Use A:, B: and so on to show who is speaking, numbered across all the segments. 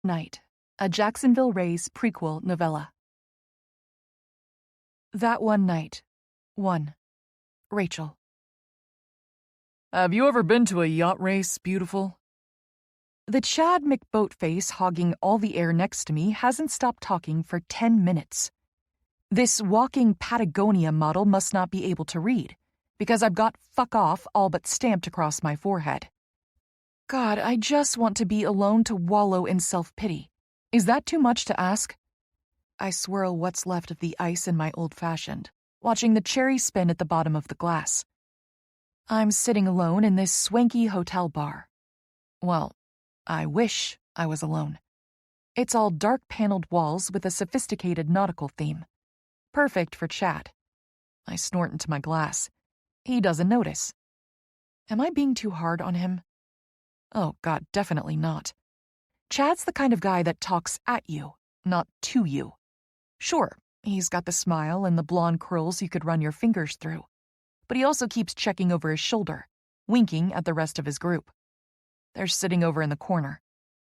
A: Night, a Jacksonville Rays prequel novella. That One Night. 1. Rachel.
B: Have you ever been to a yacht race, beautiful?
A: The Chad McBoatface hogging all the air next to me hasn't stopped talking for 10 minutes. This walking Patagonia model must not be able to read, because I've got "fuck off" all but stamped across my forehead. God, I just want to be alone to wallow in self-pity. Is that too much to ask? I swirl what's left of the ice in my old-fashioned, watching the cherry spin at the bottom of the glass. I'm sitting alone in this swanky hotel bar. Well, I wish I was alone. It's all dark paneled walls with a sophisticated nautical theme. Perfect for Chad. I snort into my glass. He doesn't notice. Am I being too hard on him? Oh, God, definitely not. Chad's the kind of guy that talks at you, not to you. Sure, he's got the smile and the blonde curls you could run your fingers through, but he also keeps checking over his shoulder, winking at the rest of his group. They're sitting over in the corner.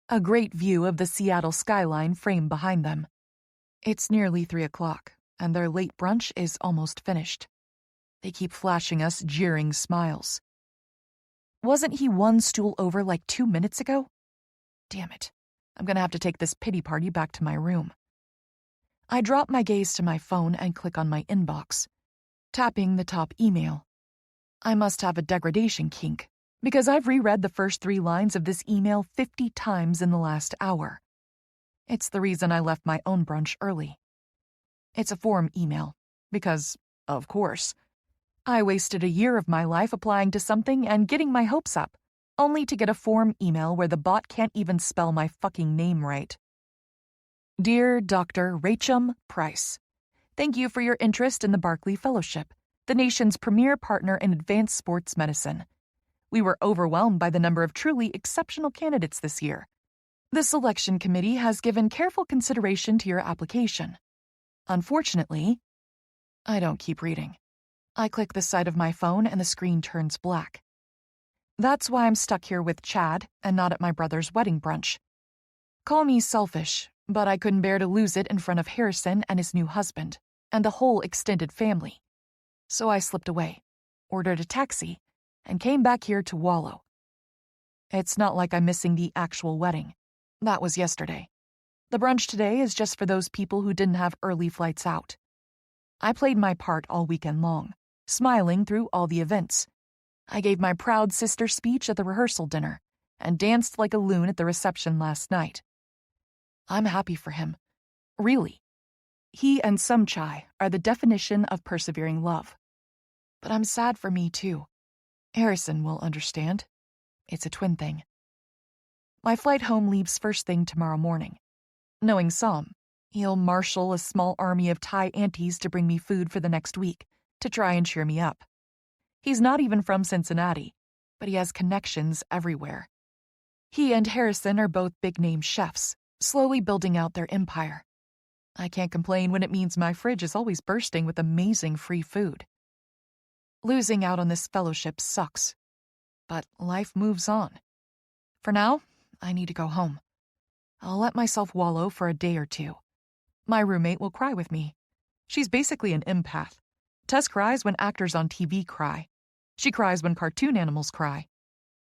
A: A great view of the Seattle skyline framed behind them. It's nearly 3 o'clock, and their late brunch is almost finished. They keep flashing us jeering smiles. Wasn't he one stool over like 2 minutes ago? Damn it. I'm gonna have to take this pity party back to my room. I drop my gaze to my phone and click on my inbox, tapping the top email. I must have a degradation kink, because I've reread the first 3 lines of this email 50 times in the last hour. It's the reason I left my own brunch early. It's a form email, because, of course, I wasted a year of my life applying to something and getting my hopes up, only to get a form email where the bot can't even spell my fucking name right. Dear Dr. Rachel Price, thank you for your interest in the Barkley Fellowship, the nation's premier partner in advanced sports medicine. We were overwhelmed by the number of truly exceptional candidates this year. The selection committee has given careful consideration to your application. Unfortunately, I don't keep reading. I click the side of my phone and the screen turns black. That's why I'm stuck here with Chad and not at my brother's wedding brunch. Call me selfish, but I couldn't bear to lose it in front of Harrison and his new husband, and the whole extended family. So I slipped away, ordered a taxi, and came back here to wallow. It's not like I'm missing the actual wedding. That was yesterday. The brunch today is just for those people who didn't have early flights out. I played my part all weekend long, smiling through all the events. I gave my proud sister speech at the rehearsal dinner and danced like a loon at the reception last night. I'm happy for him. Really. He and Sumchai are the definition of persevering love. But I'm sad for me, too. Harrison will understand. It's a twin thing. My flight home leaves first thing tomorrow morning. Knowing Sam, he'll marshal a small army of Thai aunties to bring me food for the next week, to try and cheer me up. He's not even from Cincinnati, but he has connections everywhere. He and Harrison are both big-name chefs, slowly building out their empire. I can't complain when it means my fridge is always bursting with amazing free food. Losing out on this fellowship sucks, but life moves on. For now, I need to go home. I'll let myself wallow for a day or 2. My roommate will cry with me. She's basically an empath. Tess cries when actors on TV cry. She cries when cartoon animals cry.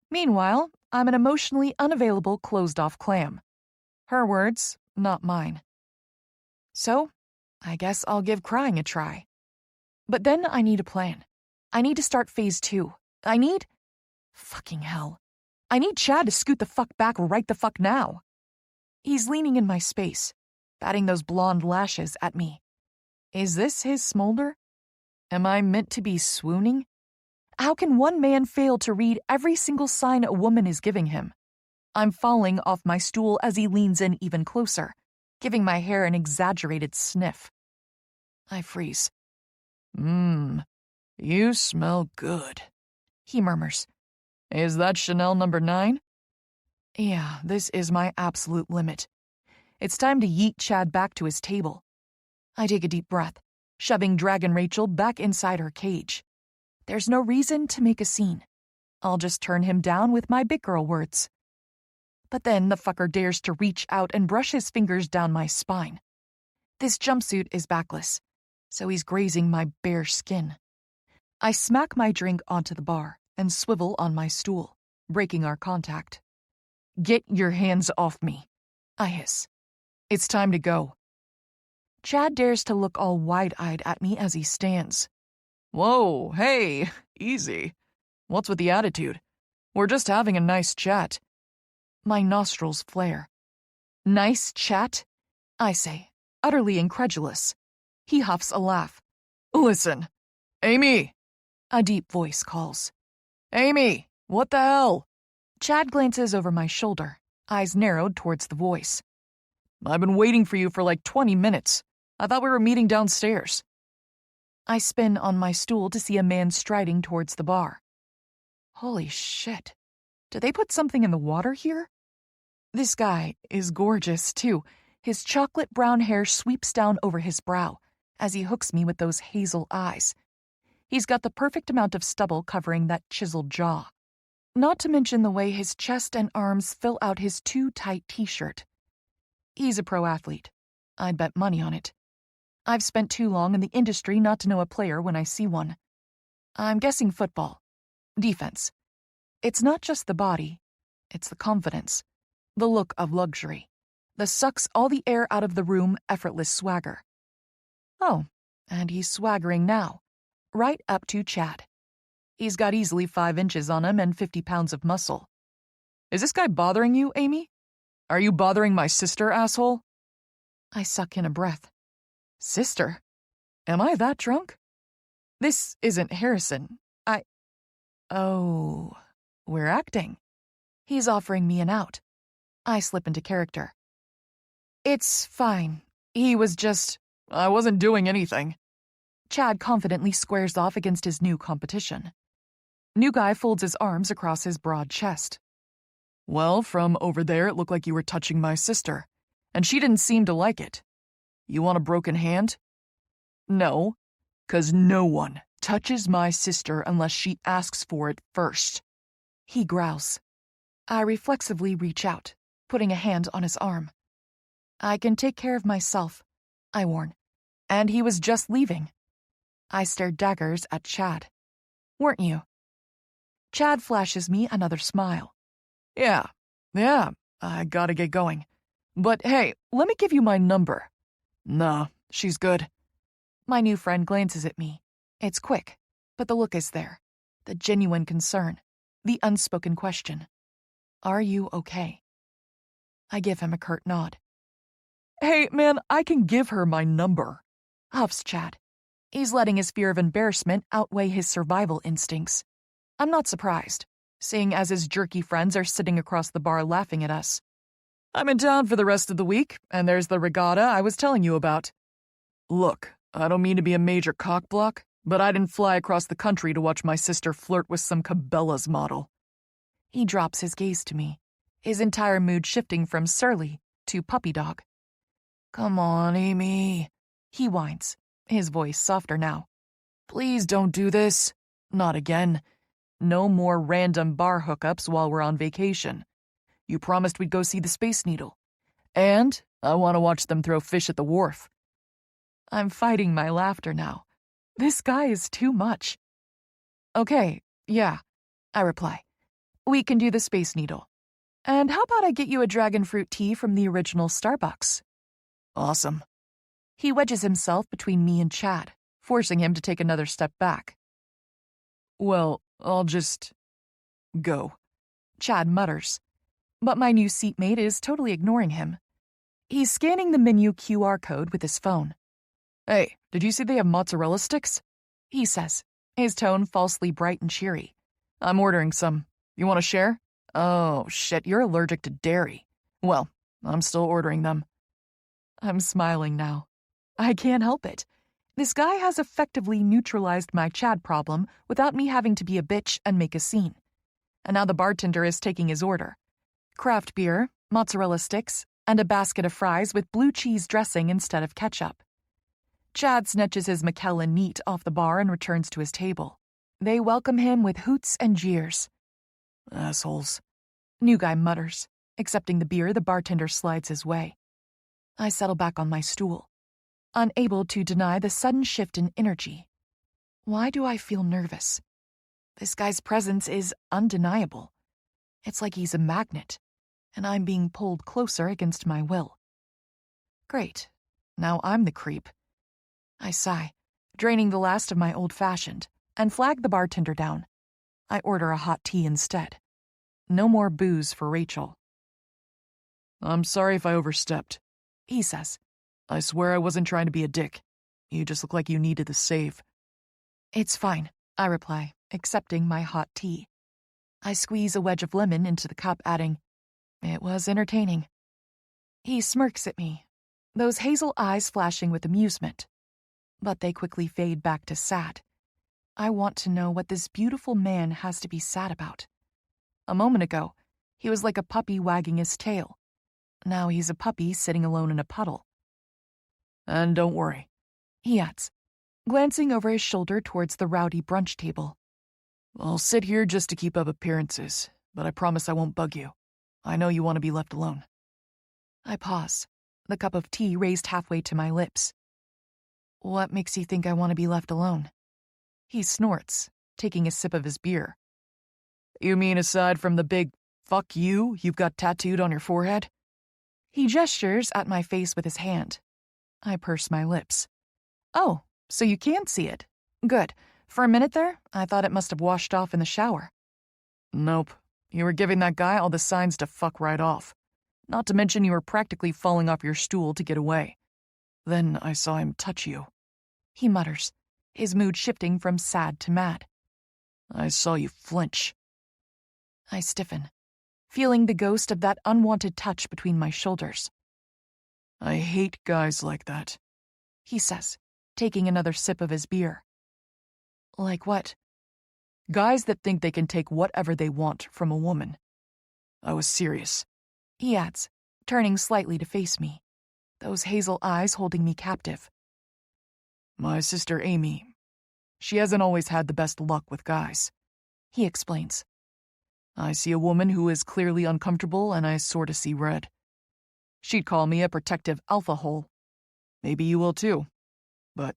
A: Meanwhile, I'm an emotionally unavailable closed-off clam. Her words, not mine. So, I guess I'll give crying a try. But then I need a plan. I need to start phase 2. Fucking hell. I need Chad to scoot the fuck back right the fuck now. He's leaning in my space, batting those blonde lashes at me. Is this his smolder? Am I meant to be swooning? How can one man fail to read every single sign a woman is giving him? I'm falling off my stool as he leans in even closer, giving my hair an exaggerated sniff. I freeze.
B: You smell good,
A: he murmurs.
B: Is that Chanel No. 9?
A: Yeah, this is my absolute limit. It's time to yeet Chad back to his table. I take a deep breath, shoving Dragon Rachel back inside her cage. There's no reason to make a scene. I'll just turn him down with my big girl words. But then the fucker dares to reach out and brush his fingers down my spine. This jumpsuit is backless, so he's grazing my bare skin. I smack my drink onto the bar and swivel on my stool, breaking our contact. "Get your hands off me," I hiss. "It's time to go." Chad dares to look all wide-eyed at me as he stands.
B: Whoa, hey, easy. What's with the attitude? We're just having a nice chat.
A: My nostrils flare. "Nice chat?" I say, utterly incredulous. He huffs a laugh.
B: Listen, Amy,
A: a deep voice calls.
B: Amy, what the hell?
A: Chad glances over my shoulder, eyes narrowed towards the voice.
B: I've been waiting for you for like 20 minutes. I thought we were meeting downstairs.
A: I spin on my stool to see a man striding towards the bar. Holy shit. Did they put something in the water here? This guy is gorgeous, too. His chocolate brown hair sweeps down over his brow as he hooks me with those hazel eyes. He's got the perfect amount of stubble covering that chiseled jaw. Not to mention the way his chest and arms fill out his too tight t-shirt. He's a pro athlete. I'd bet money on it. I've spent too long in the industry not to know a player when I see one. I'm guessing football. Defense. It's not just the body. It's the confidence. The look of luxury. The sucks all the air out of the room effortless swagger. Oh, and he's swaggering now. Right up to Chad. He's got easily 5 inches on him and 50 pounds of muscle.
B: Is this guy bothering you, Amy? Are you bothering my sister, asshole?
A: I suck in a breath.
B: Sister? Am I that drunk?
A: This isn't Harrison. Oh, we're acting. He's offering me an out. I slip into character. It's fine. He was just...
B: I wasn't doing anything.
A: Chad confidently squares off against his new competition. New guy folds his arms across his broad chest.
B: Well, from over there it looked like you were touching my sister, and she didn't seem to like it. You want a broken hand? No, 'cause no one touches my sister unless she asks for it first.
A: He growls. I reflexively reach out, putting a hand on his arm. I can take care of myself, I warn. And he was just leaving. I stare daggers at Chad. Weren't you? Chad flashes me another smile.
B: Yeah, I gotta get going. But hey, let me give you my number. Nah, she's good.
A: My new friend glances at me. It's quick, but the look is there. The genuine concern. The unspoken question. Are you okay? I give him a curt nod.
B: Hey, man, I can give her my number.
A: Huffs Chad. He's letting his fear of embarrassment outweigh his survival instincts. I'm not surprised, seeing as his jerky friends are sitting across the bar laughing at us.
B: I'm in town for the rest of the week, and there's the regatta I was telling you about. Look, I don't mean to be a major cockblock, but I didn't fly across the country to watch my sister flirt with some Cabela's model.
A: He drops his gaze to me, his entire mood shifting from surly to puppy dog.
B: Come on, Amy,
A: he whines, his voice softer now.
B: Please don't do this. Not again. No more random bar hookups while we're on vacation. You promised we'd go see the Space Needle. And I want to watch them throw fish at the wharf.
A: I'm fighting my laughter now. This guy is too much. Okay, yeah, I reply. We can do the Space Needle. And how about I get you a dragon fruit tea from the original Starbucks?
B: Awesome.
A: He wedges himself between me and Chad, forcing him to take another step back.
B: Well, I'll just go,
A: Chad mutters. But my new seatmate is totally ignoring him. He's scanning the menu QR code with his phone.
B: Hey, did you see they have mozzarella sticks?
A: He says, his tone falsely bright and cheery.
B: I'm ordering some. You want to share? Oh, shit, you're allergic to dairy. Well, I'm still ordering them.
A: I'm smiling now. I can't help it. This guy has effectively neutralized my Chad problem without me having to be a bitch and make a scene. And now the bartender is taking his order. Craft beer, mozzarella sticks, and a basket of fries with blue cheese dressing instead of ketchup. Chad snatches his McKellen neat off the bar and returns to his table. They welcome him with hoots and jeers.
B: Assholes.
A: New guy mutters. Accepting the beer the bartender slides his way. I settle back on my stool, unable to deny the sudden shift in energy. Why do I feel nervous? This guy's presence is undeniable. It's like he's a magnet, and I'm being pulled closer against my will. Great. Now I'm the creep. I sigh, draining the last of my old-fashioned, and flag the bartender down. I order a hot tea instead. No more booze for Rachel.
B: I'm sorry if I overstepped,
A: he says.
B: I swear I wasn't trying to be a dick. You just look like you needed the save.
A: It's fine, I reply, accepting my hot tea. I squeeze a wedge of lemon into the cup, adding, "It was entertaining." He smirks at me, those hazel eyes flashing with amusement. But they quickly fade back to sad. I want to know what this beautiful man has to be sad about. A moment ago, he was like a puppy wagging his tail. Now he's a puppy sitting alone in a puddle.
B: And don't worry,
A: he adds, glancing over his shoulder towards the rowdy brunch table.
B: I'll sit here just to keep up appearances, but I promise I won't bug you. I know you want to be left alone.
A: I pause, the cup of tea raised halfway to my lips. What makes you think I want to be left alone? He snorts, taking a sip of his beer.
B: You mean aside from the big "fuck you've got tattooed on your forehead?
A: He gestures at my face with his hand. I purse my lips. Oh, so you can see it. Good. For a minute there, I thought it must have washed off in the shower.
B: Nope. You were giving that guy all the signs to fuck right off. Not to mention you were practically falling off your stool to get away. Then I saw him touch you.
A: He mutters, his mood shifting from sad to mad.
B: I saw you flinch.
A: I stiffen, feeling the ghost of that unwanted touch between my shoulders.
B: I hate guys like that,
A: he says, taking another sip of his beer. Like what?
B: Guys that think they can take whatever they want from a woman. I was serious,
A: he adds, turning slightly to face me, those hazel eyes holding me captive.
B: My sister Amy, she hasn't always had the best luck with guys,
A: he explains.
B: I see a woman who is clearly uncomfortable and I sort of see red. She'd call me a protective alpha hole. Maybe you will too. But,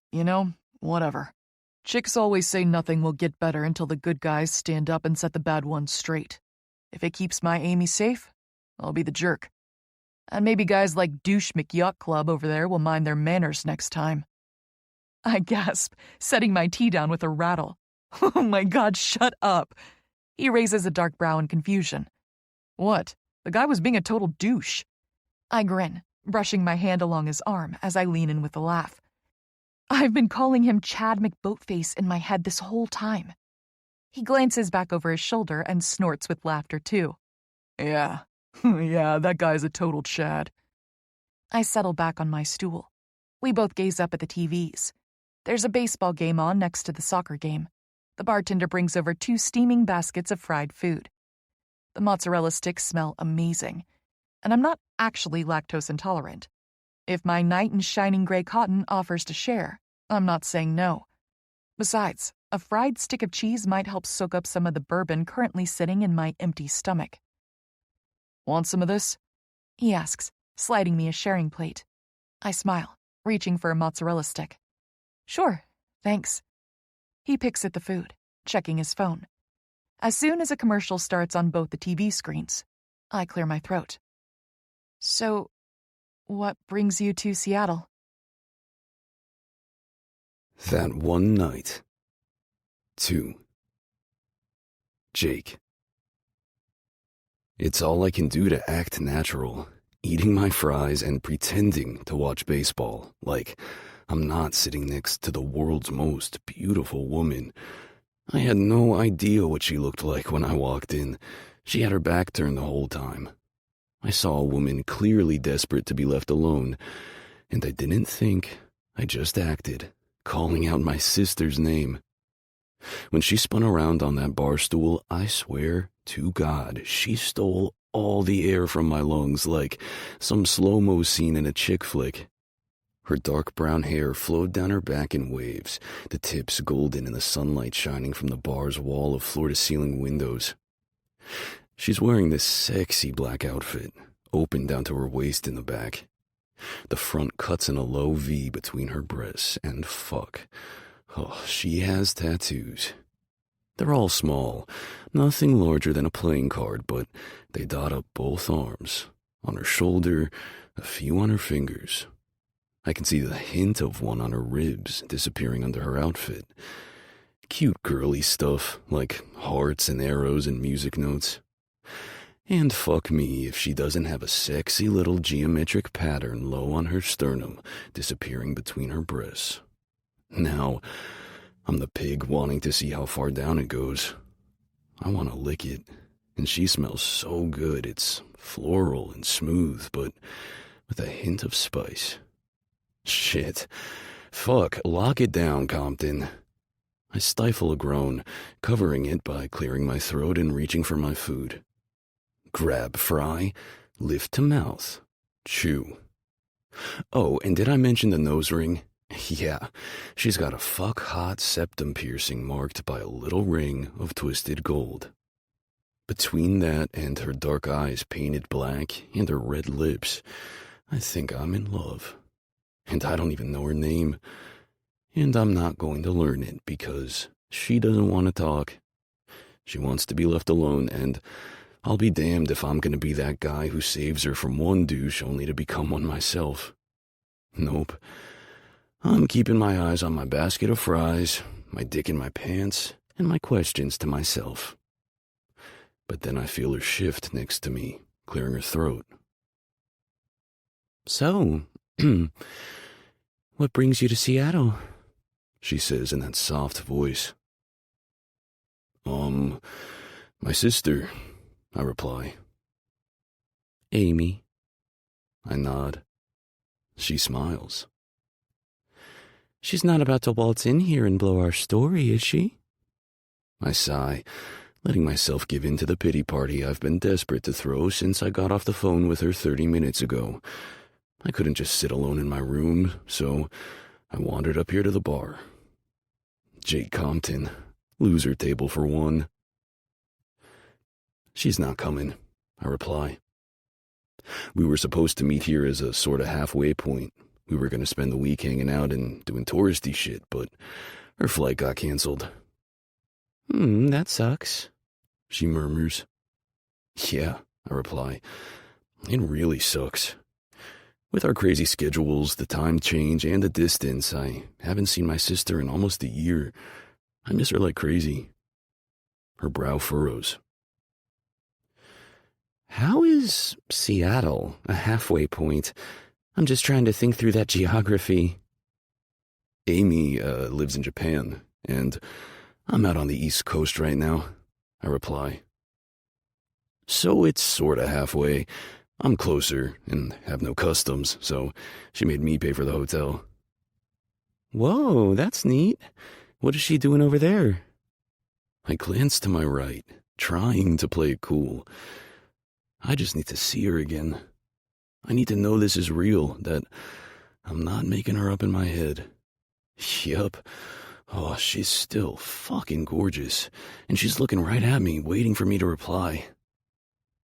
B: whatever. Chicks always say nothing will get better until the good guys stand up and set the bad ones straight. If it keeps my Amy safe, I'll be the jerk. And maybe guys like Douche McYacht Club over there will mind their manners next time.
A: I gasp, setting my tea down with a rattle. Oh my God, shut up. He raises a dark brow in confusion.
B: What? The guy was being a total douche.
A: I grin, brushing my hand along his arm as I lean in with a laugh. I've been calling him Chad McBoatface in my head this whole time. He glances back over his shoulder and snorts with laughter too.
B: Yeah, yeah, that guy's a total Chad.
A: I settle back on my stool. We both gaze up at the TVs. There's a baseball game on next to the soccer game. The bartender brings over 2 steaming baskets of fried food. The mozzarella sticks smell amazing, and I'm not actually lactose intolerant. If my knight in shining gray cotton offers to share, I'm not saying no. Besides, a fried stick of cheese might help soak up some of the bourbon currently sitting in my empty stomach.
B: Want some of this?
A: He asks, sliding me a sharing plate. I smile, reaching for a mozzarella stick. Sure, thanks. He picks at the food, checking his phone. As soon as a commercial starts on both the TV screens, I clear my throat. So, what brings you to Seattle?
C: That one night. 2. Jake. It's all I can do to act natural, eating my fries and pretending to watch baseball, like I'm not sitting next to the world's most beautiful woman. I had no idea what she looked like when I walked in. She had her back turned the whole time. I saw a woman clearly desperate to be left alone, and I didn't think, I just acted, calling out my sister's name. When she spun around on that bar stool, I swear to God, she stole all the air from my lungs like some slow-mo scene in a chick flick. Her dark brown hair flowed down her back in waves, the tips golden in the sunlight shining from the bar's wall of floor-to-ceiling windows. She's wearing this sexy black outfit, open down to her waist in the back. The front cuts in a low V between her breasts, and fuck. Oh, she has tattoos. They're all small, nothing larger than a playing card, but they dot up both arms. On her shoulder, a few on her fingers. I can see the hint of one on her ribs disappearing under her outfit. Cute girly stuff, like hearts and arrows and music notes. And fuck me if she doesn't have a sexy little geometric pattern low on her sternum, disappearing between her breasts. Now, I'm the pig wanting to see how far down it goes. I want to lick it, and she smells so good. It's floral and smooth, but with a hint of spice. Shit. Fuck, lock it down, Compton. I stifle a groan, covering it by clearing my throat and reaching for my food. Grab fry, lift to mouth, chew. Oh, and did I mention the nose ring? Yeah, she's got a fuck-hot septum piercing marked by a little ring of twisted gold. Between that and her dark eyes painted black and her red lips, I think I'm in love. And I don't even know her name. And I'm not going to learn it because she doesn't want to talk. She wants to be left alone, and I'll be damned if I'm going to be that guy who saves her from one douche only to become one myself. Nope. I'm keeping my eyes on my basket of fries, my dick in my pants, and my questions to myself. But then I feel her shift next to me, clearing her throat. So, what brings you to Seattle? She says in that soft voice. My sister, I reply. Amy. I nod. She smiles. She's not about to waltz in here and blow our story, is she? I sigh, letting myself give in to the pity party I've been desperate to throw since I got off the phone with her 30 minutes ago. I couldn't just sit alone in my room, so I wandered up here to the bar. Jake Compton, loser table for one. She's not coming, I reply. We were supposed to meet here as a sort of halfway point. We were going to spend the week hanging out and doing touristy shit, but her flight got canceled. That sucks, she murmurs. Yeah, I reply. It really sucks. With our crazy schedules, the time change, and the distance, I haven't seen my sister in almost a year. I miss her like crazy. Her brow furrows. How is Seattle a halfway point? I'm just trying to think through that geography. Amy lives in Japan, and I'm out on the East Coast right now, I reply. So it's sort of halfway. I'm closer and have no customs, so she made me pay for the hotel. Whoa, that's neat. What is she doing over there? I glance to my right, trying to play it cool. I just need to see her again. I need to know this is real, that I'm not making her up in my head. Yup. Oh, she's still fucking gorgeous, and she's looking right at me, waiting for me to reply.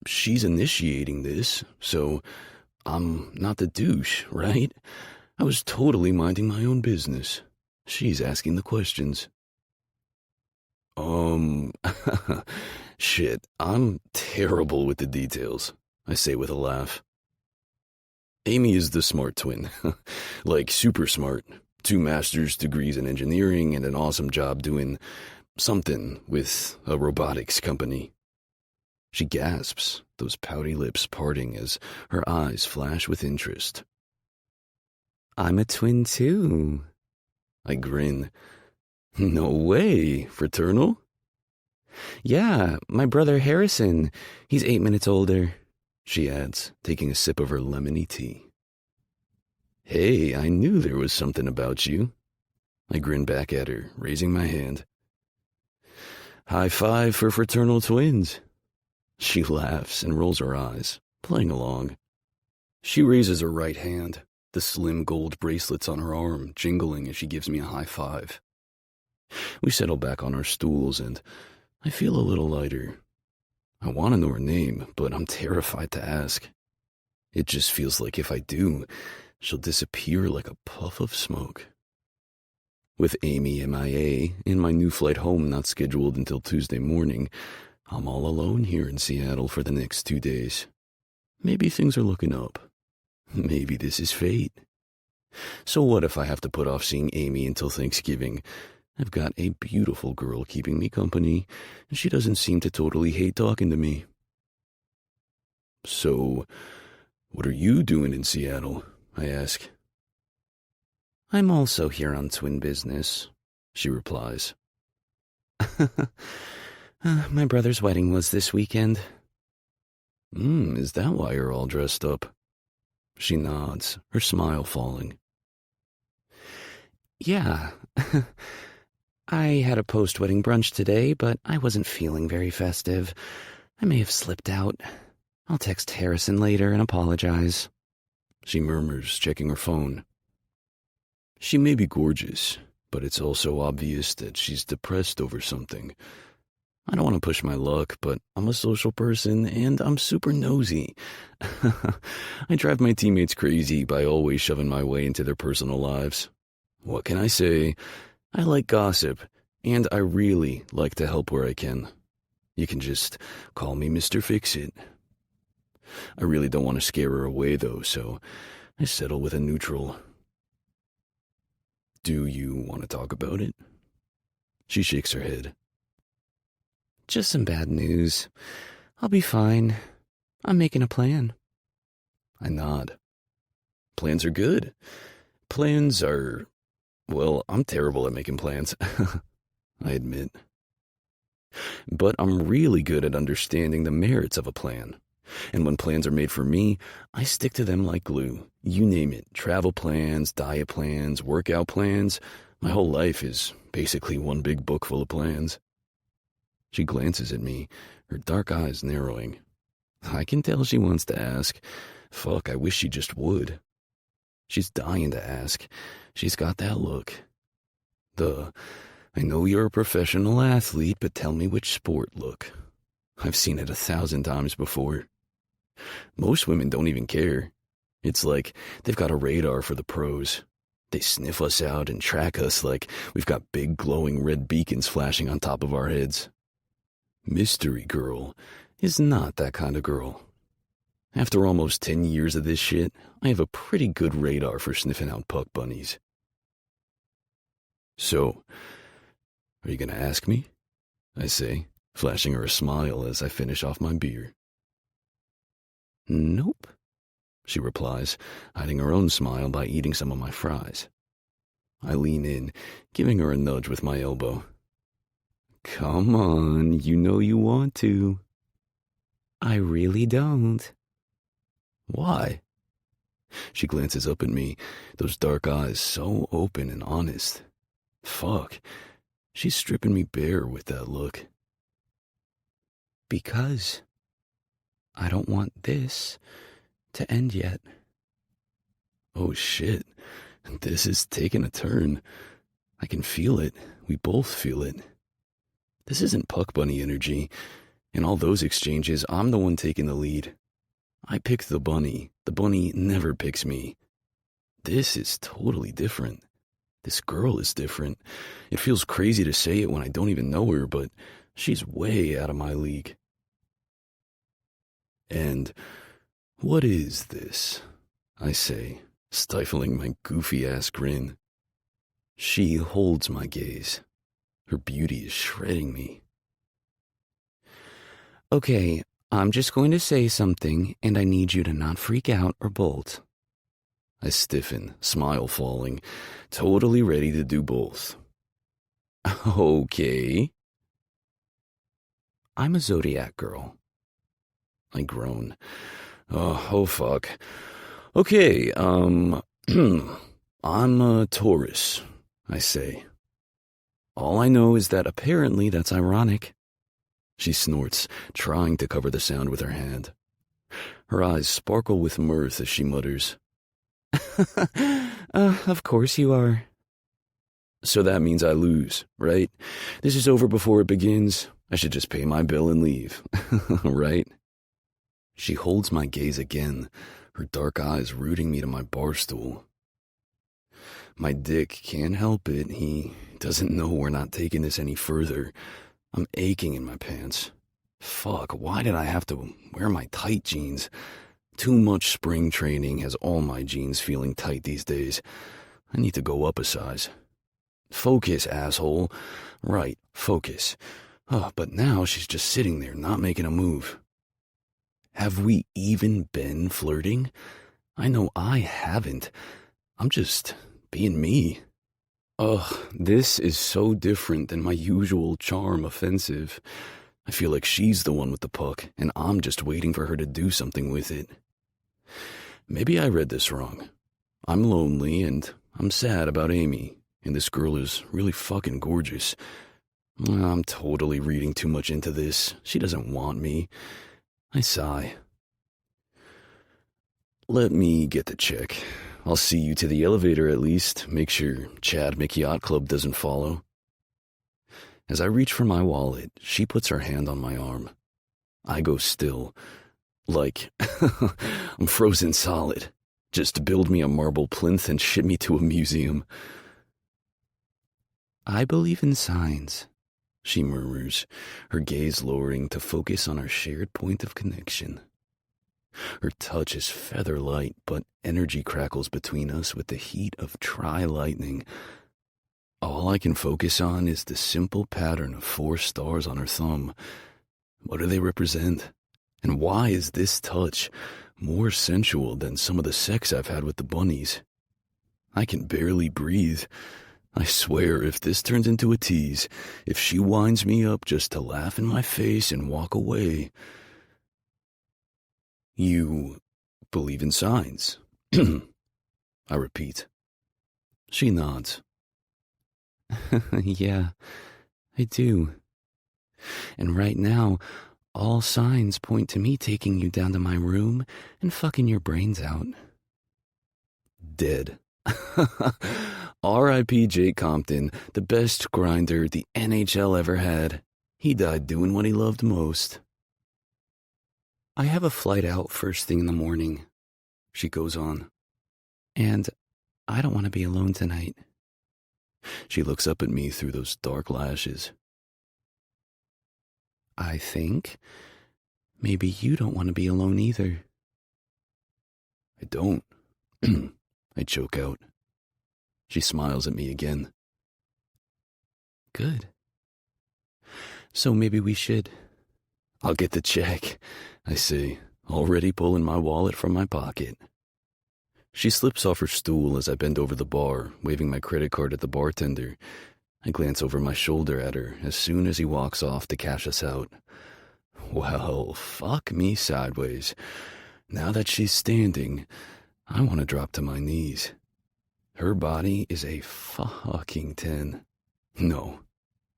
C: She's initiating this, so I'm not the douche, right? I was totally minding my own business. She's asking the questions. Shit, I'm terrible with the details, I say with a laugh. Amy is the smart twin, like super smart. 2 master's degrees in engineering and an awesome job doing something with a robotics company. She gasps, those pouty lips parting as her eyes flash with interest. I'm a twin too. I grin. No way, fraternal? Yeah, my brother Harrison. He's 8 minutes older, she adds, taking a sip of her lemony tea. Hey, I knew there was something about you. I grin back at her, raising my hand. High five for fraternal twins. She laughs and rolls her eyes, playing along. She raises her right hand, the slim gold bracelets on her arm jingling as she gives me a high five. We settle back on our stools, and I feel a little lighter. I want to know her name, but I'm terrified to ask. It just feels like if I do, she'll disappear like a puff of smoke. With Amy MIA and my new flight home not scheduled until Tuesday morning, I'm all alone here in Seattle for the next 2 days. Maybe things are looking up. Maybe this is fate. So what if I have to put off seeing Amy until Thanksgiving? I've got a beautiful girl keeping me company, and she doesn't seem to totally hate talking to me. So, what are you doing in Seattle? I ask. I'm also here on twin business, she replies. My brother's wedding was this weekend. Is that why you're all dressed up? She nods, her smile falling. Yeah. I had a post-wedding brunch today, but I wasn't feeling very festive. I may have slipped out. I'll text Harrison later and apologize. She murmurs, checking her phone. She may be gorgeous, but it's also obvious that she's depressed over something. I don't want to push my luck, but I'm a social person and I'm super nosy. I drive my teammates crazy by always shoving my way into their personal lives. What can I say? I like gossip, and I really like to help where I can. You can just call me Mr. Fix-It. I really don't want to scare her away, though, so I settle with a neutral. Do you want to talk about it? She shakes her head. Just some bad news. I'll be fine. I'm making a plan. I nod. Plans are good. Plans are... Well, I'm terrible at making plans, I admit. But I'm really good at understanding the merits of a plan. And when plans are made for me, I stick to them like glue. You name it, travel plans, diet plans, workout plans. My whole life is basically one big book full of plans. She glances at me, her dark eyes narrowing. I can tell she wants to ask. Fuck, I wish she just would. She's dying to ask. She's got that look. I know you're a professional athlete, but tell me which sport look. I've seen it 1,000 times before. Most women don't even care. It's like they've got a radar for the pros. They sniff us out and track us like we've got big glowing red beacons flashing on top of our heads. Mystery Girl is not that kind of girl. After almost 10 years of this shit, I have a pretty good radar for sniffing out puck bunnies. So, are you gonna ask me? I say, flashing her a smile as I finish off my beer. Nope, she replies, hiding her own smile by eating some of my fries. I lean in, giving her a nudge with my elbow. Come on, you know you want to. I really don't. Why? She glances up at me, those dark eyes so open and honest. Fuck, she's stripping me bare with that look. Because I don't want this to end yet. Oh shit, this is taking a turn. I can feel it. We both feel it. This isn't Puck Bunny energy. In all those exchanges, I'm the one taking the lead. I pick the bunny. The bunny never picks me. This is totally different. This girl is different. It feels crazy to say it when I don't even know her, but she's way out of my league. And what is this? I say, stifling my goofy-ass grin. She holds my gaze. Her beauty is shredding me. Okay, I'm just going to say something, and I need you to not freak out or bolt. I stiffen, smile falling, totally ready to do both. Okay. I'm a Zodiac girl. I groan. Oh fuck. Okay, I'm a Taurus, I say. All I know is that apparently that's ironic. She snorts, trying to cover the sound with her hand. Her eyes sparkle with mirth as she mutters. Of course you are. So that means I lose, right? This is over before it begins. I should just pay my bill and leave, right? She holds my gaze again, her dark eyes rooting me to my bar stool. My dick can't help it. He doesn't know we're not taking this any further. I'm aching in my pants. Fuck, why did I have to wear my tight jeans? Too much spring training has all my jeans feeling tight these days. I need to go up a size. Focus, asshole. Right, focus. Oh, but now she's just sitting there, not making a move. Have we even been flirting? I know I haven't. I'm just being me. Ugh, this is so different than my usual charm offensive. I feel like she's the one with the puck, and I'm just waiting for her to do something with it. Maybe I read this wrong. I'm lonely, and I'm sad about Amy, and this girl is really fucking gorgeous. I'm totally reading too much into this. She doesn't want me. I sigh. Let me get the check. I'll see you to the elevator at least. Make sure Chad McYacht Club doesn't follow. As I reach for my wallet, she puts her hand on my arm. I go still. Like, I'm frozen solid. Just build me a marble plinth and ship me to a museum. I believe in signs, she murmurs, her gaze lowering to focus on our shared point of connection. Her touch is feather light, but energy crackles between us with the heat of tri-lightning. All I can focus on is the simple pattern of 4 stars on her thumb. What do they represent? And why is this touch more sensual than some of the sex I've had with the bunnies? I can barely breathe. I swear, if this turns into a tease, if she winds me up just to laugh in my face and walk away. You believe in signs? I repeat. She nods. Yeah, I do. And right now, all signs point to me taking you down to my room and fucking your brains out. Dead. R.I.P. Jake Compton, the best grinder the NHL ever had. He died doing what he loved most. I have a flight out first thing in the morning, she goes on. And I don't want to be alone tonight. She looks up at me through those dark lashes. I think maybe you don't want to be alone either. I don't. I choke out. She smiles at me again. Good. So maybe we should. I'll get the check, I say, already pulling my wallet from my pocket. She slips off her stool as I bend over the bar, waving my credit card at the bartender. I glance over my shoulder at her as soon as he walks off to cash us out. Well, fuck me sideways. Now that she's standing, I want to drop to my knees. Her body is a fucking 10. No,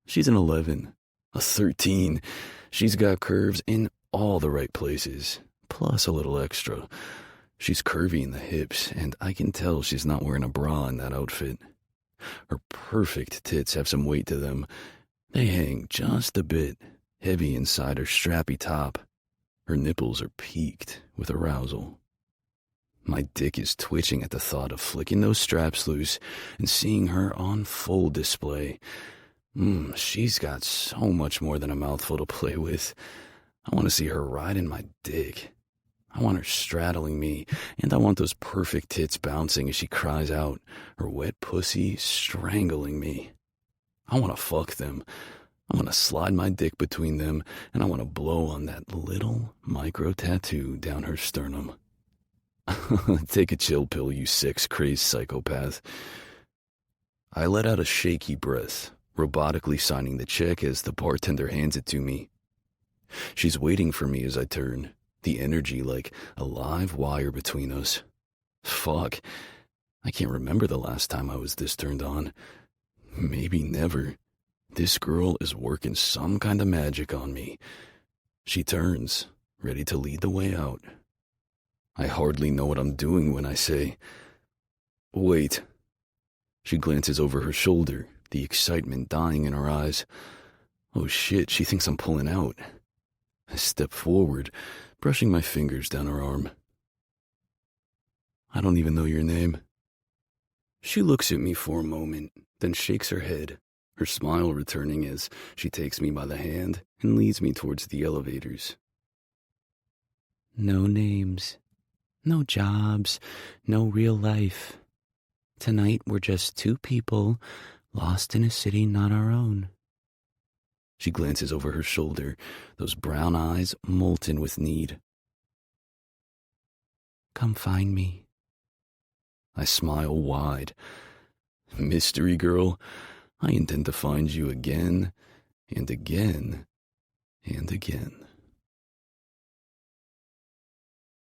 C: she's an 11, a 13. She's got curves in all the right places, plus a little extra. She's curvy in the hips, and I can tell she's not wearing a bra in that outfit. Her perfect tits have some weight to them. They hang just a bit, heavy inside her strappy top. Her nipples are peaked with arousal. My dick is twitching at the thought of flicking those straps loose and seeing her on full display. She's got so much more than a mouthful to play with. I want to see her riding my dick. I want her straddling me, and I want those perfect tits bouncing as she cries out, her wet pussy strangling me. I want to fuck them. I want to slide my dick between them, and I want to blow on that little micro tattoo down her sternum. Take a chill pill, you sex-crazed psychopath. I let out a shaky breath, robotically signing the check as the bartender hands it to me. She's waiting for me as I turn, the energy like a live wire between us. Fuck, I can't remember the last time I was this turned on. Maybe never. This girl is working some kind of magic on me. She turns, ready to lead the way out. I hardly know what I'm doing when I say, "Wait." She glances over her shoulder, the excitement dying in her eyes. Oh shit, she thinks I'm pulling out. I step forward, brushing my fingers down her arm. I don't even know your name. She looks at me for a moment, then shakes her head, her smile returning as she takes me by the hand and leads me towards the elevators. No names, no jobs, no real life. Tonight we're just two people lost in a city not our own. She glances over her shoulder, those brown eyes molten with need. Come find me. I smile wide. Mystery girl, I intend to find you again and again and again.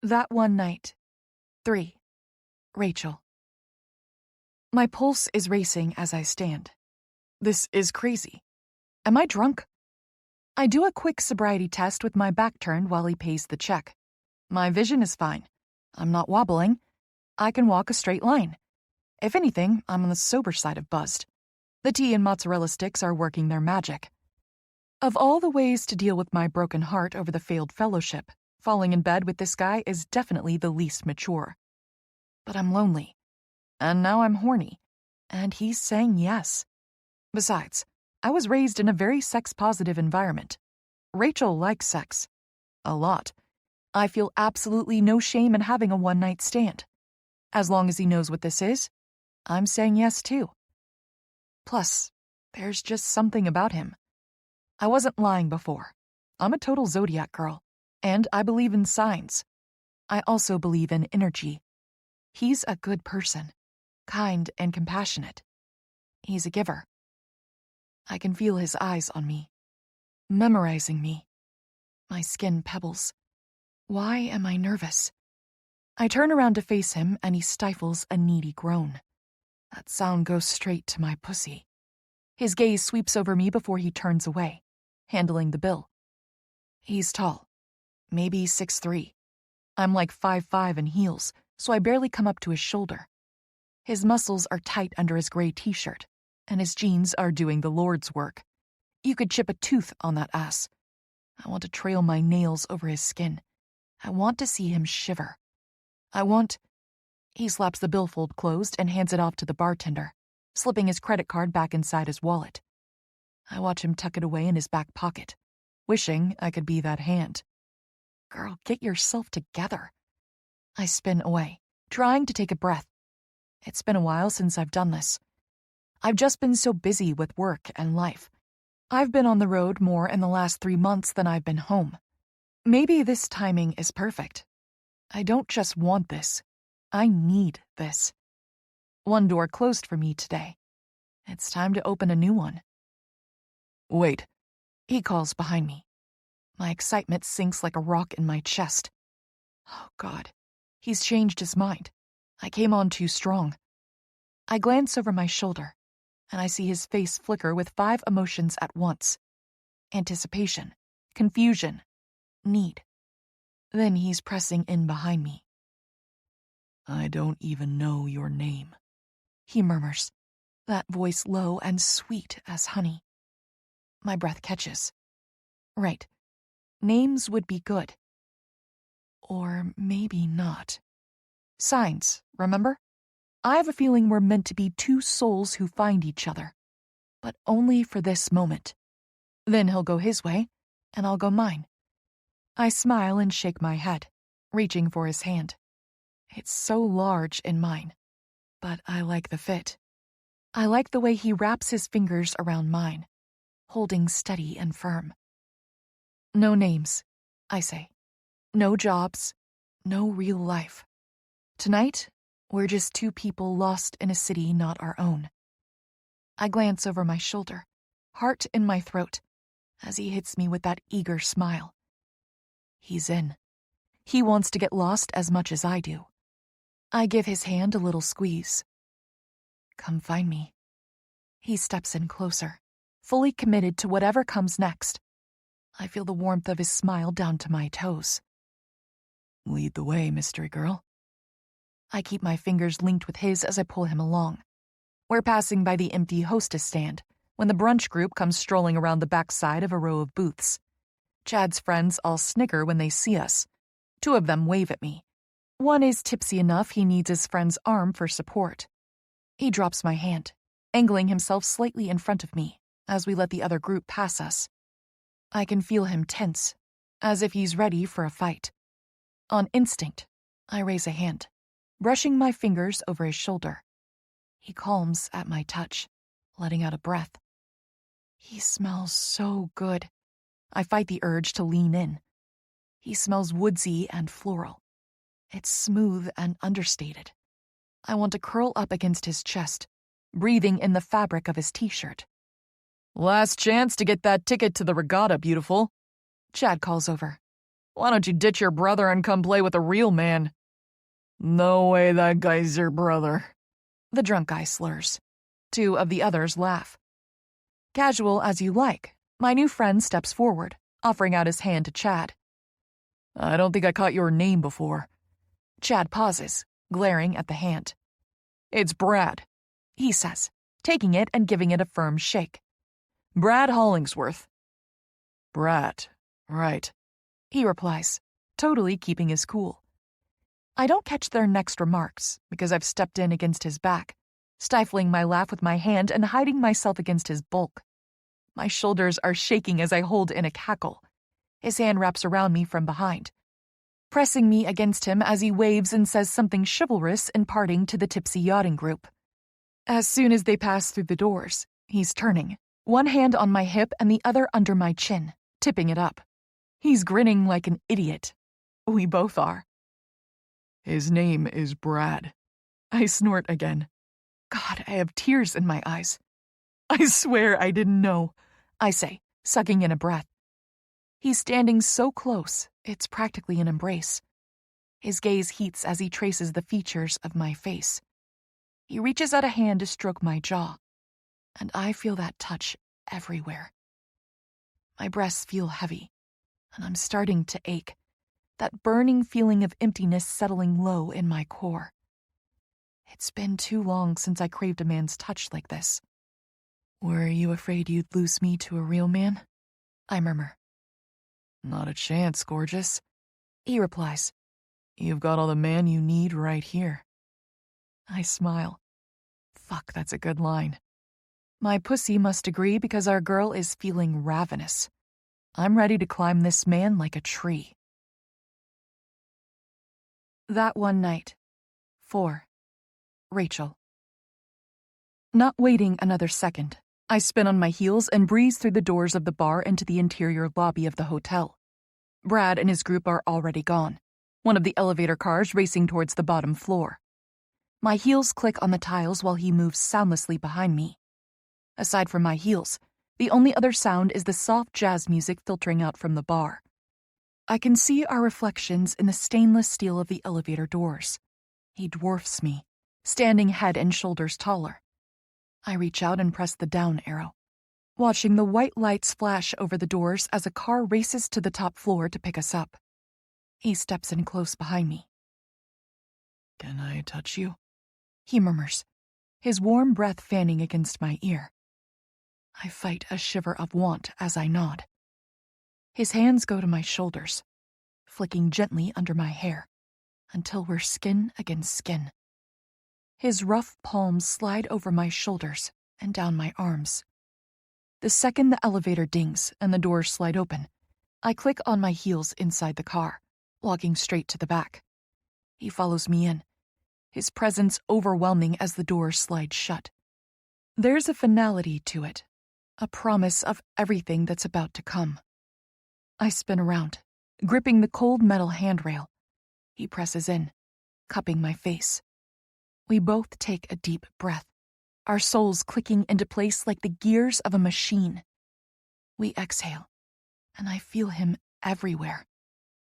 A: That one night. 3. Rachel. My pulse is racing as I stand. This is crazy. Am I drunk? I do a quick sobriety test with my back turned while he pays the check. My vision is fine. I'm not wobbling. I can walk a straight line. If anything, I'm on the sober side of buzzed. The tea and mozzarella sticks are working their magic. Of all the ways to deal with my broken heart over the failed fellowship, falling in bed with this guy is definitely the least mature. But I'm lonely. And now I'm horny. And he's saying yes. Besides, I was raised in a very sex-positive environment. Rachel likes sex. A lot. I feel absolutely no shame in having a one-night stand. As long as he knows what this is, I'm saying yes too. Plus, there's just something about him. I wasn't lying before. I'm a total zodiac girl, and I believe in signs. I also believe in energy. He's a good person, kind and compassionate. He's a giver. I can feel his eyes on me, memorizing me. My skin pebbles. Why am I nervous? I turn around to face him, and he stifles a needy groan. That sound goes straight to my pussy. His gaze sweeps over me before he turns away, handling the bill. He's tall, maybe 6'3". I'm like 5'5" in heels, so I barely come up to his shoulder. His muscles are tight under his gray t-shirt, and his jeans are doing the Lord's work. You could chip a tooth on that ass. I want to trail my nails over his skin. I want to see him shiver. He slaps the billfold closed and hands it off to the bartender, slipping his credit card back inside his wallet. I watch him tuck it away in his back pocket, wishing I could be that hand. Girl, get yourself together. I spin away, trying to take a breath. It's been a while since I've done this. I've just been so busy with work and life. I've been on the road more in the last 3 months than I've been home. Maybe this timing is perfect. I don't just want this. I need this. One door closed for me today. It's time to open a new one. Wait, he calls behind me. My excitement sinks like a rock in my chest. Oh, God. He's changed his mind. I came on too strong. I glance over my shoulder, and I see his face flicker with 5 emotions at once. Anticipation, confusion, need. Then he's pressing in behind me. I don't even know your name, he murmurs, that voice low and sweet as honey. My breath catches. Right. Names would be good. Or maybe not. Signs, remember? I have a feeling we're meant to be 2 souls who find each other, but only for this moment. Then he'll go his way, and I'll go mine. I smile and shake my head, reaching for his hand. It's so large in mine, but I like the fit. I like the way he wraps his fingers around mine, holding steady and firm. No names, I say. No jobs, no real life. Tonight, we're just 2 people lost in a city not our own. I glance over my shoulder, heart in my throat, as he hits me with that eager smile. He's in. He wants to get lost as much as I do. I give his hand a little squeeze. Come find me. He steps in closer, fully committed to whatever comes next. I feel the warmth of his smile down to my toes. Lead the way, mystery girl. I keep my fingers linked with his as I pull him along. We're passing by the empty hostess stand, when the brunch group comes strolling around the backside of a row of booths. Chad's friends all snicker when they see us. 2 of them wave at me. One is tipsy enough he needs his friend's arm for support. He drops my hand, angling himself slightly in front of me as we let the other group pass us. I can feel him tense, as if he's ready for a fight. On instinct, I raise a hand, brushing my fingers over his shoulder. He calms at my touch, letting out a breath. He smells so good. I fight the urge to lean in. He smells woodsy and floral. It's smooth and understated. I want to curl up against his chest, breathing in the fabric of his t-shirt.
B: Last chance to get that ticket to the regatta, beautiful.
A: Chad calls over.
B: Why don't you ditch your brother and come play with a real man? No way that guy's your brother.
A: The drunk guy slurs. 2 of the others laugh. Casual as you like, my new friend steps forward, offering out his hand to Chad.
B: I don't think I caught your name before.
A: Chad pauses, glaring at the hand.
B: It's Brad,
A: he says, taking it and giving it a firm shake.
B: Brad Hollingsworth. Brad, right,
A: he replies, totally keeping his cool. I don't catch their next remarks because I've stepped in against his back, stifling my laugh with my hand and hiding myself against his bulk. My shoulders are shaking as I hold in a cackle. His hand wraps around me from behind, pressing me against him as he waves and says something chivalrous in parting to the tipsy yachting group. As soon as they pass through the doors, he's turning, one hand on my hip and the other under my chin, tipping it up. He's grinning like an idiot. We both are.
B: His name is Brad.
A: I snort again. God, I have tears in my eyes. I swear I didn't know, I say, sucking in a breath. He's standing so close, it's practically an embrace. His gaze heats as he traces the features of my face. He reaches out a hand to stroke my jaw, and I feel that touch everywhere. My breasts feel heavy, and I'm starting to ache, that burning feeling of emptiness settling low in my core. It's been too long since I craved a man's touch like this. Were you afraid you'd lose me to a real man? I murmur.
B: Not a chance, gorgeous,
A: he replies.
B: You've got all the man you need right here.
A: I smile. Fuck, that's a good line. My pussy must agree because our girl is feeling ravenous. I'm ready to climb this man like a tree. That one night. 4. Rachel. Not waiting another second, I spin on my heels and breeze through the doors of the bar into the interior lobby of the hotel. Brad and his group are already gone, one of the elevator cars racing towards the bottom floor. My heels click on the tiles while he moves soundlessly behind me. Aside from my heels, the only other sound is the soft jazz music filtering out from the bar. I can see our reflections in the stainless steel of the elevator doors. He dwarfs me, standing head and shoulders taller. I reach out and press the down arrow, watching the white lights flash over the doors as a car races to the top floor to pick us up. He steps in close behind me.
B: Can I touch you?
A: He murmurs, his warm breath fanning against my ear. I fight a shiver of want as I nod. His hands go to my shoulders, flicking gently under my hair, until we're skin against skin. His rough palms slide over my shoulders and down my arms. The second the elevator dings and the doors slide open, I click on my heels inside the car, walking straight to the back. He follows me in, his presence overwhelming as the doors slide shut. There's a finality to it, a promise of everything that's about to come. I spin around, gripping the cold metal handrail. He presses in, cupping my face. We both take a deep breath, our souls clicking into place like the gears of a machine. We exhale, and I feel him everywhere.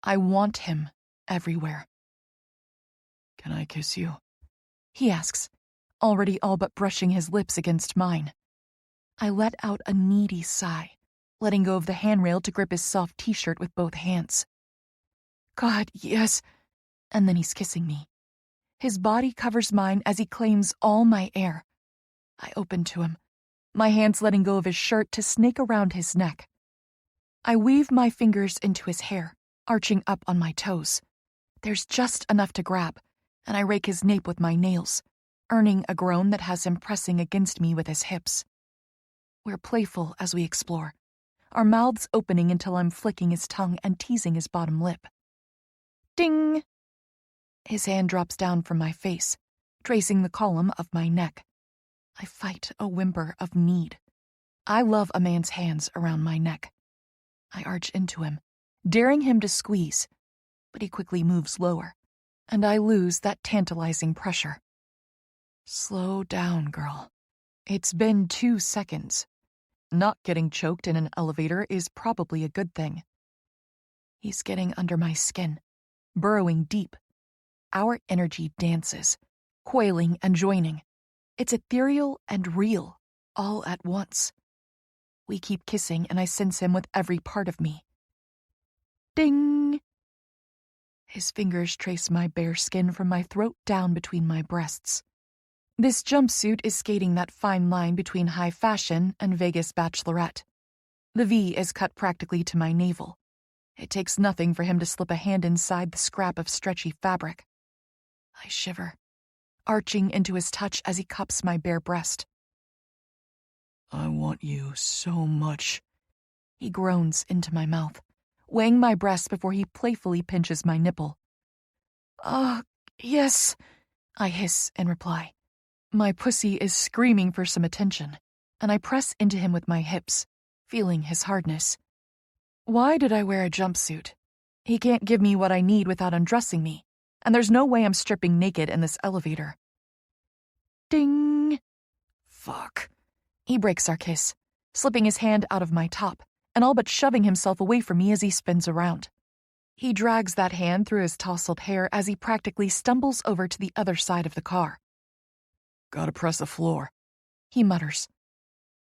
A: I want him everywhere.
B: Can I kiss you?
A: He asks, already all but brushing his lips against mine. I let out a needy sigh, letting go of the handrail to grip his soft t-shirt with both hands. God, yes. And then he's kissing me. His body covers mine as he claims all my air. I open to him, my hands letting go of his shirt to snake around his neck. I weave my fingers into his hair, arching up on my toes. There's just enough to grab, and I rake his nape with my nails, earning a groan that has him pressing against me with his hips. We're playful as we explore, our mouths opening until I'm flicking his tongue and teasing his bottom lip. Ding! His hand drops down from my face, tracing the column of my neck. I fight a whimper of need. I love a man's hands around my neck. I arch into him, daring him to squeeze, but he quickly moves lower, and I lose that tantalizing pressure. Slow down, girl. It's been 2 seconds. Not getting choked in an elevator is probably a good thing. He's getting under my skin, burrowing deep. Our energy dances, coiling and joining. It's ethereal and real, all at once. We keep kissing, and I sense him with every part of me. Ding! His fingers trace my bare skin from my throat down between my breasts. This jumpsuit is skating that fine line between high fashion and Vegas bachelorette. The V is cut practically to my navel. It takes nothing for him to slip a hand inside the scrap of stretchy fabric. I shiver, arching into his touch as he cups my bare breast.
B: I want you so much.
A: He groans into my mouth, weighing my breast before he playfully pinches my nipple. Yes, I hiss in reply. My pussy is screaming for some attention, and I press into him with my hips, feeling his hardness. Why did I wear a jumpsuit? He can't give me what I need without undressing me, and there's no way I'm stripping naked in this elevator. Ding! Fuck. He breaks our kiss, slipping his hand out of my top, and all but shoving himself away from me as he spins around. He drags that hand through his tousled hair as he practically stumbles over to the other side of the car.
B: Gotta press the floor,
A: he mutters.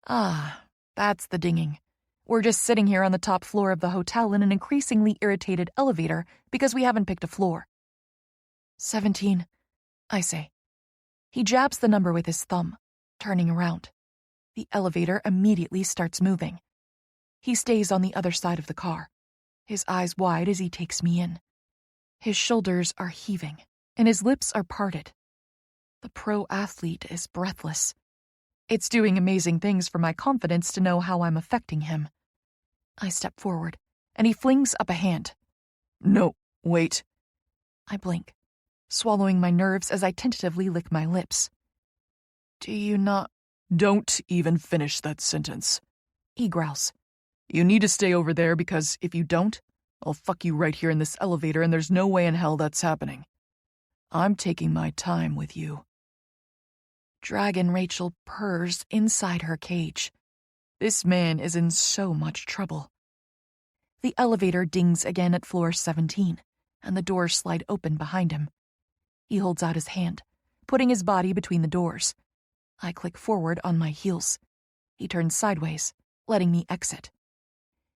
A: That's the dinging. We're just sitting here on the top floor of the hotel in an increasingly irritated elevator because we haven't picked a floor. 17, I say. He jabs the number with his thumb, turning around. The elevator immediately starts moving. He stays on the other side of the car, his eyes wide as he takes me in. His shoulders are heaving, and his lips are parted. The pro athlete is breathless. It's doing amazing things for my confidence to know how I'm affecting him. I step forward, and he flings up a hand.
B: No, wait.
A: I blink, swallowing my nerves as I tentatively lick my lips. Do you not...
B: Don't even finish that sentence,
A: he growls.
B: You need to stay over there because if you don't, I'll fuck you right here in this elevator and there's no way in hell that's happening. I'm taking my time with you. Dragon Rachel purrs inside her cage. This man is in so much trouble. The elevator dings again at floor 17, and the doors slide open behind him. He holds out his hand, putting his body between the doors. I click forward on my heels. He turns sideways, letting me exit.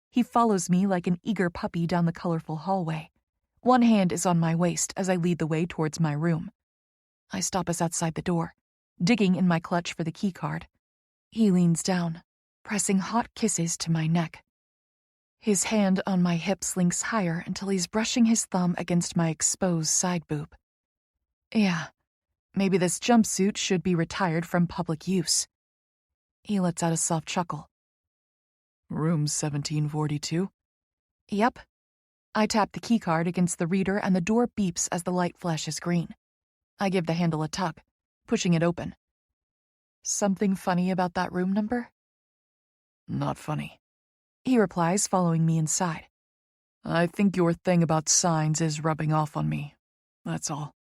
B: He follows me like an eager puppy down the colorful hallway. One hand is on my waist as I lead the way towards my room. I stop us outside the door, digging in my clutch for the key card. He leans down, pressing hot kisses to my neck. His hand on my hip slinks higher until he's brushing his thumb against my exposed side boob. Yeah, maybe this jumpsuit should be retired from public use. He lets out a soft chuckle. Room 1742?
A: Yep. I tap the keycard against the reader and the door beeps as the light flashes green. I give the handle a tug, pushing it open. Something funny about that room number?
B: Not funny,
A: he replies, following me inside.
B: I think your thing about signs is rubbing off on me. That's all.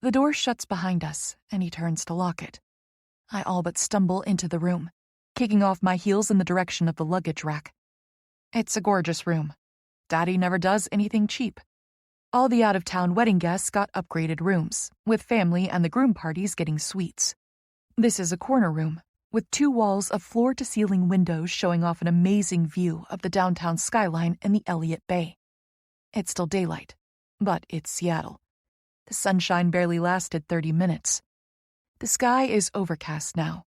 A: The door shuts behind us, and he turns to lock it. I all but stumble into the room, kicking off my heels in the direction of the luggage rack. It's a gorgeous room. Daddy never does anything cheap. All the out-of-town wedding guests got upgraded rooms, with family and the groom parties getting suites. This is a corner room, with 2 walls of floor-to-ceiling windows showing off an amazing view of the downtown skyline and the Elliott Bay. It's still daylight, but it's Seattle. The sunshine barely lasted 30 minutes. The sky is overcast now,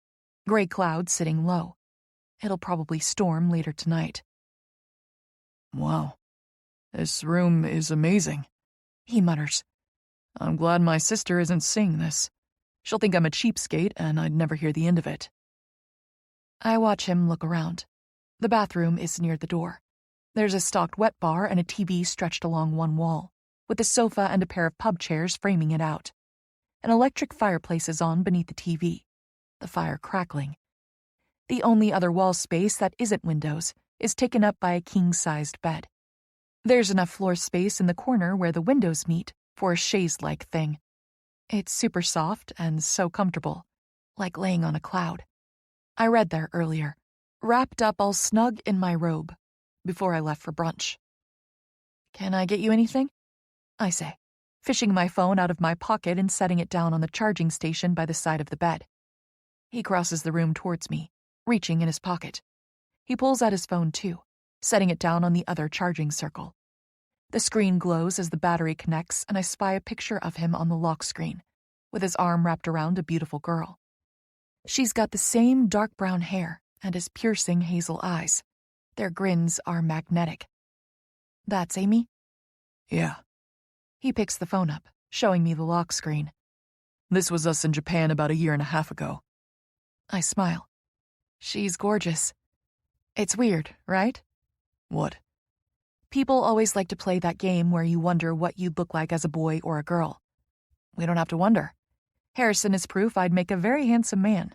A: Gray clouds sitting low. It'll probably storm later tonight.
B: Wow, this room is amazing,
A: He mutters.
B: I'm glad my sister isn't seeing this. She'll think I'm a cheapskate and I'd never hear the end of it.
A: I watch him look around. The bathroom is near the door. There's a stocked wet bar and a TV stretched along one wall, with a sofa and a pair of pub chairs framing it out. An electric fireplace is on beneath the TV, the fire crackling. The only other wall space that isn't windows is taken up by a king-sized bed. There's enough floor space in the corner where the windows meet for a chaise-like thing. It's super soft and so comfortable, like laying on a cloud. I read there earlier, wrapped up all snug in my robe, before I left for brunch. Can I get you anything? I say, fishing my phone out of my pocket and setting it down on the charging station by the side of the bed. He crosses the room towards me, reaching in his pocket. He pulls out his phone too, setting it down on the other charging circle. The screen glows as the battery connects and I spy a picture of him on the lock screen, with his arm wrapped around a beautiful girl. She's got the same dark brown hair and his piercing hazel eyes. Their grins are magnetic. That's Amy?
B: Yeah.
A: He picks the phone up, showing me the lock screen.
B: This was us in Japan about 1.5 years ago.
A: I smile. She's gorgeous. It's weird, right?
B: What?
A: People always like to play that game where you wonder what you'd look like as a boy or a girl. We don't have to wonder. Harrison is proof I'd make a very handsome man.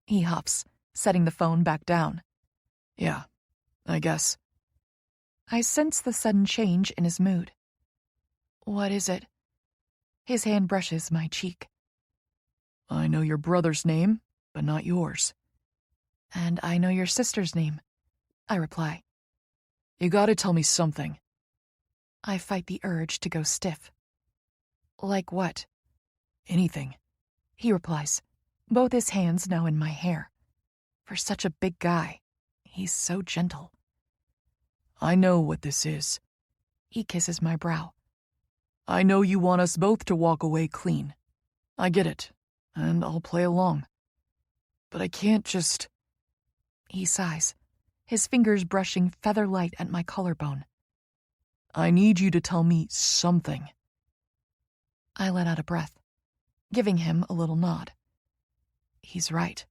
A: He huffs, setting the phone back down.
B: Yeah, I guess.
A: I sense the sudden change in his mood. What is it? His hand brushes my cheek.
B: I know your brother's name, but not yours.
A: And I know your sister's name, I reply.
B: You gotta tell me something.
A: I fight the urge to go stiff. Like what?
B: Anything.
A: He replies, both his hands now in my hair. For such a big guy, he's so gentle.
B: I know what this is.
A: He kisses my brow.
B: I know you want us both to walk away clean. I get it, and I'll play along. But I can't just...
A: He sighs, his fingers brushing feather-light at my collarbone.
B: I need you to tell me something.
A: I let out a breath, giving him a little nod. He's right.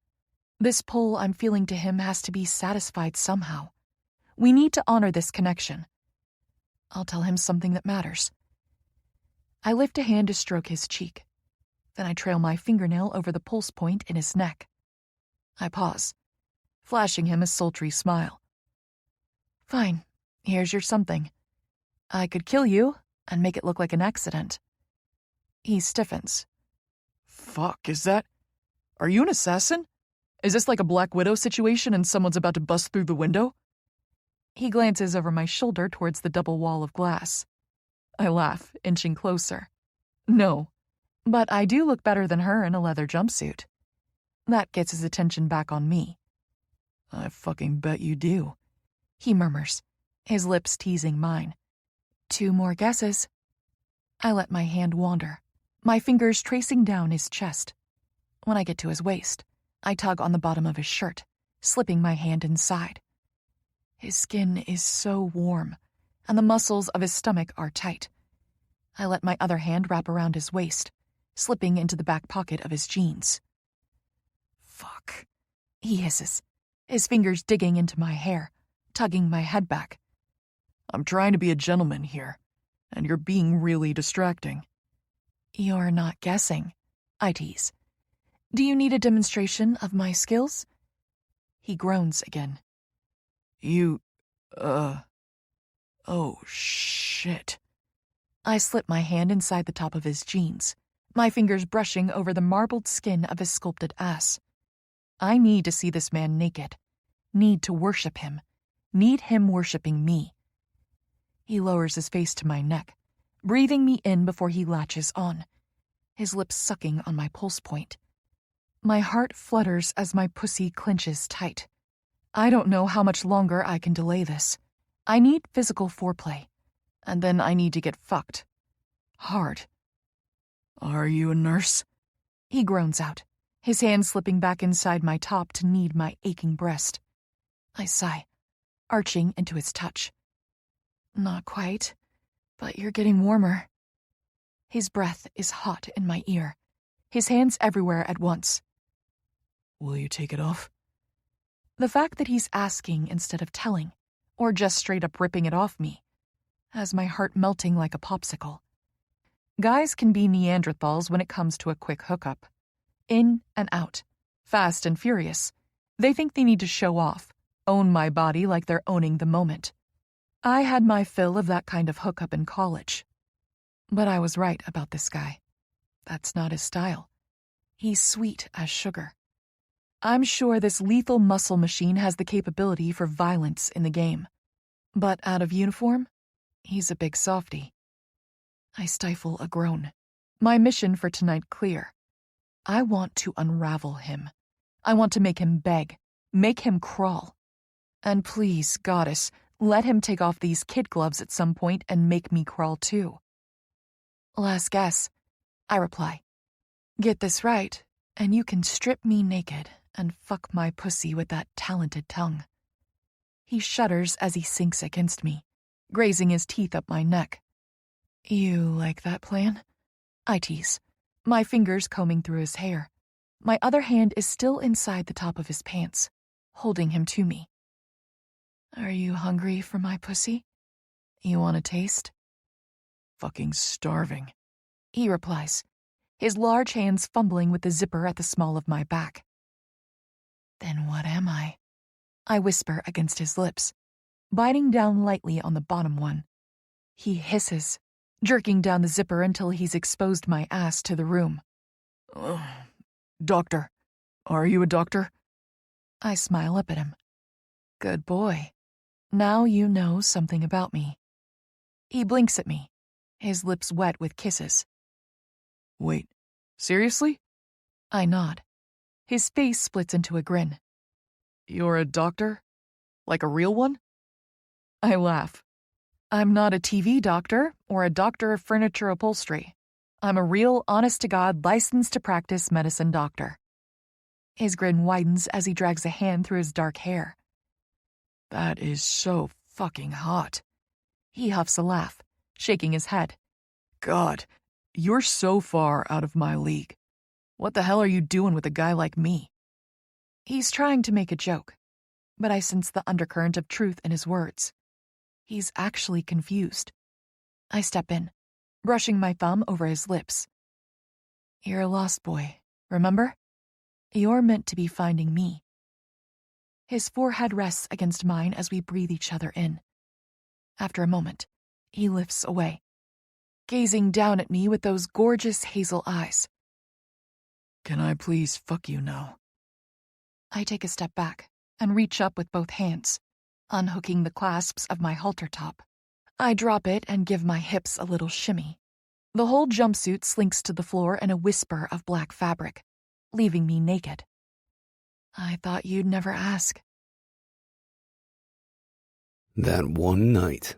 A: This pull I'm feeling to him has to be satisfied somehow. We need to honor this connection. I'll tell him something that matters. I lift a hand to stroke his cheek. Then I trail my fingernail over the pulse point in his neck. I pause, flashing him a sultry smile. Fine, here's your something. I could kill you and make it look like an accident. He stiffens.
B: Fuck, is that... Are you an assassin? Is this like a Black Widow situation and someone's about to bust through the window?
A: He glances over my shoulder towards the double wall of glass. I laugh, inching closer. No, but I do look better than her in a leather jumpsuit. That gets his attention back on me.
B: I fucking bet you do,
A: he murmurs, his lips teasing mine. 2 more guesses. I let my hand wander, my fingers tracing down his chest. When I get to his waist, I tug on the bottom of his shirt, slipping my hand inside. His skin is so warm, and the muscles of his stomach are tight. I let my other hand wrap around his waist, slipping into the back pocket of his jeans. Fuck, he hisses, his fingers digging into my hair, tugging my head back.
B: I'm trying to be a gentleman here, and you're being really distracting.
A: You're not guessing, I tease. Do you need a demonstration of my skills? He groans again.
B: Oh, shit.
A: I slip my hand inside the top of his jeans, my fingers brushing over the marbled skin of his sculpted ass. I need to see this man naked. Need to worship him. Need him worshiping me. He lowers his face to my neck, breathing me in before he latches on, his lips sucking on my pulse point. My heart flutters as my pussy clenches tight. I don't know how much longer I can delay this. I need physical foreplay, and then I need to get fucked. Hard.
B: Are you a nurse?
A: He groans out, his hand slipping back inside my top to knead my aching breast. I sigh, arching into his touch. Not quite, but you're getting warmer. His breath is hot in my ear, his hands everywhere at once.
B: Will you take it off?
A: The fact that he's asking instead of telling, or just straight up ripping it off me, has my heart melting like a popsicle. Guys can be Neanderthals when it comes to a quick hookup. In and out, fast and furious. They think they need to show off, own my body like they're owning the moment. I had my fill of that kind of hookup in college. But I was right about this guy. That's not his style. He's sweet as sugar. I'm sure this lethal muscle machine has the capability for violence in the game. But out of uniform, he's a big softy. I stifle a groan. My mission for tonight clear. I want to unravel him. I want to make him beg, make him crawl. And please, goddess, let him take off these kid gloves at some point and make me crawl too. Last guess, I reply. Get this right, and you can strip me naked and fuck my pussy with that talented tongue. He shudders as he sinks against me, grazing his teeth up my neck. You like that plan? I tease, my fingers combing through his hair. My other hand is still inside the top of his pants, holding him to me. Are you hungry for my pussy? You want a taste?
B: Fucking starving,
A: he replies, his large hands fumbling with the zipper at the small of my back. Then what am I? I whisper against his lips, biting down lightly on the bottom one. He hisses, jerking down the zipper until he's exposed my ass to the room.
B: Doctor. Are you a doctor?
A: I smile up at him. Good boy. Now you know something about me. He blinks at me, his lips wet with kisses.
B: Wait, seriously?
A: I nod. His face splits into a grin.
B: You're a doctor? Like a real one?
A: I laugh. I'm not a TV doctor or a doctor of furniture upholstery. I'm a real, honest-to-God, licensed-to-practice medicine doctor. His grin widens as he drags a hand through his dark hair.
B: That is so fucking hot.
A: He huffs a laugh, shaking his head.
B: God, you're so far out of my league. What the hell are you doing with a guy like me?
A: He's trying to make a joke, but I sense the undercurrent of truth in his words. He's actually confused. I step in, brushing my thumb over his lips. You're a lost boy, remember? You're meant to be finding me. His forehead rests against mine as we breathe each other in. After a moment, he lifts away, gazing down at me with those gorgeous hazel eyes.
B: Can I please fuck you now?
A: I take a step back and reach up with both hands, unhooking the clasps of my halter top. I drop it and give my hips a little shimmy. The whole jumpsuit slinks to the floor in a whisper of black fabric, leaving me naked. I thought you'd never ask.
C: That one night.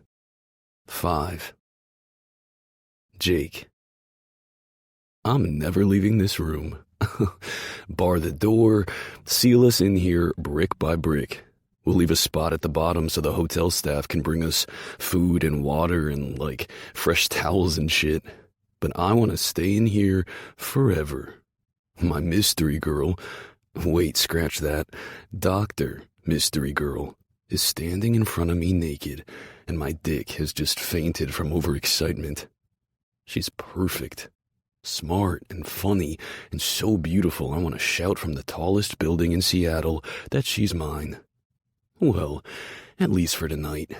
C: 5. Jake. I'm never leaving this room. Bar the door, seal us in here brick by brick. We'll leave a spot at the bottom so the hotel staff can bring us food and water and, fresh towels and shit. But I want to stay in here forever. My mystery girl, wait, scratch that, Dr. Mystery Girl, is standing in front of me naked, and my dick has just fainted from overexcitement. She's perfect. Smart and funny and so beautiful I want to shout from the tallest building in Seattle that she's mine. Well, at least for tonight.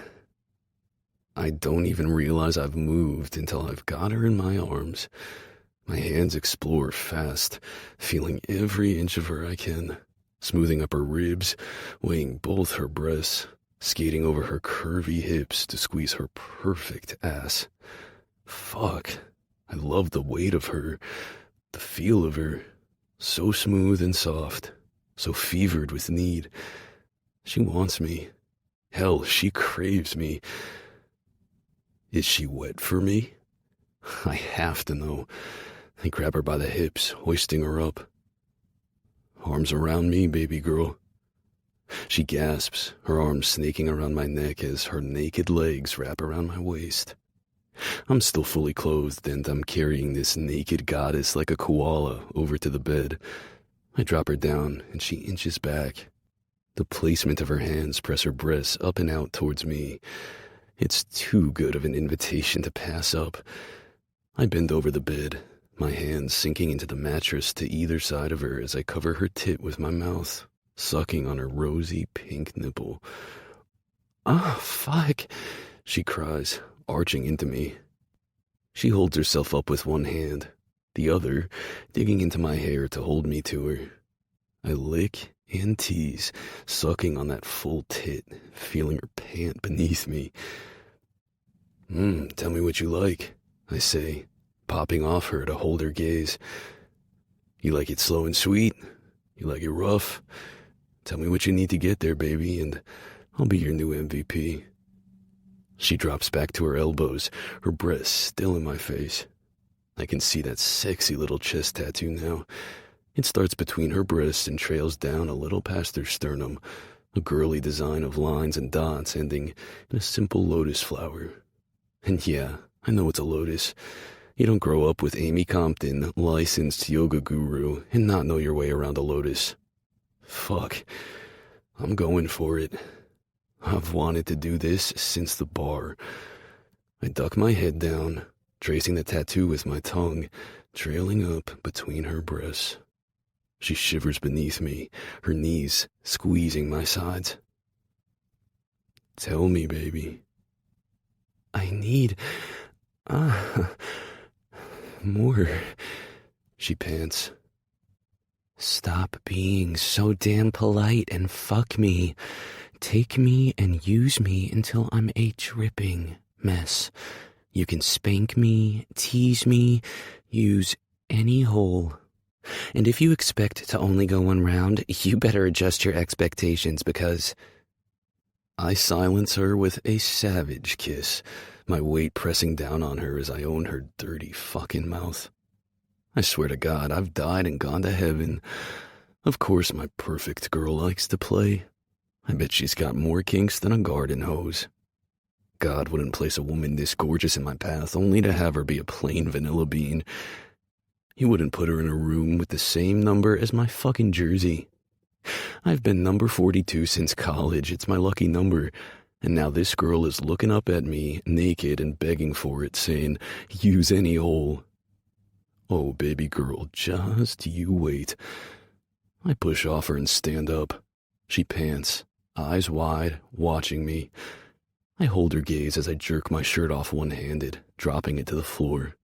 C: I don't even realize I've moved until I've got her in my arms. My hands explore fast, feeling every inch of her I can, smoothing up her ribs, weighing both her breasts, skating over her curvy hips to squeeze her perfect ass. Fuck. I love the weight of her, the feel of her, so smooth and soft, so fevered with need. She wants me. Hell, she craves me. Is she wet for me? I have to know. I grab her by the hips, hoisting her up. arms around me, baby girl." She gasps, her arms snaking around my neck as her naked legs wrap around my waist. I'm still fully clothed, and I'm carrying this naked goddess like a koala over to the bed. I drop her down, and she inches back. The placement of her hands press her breasts up and out towards me. It's too good of an invitation to pass up. I bend over the bed, my hands sinking into the mattress to either side of her as I cover her tit with my mouth, sucking on her rosy pink nipple. "Ah, fuck," she cries, arching into me. She holds herself up with one hand, the other digging into my hair to hold me to her. I lick and tease, sucking on that full tit, feeling her pant beneath me. Tell me what you like," I say, popping off her to hold her gaze. "You like it slow and sweet? You like it rough? Tell me what you need to get there, baby, and I'll be your new MVP." She drops back to her elbows, her breasts still in my face. I can see that sexy little chest tattoo now. It starts between her breasts and trails down a little past her sternum, a girly design of lines and dots ending in a simple lotus flower. And yeah, I know it's a lotus. You don't grow up with Amy Compton, licensed yoga guru, and not know your way around a lotus. Fuck. I'm going for it. I've wanted to do this since the bar. I duck my head down, tracing the tattoo with my tongue, trailing up between her breasts. She shivers beneath me, her knees squeezing my sides. "Tell me, baby." "I need... more," she pants. "Stop being so damn polite and fuck me. Take me and use me until I'm a dripping mess. You can spank me, tease me, use any hole. And if you expect to only go one round, you better adjust your expectations because..." I silence her with a savage kiss, my weight pressing down on her as I own her dirty fucking mouth. I swear to God, I've died and gone to heaven. Of course my perfect girl likes to play. I bet she's got more kinks than a garden hose. God wouldn't place a woman this gorgeous in my path only to have her be a plain vanilla bean. He wouldn't put her in a room with the same number as my fucking jersey. I've been number 42 since college. It's my lucky number. And now this girl is looking up at me, naked and begging for it, saying, "Use any hole." Oh, baby girl, just you wait. I push off her and stand up. She pants, eyes wide, watching me. I hold her gaze as I jerk my shirt off one-handed, dropping it to the floor.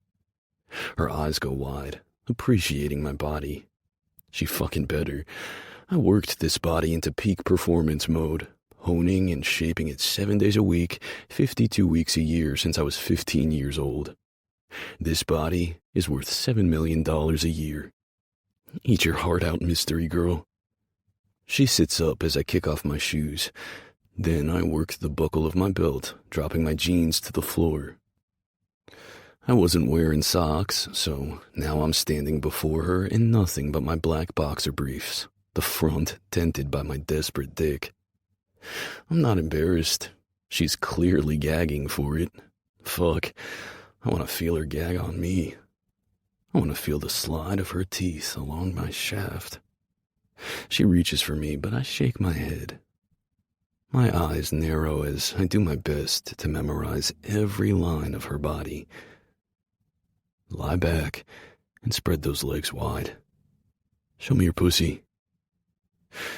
C: Her eyes go wide, appreciating my body. She fucking better. I worked this body into peak performance mode, honing and shaping it 7 days a week, 52 weeks a year since I was 15 years old. This body is worth $7 million a year. Eat your heart out, mystery girl. She sits up as I kick off my shoes. Then I work the buckle of my belt, dropping my jeans to the floor. I wasn't wearing socks, so now I'm standing before her in nothing but my black boxer briefs, the front dented by my desperate dick. I'm not embarrassed. She's clearly gagging for it. Fuck, I want to feel her gag on me. I want to feel the slide of her teeth along my shaft. She reaches for me, but I shake my head. My eyes narrow as I do my best to memorize every line of her body. Lie back and spread those legs wide. Show me your pussy.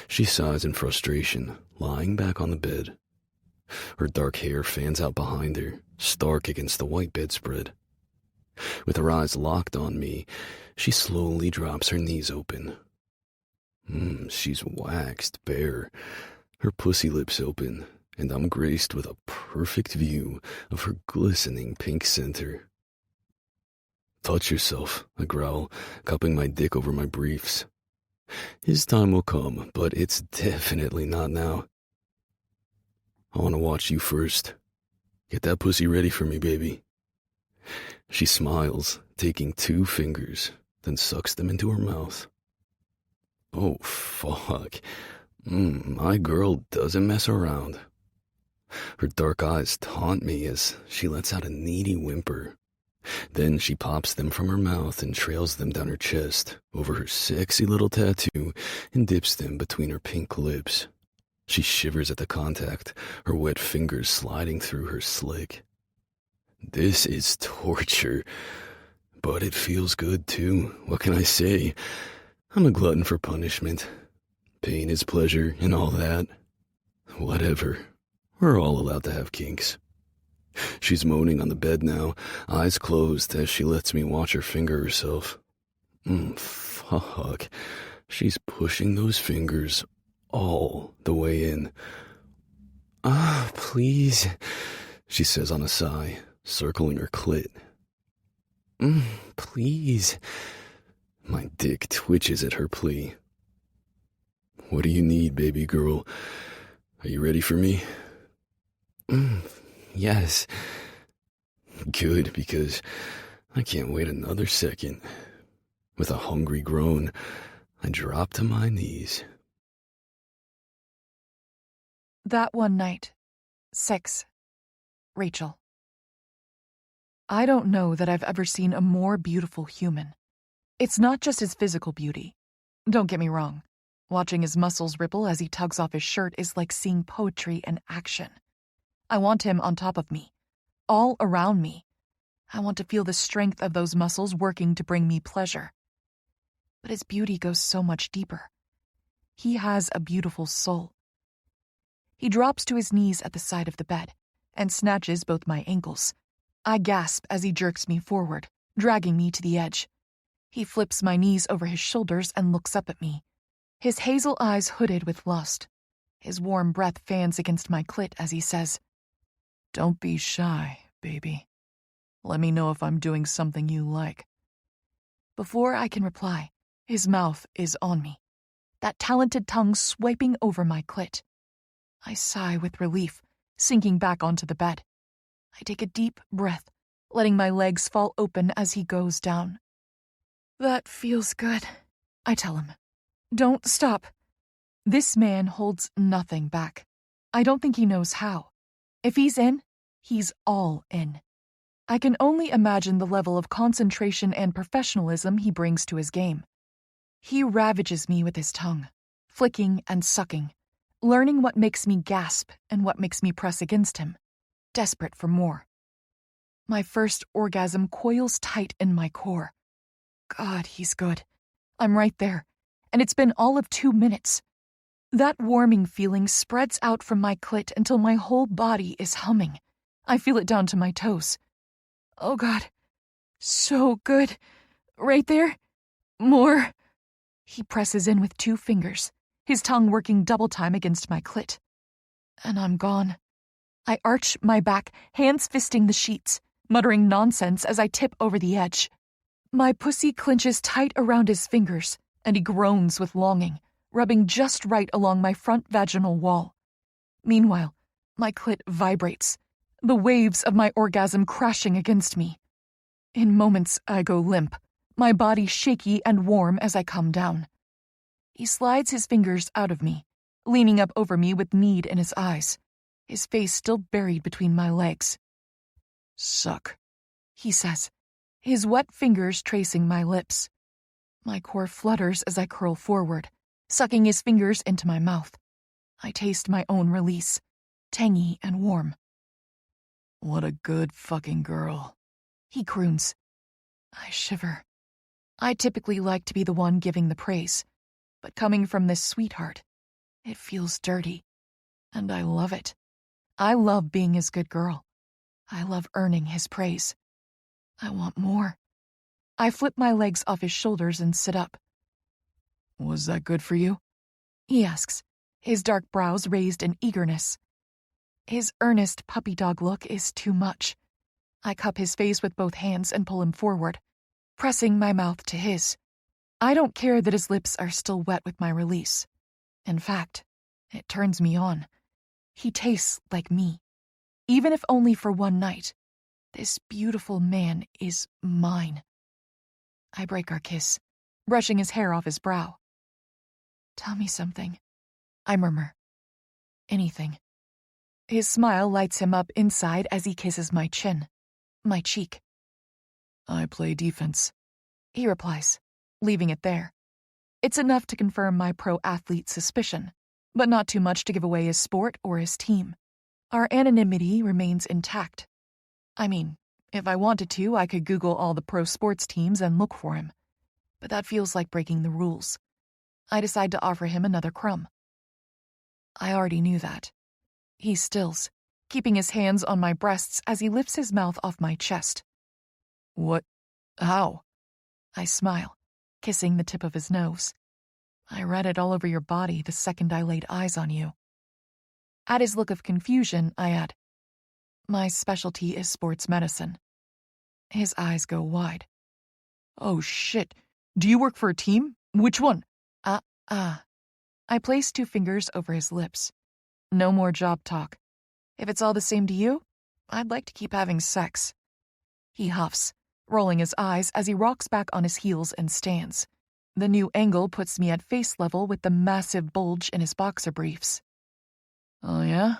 C: She sighs in frustration, lying back on the bed. Her dark hair fans out behind her, stark against the white bedspread. With her eyes locked on me, she slowly drops her knees open. She's waxed bare, her pussy lips open, and I'm graced with a perfect view of her glistening pink center. Touch yourself, I growl, cupping my dick over my briefs. His time will come, but it's definitely not now. I want to watch you first. Get that pussy ready for me, baby. She smiles, taking 2 fingers, then sucks them into her mouth. Oh, fuck. My girl doesn't mess around. Her dark eyes taunt me as she lets out a needy whimper. Then she pops them from her mouth and trails them down her chest, over her sexy little tattoo, and dips them between her pink lips. She shivers at the contact, her wet fingers sliding through her slick. This is torture, but it feels good too. What can I say? I'm a glutton for punishment. Pain is pleasure and all that. Whatever. We're all allowed to have kinks. She's moaning on the bed now, eyes closed as she lets me watch her finger herself. Fuck. She's pushing those fingers all the way in. Please, she says on a sigh, circling her clit. Please. My dick twitches at her plea. What do you need, baby girl? Are you ready for me? Yes. Good, because I can't wait another second. With a hungry groan, I drop to my knees.
A: That one night. 6. Rachel. I don't know that I've ever seen a more beautiful human. It's not just his physical beauty. Don't get me wrong. Watching his muscles ripple as he tugs off his shirt is like seeing poetry in action. I want him on top of me, all around me. I want to feel the strength of those muscles working to bring me pleasure. But his beauty goes so much deeper. He has a beautiful soul. He drops to his knees at the side of the bed and snatches both my ankles. I gasp as he jerks me forward, dragging me to the edge. He flips my knees over his shoulders and looks up at me, his hazel eyes hooded with lust. His warm breath fans against my clit as he says, "Don't be shy, baby. Let me know if I'm doing something you like." Before I can reply, his mouth is on me, that talented tongue swiping over my clit. I sigh with relief, sinking back onto the bed. I take a deep breath, letting my legs fall open as he goes down. "That feels good," I tell him. "Don't stop." This man holds nothing back. I don't think he knows how. If he's in, he's all in. I can only imagine the level of concentration and professionalism he brings to his game. He ravages me with his tongue, flicking and sucking, learning what makes me gasp and what makes me press against him, desperate for more. My first orgasm coils tight in my core. God, he's good. I'm right there, and it's been all of 2 minutes. That warming feeling spreads out from my clit until my whole body is humming. I feel it down to my toes. Oh God, so good. Right there? More. He presses in with 2 fingers, his tongue working double time against my clit. And I'm gone. I arch my back, hands fisting the sheets, muttering nonsense as I tip over the edge. My pussy clenches tight around his fingers, and he groans with longing, rubbing just right along my front vaginal wall. Meanwhile, my clit vibrates, the waves of my orgasm crashing against me. In moments, I go limp, my body shaky and warm as I come down. He slides his fingers out of me, leaning up over me with need in his eyes, his face still buried between my legs. "Suck," he says, his wet fingers tracing my lips. My core flutters as I curl forward, sucking his fingers into my mouth. I taste my own release, tangy and warm. "What a good fucking girl," he croons. I shiver. I typically like to be the one giving the praise, but coming from this sweetheart, it feels dirty, and I love it. I love being his good girl. I love earning his praise. I want more. I flip my legs off his shoulders and sit up. "Was that good for you?" he asks, his dark brows raised in eagerness. His earnest puppy dog look is too much. I cup his face with both hands and pull him forward, pressing my mouth to his. I don't care that his lips are still wet with my release. In fact, it turns me on. He tastes like me. Even if only for one night, this beautiful man is mine. I break our kiss, brushing his hair off his brow. Tell me something, I murmur. Anything. His smile lights him up inside as he kisses my chin, my cheek.
B: I play defense,
A: He replies, leaving it there. It's enough to confirm my pro-athlete suspicion, but not too much to give away his sport or his team. Our anonymity remains intact. I mean, if I wanted to, I could Google all the pro sports teams and look for him. But that feels like breaking the rules. I decide to offer him another crumb. I already knew that. He stills, keeping his hands on my breasts as he lifts his mouth off my chest.
B: What? How?
A: I smile, kissing the tip of his nose. I read it all over your body the second I laid eyes on you. At his look of confusion, I add, my specialty is sports medicine. His eyes go wide.
B: Oh shit. Do you work for a team? Which one?
A: I place 2 fingers over his lips. No more job talk. If it's all the same to you, I'd like to keep having sex. He huffs, rolling his eyes as he rocks back on his heels and stands. The new angle puts me at face level with the massive bulge in his boxer briefs.
B: Oh yeah?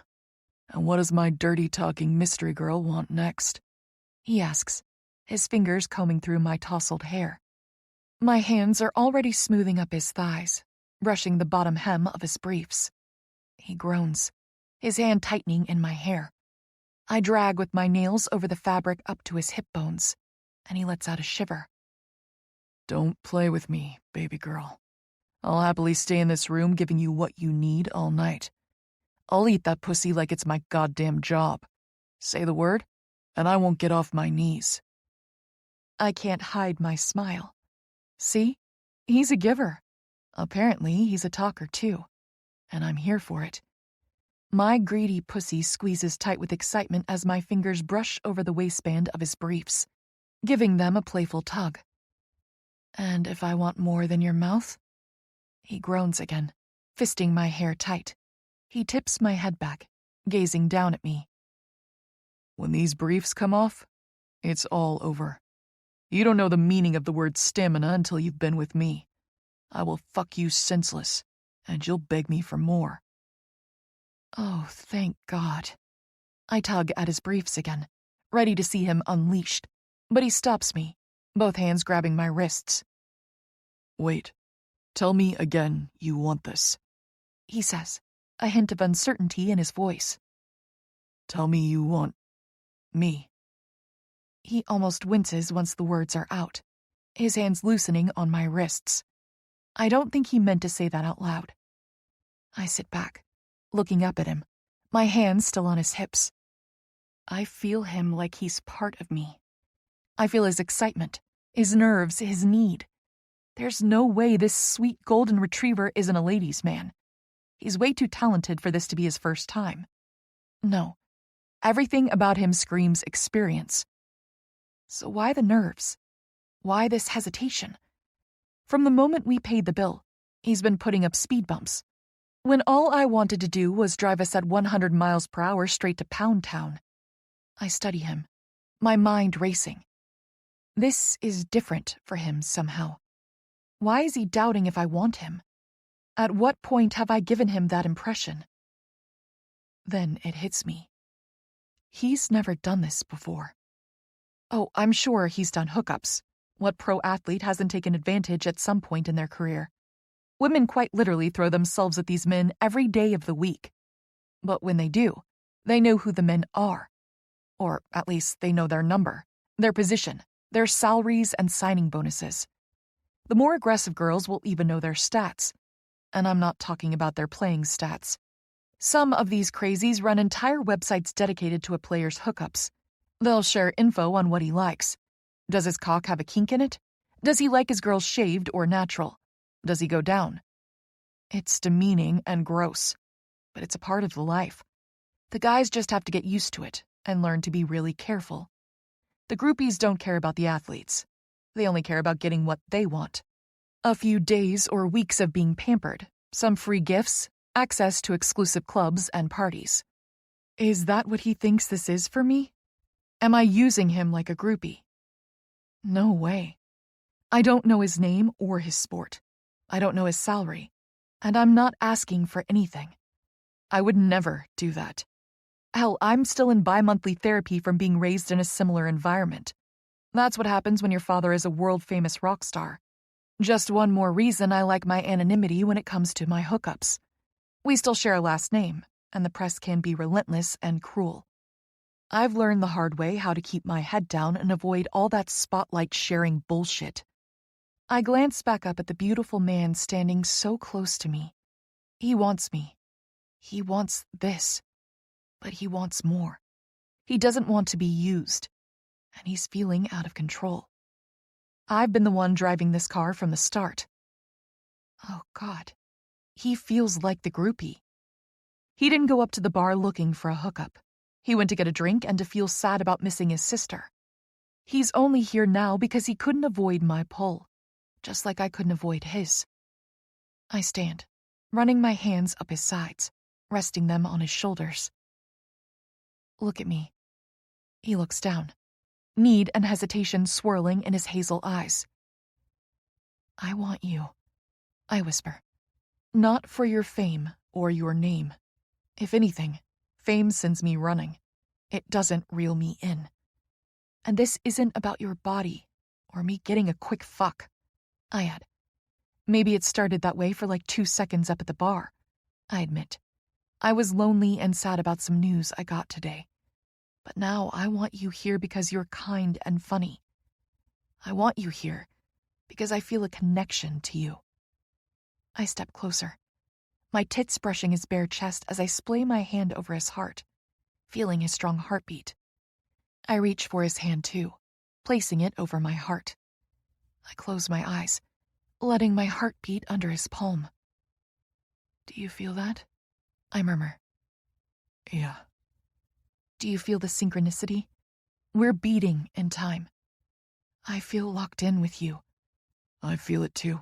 B: And what does my dirty-talking mystery girl want next?
A: He asks, his fingers combing through my tousled hair. My hands are already smoothing up his thighs, brushing the bottom hem of his briefs. He groans, his hand tightening in my hair. I drag with my nails over the fabric up to his hip bones, and he lets out a shiver.
B: Don't play with me, baby girl. I'll happily stay in this room giving you what you need all night. I'll eat that pussy like it's my goddamn job. Say the word, and I won't get off my knees.
A: I can't hide my smile. See? He's a giver. Apparently, he's a talker too, and I'm here for it. My greedy pussy squeezes tight with excitement as my fingers brush over the waistband of his briefs, giving them a playful tug. And if I want more than your mouth? He groans again, fisting my hair tight. He tips my head back, gazing down at me.
B: When these briefs come off, it's all over. You don't know the meaning of the word stamina until you've been with me. I will fuck you senseless, and you'll beg me for more.
A: Oh, thank God. I tug at his briefs again, ready to see him unleashed, but he stops me, both hands grabbing my wrists.
B: Wait, tell me again you want this,
A: he says, a hint of uncertainty in his voice.
B: Tell me you want me.
A: He almost winces once the words are out, his hands loosening on my wrists. I don't think he meant to say that out loud. I sit back, looking up at him, my hands still on his hips. I feel him like he's part of me. I feel his excitement, his nerves, his need. There's no way this sweet golden retriever isn't a ladies' man. He's way too talented for this to be his first time. No, everything about him screams experience. So why the nerves? Why this hesitation? From the moment we paid the bill, he's been putting up speed bumps, when all I wanted to do was drive us at 100 miles per hour straight to Pound Town. I study him, my mind racing. This is different for him somehow. Why is he doubting if I want him? At what point have I given him that impression? Then it hits me. He's never done this before. Oh, I'm sure he's done hookups. What pro athlete hasn't taken advantage at some point in their career? Women quite literally throw themselves at these men every day of the week. But when they do, they know who the men are. Or at least they know their number, their position, their salaries and signing bonuses. The more aggressive girls will even know their stats. And I'm not talking about their playing stats. Some of these crazies run entire websites dedicated to a player's hookups. They'll share info on what he likes. Does his cock have a kink in it? Does he like his girls shaved or natural? Does he go down? It's demeaning and gross, but it's a part of the life. The guys just have to get used to it and learn to be really careful. The groupies don't care about the athletes. They only care about getting what they want. A few days or weeks of being pampered, some free gifts, access to exclusive clubs and parties. Is that what he thinks this is for me? Am I using him like a groupie? No way. I don't know his name or his sport. I don't know his salary. And I'm not asking for anything. I would never do that. Hell, I'm still in bi-monthly therapy from being raised in a similar environment. That's what happens when your father is a world-famous rock star. Just one more reason I like my anonymity when it comes to my hookups. We still share a last name, and the press can be relentless and cruel. I've learned the hard way how to keep my head down and avoid all that spotlight-sharing bullshit. I glance back up at the beautiful man standing so close to me. He wants me. He wants this. But he wants more. He doesn't want to be used. And he's feeling out of control. I've been the one driving this car from the start. Oh, God. He feels like the groupie. He didn't go up to the bar looking for a hookup. He went to get a drink and to feel sad about missing his sister. He's only here now because he couldn't avoid my pull, just like I couldn't avoid his. I stand, running my hands up his sides, resting them on his shoulders. Look at me. He looks down, need and hesitation swirling in his hazel eyes. I want you, I whisper. Not for your fame or your name. If anything, fame sends me running. It doesn't reel me in. And this isn't about your body or me getting a quick fuck, I add. Maybe it started that way for like 2 seconds up at the bar, I admit. I was lonely and sad about some news I got today. But now I want you here because you're kind and funny. I want you here because I feel a connection to you. I step closer, my tits brushing his bare chest as I splay my hand over his heart, feeling his strong heartbeat. I reach for his hand too, placing it over my heart. I close my eyes, letting my heart beat under his palm. Do you feel that? I murmur.
B: Yeah.
A: Do you feel the synchronicity? We're beating in time. I feel locked in with you.
B: I feel it too,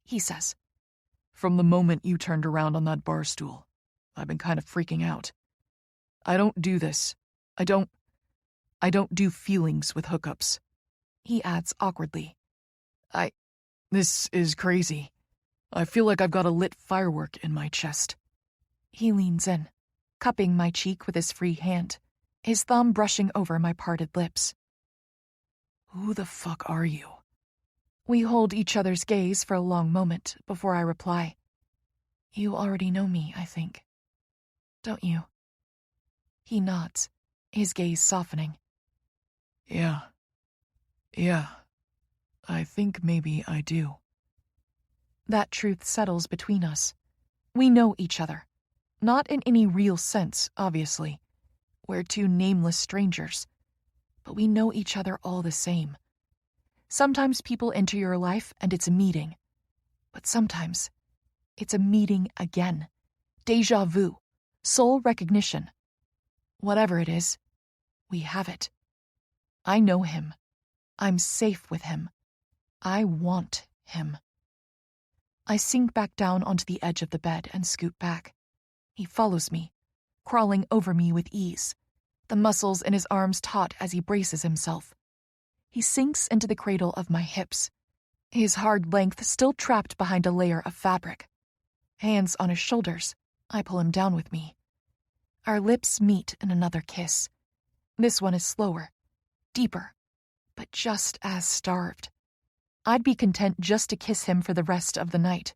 A: He says.
B: From the moment you turned around on that bar stool, I've been kind of freaking out. I don't do this. I don't do feelings with hookups.
A: He adds awkwardly.
B: This is crazy. I feel like I've got a lit firework in my chest.
A: He leans in, cupping my cheek with his free hand, his thumb brushing over my parted lips.
B: Who the fuck are you?
A: We hold each other's gaze for a long moment before I reply. You already know me, I think. Don't you? He nods, his gaze softening.
B: Yeah, I think maybe I do.
A: That truth settles between us. We know each other. Not in any real sense, obviously. We're two nameless strangers. But we know each other all the same. Sometimes people enter your life and it's a meeting. But sometimes it's a meeting again. Déjà vu. Soul recognition. Whatever it is, we have it. I know him. I'm safe with him. I want him. I sink back down onto the edge of the bed and scoot back. He follows me, crawling over me with ease, the muscles in his arms taut as he braces himself. He sinks into the cradle of my hips, his hard length still trapped behind a layer of fabric. Hands on his shoulders, I pull him down with me. Our lips meet in another kiss. This one is slower, deeper, but just as starved. I'd be content just to kiss him for the rest of the night.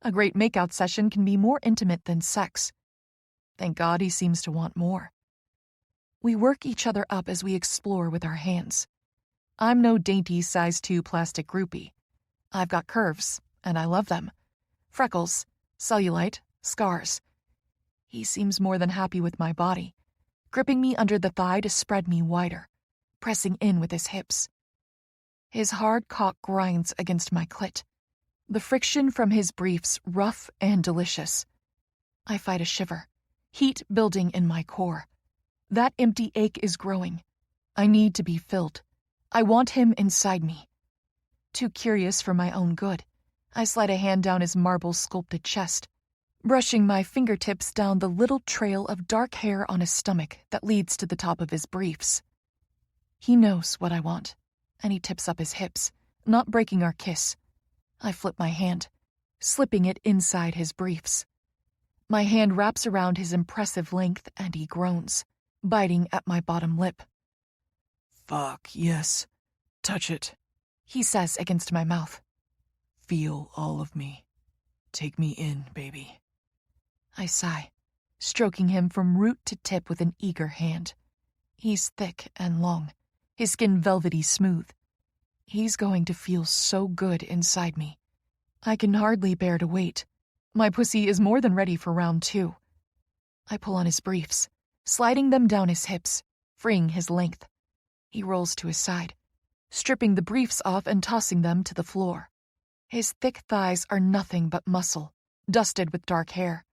A: A great makeout session can be more intimate than sex. Thank God he seems to want more. We work each other up as we explore with our hands. I'm no dainty size 2 plastic groupie. I've got curves, and I love them. Freckles, cellulite, scars. He seems more than happy with my body, gripping me under the thigh to spread me wider, pressing in with his hips. His hard cock grinds against my clit, the friction from his briefs rough and delicious. I fight a shiver, heat building in my core. That empty ache is growing. I need to be filled. I want him inside me. Too curious for my own good, I slide a hand down his marble-sculpted chest, brushing my fingertips down the little trail of dark hair on his stomach that leads to the top of his briefs. He knows what I want, and he tips up his hips, not breaking our kiss. I flip my hand, slipping it inside his briefs. My hand wraps around his impressive length and he groans, biting at my bottom lip.
B: Fuck, yes. Touch it,
A: he says against my mouth.
B: Feel all of me. Take me in, baby.
A: I sigh, stroking him from root to tip with an eager hand. He's thick and long, his skin velvety smooth. He's going to feel so good inside me. I can hardly bear to wait. My pussy is more than ready for round 2. I pull on his briefs, sliding them down his hips, freeing his length. He rolls to his side, stripping the briefs off and tossing them to the floor. His thick thighs are nothing but muscle, dusted with dark hair.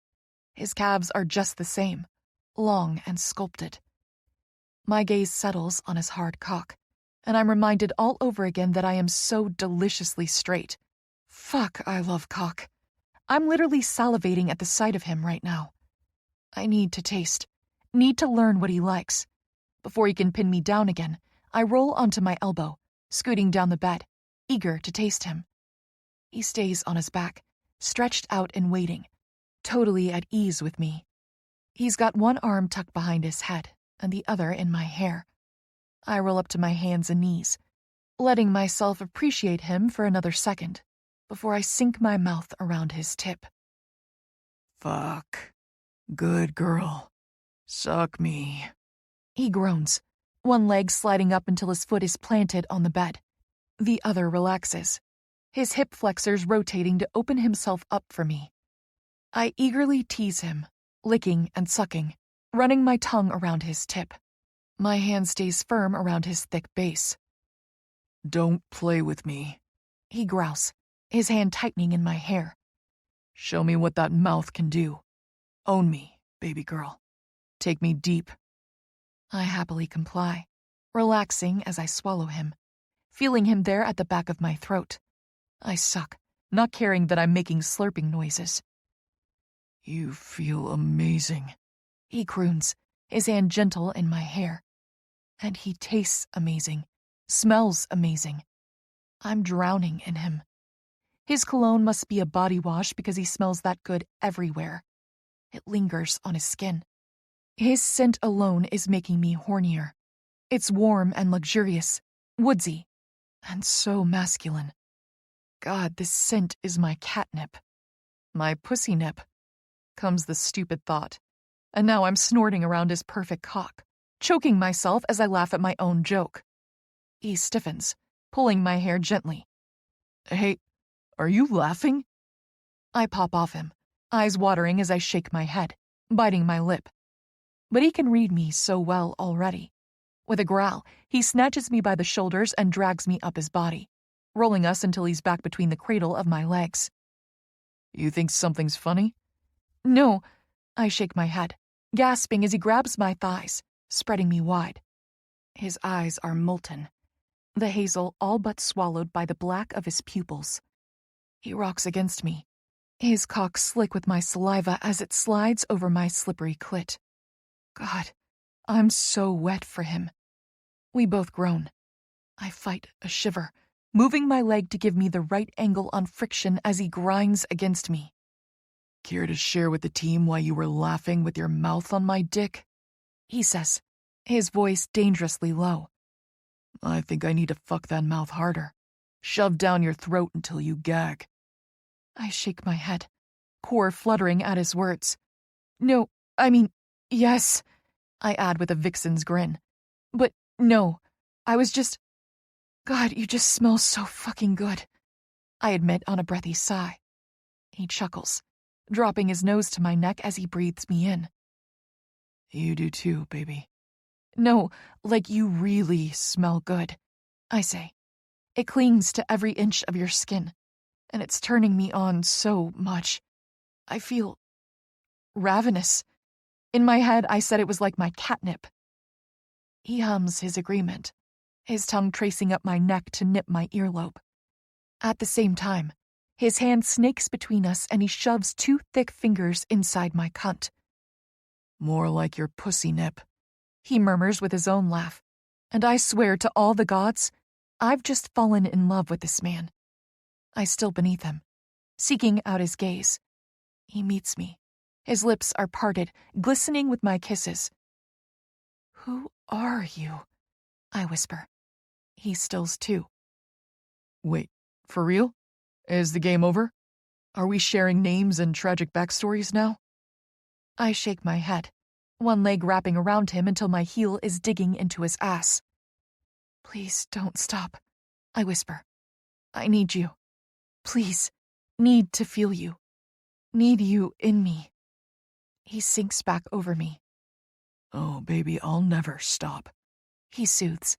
A: His calves are just the same, long and sculpted. My gaze settles on his hard cock, and I'm reminded all over again that I am so deliciously straight. Fuck, I love cock. I'm literally salivating at the sight of him right now. I need to taste, need to learn what he likes. Before he can pin me down again, I roll onto my elbow, scooting down the bed, eager to taste him. He stays on his back, stretched out and waiting, totally at ease with me. He's got one arm tucked behind his head and the other in my hair. I roll up to my hands and knees, letting myself appreciate him for another second before I sink my mouth around his tip.
B: Fuck. Good girl. Suck me.
A: He groans, one leg sliding up until his foot is planted on the bed. The other relaxes, his hip flexors rotating to open himself up for me. I eagerly tease him, licking and sucking, running my tongue around his tip. My hand stays firm around his thick base.
B: Don't play with me,
A: he growls, his hand tightening in my hair.
B: Show me what that mouth can do. Own me, baby girl. Take me deep.
A: I happily comply, relaxing as I swallow him, feeling him there at the back of my throat. I suck, not caring that I'm making slurping noises.
B: You feel amazing,
A: he croons, his hand gentle in my hair. And he tastes amazing, smells amazing. I'm drowning in him. His cologne must be a body wash because he smells that good everywhere. It lingers on his skin. His scent alone is making me hornier. It's warm and luxurious, woodsy, and so masculine. God, this scent is my catnip. My pussy nip, comes the stupid thought. And now I'm snorting around his perfect cock, choking myself as I laugh at my own joke. He stiffens, pulling my hair gently.
B: Hey, are you laughing?
A: I pop off him, eyes watering as I shake my head, biting my lip. But he can read me so well already. With a growl, he snatches me by the shoulders and drags me up his body, rolling us until he's back between the cradle of my legs.
B: You think something's funny?
A: No, I shake my head, gasping as he grabs my thighs, spreading me wide. His eyes are molten, the hazel all but swallowed by the black of his pupils. He rocks against me, his cock slick with my saliva as it slides over my slippery clit. God, I'm so wet for him. We both groan. I fight a shiver, moving my leg to give me the right angle on friction as he grinds against me.
B: Care to share with the team why you were laughing with your mouth on my dick?
A: He says, his voice dangerously low.
B: I think I need to fuck that mouth harder. Shove down your throat until you gag.
A: I shake my head, core fluttering at his words. No, I mean, yes, I add with a vixen's grin. But no, I was just... God, you just smell so fucking good, I admit on a breathy sigh. He chuckles, dropping his nose to my neck as he breathes me in.
B: You do too, baby.
A: No, like you really smell good, I say. It clings to every inch of your skin, and it's turning me on so much. I feel ravenous. In my head, I said it was like my catnip. He hums his agreement, his tongue tracing up my neck to nip my earlobe. At the same time, his hand snakes between us and he shoves 2 thick fingers inside my cunt.
B: More like your pussy nip,
A: he murmurs with his own laugh, and I swear to all the gods, I've just fallen in love with this man. I still beneath him, seeking out his gaze. He meets me. His lips are parted, glistening with my kisses. "Who are you?" I whisper. He stills too.
B: Wait, for real? Is the game over? Are we sharing names and tragic backstories now?
A: I shake my head, one leg wrapping around him until my heel is digging into his ass. "Please don't stop," I whisper. "I need you. Please, need to feel you. Need you in me." He sinks back over me.
B: "Oh, baby, I'll never stop,"
A: he soothes.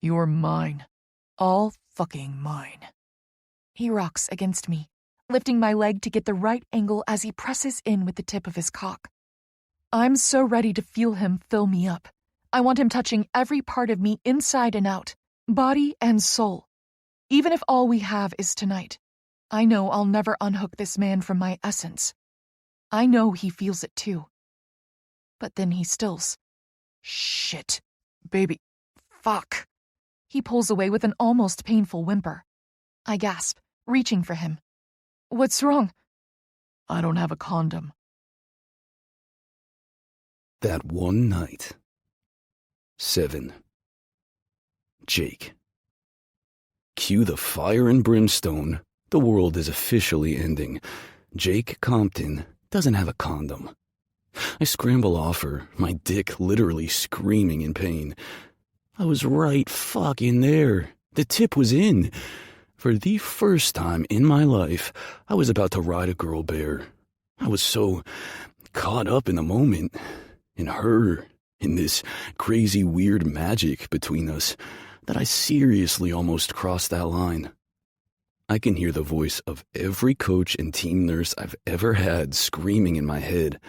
B: "You're mine. All fucking mine."
A: He rocks against me, lifting my leg to get the right angle as he presses in with the tip of his cock. I'm so ready to feel him fill me up. I want him touching every part of me inside and out, body and soul. Even if all we have is tonight, I know I'll never unhook this man from my essence. I know he feels it too. But then he stills.
B: "Shit. Baby. Fuck."
A: He pulls away with an almost painful whimper. I gasp, reaching for him. "What's wrong?"
B: "I don't have a condom."
C: That one night. 7. Jake. Cue the fire and brimstone. The world is officially ending. Jake Compton doesn't have a condom. I scramble off her, my dick literally screaming in pain. I was right fucking there. The tip was in. For the first time in my life, I was about to ride a girl bear. I was so caught up in the moment, in her, in this crazy weird magic between us, that I seriously almost crossed that line. I can hear the voice of every coach and team nurse I've ever had screaming in my head.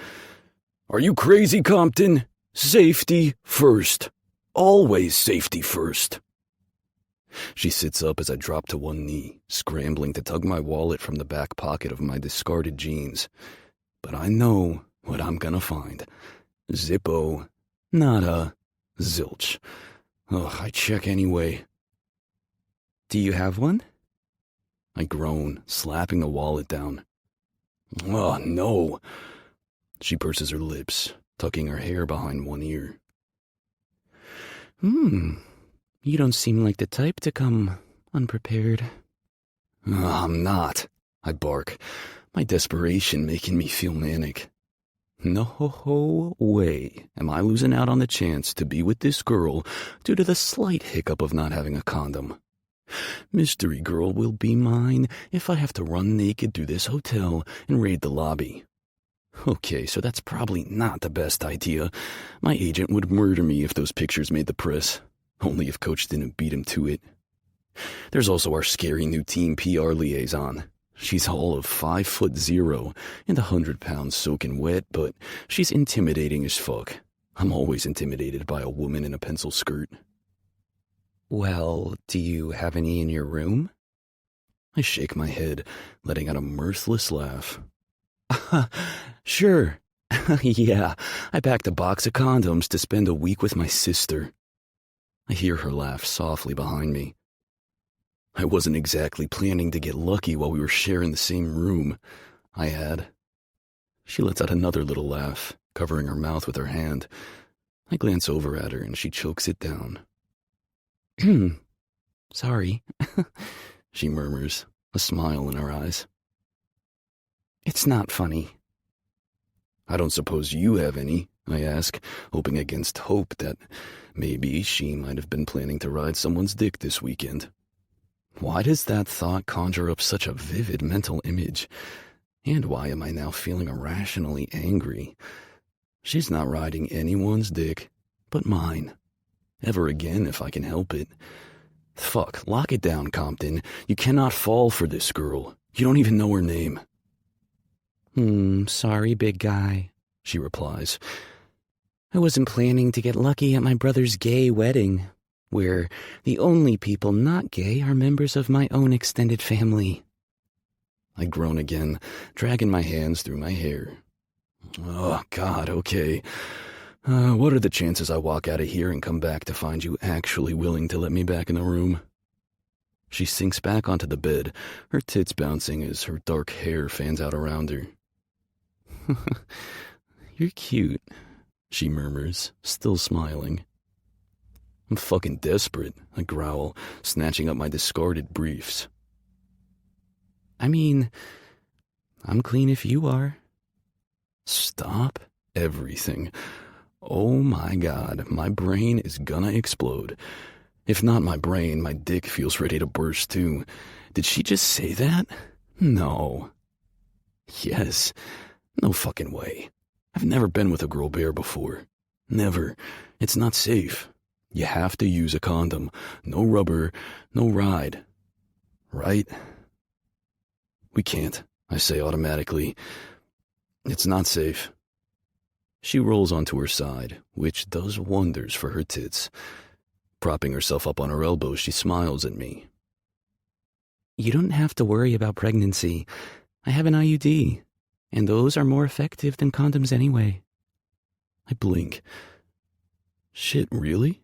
C: "Are you crazy, Compton? Safety first. Always safety first." She sits up as I drop to one knee, scrambling to tug my wallet from the back pocket of my discarded jeans. But I know what I'm gonna find. Zippo. Nada. Zilch. Ugh, I check anyway. "Do you have one?" I groan, slapping the wallet down. "Oh, no." She purses her lips, tucking her hair behind one ear. You don't seem like the type to come unprepared." "I'm not," I bark, my desperation making me feel manic. No way am I losing out on the chance to be with this girl due to the slight hiccup of not having a condom. Mystery girl will be mine if I have to run naked through this hotel and raid the lobby. Okay, so that's probably not the best idea. My agent would murder me if those pictures made the press. Only if Coach didn't beat him to it. There's also our scary new team PR liaison. She's all of 5'0" and 100 pounds soaking wet, but she's intimidating as fuck. I'm always intimidated by a woman in a pencil skirt. "Well, do you have any in your room?" I shake my head, letting out a mirthless laugh. "Sure. Yeah, I packed a box of condoms to spend a week with my sister." I hear her laugh softly behind me. I wasn't exactly planning to get lucky while we were sharing the same room, I add. She lets out another little laugh, covering her mouth with her hand. I glance over at her and she chokes it down. "Sorry," she murmurs, a smile in her eyes. "It's not funny." "I don't suppose you have any," I ask, hoping against hope that maybe she might have been planning to ride someone's dick this weekend. Why does that thought conjure up such a vivid mental image? And why am I now feeling irrationally angry? She's not riding anyone's dick but mine. Ever again if I can help it. Fuck, lock it down, Compton. You cannot fall for this girl. You don't even know her name. Sorry, big guy," she replies. "I wasn't planning to get lucky at my brother's gay wedding, where the only people not gay are members of my own extended family." I groan again, dragging my hands through my hair. Oh, God, okay. What are the chances I walk out of here and come back to find you actually willing to let me back in the room? She sinks back onto the bed, her tits bouncing as her dark hair fans out around her. You're cute, she murmurs, still smiling. I'm fucking desperate, I growl, snatching up my discarded briefs. I mean, I'm clean if you are. Stop everything. Oh my God, my brain is gonna explode. If not my brain, my dick feels ready to burst too. Did she just say that? No. Yes. No fucking way. I've never been with a girl bear before. Never. It's not safe. You have to use a condom. No rubber, no ride. Right? We can't, I say automatically. It's not safe. She rolls onto her side, which does wonders for her tits. Propping herself up on her elbow, she smiles at me. You don't have to worry about pregnancy. I have an IUD, and those are more effective than condoms anyway. I blink. Shit, really?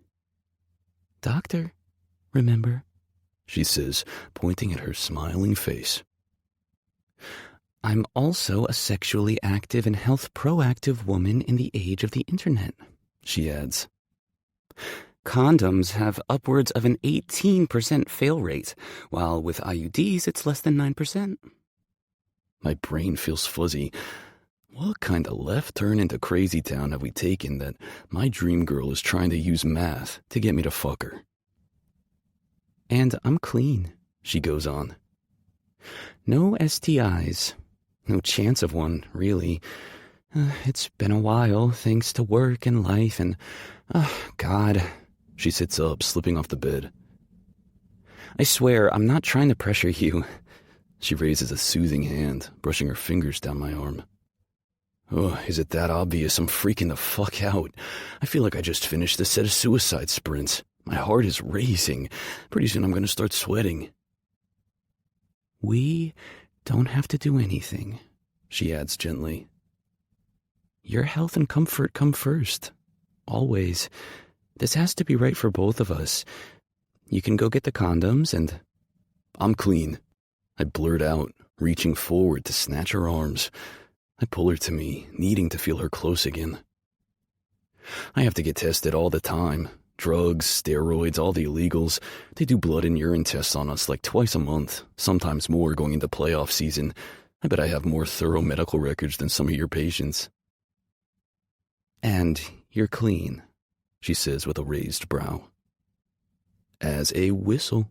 C: Doctor, remember? She says, pointing at her smiling face. I'm also a sexually active and health proactive woman in the age of the internet, she adds. Condoms have upwards of an 18% fail rate, while with IUDs it's less than 9%. My brain feels fuzzy. What kind of left turn into crazy town have we taken that my dream girl is trying to use math to get me to fuck her? And I'm clean, she goes on. No STIs. No chance of one, really. It's been a while, thanks to work and life and... God. She sits up, slipping off the bed. I swear, I'm not trying to pressure you. She raises a soothing hand, brushing her fingers down my arm. Oh, is it that obvious? I'm freaking the fuck out. I feel like I just finished a set of suicide sprints. My heart is racing. Pretty soon I'm going to start sweating. We don't have to do anything, she adds gently. Your health and comfort come first. Always. This has to be right for both of us. You can go get the condoms and... I'm clean. I blurt out, reaching forward to snatch her arms. I pull her to me, needing to feel her close again. I have to get tested all the time. Drugs, steroids, all the illegals. They do blood and urine tests on us like twice a month, sometimes more going into playoff season. I bet I have more thorough medical records than some of your patients. And you're clean, she says with a raised brow. As a whistle,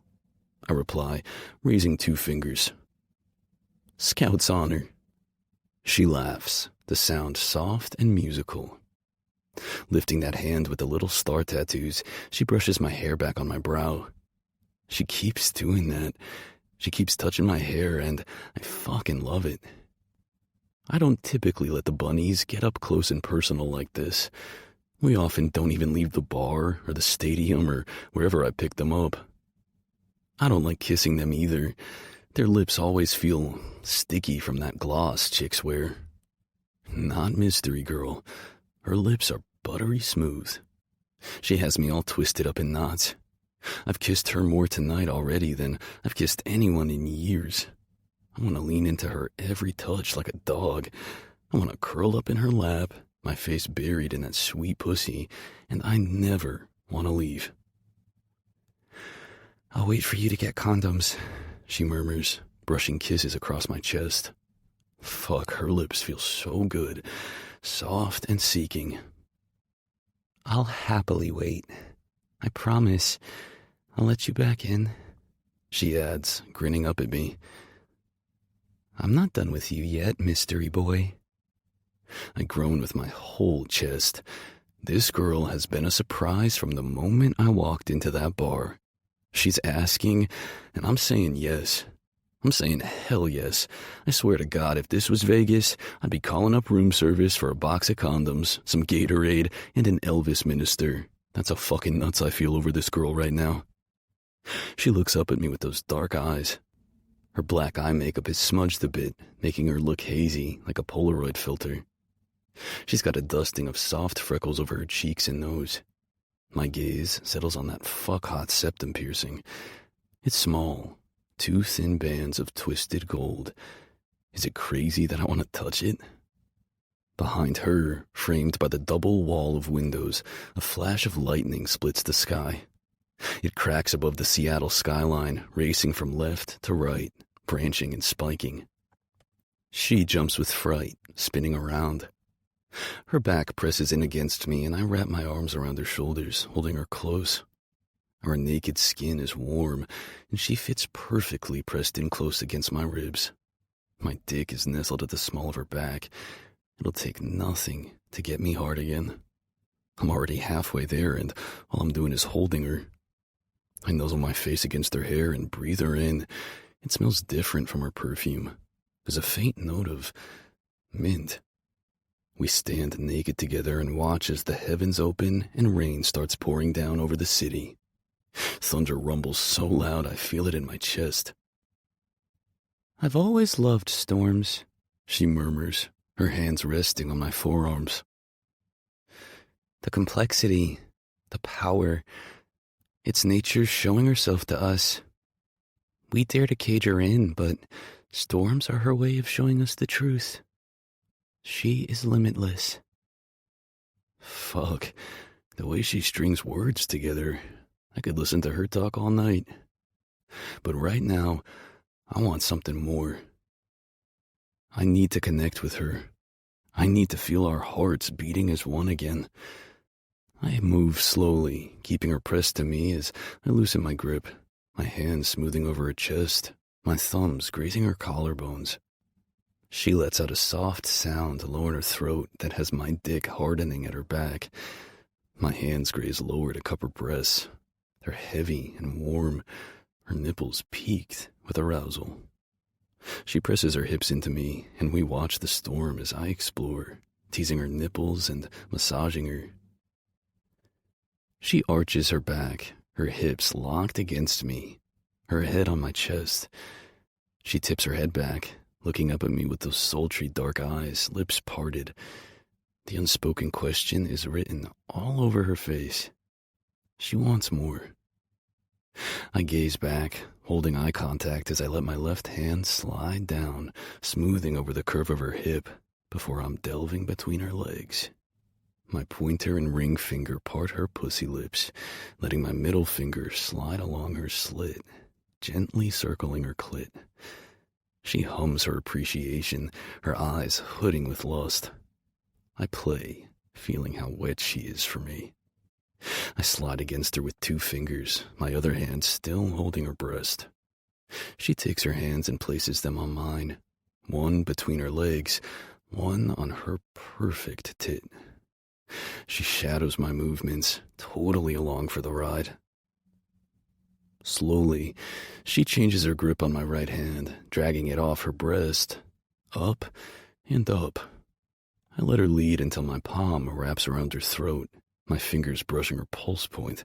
C: I reply, raising 2 fingers. Scout's honor. She laughs, the sound soft and musical. Lifting that hand with the little star tattoos, she brushes my hair back on my brow. She keeps doing that. She keeps touching my hair, and I fucking love it. I don't typically let the bunnies get up close and personal like this. We often don't even leave the bar or the stadium or wherever I pick them up. I don't like kissing them either. Their lips always feel sticky from that gloss chicks wear. Not Mystery Girl. Her lips are buttery smooth. She has me all twisted up in knots. I've kissed her more tonight already than I've kissed anyone in years. I want to lean into her every touch like a dog. I want to curl up in her lap, my face buried in that sweet pussy, and I never want to leave. I'll wait for you to get condoms, she murmurs, brushing kisses across my chest. Fuck, her lips feel so good, soft and seeking. I'll happily wait. I promise. I'll let you back in, she adds, grinning up at me. I'm not done with you yet, mystery boy. I groan with my whole chest. This girl has been a surprise from the moment I walked into that bar. She's asking, and I'm saying yes. I'm saying hell yes. I swear to God, if this was Vegas, I'd be calling up room service for a box of condoms, some Gatorade, and an Elvis minister. That's how fucking nuts I feel over this girl right now. She looks up at me with those dark eyes. Her black eye makeup is smudged a bit, making her look hazy, like a Polaroid filter. She's got a dusting of soft freckles over her cheeks and nose. My gaze settles on that fuck-hot septum piercing. It's small, two thin bands of twisted gold. Is it crazy that I want to touch it? Behind her, framed by the double wall of windows, a flash of lightning splits the sky. It cracks above the Seattle skyline, racing from left to right, branching and spiking. She jumps with fright, spinning around. Her back presses in against me, and I wrap my arms around her shoulders, holding her close. Our naked skin is warm, and she fits perfectly pressed in close against my ribs. My dick is nestled at the small of her back. It'll take nothing to get me hard again. I'm already halfway there, and all I'm doing is holding her. I nuzzle my face against her hair and breathe her in. It smells different from her perfume. There's a faint note of mint. We stand naked together and watch as the heavens open and rain starts pouring down over the city. Thunder rumbles so loud I feel it in my chest. "I've always loved storms," she murmurs, her hands resting on my forearms. "The complexity, the power, it's nature showing herself to us. We dare to cage her in, but storms are her way of showing us the truth. She is limitless." Fuck, the way she strings words together, I could listen to her talk all night. But right now, I want something more. I need to connect with her. I need to feel our hearts beating as one again. I move slowly, keeping her pressed to me as I loosen my grip, my hands smoothing over her chest, my thumbs grazing her collarbones. She lets out a soft sound low in her throat that has my dick hardening at her back. My hands graze lower to cup her breasts. They're heavy and warm, her nipples peaked with arousal. She presses her hips into me, and we watch the storm as I explore, teasing her nipples and massaging her. She arches her back, her hips locked against me, her head on my chest. She tips her head back, looking up at me with those sultry dark eyes, lips parted. The unspoken question is written all over her face. She wants more. I gaze back, holding eye contact as I let my left hand slide down, smoothing over the curve of her hip before I'm delving between her legs. My pointer and ring finger part her pussy lips, letting my middle finger slide along her slit, gently circling her clit. She hums her appreciation, her eyes hooding with lust. I play, feeling how wet she is for me. I slide against her with 2 fingers, my other hand still holding her breast. She takes her hands and places them on mine, one between her legs, one on her perfect tit. She shadows my movements, totally along for the ride. Slowly, she changes her grip on my right hand, dragging it off her breast, up and up. I let her lead until my palm wraps around her throat, my fingers brushing her pulse point.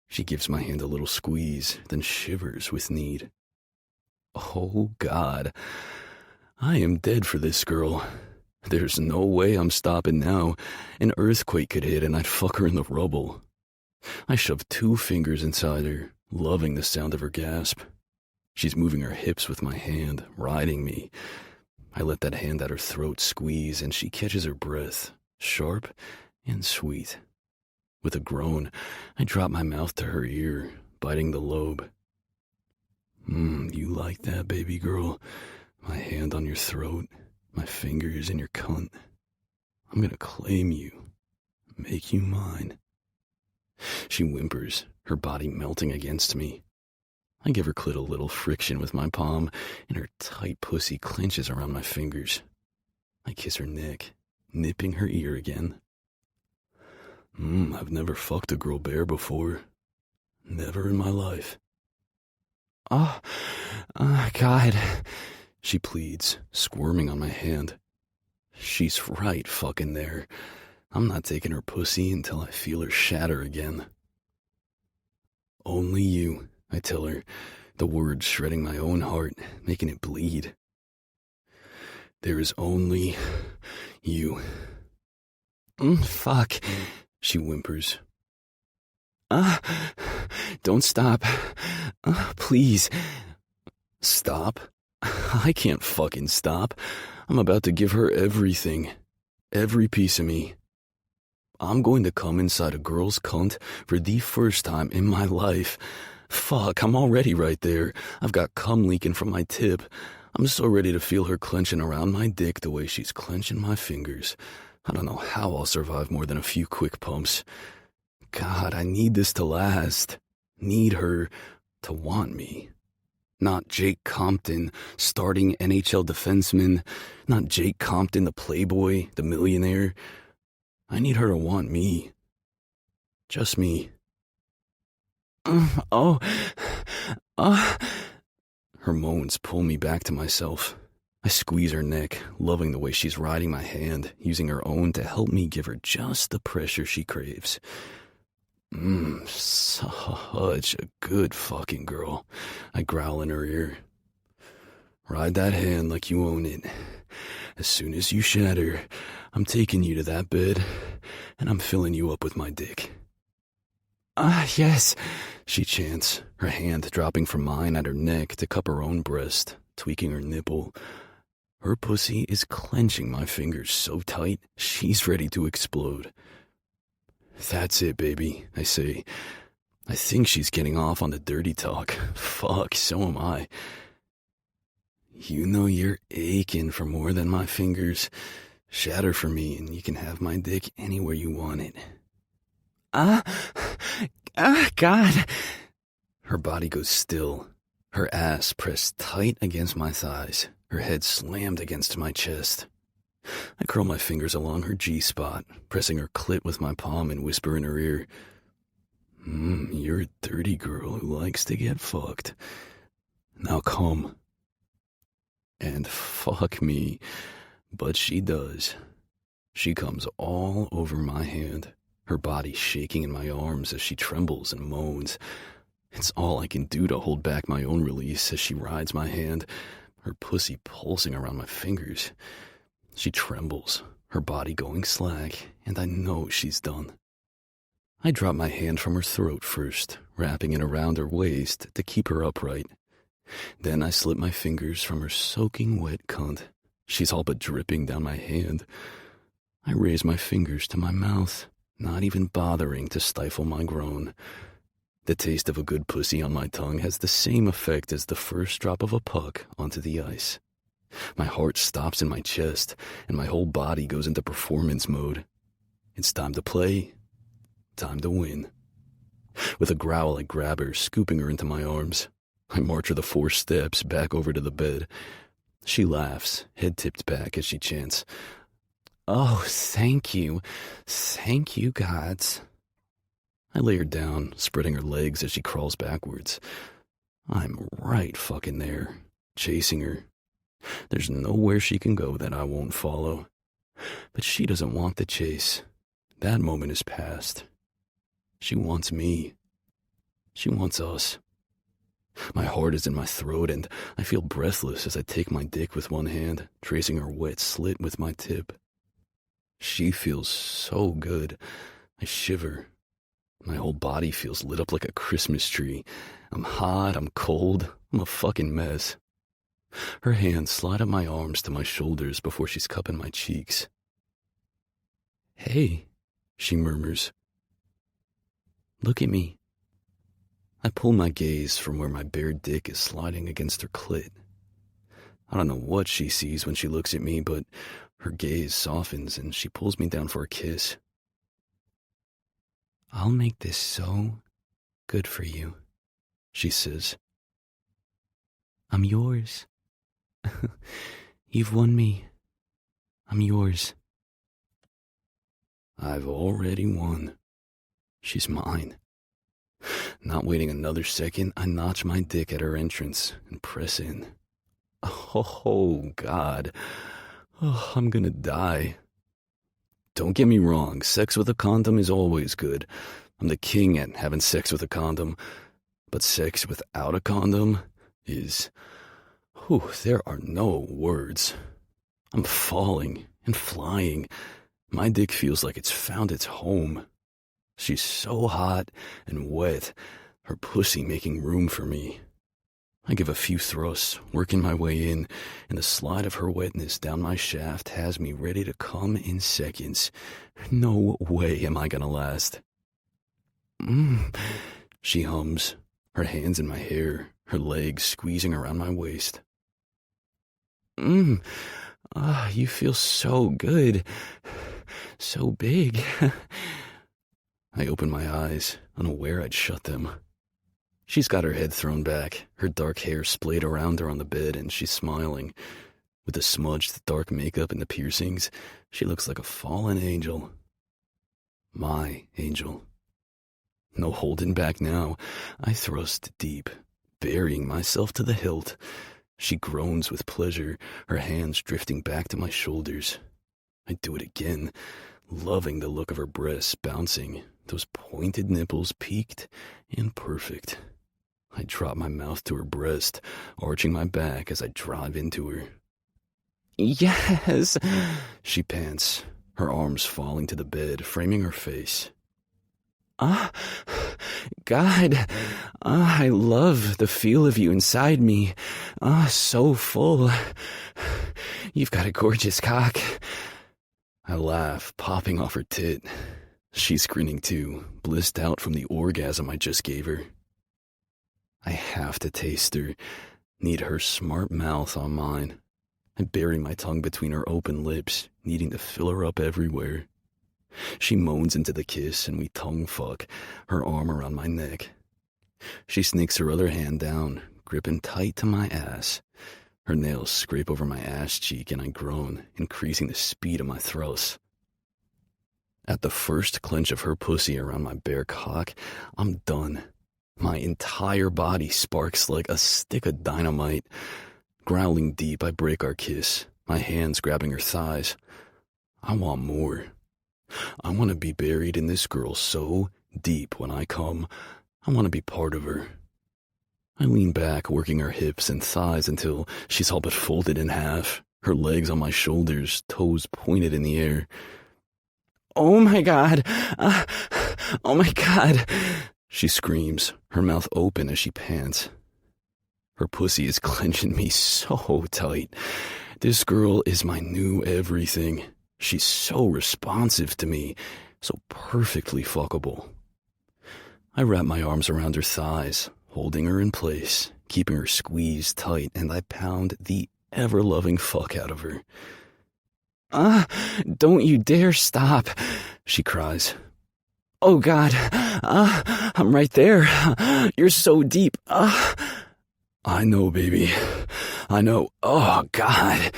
C: She gives my hand a little squeeze, then shivers with need. Oh, God. I am dead for this girl. There's no way I'm stopping now. An earthquake could hit and I'd fuck her in the rubble. I shove 2 fingers inside her, loving the sound of her gasp. She's moving her hips with my hand, riding me. I let that hand at her throat squeeze, and she catches her breath, sharp and sweet. With a groan, I drop my mouth to her ear, biting the lobe. You like that, baby girl? My hand on your throat, my fingers in your cunt. I'm gonna claim you, make you mine. She whimpers, her body melting against me. I give her clit a little friction with my palm, and her tight pussy clenches around my fingers. I kiss her neck, nipping her ear again. I've never fucked a girl bare before. Never in my life. Oh, God, she pleads, squirming on my hand. She's right fucking there. I'm not taking her pussy until I feel her shatter again. Only you, I tell her, the words shredding my own heart, making it bleed. There is only you. Fuck, she whimpers. Don't stop. Please. Stop? I can't fucking stop. I'm about to give her everything. Every piece of me. I'm going to come inside a girl's cunt for the first time in my life. Fuck, I'm already right there. I've got cum leaking from my tip. I'm so ready to feel her clenching around my dick the way she's clenching my fingers. I don't know how I'll survive more than a few quick pumps. God, I need this to last. Need her to want me. Not Jake Compton, starting NHL defenseman. Not Jake Compton, the playboy, the millionaire. I need her to want me. Just me. Her moans pull me back to myself. I squeeze her neck, loving the way she's riding my hand, using her own to help me give her just the pressure she craves. Such a good fucking girl. I growl in her ear. Ride that hand like you own it. As soon as you shatter, I'm taking you to that bed, and I'm filling you up with my dick. Yes, she chants, her hand dropping from mine at her neck to cup her own breast, tweaking her nipple. Her pussy is clenching my fingers so tight, she's ready to explode. That's it, baby, I say. I think she's getting off on the dirty talk. Fuck, so am I. You know you're aching for more than my fingers. Shatter for me and you can have my dick anywhere you want it. God. Her body goes still, her ass pressed tight against my thighs, her head slammed against my chest. I curl my fingers along her G-spot, pressing her clit with my palm and whisper in her ear, you're a dirty girl who likes to get fucked. Now come. And fuck me, but she does. She comes all over my hand, her body shaking in my arms as she trembles and moans. It's all I can do to hold back my own release as she rides my hand, her pussy pulsing around my fingers. She trembles, her body going slack, and I know she's done. I drop my hand from her throat first, wrapping it around her waist to keep her upright. Then I slip my fingers from her soaking wet cunt. She's all but dripping down my hand. I raise my fingers to my mouth, not even bothering to stifle my groan. The taste of a good pussy on my tongue has the same effect as the first drop of a puck onto the ice. My heart stops in my chest, and my whole body goes into performance mode. It's time to play. Time to win. With a growl, I grab her, scooping her into my arms. I march her the 4 steps back over to the bed. She laughs, head tipped back as she chants, "Oh, thank you. Thank you, gods." I lay her down, spreading her legs as she crawls backwards. I'm right fucking there, chasing her. There's nowhere she can go that I won't follow. But she doesn't want the chase. That moment is past. She wants me. She wants us. My heart is in my throat, and I feel breathless as I take my dick with one hand, tracing her wet slit with my tip. She feels so good. I shiver. My whole body feels lit up like a Christmas tree. I'm hot, I'm cold, I'm a fucking mess. Her hands slide up my arms to my shoulders before she's cupping my cheeks. "Hey," she murmurs. "Look at me." I pull my gaze from where my bare dick is sliding against her clit. I don't know what she sees when she looks at me, but her gaze softens and she pulls me down for a kiss. "I'll make this so good for you," she says. "I'm yours. You've won me. I'm yours." I've already won. She's mine. Not waiting another second, I notch my dick at her entrance and press in. Oh, God. Oh, I'm gonna die. Don't get me wrong, sex with a condom is always good. I'm the king at having sex with a condom. But sex without a condom is... there are no words. I'm falling and flying. My dick feels like it's found its home. She's so hot and wet. her pussy making room for me. I give a few thrusts, working my way in, and the slide of her wetness down my shaft has me ready to come in seconds. No way am I gonna last. She hums, her hands in my hair, her legs squeezing around my waist. You feel so good. So big. I open my eyes, unaware I'd shut them. She's got her head thrown back, her dark hair splayed around her on the bed, and she's smiling. With the smudged dark makeup and the piercings, she looks like a fallen angel. My angel. No holding back now. I thrust deep, burying myself to the hilt. She groans with pleasure, her hands drifting back to my shoulders. I do it again, loving the look of her breasts bouncing, those pointed nipples peaked and perfect. I drop my mouth to her breast, arching my back as I drive into her. Yes, she pants, her arms falling to the bed, framing her face. God, I love the feel of you inside me. So full. You've got a gorgeous cock. I laugh, popping off her tit. She's grinning too, blissed out from the orgasm I just gave her. I have to taste her, need her smart mouth on mine. I bury my tongue between her open lips, needing to fill her up everywhere. She moans into the kiss and we tongue fuck, her arm around my neck. She sneaks her other hand down, gripping tight to my ass. Her nails scrape over my ass cheek and I groan, increasing the speed of my thrusts. At the first clench of her pussy around my bare cock, I'm done. My entire body sparks like a stick of dynamite. Growling deep, I break our kiss, my hands grabbing her thighs. I want more. I want to be buried in this girl so deep when I come. I want to be part of her. I lean back, working her hips and thighs until she's all but folded in half, her legs on my shoulders, toes pointed in the air. Oh my God! Oh my God! She screams, her mouth open as she pants. Her pussy is clenching me so tight. This girl is my new everything. She's so responsive to me, so perfectly fuckable. I wrap my arms around her thighs, holding her in place, keeping her squeezed tight, and I pound the ever-loving fuck out of her. Don't you dare stop, she cries. Oh God, I'm right there. You're so deep. I know, baby. I know. Oh God.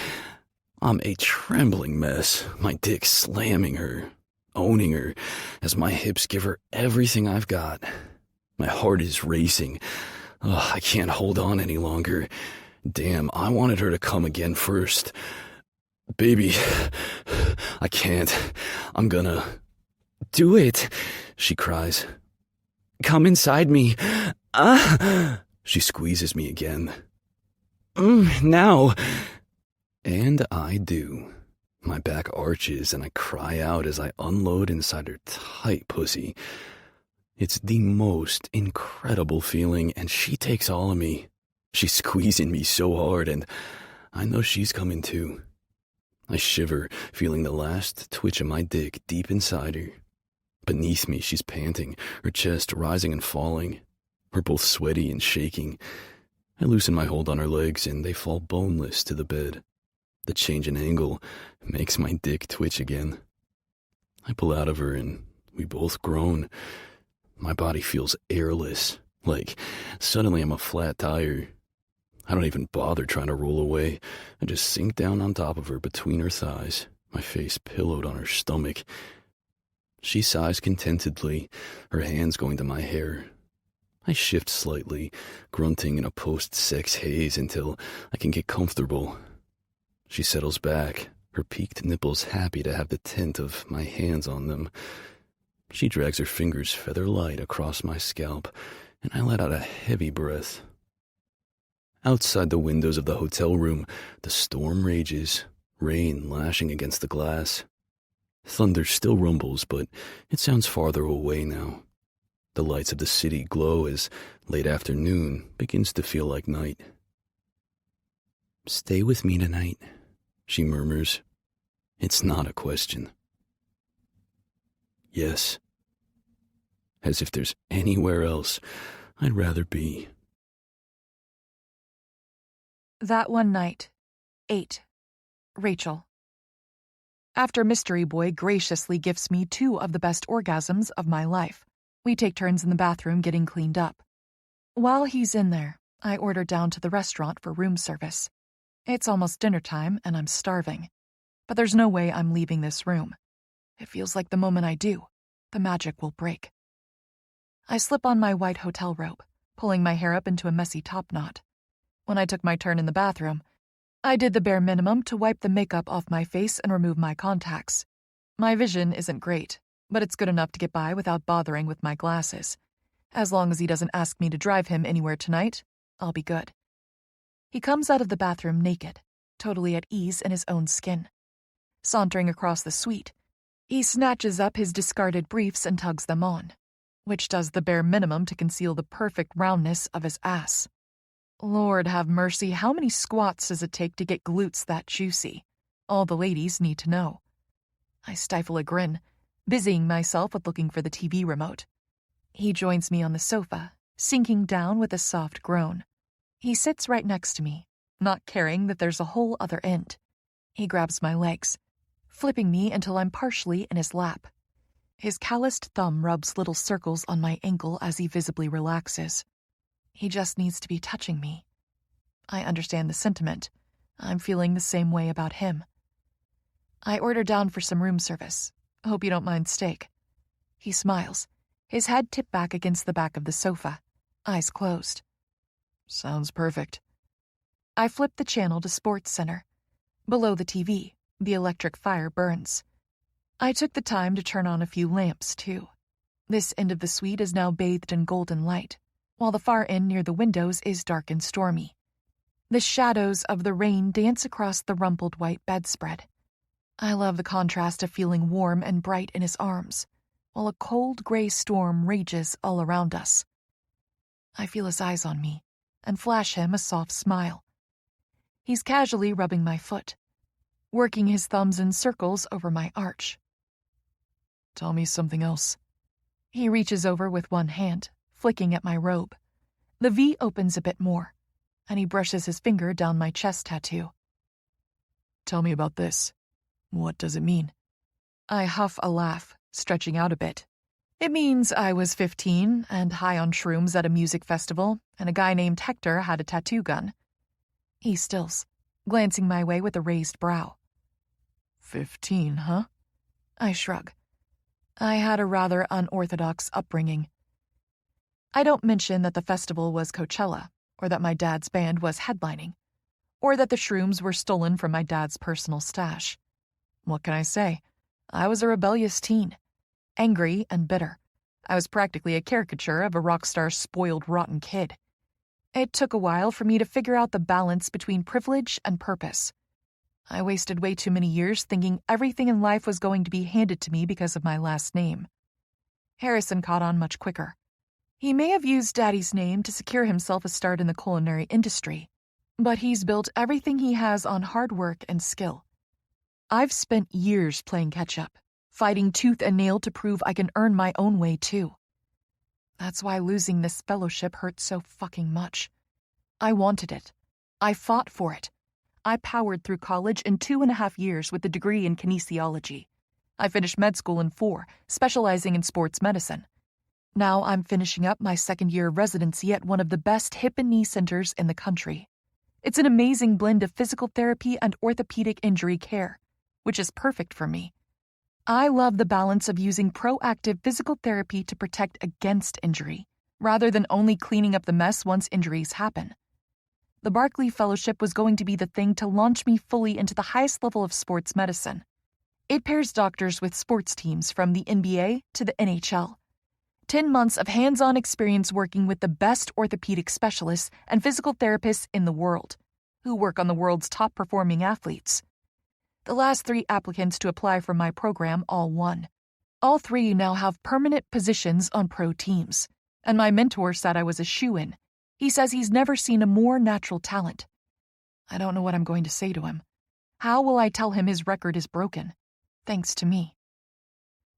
C: I'm a trembling mess, my dick slamming her, owning her, as my hips give her everything I've got. My heart is racing. I can't hold on any longer. Damn, I wanted her to come again first. Baby, I can't. I'm gonna... Do it, she cries. Come inside me. She squeezes me again. Now. And I do. My back arches and I cry out as I unload inside her tight pussy. It's the most incredible feeling, and she takes all of me. She's squeezing me so hard, and I know she's coming too. I shiver, feeling the last twitch of my dick deep inside her. Beneath me, she's panting, her chest rising and falling. We're both sweaty and shaking. I loosen my hold on her legs, and they fall boneless to the bed. The change in angle makes my dick twitch again. I pull out of her, and we both groan. My body feels airless, like suddenly I'm a flat tire. I don't even bother trying to roll away. I just sink down on top of her between her thighs, my face pillowed on her stomach. She sighs contentedly, her hands going to my hair. I shift slightly, grunting in a post-sex haze until I can get comfortable. She settles back, her peaked nipples happy to have the tint of my hands on them. She drags her fingers feather light across my scalp, and I let out a heavy breath. Outside the windows of the hotel room, the storm rages, rain lashing against the glass. Thunder still rumbles, but it sounds farther away now. The lights of the city glow as late afternoon begins to feel like night. "Stay with me tonight," she murmurs. It's not a question. Yes. As if there's anywhere else I'd rather be.
A: That one night. 8. Rachel. After Mystery Boy graciously gifts me 2 of the best orgasms of my life, we take turns in the bathroom getting cleaned up. While he's in there, I order down to the restaurant for room service. It's almost dinner time and I'm starving. But there's no way I'm leaving this room. It feels like the moment I do, the magic will break. I slip on my white hotel robe, pulling my hair up into a messy top knot. When I took my turn in the bathroom, I did the bare minimum to wipe the makeup off my face and remove my contacts. My vision isn't great, but it's good enough to get by without bothering with my glasses. As long as he doesn't ask me to drive him anywhere tonight, I'll be good. He comes out of the bathroom naked, totally at ease in his own skin. Sauntering across the suite, he snatches up his discarded briefs and tugs them on, which does the bare minimum to conceal the perfect roundness of his ass. Lord have mercy, how many squats does it take to get glutes that juicy? All the ladies need to know. I stifle a grin, busying myself with looking for the TV remote. He joins me on the sofa, sinking down with a soft groan. He sits right next to me, not caring that there's a whole other end. He grabs my legs, flipping me until I'm partially in his lap. His calloused thumb rubs little circles on my ankle as he visibly relaxes. He just needs to be touching me. I understand the sentiment. I'm feeling the same way about him. I order down for some room service. Hope you don't mind steak. He smiles, his head tipped back against the back of the sofa, eyes closed.
B: Sounds perfect.
A: I flip the channel to Sports Center. Below the TV, the electric fire burns. I took the time to turn on a few lamps, too. This end of the suite is now bathed in golden light, while the far end near the windows is dark and stormy. The shadows of the rain dance across the rumpled white bedspread. I love the contrast of feeling warm and bright in his arms, while a cold gray storm rages all around us. I feel his eyes on me, and flash him a soft smile. He's casually rubbing my foot, working his thumbs in circles over my arch.
B: Tell me something else.
A: He reaches over with one hand, flicking at my robe. The V opens a bit more, and he brushes his finger down my chest tattoo.
B: Tell me about this. What does it mean?
A: I huff a laugh, stretching out a bit. It means I was 15 and high on shrooms at a music festival, and a guy named Hector had a tattoo gun. He stills, glancing my way with a raised brow.
B: 15, huh?
A: I shrug. I had a rather unorthodox upbringing. I don't mention that the festival was Coachella, or that my dad's band was headlining, or that the shrooms were stolen from my dad's personal stash. What can I say? I was a rebellious teen, angry and bitter. I was practically a caricature of a rock star's spoiled, rotten kid. It took a while for me to figure out the balance between privilege and purpose. I wasted way too many years thinking everything in life was going to be handed to me because of my last name. Harrison caught on much quicker. He may have used Daddy's name to secure himself a start in the culinary industry, but he's built everything he has on hard work and skill. I've spent years playing catch-up, fighting tooth and nail to prove I can earn my own way too. That's why losing this fellowship hurt so fucking much. I wanted it. I fought for it. I powered through college in 2.5 years with a degree in kinesiology. I finished med school in 4, specializing in sports medicine. Now I'm finishing up my 2nd year of residency at one of the best hip and knee centers in the country. It's an amazing blend of physical therapy and orthopedic injury care, which is perfect for me. I love the balance of using proactive physical therapy to protect against injury, rather than only cleaning up the mess once injuries happen. The Barkley Fellowship was going to be the thing to launch me fully into the highest level of sports medicine. It pairs doctors with sports teams from the NBA to the NHL. 10 months of hands-on experience working with the best orthopedic specialists and physical therapists in the world, who work on the world's top-performing athletes. The last 3 applicants to apply for my program all won. All three now have permanent positions on pro teams, and my mentor said I was a shoo-in. He says he's never seen a more natural talent. I don't know what I'm going to say to him. How will I tell him his record is broken? Thanks to me.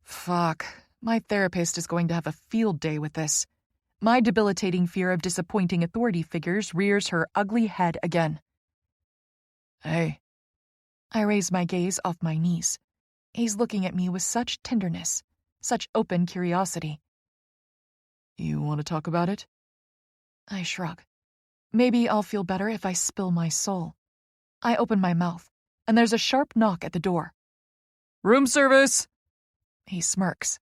A: Fuck. My therapist is going to have a field day with this. My debilitating fear of disappointing authority figures rears her ugly head again.
B: Hey.
A: I raise my gaze off my knees. He's looking at me with such tenderness, such open curiosity.
B: You want to talk about it?
A: I shrug. Maybe I'll feel better if I spill my soul. I open my mouth, and there's a sharp knock at the door.
B: Room service!
A: He smirks.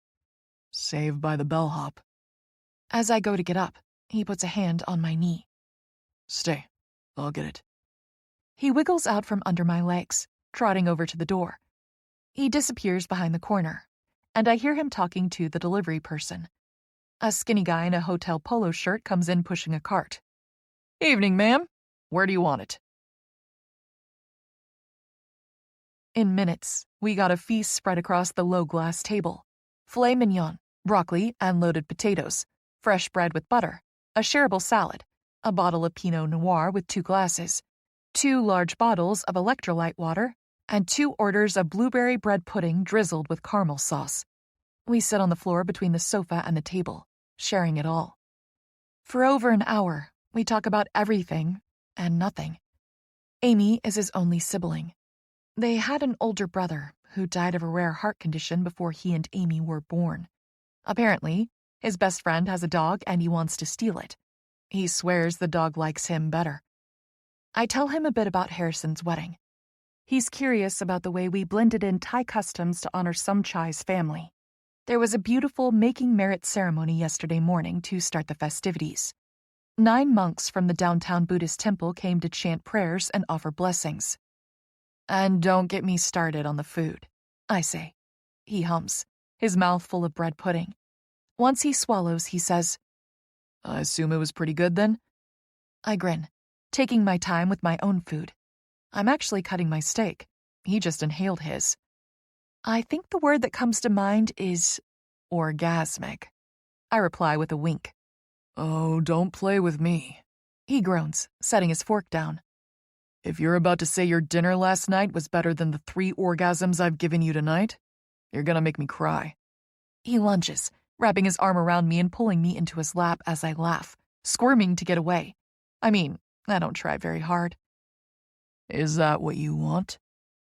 B: Saved by the bellhop.
A: As I go to get up, he puts a hand on my knee.
B: Stay. I'll get it.
A: He wiggles out from under my legs, trotting over to the door. He disappears behind the corner, and I hear him talking to the delivery person. A skinny guy in a hotel polo shirt comes in pushing a cart.
B: Evening, ma'am. Where do you want it?
A: In minutes, we got a feast spread across the low-glass table. Filet mignon, broccoli and loaded potatoes, fresh bread with butter, a shareable salad, a bottle of Pinot Noir with 2 glasses, 2 large bottles of electrolyte water, and 2 orders of blueberry bread pudding drizzled with caramel sauce. We sit on the floor between the sofa and the table, sharing it all. For over an hour, we talk about everything and nothing. Amy is his only sibling. They had an older brother who died of a rare heart condition before he and Amy were born. Apparently, his best friend has a dog and he wants to steal it. He swears the dog likes him better. I tell him a bit about Harrison's wedding. He's curious about the way we blended in Thai customs to honor Somchai's family. There was a beautiful making merit ceremony yesterday morning to start the festivities. 9 monks from the downtown Buddhist temple came to chant prayers and offer blessings. And don't get me started on the food, I say. He hums, his mouth full of bread pudding. Once he swallows, he says,
B: I assume it was pretty good then?
A: I grin, taking my time with my own food. I'm actually cutting my steak. He just inhaled his. I think the word that comes to mind is orgasmic. I reply with a wink.
B: Oh, don't play with me.
A: He groans, setting his fork down.
B: If you're about to say your dinner last night was better than the 3 orgasms I've given you tonight, you're gonna make me cry.
A: He lunges, wrapping his arm around me and pulling me into his lap as I laugh, squirming to get away. I mean, I don't try very hard.
B: Is that what you want?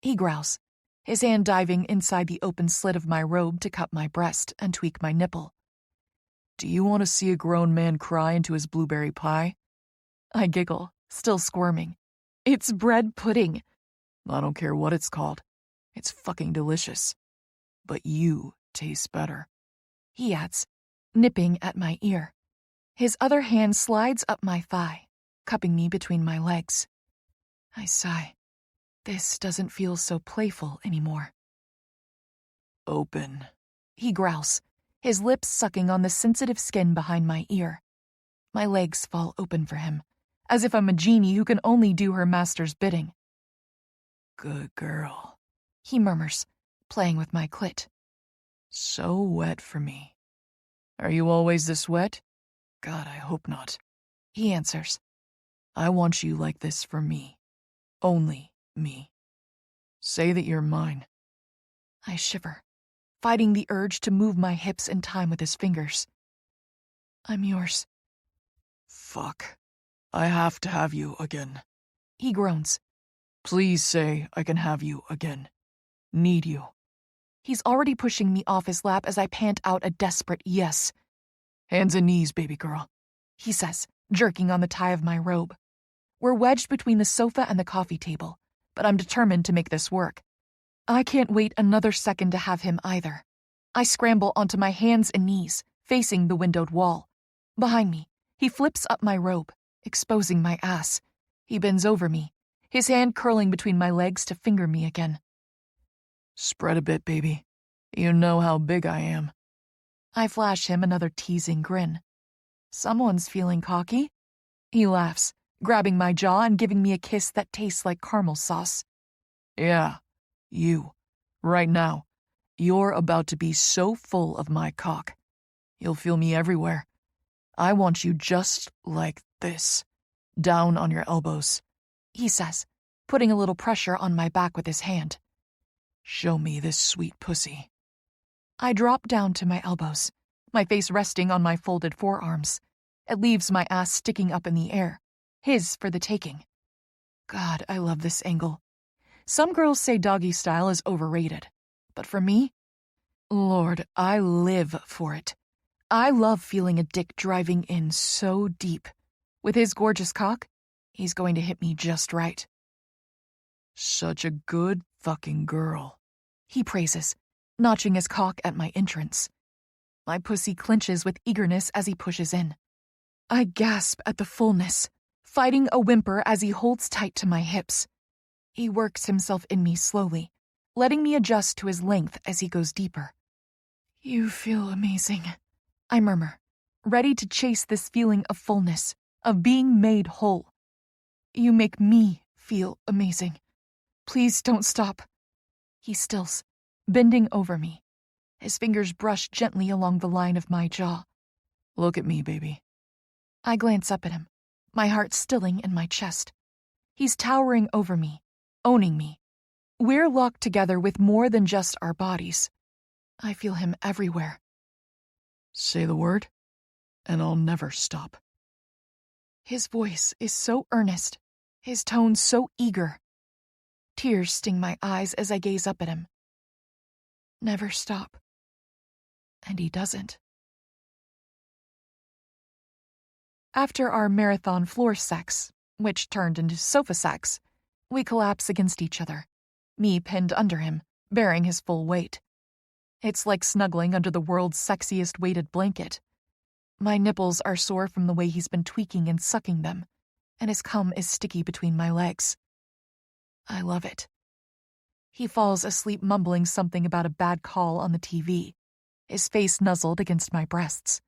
A: He growls, his hand diving inside the open slit of my robe to cup my breast and tweak my nipple.
B: Do you want to see a grown man cry into his blueberry pie?
A: I giggle, still squirming. It's bread pudding.
B: I don't care what it's called. It's fucking delicious. But you taste better.
A: He adds, nipping at my ear. His other hand slides up my thigh, cupping me between my legs. I sigh. This doesn't feel so playful anymore.
B: Open.
A: He growls, his lips sucking on the sensitive skin behind my ear. My legs fall open for him, as if I'm a genie who can only do her master's bidding.
B: Good girl,
A: he murmurs, playing with my clit.
B: So wet for me. Are you always this wet? God, I hope not.
A: He answers.
B: I want you like this for me. Only me. Say that you're mine.
A: I shiver, fighting the urge to move my hips in time with his fingers. I'm yours.
B: Fuck. I have to have you again.
A: He groans.
B: Please say I can have you again. Need you.
A: He's already pushing me off his lap as I pant out a desperate yes.
B: Hands and knees, baby girl,
A: he says, jerking on the tie of my robe. We're wedged between the sofa and the coffee table, but I'm determined to make this work. I can't wait another second to have him either. I scramble onto my hands and knees, facing the windowed wall. Behind me, he flips up my robe, exposing my ass. He bends over me, his hand curling between my legs to finger me again.
B: Spread a bit, baby. You know how big I am.
A: I flash him another teasing grin. Someone's feeling cocky. He laughs, grabbing my jaw and giving me a kiss that tastes like caramel sauce.
B: Yeah, you. Right now. You're about to be so full of my cock. You'll feel me everywhere. I want you just like this, down on your elbows," he says, putting a little pressure on my back with his hand. "Show me this sweet pussy." I drop down to my elbows, my face resting on my folded forearms. It leaves my ass sticking up in the air, his for the taking. God, I love this angle. Some girls say doggy style is overrated, but for me, Lord, I live for it. I love feeling a dick driving in so deep. With his gorgeous cock, he's going to hit me just right. "Such a good fucking girl," he praises, notching his cock at my entrance. My pussy clenches with eagerness as he pushes in. I gasp at the fullness, fighting a whimper as he holds tight to my hips. He works himself in me slowly, letting me adjust to his length as he goes deeper. "You feel amazing," I murmur, ready to chase this feeling of fullness, of being made whole. "You make me feel amazing. Please don't stop." He stills, bending over me. His fingers brush gently along the line of my jaw. "Look at me, baby." I glance up at him, my heart stilling in my chest. He's towering over me, owning me. We're locked together with more than just our bodies. I feel him everywhere. "Say the word, and I'll never stop." His voice is so earnest, his tone so eager. Tears sting my eyes as I gaze up at him. Never stop. And he doesn't. After our marathon floor sex, which turned into sofa sex, we collapse against each other, me pinned under him, bearing his full weight. It's like snuggling under the world's sexiest weighted blanket. My nipples are sore from the way he's been tweaking and sucking them, and his cum is sticky between my legs. I love it. He falls asleep mumbling something about a bad call on the TV, his face nuzzled against my breasts.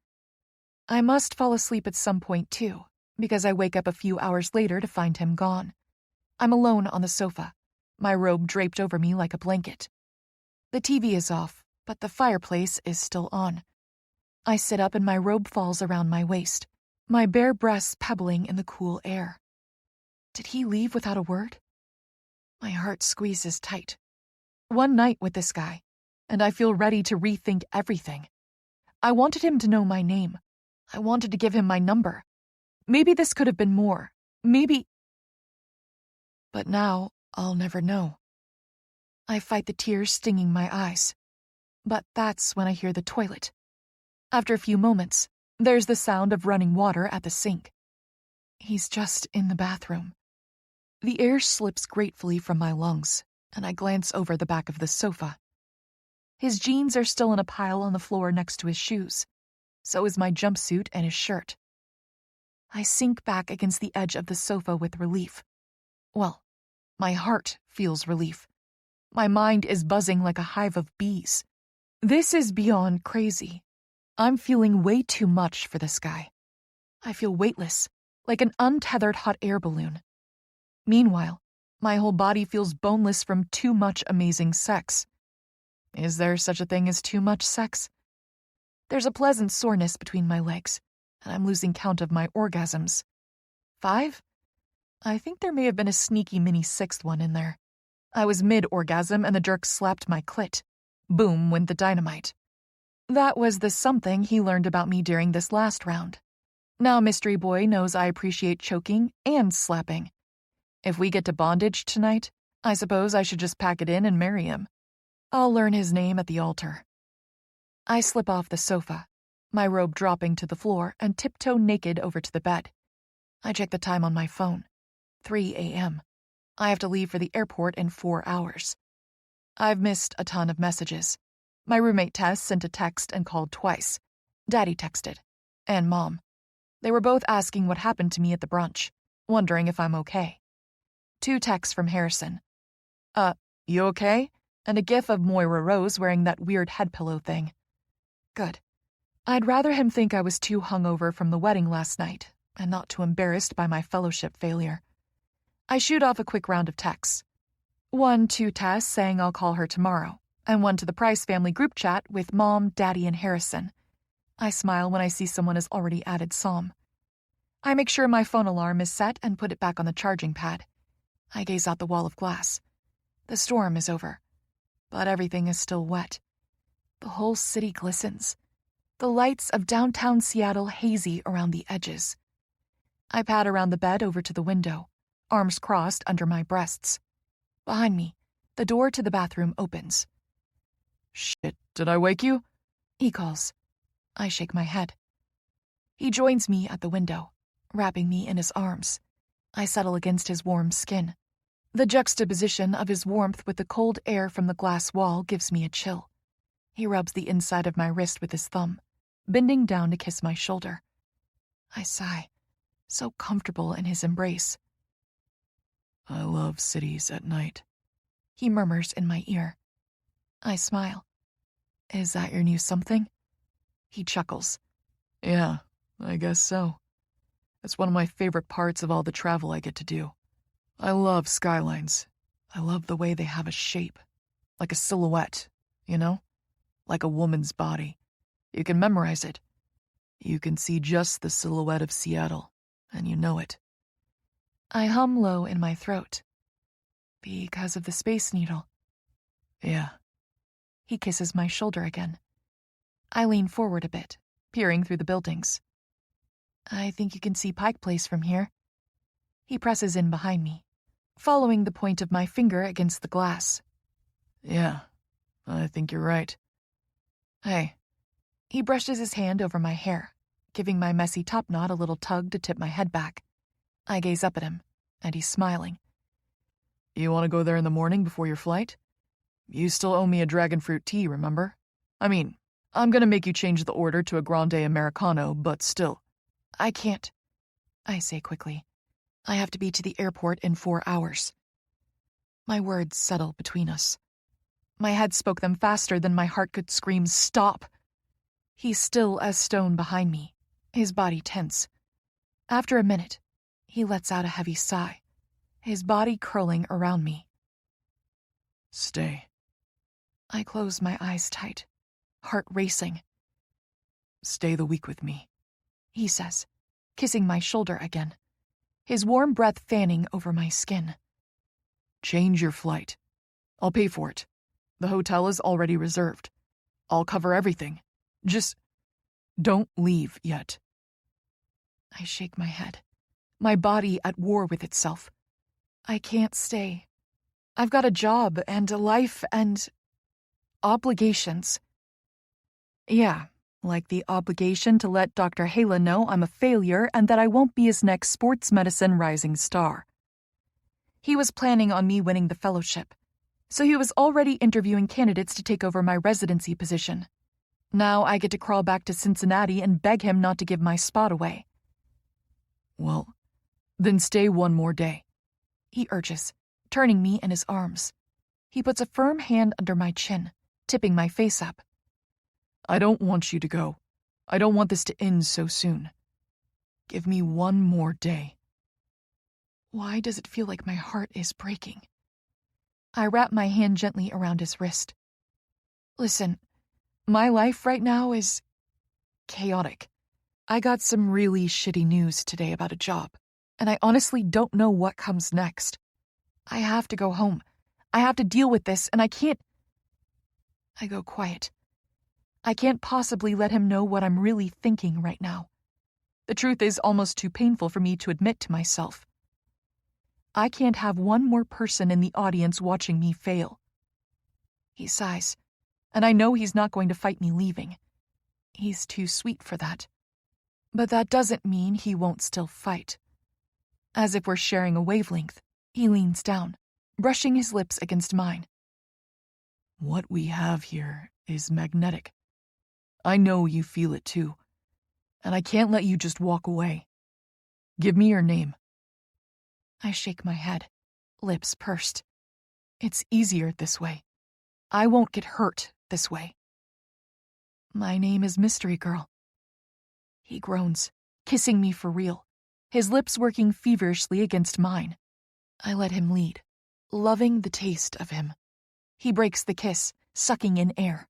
B: I must fall asleep at some point too, because I wake up a few hours later to find him gone. I'm alone on the sofa, my robe draped over me like a blanket. The TV is off, but the fireplace is still on. I sit up and my robe falls around my waist, my bare breasts pebbling in the cool air. Did he leave without a word? My heart squeezes tight. One night with this guy, and I feel ready to rethink everything. I wanted him to know my name. I wanted to give him my number. Maybe this could have been more. Maybe. But now I'll never know. I fight the tears stinging my eyes. But that's when I hear the toilet. After a few moments, there's the sound of running water at the sink. He's just in the bathroom. The air slips gratefully from my lungs, and I glance over the back of the sofa. His jeans are still in a pile on the floor next to his shoes. So is my jumpsuit and his shirt. I sink back against the edge of the sofa with relief. Well, my heart feels relief. My mind is buzzing like a hive of bees. This is beyond crazy. I'm feeling way too much for this guy. I feel weightless, like an untethered hot air balloon. Meanwhile, my whole body feels boneless from too much amazing sex. Is there such a thing as too much sex? There's a pleasant soreness between my legs, and I'm losing count of my orgasms. 5? I think there may have been a sneaky mini 6th one in there. I was mid-orgasm and the jerk slapped my clit. Boom went the dynamite. That was the something he learned about me during this last round. Now Mystery Boy knows I appreciate choking and slapping. If we get to bondage tonight, I suppose I should just pack it in and marry him. I'll learn his name at the altar. I slip off the sofa, my robe dropping to the floor, and tiptoe naked over to the bed. I check the time on my phone. 3 a.m. I have to leave for the airport in 4 hours. I've missed a ton of messages. My roommate Tess sent a text and called twice. Daddy texted. And Mom. They were both asking what happened to me at the brunch, wondering if I'm okay. 2 texts from Harrison. You okay? And a gif of Moira Rose wearing that weird head pillow thing. Good. I'd rather him think I was too hungover from the wedding last night and not too embarrassed by my fellowship failure. I shoot off a quick round of texts. 1 to Tess saying I'll call her tomorrow,
A: and one to the Price family group chat with Mom, Daddy, and Harrison. I smile when I see someone has already added Psalm. I make sure my phone alarm is set and put it back on the charging pad. I gaze out the wall of glass. The storm is over, but everything is still wet. The whole city glistens. The lights of downtown Seattle hazy around the edges. I pad around the bed over to the window, arms crossed under my breasts. Behind me, the door to the bathroom opens.
B: Shit, did I wake you?
A: He calls. I shake my head. He joins me at the window, wrapping me in his arms. I settle against his warm skin. The juxtaposition of his warmth with the cold air from the glass wall gives me a chill. He rubs the inside of my wrist with his thumb, bending down to kiss my shoulder. I sigh, so comfortable in his embrace.
B: I love cities at night,
A: he murmurs in my ear. I smile. Is that your new something? He chuckles.
B: Yeah, I guess so. It's one of my favorite parts of all the travel I get to do. I love skylines. I love the way they have a shape, like a silhouette, you know? Like a woman's body. You can memorize it. You can see just the silhouette of Seattle, and you know it.
A: I hum low in my throat. Because of the Space Needle.
B: Yeah.
A: He kisses my shoulder again. I lean forward a bit, peering through the buildings. I think you can see Pike Place from here. He presses in behind me, following the point of my finger against the glass.
B: Yeah, I think you're right.
A: Hey. He brushes his hand over my hair, giving my messy top knot a little tug to tip my head back. I gaze up at him, and he's smiling.
B: You want to go there in the morning before your flight? You still owe me a dragon fruit tea, remember? I mean, I'm gonna make you change the order to a grande Americano, but still.
A: I can't, I say quickly. I have to be to the airport in 4 hours. My words settle between us. My head spoke them faster than my heart could scream, stop! He's still as stone behind me, his body tense. After a minute, he lets out a heavy sigh, his body curling around me.
B: Stay.
A: I close my eyes tight, heart racing.
B: Stay the week with me,
A: he says, kissing my shoulder again, his warm breath fanning over my skin.
B: Change your flight. I'll pay for it. The hotel is already reserved. I'll cover everything. Just don't leave yet.
A: I shake my head, my body at war with itself. I can't stay. I've got a job and a life and obligations. Yeah, like the obligation to let Dr. Hala know I'm a failure and that I won't be his next sports medicine rising star. He was planning on me winning the fellowship, so he was already interviewing candidates to take over my residency position. Now I get to crawl back to Cincinnati and beg him not to give my spot away.
B: Well, then stay one more day,
A: he urges, turning me in his arms. He puts a firm hand under my chin, tipping my face up.
B: I don't want you to go. I don't want this to end so soon. Give me one more day.
A: Why does it feel like my heart is breaking? I wrap my hand gently around his wrist. Listen, my life right now is chaotic. I got some really shitty news today about a job, and I honestly don't know what comes next. I have to go home. I have to deal with this, and I can't... I go quiet. I can't possibly let him know what I'm really thinking right now. The truth is almost too painful for me to admit to myself. I can't have one more person in the audience watching me fail. He sighs, and I know he's not going to fight me leaving. He's too sweet for that. But that doesn't mean he won't still fight. As if we're sharing a wavelength, he leans down, brushing his lips against mine.
B: What we have here is magnetic. I know you feel it too, and I can't let you just walk away. Give me your name.
A: I shake my head, lips pursed. It's easier this way. I won't get hurt this way. My name is Mystery Girl. He groans, kissing me for real, his lips working feverishly against mine. I let him lead, loving the taste of him. He breaks the kiss, sucking in air.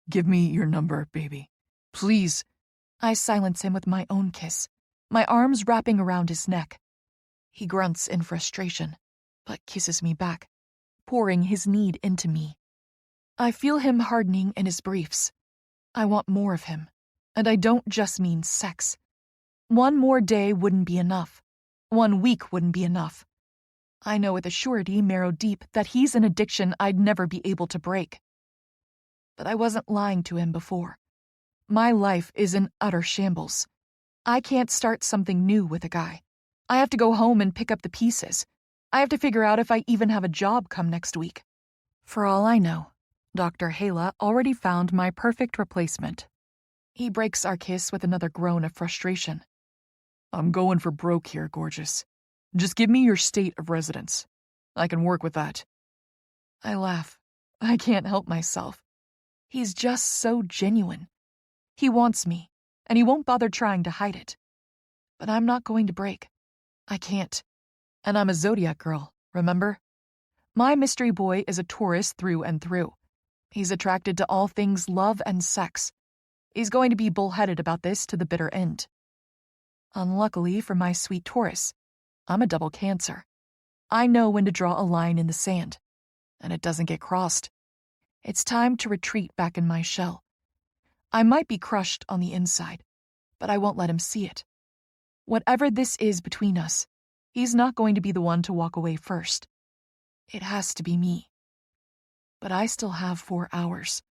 B: Give me your number, baby. Please.
A: I silence him with my own kiss, my arms wrapping around his neck. He grunts in frustration, but kisses me back, pouring his need into me. I feel him hardening in his briefs. I want more of him, and I don't just mean sex. One more day wouldn't be enough. 1 week wouldn't be enough. I know with a surety marrow deep that he's an addiction I'd never be able to break. But I wasn't lying to him before. My life is in utter shambles. I can't start something new with a guy. I have to go home and pick up the pieces. I have to figure out if I even have a job come next week. For all I know, Dr. Hala already found my perfect replacement. He breaks our kiss with another groan of frustration.
B: I'm going for broke here, gorgeous. Just give me your state of residence. I can work with that.
A: I laugh. I can't help myself. He's just so genuine. He wants me, and he won't bother trying to hide it. But I'm not going to break. I can't. And I'm a Zodiac girl, remember? My mystery boy is a Taurus through and through. He's attracted to all things love and sex. He's going to be bullheaded about this to the bitter end. Unluckily for my sweet Taurus, I'm a double Cancer. I know when to draw a line in the sand, and it doesn't get crossed. It's time to retreat back in my shell. I might be crushed on the inside, but I won't let him see it. Whatever this is between us, he's not going to be the one to walk away first. It has to be me. But I still have 4 hours.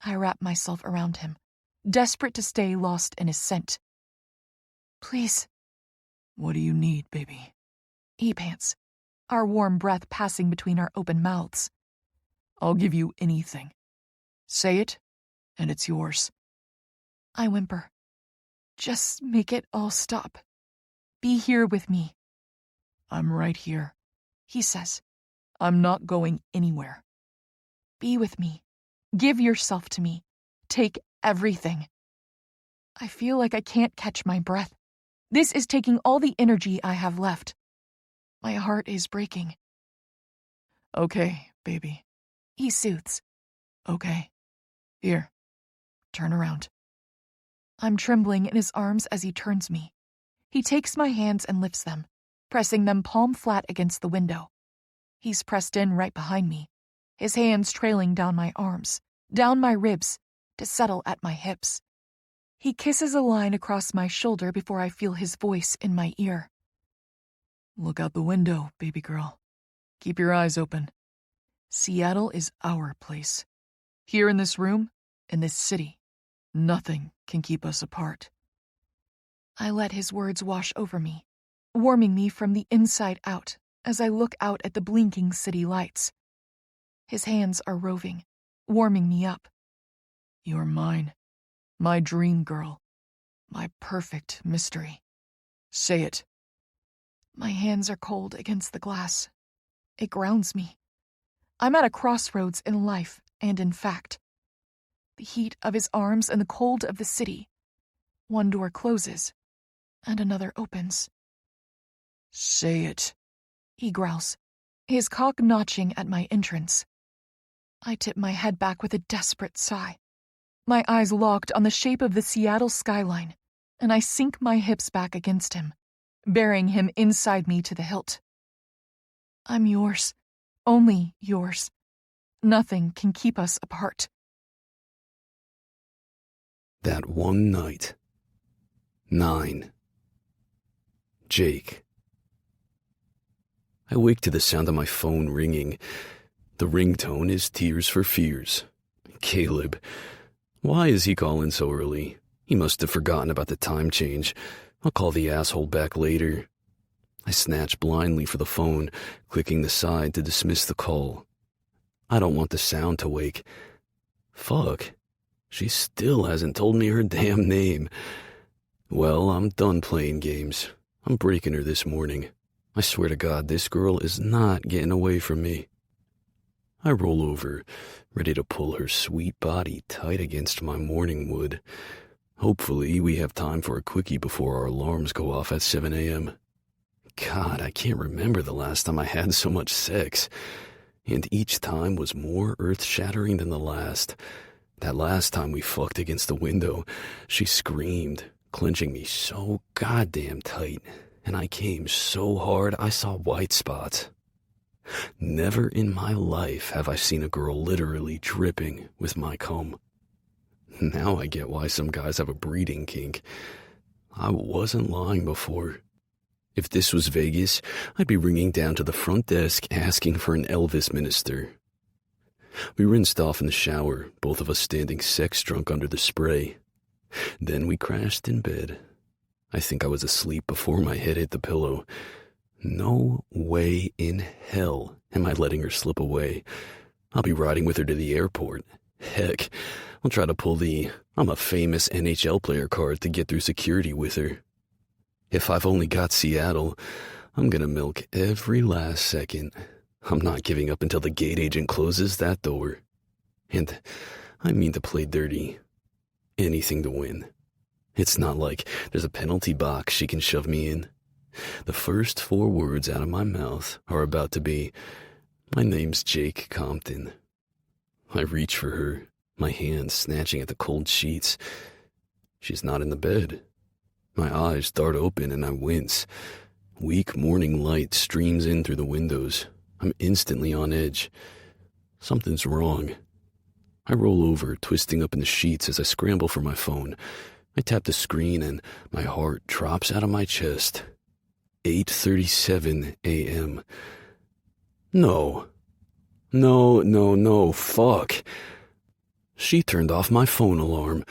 A: I wrap myself around him, desperate to stay lost in his scent. Please.
B: What do you need, baby?
A: He pants, our warm breath passing between our open mouths.
B: I'll give you anything. Say it, and it's yours.
A: I whimper. Just make it all stop. Be here with me.
B: I'm right here,
A: he says.
B: I'm not going anywhere.
A: Be with me. Give yourself to me. Take everything. I feel like I can't catch my breath. This is taking all the energy I have left. My heart is breaking.
B: Okay, baby.
A: He soothes.
B: Okay. Here. Turn around.
A: I'm trembling in his arms as he turns me. He takes my hands and lifts them, pressing them palm flat against the window. He's pressed in right behind me, his hands trailing down my arms, down my ribs, to settle at my hips. He kisses a line across my shoulder before I feel his voice in my ear.
B: Look out the window, baby girl. Keep your eyes open. Seattle is our place. Here in this room, in this city, nothing can keep us apart.
A: I let his words wash over me, warming me from the inside out as I look out at the blinking city lights. His hands are roving, warming me up.
B: You're mine, my dream girl, my perfect mystery. Say it.
A: My hands are cold against the glass. It grounds me. I'm at a crossroads in life and in fact. The heat of his arms and the cold of the city. One door closes, and another opens.
B: Say it,
A: he growls, his cock notching at my entrance. I tip my head back with a desperate sigh. My eyes locked on the shape of the Seattle skyline, and I sink my hips back against him, bearing him inside me to the hilt. I'm yours, only yours. Nothing can keep us apart.
C: That one night. 9. Jake. I wake to the sound of my phone ringing. The ringtone is Tears for Fears. Caleb. Why is he calling so early? He must have forgotten about the time change. I'll call the asshole back later. I snatch blindly for the phone, clicking the side to dismiss the call. I don't want the sound to wake. Fuck. She still hasn't told me her damn name. Well, I'm done playing games. I'm breaking her this morning. I swear to God, this girl is not getting away from me. I roll over, ready to pull her sweet body tight against my morning wood. Hopefully, we have time for a quickie before our alarms go off at 7 a.m. God, I can't remember the last time I had so much sex. and each time was more earth-shattering than the last. That last time we fucked against the window, she screamed, clenching me so goddamn tight, and I came so hard I saw white spots. Never in my life have I seen a girl literally dripping with my cum. Now I get why some guys have a breeding kink. I wasn't lying before. If this was Vegas, I'd be ringing down to the front desk asking for an Elvis minister. We rinsed off in the shower, both of us standing sex-drunk under the spray. Then we crashed in bed. I think I was asleep before my head hit the pillow. No way in hell am I letting her slip away. I'll be riding with her to the airport. Heck, I'll try to pull the "I'm a famous NHL player" card to get through security with her. If I've only got Seattle, I'm gonna milk every last second. I'm not giving up until the gate agent closes that door. And I mean to play dirty. Anything to win. It's not like there's a penalty box she can shove me in. The first 4 words out of my mouth are about to be, "My name's Jake Compton." I reach for her, my hands snatching at the cold sheets. She's not in the bed. My eyes dart open and I wince. Weak morning light streams in through the windows. I'm instantly on edge. Something's wrong. I roll over, twisting up in the sheets as I scramble for my phone. I tap the screen and my heart drops out of my chest. 8:37 a.m. No, fuck. She turned off my phone alarm.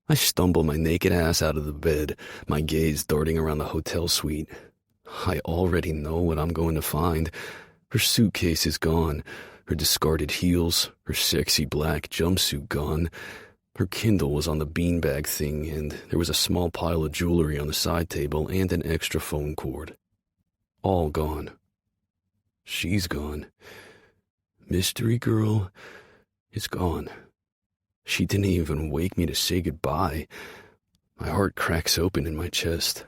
C: I stumble my naked ass out of the bed, my gaze darting around the hotel suite. I already know what I'm going to find. Her suitcase is gone, her discarded heels, her sexy black jumpsuit gone. Her Kindle was on the beanbag thing, and there was a small pile of jewelry on the side table and an extra phone cord. All gone. She's gone. Mystery girl is gone. She didn't even wake me to say goodbye. My heart cracks open in my chest.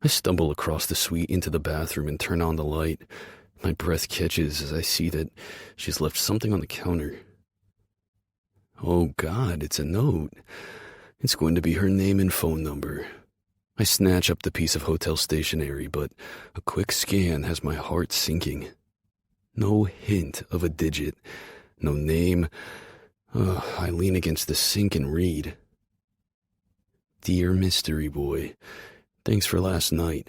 C: I stumble across the suite into the bathroom and turn on the light. My breath catches as I see that she's left something on the counter. Oh God, it's a note. It's going to be her name and phone number. I snatch up the piece of hotel stationery, but a quick scan has my heart sinking. No hint of a digit, no name. I lean against the sink and read. Dear Mystery Boy, thanks for last night.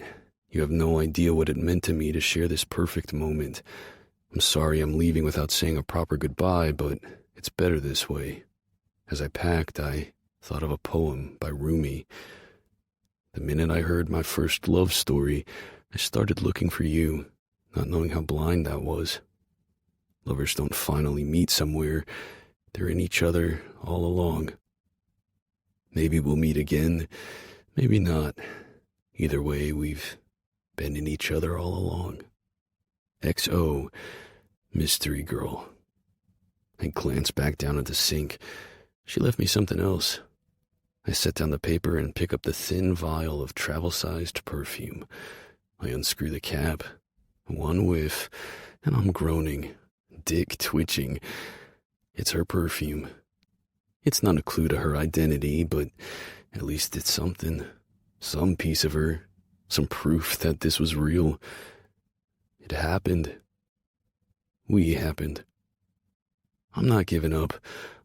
C: You have no idea what it meant to me to share this perfect moment. I'm sorry I'm leaving without saying a proper goodbye, but it's better this way. As I packed, I thought of a poem by Rumi. The minute I heard my first love story, I started looking for you, not knowing how blind that was. Lovers don't finally meet somewhere. They're in each other all along. Maybe we'll meet again, maybe not. Either way, we've been in each other all along. XO, Mystery Girl. I glanced back down at the sink. She left me something else. I set down the paper and pick up the thin vial of travel-sized perfume. I unscrew the cap. One whiff, and I'm groaning, dick twitching. It's her perfume. It's not a clue to her identity, but at least it's something. Some piece of her. Some proof that this was real. It happened. We happened. I'm not giving up.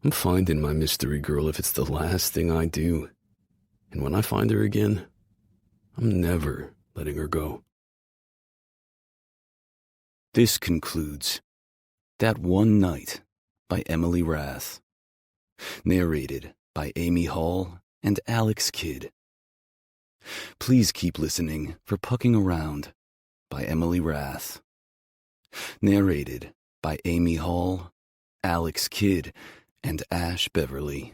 C: I'm finding my mystery girl if it's the last thing I do. And when I find her again, I'm never letting her go. This concludes That One Night by Emily Rath. Narrated by Amy Hall and Alex Kidd. Please keep listening for Pucking Around by Emily Rath. Narrated by Amy Hall, Alex Kidd, and Ash Beverly.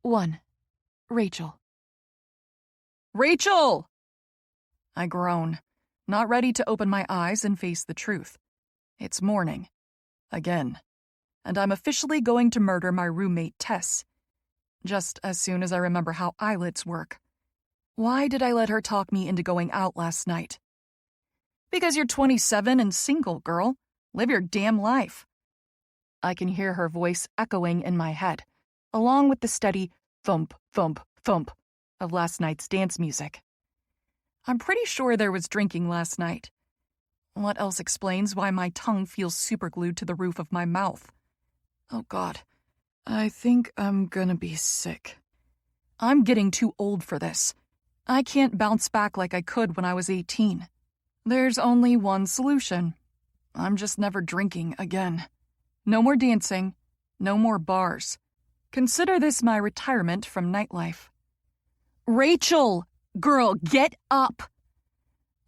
A: 1. Rachel.
B: Rachel! I groan, not ready to open my eyes and face the truth. It's morning. Again. And I'm officially going to murder my roommate, Tess. Just as soon as I remember how eyelids work. Why did I let her talk me into going out last night?
A: Because you're 27 and single, girl. Live your damn life. I can hear her voice echoing in my head, along with the steady thump, thump, thump of last night's dance music. I'm pretty sure there was drinking last night. What else explains why my tongue feels superglued to the roof of my mouth? Oh God, I think I'm gonna be sick. I'm getting too old for this. I can't bounce back like I could when I was 18. There's only one solution. I'm just never drinking again. No more dancing, no more bars. Consider this my retirement from nightlife. Rachel! Girl, get up!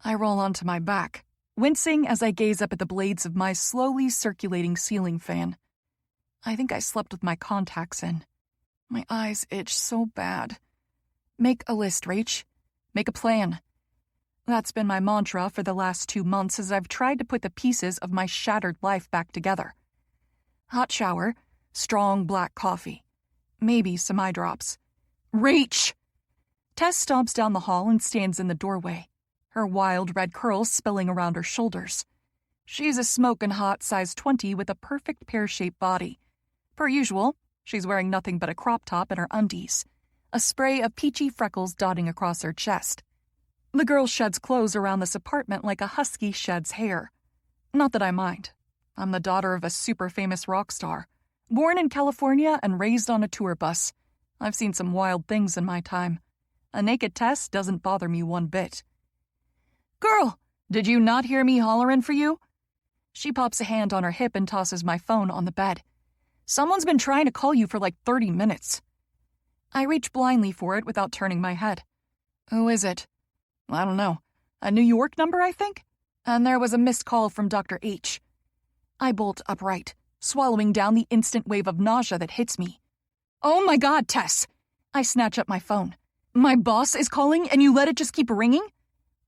A: I roll onto my back, wincing as I gaze up at the blades of my slowly circulating ceiling fan. I think I slept with my contacts in. My eyes itch so bad. Make a list, Rach. Make a plan. That's been my mantra for the last 2 months as I've tried to put the pieces of my shattered life back together. Hot shower, strong black coffee, maybe some eye drops. Rach! Tess stomps down the hall and stands in the doorway, her wild red curls spilling around her shoulders. She's a smoking hot size 20 with a perfect pear-shaped body. Per usual, she's wearing nothing but a crop top and her undies, a spray of peachy freckles dotting across her chest. The girl sheds clothes around this apartment like a husky sheds hair. Not that I mind. I'm the daughter of a super famous rock star, born in California and raised on a tour bus. I've seen some wild things in my time. A naked Tess doesn't bother me one bit. Girl, did you not hear me hollering for you? She pops a hand on her hip and tosses my phone on the bed. Someone's been trying to call you for like 30 minutes. I reach blindly for it without turning my head. Who is it? I don't know. A New York number, I think? And there was a missed call from Dr. H. I bolt upright, swallowing down the instant wave of nausea that hits me. Oh my God, Tess! I snatch up my phone. My boss is calling and you let it just keep ringing?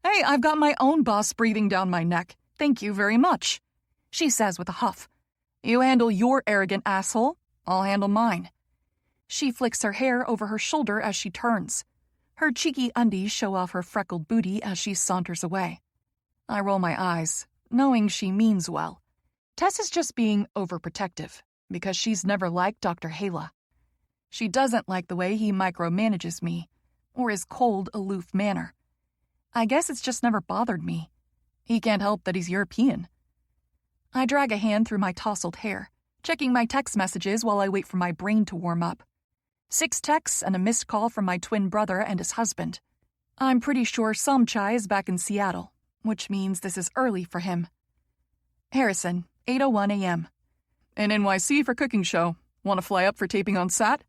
A: Hey, I've got my own boss breathing down my neck. Thank you very much. She says with a huff. You handle your arrogant asshole, I'll handle mine. She flicks her hair over her shoulder as she turns. Her cheeky undies show off her freckled booty as she saunters away. I roll my eyes, knowing she means well. Tess is just being overprotective, because she's never liked Dr. Hala. She doesn't like the way he micromanages me, or his cold, aloof manner. I guess it's just never bothered me. He can't help that he's European. I drag a hand through my tousled hair, checking my text messages while I wait for my brain to warm up. 6 texts and a missed call from my twin brother and his husband. I'm pretty sure Somchai is back in Seattle, which means this is early for him. Harrison, 8:01 a.m.
B: In NYC for cooking show. Want to fly up for taping on Sat?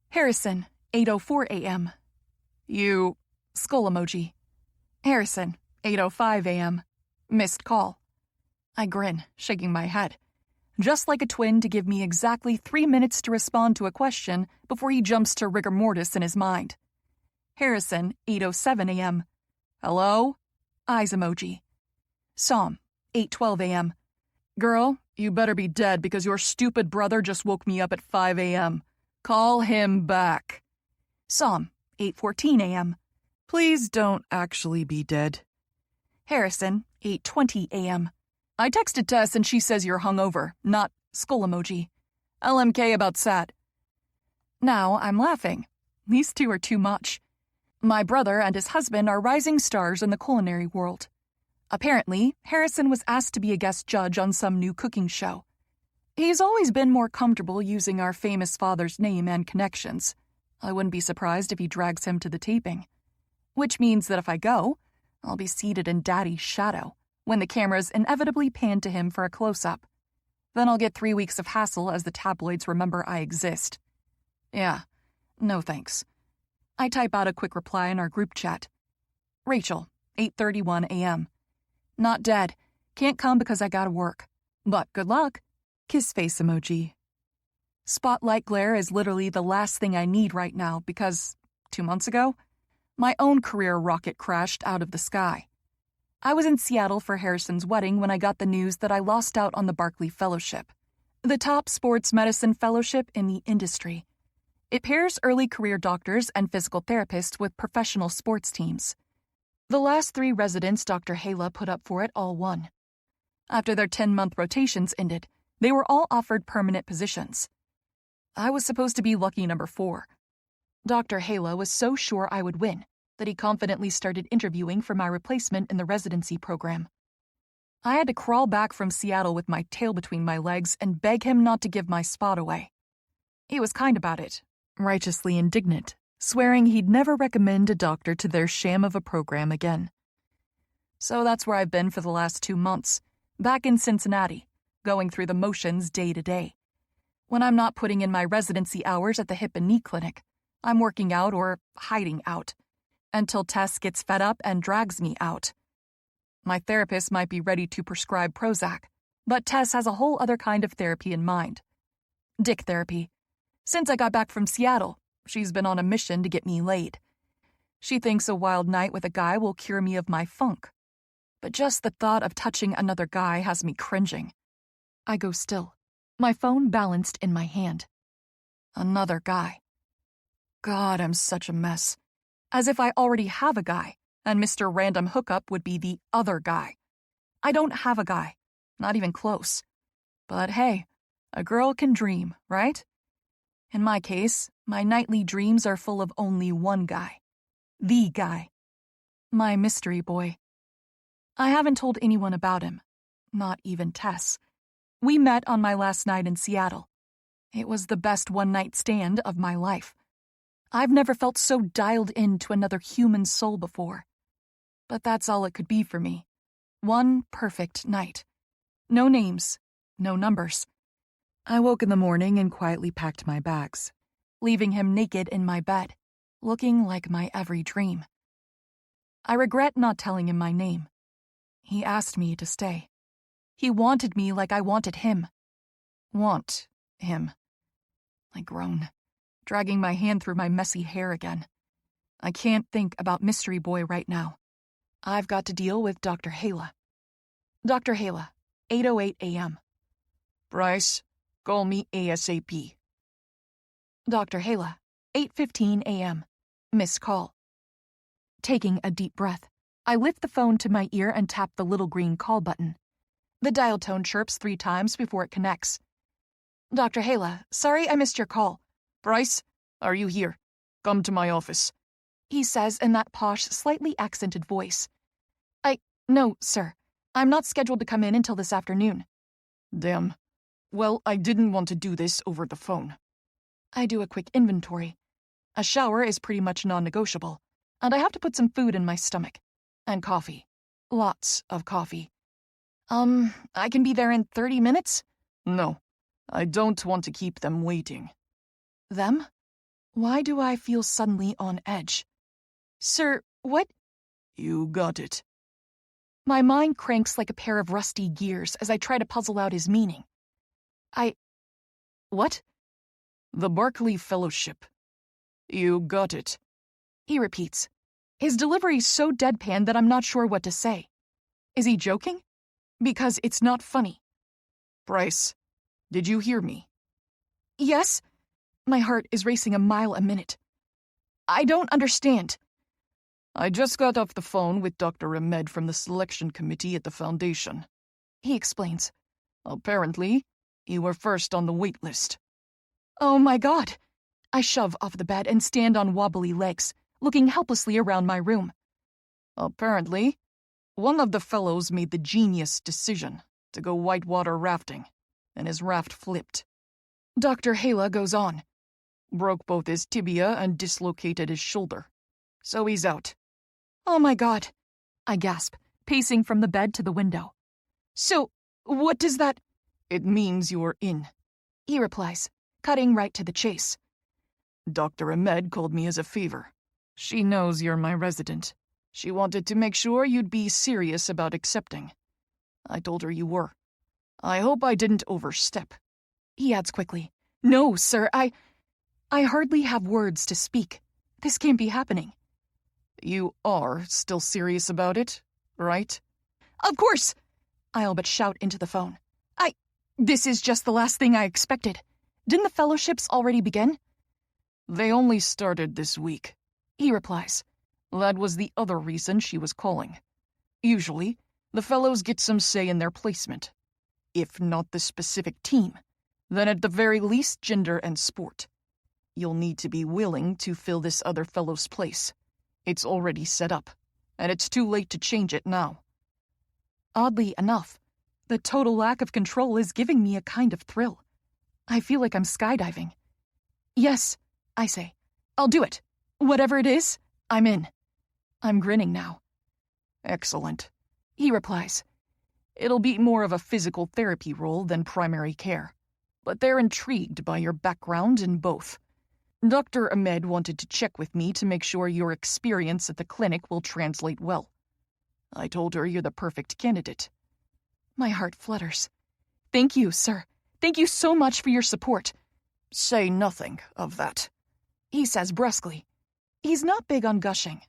A: Harrison, 8:04 a.m.
B: You...
A: Skull emoji. Harrison, 8:05 a.m. Missed call. I grin, shaking my head. Just like a twin to give me exactly 3 minutes to respond to a question before he jumps to rigor mortis in his mind. Harrison, 8:07 a.m. Hello? Eyes emoji. Som, 8:12 a.m.
B: Girl, you better be dead because your stupid brother just woke me up at 5 a.m. Call him back.
A: Som, 8:14 a.m.
B: Please don't actually be dead.
A: Harrison, 8:20 a.m.
B: I texted Tess and she says you're hungover, not skull emoji. LMK about Sat.
A: Now I'm laughing. These two are too much. My brother and his husband are rising stars in the culinary world. Apparently, Harrison was asked to be a guest judge on some new cooking show. He's always been more comfortable using our famous father's name and connections. I wouldn't be surprised if he drags him to the taping. Which means that if I go, I'll be seated in Daddy's shadow, when the cameras inevitably pan to him for a close-up. Then I'll get 3 weeks of hassle as the tabloids remember I exist. Yeah, no thanks. I type out a quick reply in our group chat. Rachel, 8:31 a.m. Not dead. Can't come because I gotta work. But good luck. Kiss face emoji. Spotlight glare is literally the last thing I need right now because, 2 months ago, my own career rocket crashed out of the sky. I was in Seattle for Harrison's wedding when I got the news that I lost out on the Barkley Fellowship, the top sports medicine fellowship in the industry. It pairs early career doctors and physical therapists with professional sports teams. The last 3 residents Dr. Hala put up for it all won. After their 10-month rotations ended, they were all offered permanent positions. I was supposed to be lucky number 4. Dr. Hala was so sure I would win that he confidently started interviewing for my replacement in the residency program. I had to crawl back from Seattle with my tail between my legs and beg him not to give my spot away. He was kind about it, righteously indignant, swearing he'd never recommend a doctor to their sham of a program again. So that's where I've been for the last 2 months, back in Cincinnati, going through the motions day to day. When I'm not putting in my residency hours at the hip and knee clinic, I'm working out or hiding out, until Tess gets fed up and drags me out. My therapist might be ready to prescribe Prozac, but Tess has a whole other kind of therapy in mind. Dick therapy. Since I got back from Seattle, she's been on a mission to get me laid. She thinks a wild night with a guy will cure me of my funk. But just the thought of touching another guy has me cringing. I go still, my phone balanced in my hand. Another guy. God, I'm such a mess. As if I already have a guy, and Mr. Random Hookup would be the other guy. I don't have a guy, not even close. But hey, a girl can dream, right? In my case, my nightly dreams are full of only one guy. The guy. My mystery boy. I haven't told anyone about him, not even Tess. We met on my last night in Seattle. It was the best one-night stand of my life. I've never felt so dialed in to another human soul before. But that's all it could be for me. One perfect night. No names, no numbers. I woke in the morning and quietly packed my bags, leaving him naked in my bed, looking like my every dream. I regret not telling him my name. He asked me to stay. He wanted me like I wanted him. Want him. I groan, dragging my hand through my messy hair again. I can't think about Mystery Boy right now. I've got to deal with Dr. Hala. Dr. Hala, 8:08 a.m.
B: Bryce, call me ASAP.
A: Dr. Hala, 8:15 a.m. Missed call. Taking a deep breath, I lift the phone to my ear and tap the little green call button. The dial tone chirps 3 times before it connects. Dr. Hala, sorry I missed your call.
B: Bryce, are you here? Come to my office.
A: He says in that posh, slightly accented voice. No, sir. I'm not scheduled to come in until this afternoon.
B: Damn. Well, I didn't want to do this over the phone.
A: I do a quick inventory. A shower is pretty much non-negotiable, and I have to put some food in my stomach. And coffee. Lots of coffee. I can be there in 30 minutes?
B: No, I don't want to keep them waiting.
A: Them? Why do I feel suddenly on edge? Sir, what?
B: You got it.
A: My mind cranks like a pair of rusty gears as I try to puzzle out his meaning. What?
B: The Barclay Fellowship. You got it.
A: He repeats. His delivery's so deadpan that I'm not sure what to say. Is he joking? Because it's not funny.
B: Bryce, did you hear me?
A: Yes. My heart is racing a mile a minute. I don't understand.
B: I just got off the phone with Dr. Ahmed from the selection committee at the foundation.
A: He explains.
B: Apparently, you were first on the wait list.
A: Oh my God. I shove off the bed and stand on wobbly legs, looking helplessly around my room.
B: Apparently, one of the fellows made the genius decision to go whitewater rafting, and his raft flipped.
A: Dr. Hala goes on.
B: Broke both his tibia and dislocated his shoulder. So he's out.
A: Oh my God, I gasp, pacing from the bed to the window. So, what does that...
B: It means you're in,
A: he replies, cutting right to the chase.
B: Dr. Ahmed called me as a favor. She knows you're my resident. She wanted to make sure you'd be serious about accepting. I told her you were. I hope I didn't overstep.
A: He adds quickly. No, sir, I hardly have words to speak. This can't be happening.
B: You are still serious about it, right?
A: Of course! I all but shout into the phone. This is just the last thing I expected. Didn't the fellowships already begin?
B: They only started this week,
A: he replies.
B: That was the other reason she was calling. Usually, the fellows get some say in their placement. If not the specific team, then at the very least gender and sport. You'll need to be willing to fill this other fellow's place. It's already set up, and it's too late to change it now.
A: Oddly enough, the total lack of control is giving me a kind of thrill. I feel like I'm skydiving. Yes, I say. I'll do it. Whatever it is, I'm in. I'm grinning now.
B: Excellent, he replies. It'll be more of a physical therapy role than primary care, but they're intrigued by your background in both. Dr. Ahmed wanted to check with me to make sure your experience at the clinic will translate well. I told her you're the perfect candidate.
A: My heart flutters. Thank you, sir. Thank you so much for your support.
B: Say nothing of that, he says brusquely.
A: He's not big on gushing.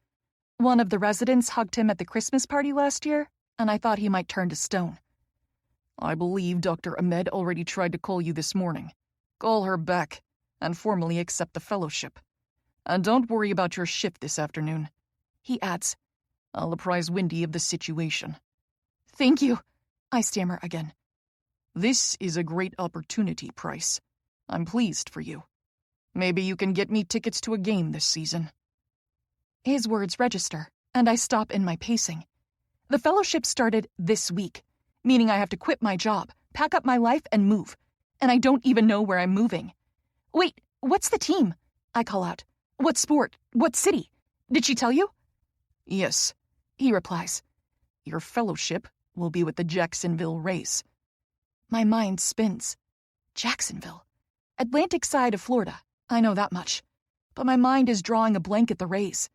A: One of the residents hugged him at the Christmas party last year, and I thought he might turn to stone.
B: I believe Dr. Ahmed already tried to call you this morning. Call her back and formally accept the fellowship. And don't worry about your shift this afternoon, he adds. I'll apprise Windy of the situation.
A: Thank you, I stammer again.
B: This is a great opportunity, Price. I'm pleased for you. Maybe you can get me tickets to a game this season.
A: His words register, and I stop in my pacing. The fellowship started this week, meaning I have to quit my job, pack up my life, and move. And I don't even know where I'm moving. Wait, what's the team? I call out. What sport? What city? Did she tell you?
B: Yes, he replies. Your fellowship will be with the Jacksonville Rays.
A: My mind spins. Jacksonville. Atlantic side of Florida. I know that much. But my mind is drawing a blank at the Rays.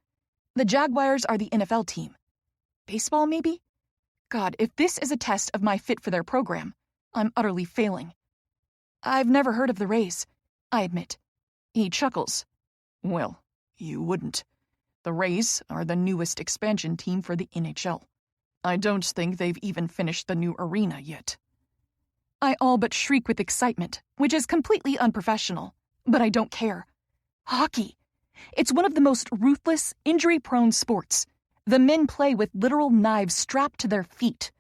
A: The Jaguars are the NFL team. Baseball, maybe? God, if this is a test of my fit for their program, I'm utterly failing. I've never heard of the Rays, I admit. He chuckles.
B: Well, you wouldn't. The Rays are the newest expansion team for the NHL. I don't think they've even finished the new arena yet.
A: I all but shriek with excitement, which is completely unprofessional, but I don't care. Hockey. It's one of the most ruthless, injury-prone sports. The men play with literal knives strapped to their feet.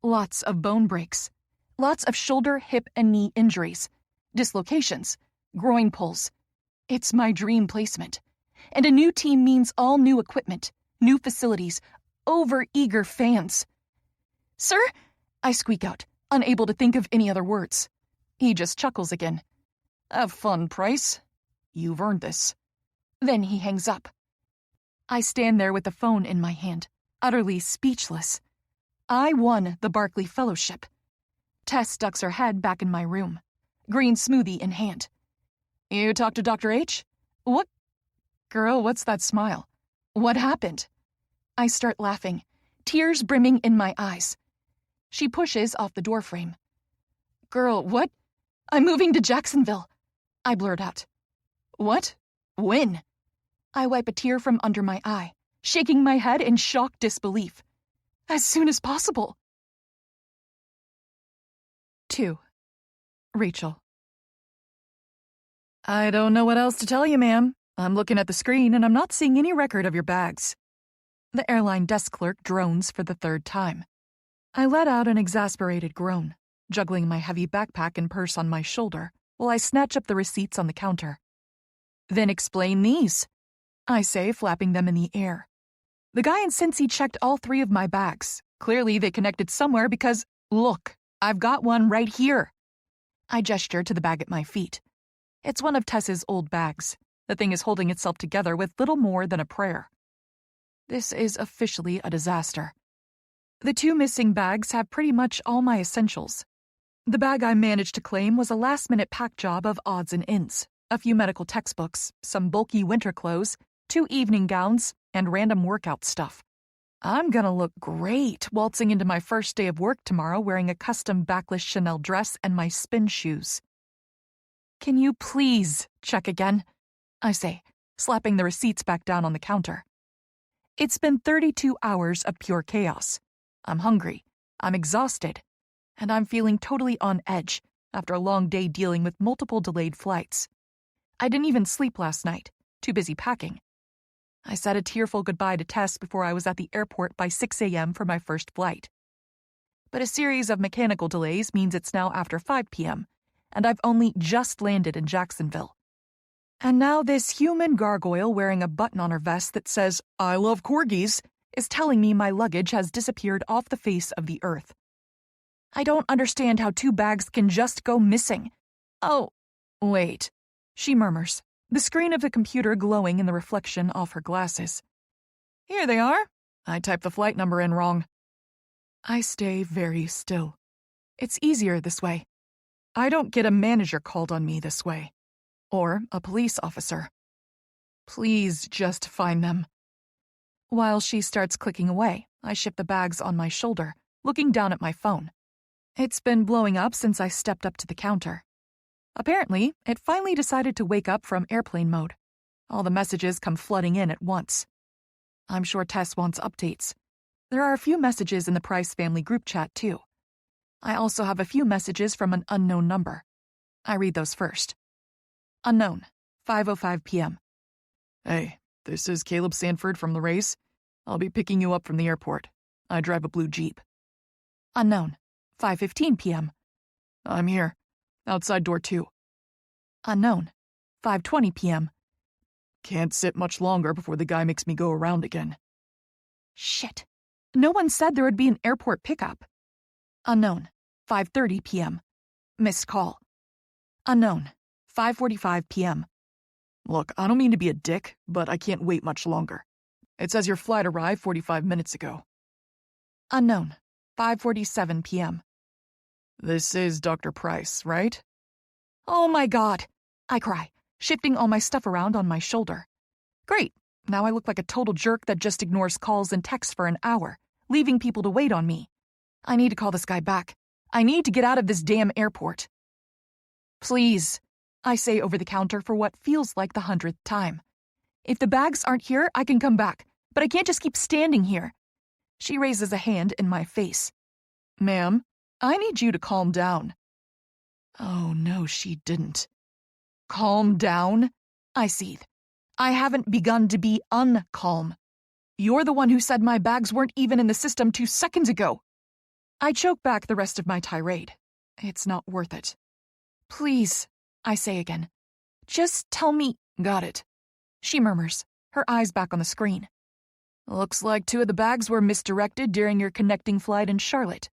A: Lots of bone breaks. Lots of shoulder, hip, and knee injuries. Dislocations. Groin pulls. It's my dream placement. And a new team means all new equipment, new facilities, over-eager fans. Sir? I squeak out, unable to think of any other words. He just chuckles again.
B: Have fun, Price. You've earned this.
A: Then he hangs up. I stand there with the phone in my hand, utterly speechless. I won the Barkley Fellowship. Tess ducks her head back in my room, green smoothie in hand.
B: You talked to Dr. H?
A: What?
B: Girl, what's that smile?
A: What happened? I start laughing, tears brimming in my eyes. She pushes off the doorframe. Girl, what? I'm moving to Jacksonville, I blurt out.
B: What? When?
A: I wipe a tear from under my eye, shaking my head in shocked disbelief. As soon as possible. 2. Rachel.
B: I don't know what else to tell you, ma'am. I'm looking at the screen and I'm not seeing any record of your bags.
A: The airline desk clerk drones for the third time. I let out an exasperated groan, juggling my heavy backpack and purse on my shoulder while I snatch up the receipts on the counter.
B: Then explain these,
A: I say, flapping them in the air. The guy in Cincy checked all 3 of my bags. Clearly they connected somewhere because, look, I've got one right here. I gesture to the bag at my feet. It's one of Tess's old bags. The thing is holding itself together with little more than a prayer. This is officially a disaster. The 2 missing bags have pretty much all my essentials. The bag I managed to claim was a last-minute pack job of odds and ends, a few medical textbooks, some bulky winter clothes, 2 evening gowns, and random workout stuff. I'm gonna look great waltzing into my first day of work tomorrow wearing a custom backless Chanel dress and my spin shoes. Can you please check again? I say, slapping the receipts back down on the counter. It's been 32 hours of pure chaos. I'm hungry, I'm exhausted, and I'm feeling totally on edge after a long day dealing with multiple delayed flights. I didn't even sleep last night, too busy packing. I said a tearful goodbye to Tess before I was at the airport by 6 a.m. for my first flight. But a series of mechanical delays means it's now after 5 p.m., and I've only just landed in Jacksonville. And now this human gargoyle wearing a button on her vest that says, "I love corgis," is telling me my luggage has disappeared off the face of the earth. I don't understand how 2 bags can just go missing. Oh, wait, she murmurs, the screen of the computer glowing in the reflection off her glasses. Here they are. I typed the flight number in wrong. I stay very still. It's easier this way. I don't get a manager called on me this way. Or a police officer. Please just find them. While she starts clicking away, I shift the bags on my shoulder, looking down at my phone. It's been blowing up since I stepped up to the counter. Apparently, it finally decided to wake up from airplane mode. All the messages come flooding in at once. I'm sure Tess wants updates. There are a few messages in the Price family group chat, too. I also have a few messages from an unknown number. I read those first. Unknown, 5:05 p.m.
B: Hey, this is Caleb Sanford from the race. I'll be picking you up from the airport. I drive a blue Jeep.
A: Unknown, 5:15 p.m.
B: I'm here. Outside door 2.
A: Unknown, 5:20 p.m.
B: Can't sit much longer before the guy makes me go around again.
A: Shit. No one said there would be an airport pickup. Unknown, 5:30 p.m. Missed call. Unknown, 5:45 p.m.
B: Look, I don't mean to be a dick, but I can't wait much longer. It says your flight arrived 45 minutes ago.
A: Unknown, 5:47 p.m.
B: This is Dr. Price, right?
A: Oh my God, I cry, shifting all my stuff around on my shoulder. Great, now I look like a total jerk that just ignores calls and texts for an hour, leaving people to wait on me. I need to call this guy back. I need to get out of this damn airport. Please, I say over the counter for what feels like the 100th time. If the bags aren't here, I can come back, but I can't just keep standing here. She raises a hand in my face.
B: Ma'am, I need you to calm down. Oh, no, she didn't.
A: Calm down? I seethe. I haven't begun to be uncalm. You're the one who said my bags weren't even in the system 2 seconds ago. I choke back the rest of my tirade. It's not worth it. Please, I say again. Just tell me.
B: Got it.
A: She murmurs, her eyes back on the screen. Looks like 2 of the bags were misdirected during your connecting flight in Charlotte.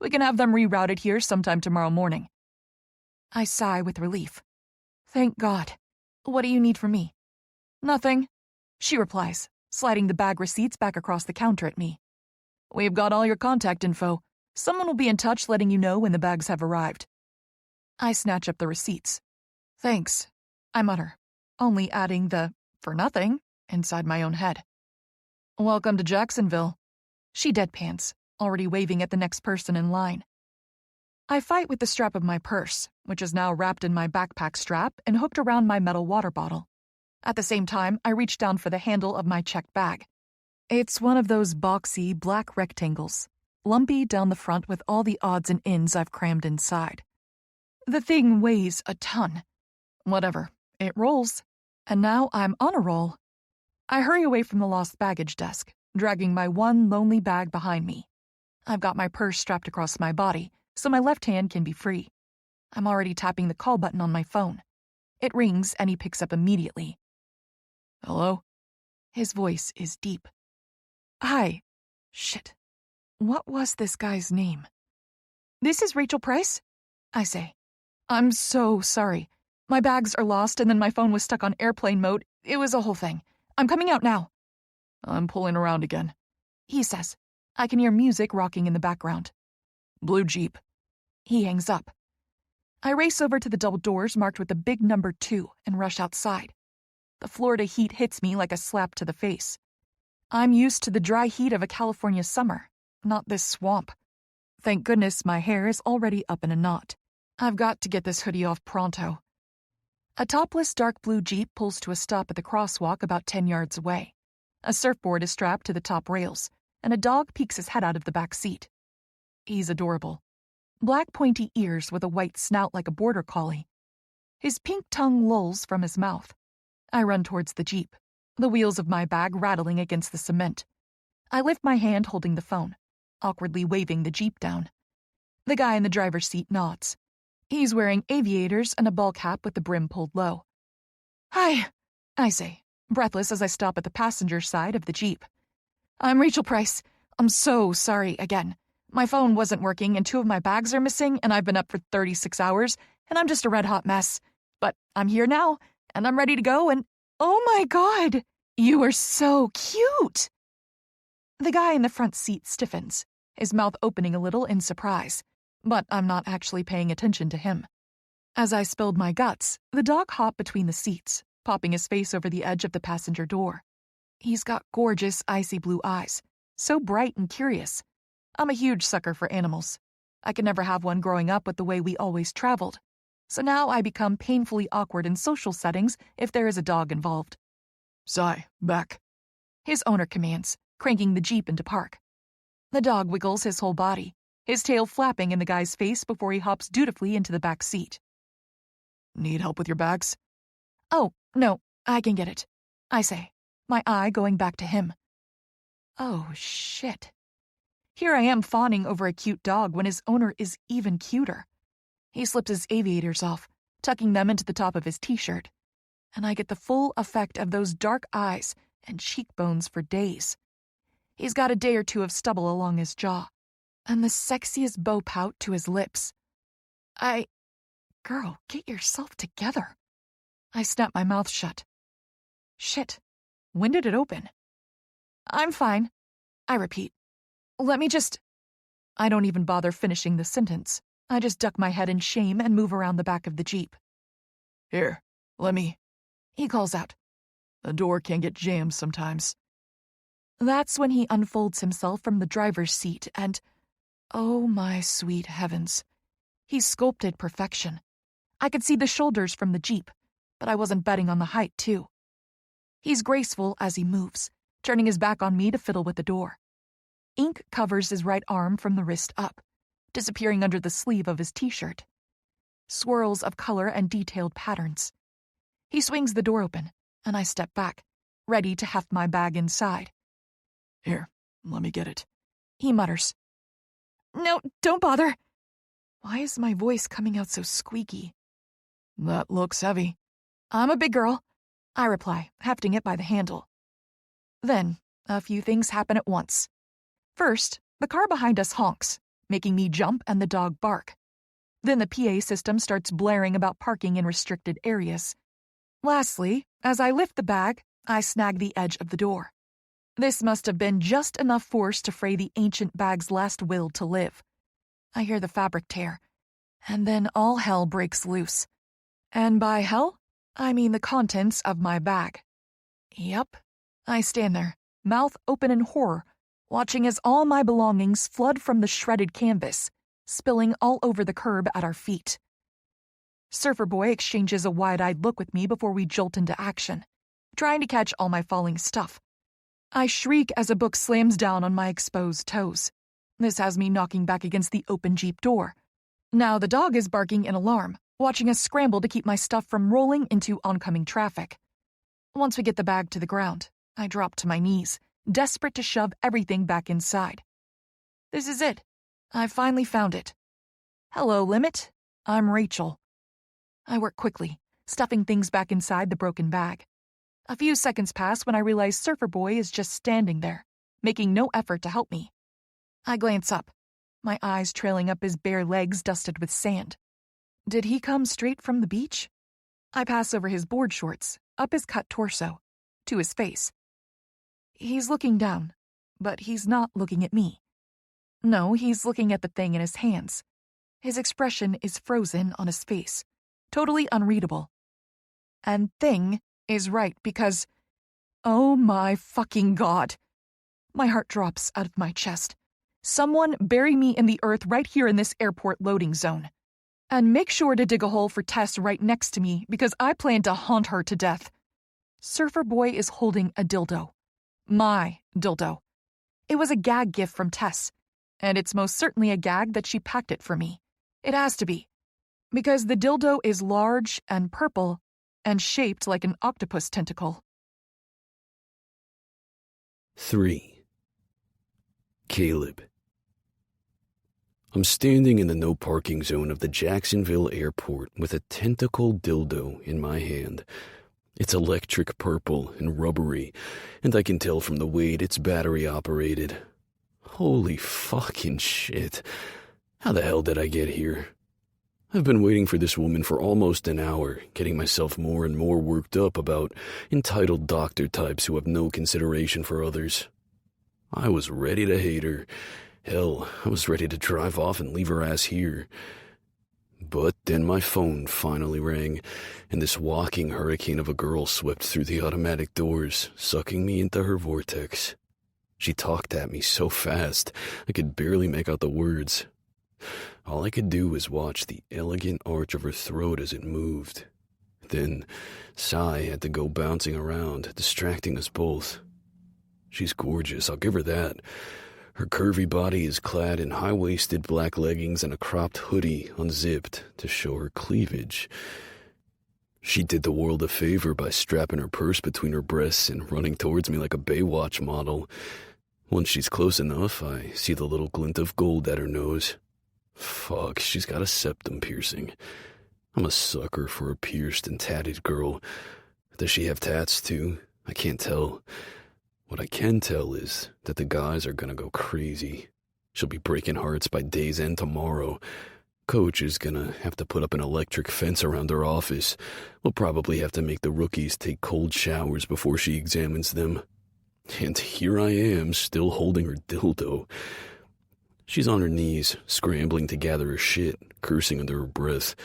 A: We can have them rerouted here sometime tomorrow morning. I sigh with relief. Thank God. What do you need from me? Nothing, she replies, sliding the bag receipts back across the counter at me. We've got all your contact info. Someone will be in touch letting you know when the bags have arrived. I snatch up the receipts. Thanks, I mutter, only adding the "for nothing" inside my own head. Welcome to Jacksonville. She deadpans, already waving at the next person in line. I fight with the strap of my purse, which is now wrapped in my backpack strap and hooked around my metal water bottle. At the same time, I reach down for the handle of my checked bag. It's one of those boxy black rectangles, lumpy down the front with all the odds and ends I've crammed inside. The thing weighs a ton. Whatever, it rolls. And now I'm on a roll. I hurry away from the lost baggage desk, dragging my one lonely bag behind me. I've got my purse strapped across my body, so my left hand can be free. I'm already tapping the call button on my phone. It rings and he picks up immediately.
B: Hello?
A: His voice is deep. Hi. Shit. What was this guy's name? This is Rachel Price? I say. I'm so sorry. My bags are lost and then my phone was stuck on airplane mode. It was a whole thing. I'm coming out now.
B: I'm pulling around again,
A: he says. I can hear music rocking in the background.
B: Blue Jeep.
A: He hangs up. I race over to the double doors marked with the big number 2 and rush outside. The Florida heat hits me like a slap to the face. I'm used to the dry heat of a California summer, not this swamp. Thank goodness my hair is already up in a knot. I've got to get this hoodie off pronto. A topless dark blue Jeep pulls to a stop at the crosswalk about 10 yards away. A surfboard is strapped to the top rails, and a dog peeks his head out of the back seat. He's adorable. Black pointy ears with a white snout like a border collie. His pink tongue lolls from his mouth. I run towards the Jeep, the wheels of my bag rattling against the cement. I lift my hand holding the phone, awkwardly waving the Jeep down. The guy in the driver's seat nods. He's wearing aviators and a ball cap with the brim pulled low. "Hi," I say, breathless as I stop at the passenger side of the Jeep. "I'm Rachel Price. I'm so sorry again. My phone wasn't working and 2 of my bags are missing and I've been up for 36 hours and I'm just a red-hot mess. But I'm here now and I'm ready to go and oh my God, you are so cute." The guy in the front seat stiffens, his mouth opening a little in surprise, but I'm not actually paying attention to him. As I spilled my guts, the dog hopped between the seats, popping his face over the edge of the passenger door. He's got gorgeous icy blue eyes, so bright and curious. I'm a huge sucker for animals. I could never have one growing up with the way we always traveled. So now I become painfully awkward in social settings if there is a dog involved.
B: "Sigh, back,"
A: his owner commands, cranking the Jeep into park. The dog wiggles his whole body, his tail flapping in the guy's face before he hops dutifully into the back seat.
B: "Need help with your bags?"
A: "Oh, no, I can get it," I say, my eye going back to him. Oh, shit. Here I am fawning over a cute dog when his owner is even cuter. He slips his aviators off, tucking them into the top of his t-shirt, and I get the full effect of those dark eyes and cheekbones for days. He's got a day or two of stubble along his jaw, and the sexiest bow pout to his lips. Girl, get yourself together. I snap my mouth shut. Shit, when did it open? "I'm fine," I repeat. "Let me just—" I don't even bother finishing the sentence. I just duck my head in shame and move around the back of the Jeep.
B: "Here, let me,"
A: he calls out.
B: "The door can get jammed sometimes."
A: That's when he unfolds himself from the driver's seat and, oh my sweet heavens, he's sculpted perfection. I could see the shoulders from the Jeep, but I wasn't betting on the height, too. He's graceful as he moves, turning his back on me to fiddle with the door. Ink covers his right arm from the wrist up, disappearing under the sleeve of his t-shirt. Swirls of color and detailed patterns. He swings the door open, and I step back, ready to heft my bag inside.
B: "Here, let me get it,"
A: he mutters. "No, don't bother." Why is my voice coming out so squeaky?
B: "That looks heavy."
A: "I'm a big girl," I reply, hefting it by the handle. Then, a few things happen at once. First, the car behind us honks, making me jump and the dog bark. Then the PA system starts blaring about parking in restricted areas. Lastly, as I lift the bag, I snag the edge of the door. This must have been just enough force to fray the ancient bag's last will to live. I hear the fabric tear, and then all hell breaks loose. And by hell, I mean the contents of my bag. Yep, I stand there, mouth open in horror, watching as all my belongings flood from the shredded canvas, spilling all over the curb at our feet. Surfer Boy exchanges a wide-eyed look with me before we jolt into action, trying to catch all my falling stuff. I shriek as a book slams down on my exposed toes. This has me knocking back against the open Jeep door. Now the dog is barking in alarm, watching us scramble to keep my stuff from rolling into oncoming traffic. Once we get the bag to the ground, I drop to my knees, desperate to shove everything back inside. This is it. I finally found it. Hello, Limit. I'm Rachel. I work quickly, stuffing things back inside the broken bag. A few seconds pass when I realize Surfer Boy is just standing there, making no effort to help me. I glance up, my eyes trailing up his bare legs dusted with sand. Did he come straight from the beach? I pass over his board shorts, up his cut torso, to his face. He's looking down, but he's not looking at me. No, he's looking at the thing in his hands. His expression is frozen on his face, totally unreadable. And thing is right because, oh my fucking God. My heart drops out of my chest. Someone bury me in the earth right here in this airport loading zone. And make sure to dig a hole for Tess right next to me because I plan to haunt her to death. Surfer Boy is holding a dildo. My dildo. It was a gag gift from Tess, and it's most certainly a gag that she packed it for me. It has to be. Because the dildo is large and purple and shaped like an octopus tentacle.
C: 3. Caleb. I'm standing in the no parking zone of the Jacksonville airport with a tentacle dildo in my hand. It's electric purple and rubbery, and I can tell from the weight it's battery operated. Holy fucking shit. How the hell did I get here? I've been waiting for this woman for almost an hour, getting myself more and more worked up about entitled doctor types who have no consideration for others. I was ready to hate her. Hell, I was ready to drive off and leave her ass here. But then my phone finally rang, and this walking hurricane of a girl swept through the automatic doors, sucking me into her vortex. She talked at me so fast, I could barely make out the words. All I could do was watch the elegant arch of her throat as it moved. Then, Sai had to go bouncing around, distracting us both. She's gorgeous, I'll give her that. Her curvy body is clad in high-waisted black leggings and a cropped hoodie unzipped to show her cleavage. She did the world a favor by strapping her purse between her breasts and running towards me like a Baywatch model. Once she's close enough, I see the little glint of gold at her nose. Fuck, she's got a septum piercing. I'm a sucker for a pierced and tatted girl. Does she have tats too? I can't tell. What I can tell is that the guys are gonna go crazy. She'll be breaking hearts by day's end tomorrow. Coach is gonna have to put up an electric fence around her office. We'll probably have to make the rookies take cold showers before she examines them. And here I am, still holding her dildo. She's on her knees, scrambling to gather her shit, cursing under her breath.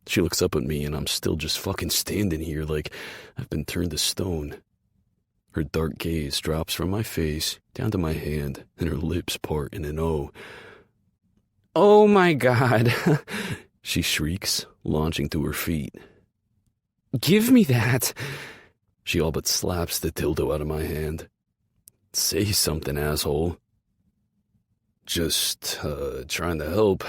C: She looks up at me and I'm still just fucking standing here like I've been turned to stone. Her dark gaze drops from my face down to my hand, and her lips part in an O. "Oh my God," she shrieks, launching to her feet. "Give me that." She all but slaps the dildo out of my hand. "Say something, asshole." "Just, trying to help,"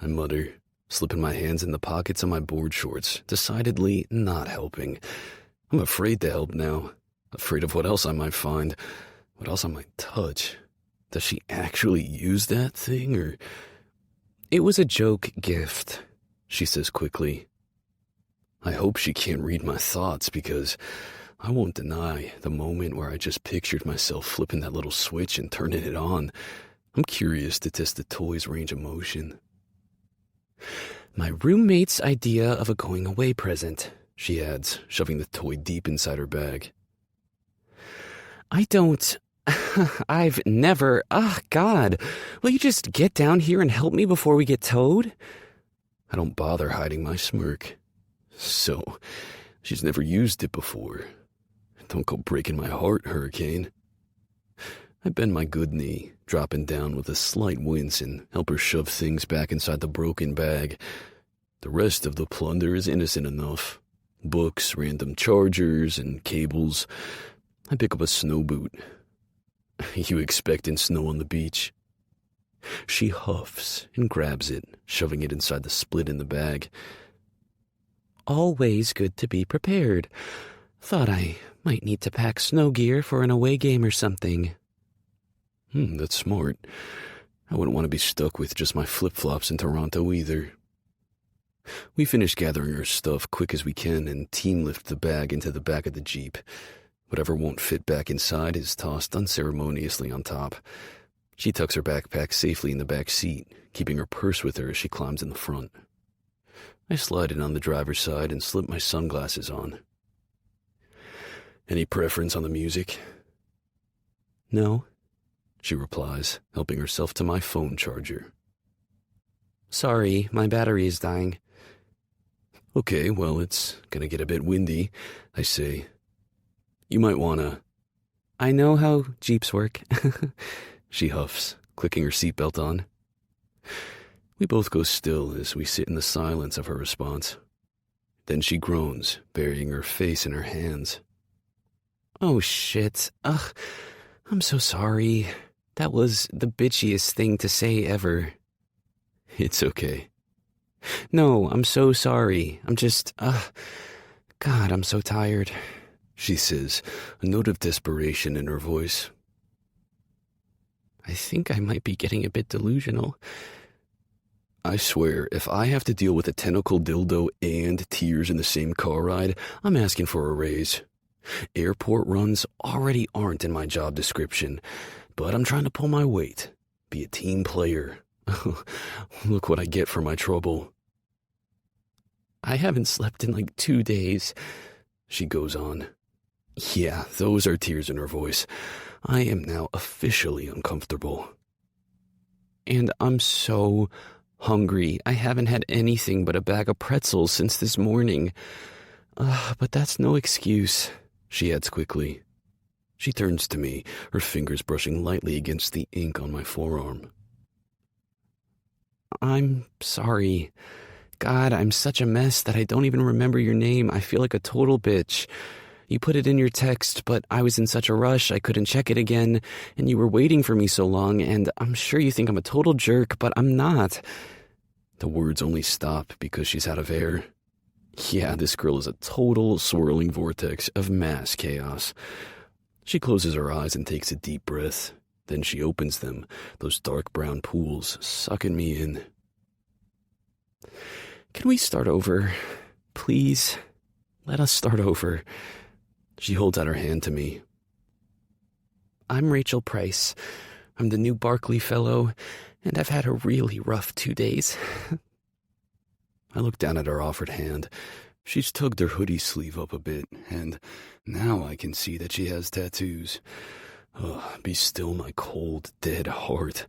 C: I mutter, slipping my hands in the pockets of my board shorts, decidedly not helping. I'm afraid to help now. Afraid of what else I might find, what else I might touch. Does she actually use that thing, or... "It was a joke gift," she says quickly. I hope she can't read my thoughts, because I won't deny the moment where I just pictured myself flipping that little switch and turning it on. I'm curious to test the toy's range of motion. "My roommate's idea of a going-away present," she adds, shoving the toy deep inside her bag. I've never, God, will you just get down here and help me before we get towed?" I don't bother hiding my smirk. So, she's never used it before. Don't go breaking my heart, Hurricane. I bend my good knee, dropping down with a slight wince and help her shove things back inside the broken bag. The rest of the plunder is innocent enough. Books, random chargers, and cables. I pick up a snow boot. You expecting snow on the beach? She huffs and grabs it, shoving it inside the split in the bag. "Always good to be prepared. Thought I might need to pack snow gear for an away game or something." That's smart. I wouldn't want to be stuck with just my flip-flops in Toronto either. We finish gathering our stuff quick as we can and team lift the bag into the back of the Jeep. Whatever won't fit back inside is tossed unceremoniously on top. She tucks her backpack safely in the back seat, keeping her purse with her as she climbs in the front. I slide in on the driver's side and slip my sunglasses on. "Any preference on the music?" "No," she replies, helping herself to my phone charger. "Sorry, my battery is dying." "Okay, well, it's gonna get a bit windy," I say. "You might wanna..." "I know how Jeeps work," she huffs, clicking her seatbelt on. We both go still as we sit in the silence of her response. Then she groans, burying her face in her hands. "Oh shit, I'm so sorry. That was the bitchiest thing to say ever." "It's okay." "No, I'm so sorry. I'm just, God, I'm so tired," she says, a note of desperation in her voice. I think I might be getting a bit delusional. I swear, if I have to deal with a tentacle dildo and tears in the same car ride, I'm asking for a raise. Airport runs already aren't in my job description, but I'm trying to pull my weight, be a team player. Look what I get for my trouble. I haven't slept in like 2 days, she goes on. Yeah, those are tears in her voice. I am now officially uncomfortable. And I'm so hungry. I haven't had anything but a bag of pretzels since this morning. But that's no excuse, she adds quickly. She turns to me, her fingers brushing lightly against the ink on my forearm. I'm sorry. God, I'm such a mess that I don't even remember your name. I feel like a total bitch. You put it in your text, but I was in such a rush I couldn't check it again, and you were waiting for me so long, and I'm sure you think I'm a total jerk, but I'm not. The words only stop because she's out of air. Yeah, this girl is a total swirling vortex of mass chaos. She closes her eyes and takes a deep breath. Then she opens them, those dark brown pools sucking me in. Can we start over? Please, let us start over. She holds out her hand to me. I'm Rachel Price. I'm the new Barclay Fellow, and I've had a really rough 2 days. I look down at her offered hand. She's tugged her hoodie sleeve up a bit, and now I can see that she has tattoos. Be still my cold, dead heart.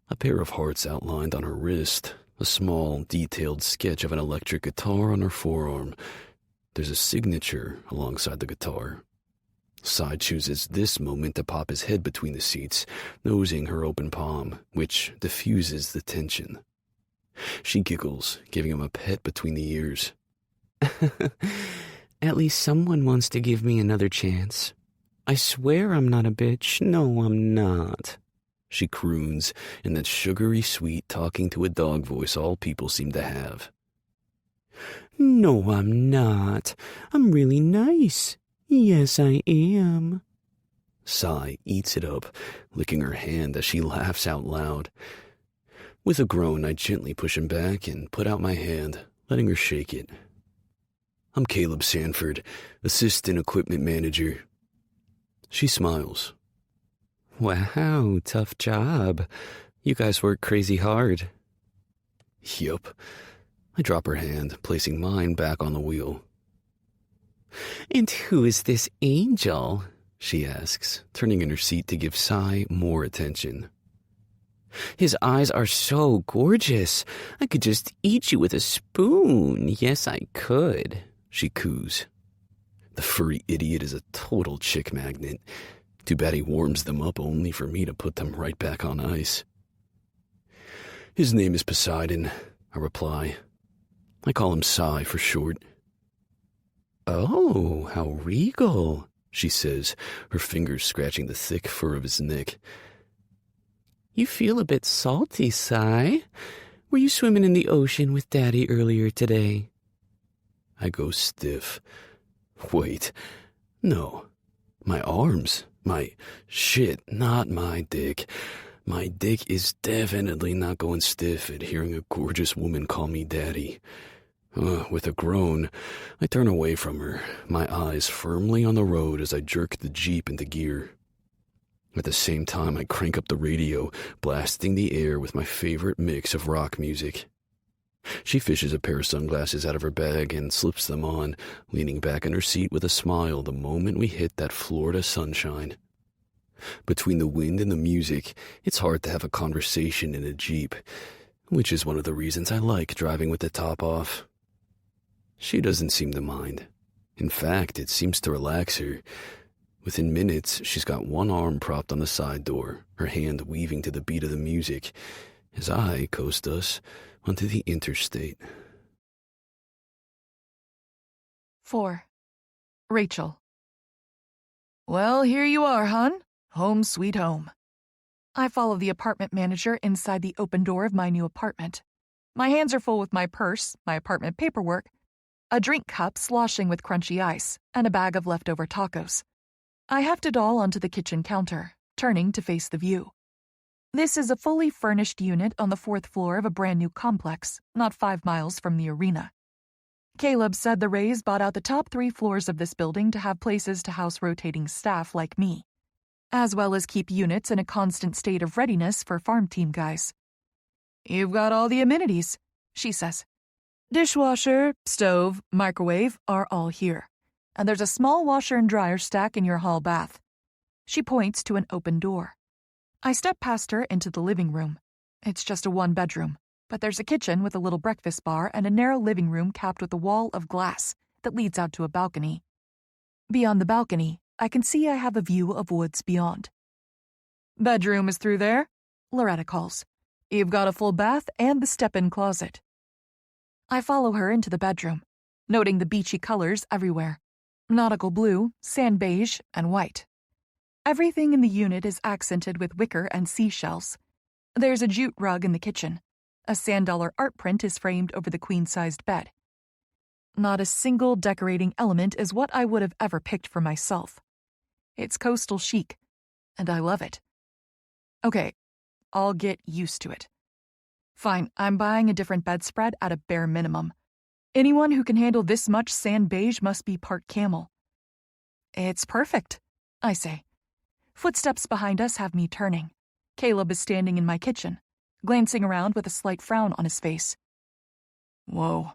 C: A pair of hearts outlined on her wrist, a small, detailed sketch of an electric guitar on her forearm. There's a signature alongside the guitar. Cy chooses this moment to pop his head between the seats, nosing her open palm, which diffuses the tension. She giggles, giving him a pet between the ears. At least someone wants to give me another chance. I swear I'm not a bitch. No, I'm not. She croons in that sugary sweet talking to a dog voice all people seem to have. No, I'm not. I'm really nice. Yes, I am. Cy eats it up, licking her hand as she laughs out loud. With a groan, I gently push him back and put out my hand, letting her shake it. I'm Caleb Sanford, Assistant Equipment Manager. She smiles. Wow, tough job. You guys work crazy hard. Yup. I drop her hand, placing mine back on the wheel. And who is this angel? She asks, turning in her seat to give Cy more attention. His eyes are so gorgeous. I could just eat you with a spoon. Yes, I could, she coos. The furry idiot is a total chick magnet. Too bad he warms them up only for me to put them right back on ice. His name is Poseidon, I reply. I call him Cy for short. Oh, how regal, she says, her fingers scratching the thick fur of his neck. You feel a bit salty, Cy. Were you swimming in the ocean with Daddy earlier today? I go stiff. Wait, no. My arms. My shit, not my dick. My dick is definitely not going stiff at hearing a gorgeous woman call me Daddy. With a groan, I turn away from her, my eyes firmly on the road as I jerk the Jeep into gear. At the same time, I crank up the radio, blasting the air with my favorite mix of rock music. She fishes a pair of sunglasses out of her bag and slips them on, leaning back in her seat with a smile the moment we hit that Florida sunshine. Between the wind and the music, it's hard to have a conversation in a Jeep, which is one of the reasons I like driving with the top off. She doesn't seem to mind. In fact, it seems to relax her. Within minutes, she's got one arm propped on the side door, her hand weaving to the beat of the music, as I coast us onto the interstate.
A: 4. Rachel.
B: Well, here you are, hon. Home sweet home.
A: I follow the apartment manager inside the open door of my new apartment. My hands are full with my purse, my apartment paperwork, a drink cup sloshing with crunchy ice, and a bag of leftover tacos. I heft it all onto the kitchen counter, turning to face the view. This is a fully furnished unit on the 4th floor of a brand new complex, not 5 miles from the arena. Caleb said the Rays bought out the top 3 floors of this building to have places to house rotating staff like me, as well as keep units in a constant state of readiness for farm team guys. "You've got all the amenities," she says. "Dishwasher, stove, microwave are all here, and there's a small washer and dryer stack in your hall bath." She points to an open door. I step past her into the living room. It's just a 1-bedroom, but there's a kitchen with a little breakfast bar and a narrow living room capped with a wall of glass that leads out to a balcony. Beyond the balcony, I can see I have a view of woods beyond. "Bedroom is through there," Loretta calls. "You've got a full bath and the step-in closet." I follow her into the bedroom, noting the beachy colors everywhere: nautical blue, sand beige, and white. Everything in the unit is accented with wicker and seashells. There's a jute rug in the kitchen. A $100 art print is framed over the queen-sized bed. Not a single decorating element is what I would have ever picked for myself. It's coastal chic, and I love it. Okay, I'll get used to it. Fine, I'm buying a different bedspread at a bare minimum. Anyone who can handle this much sand beige must be part camel. "It's perfect," I say. Footsteps behind us have me turning. Caleb is standing in my kitchen, glancing around with a slight frown on his face.
B: Whoa,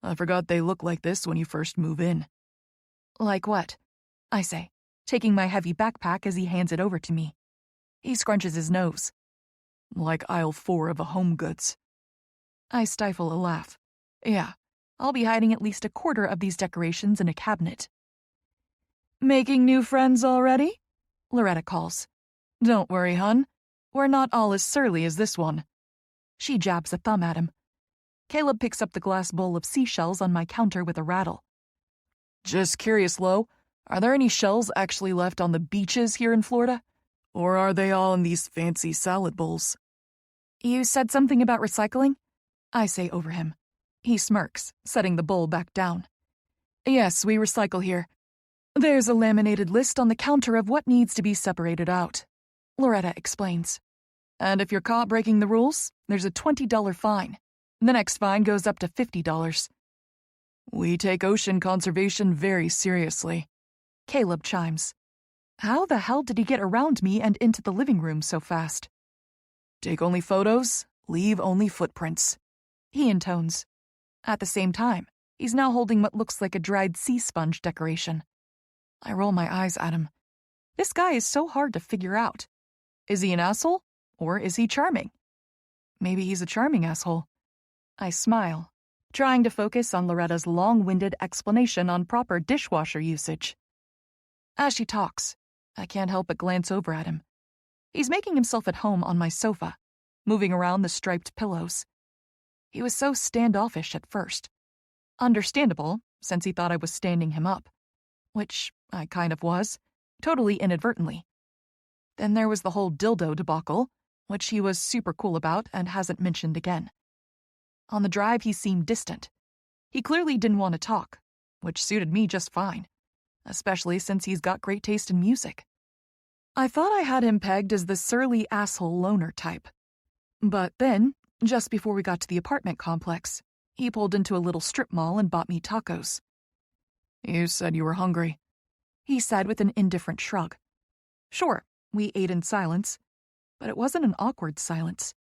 B: I forgot they look like this when you first move in.
A: "Like what?" I say, taking my heavy backpack as he hands it over to me. He scrunches his nose.
B: Like aisle 4 of a Home Goods.
A: I stifle a laugh. Yeah, I'll be hiding at least a quarter of these decorations in a cabinet. "Making new friends already?" Loretta calls. "Don't worry, hun. We're not all as surly as this one." She jabs a thumb at him. Caleb picks up the glass bowl of seashells on my counter with a rattle.
B: "Just curious, Lo, are there any shells actually left on the beaches here in Florida? Or are they all in these fancy salad bowls?"
A: "You said something about recycling?" I say over him. He smirks, setting the bowl back down. "Yes, we recycle here. There's a laminated list on the counter of what needs to be separated out," Loretta explains. "And if you're caught breaking the rules, there's a $20 fine. The next fine goes up to $50.
B: "We take ocean conservation very seriously,"
A: Caleb chimes. How the hell did he get around me and into the living room so fast?
B: "Take only photos, leave only footprints,"
A: he intones. At the same time, he's now holding what looks like a dried sea sponge decoration. I roll my eyes at him. This guy is so hard to figure out. Is he an asshole, or is he charming? Maybe he's a charming asshole. I smile, trying to focus on Loretta's long-winded explanation on proper dishwasher usage. As she talks, I can't help but glance over at him. He's making himself at home on my sofa, moving around the striped pillows. He was so standoffish at first. Understandable, since he thought I was standing him up, which I kind of was, totally inadvertently. Then there was the whole dildo debacle, which he was super cool about and hasn't mentioned again. On the drive, he seemed distant. He clearly didn't want to talk, which suited me just fine, especially since he's got great taste in music. I thought I had him pegged as the surly asshole loner type. But then, just before we got to the apartment complex, he pulled into a little strip mall and bought me tacos.
B: "You said you were hungry,"
A: he said with an indifferent shrug. Sure, we ate in silence, but it wasn't an awkward silence.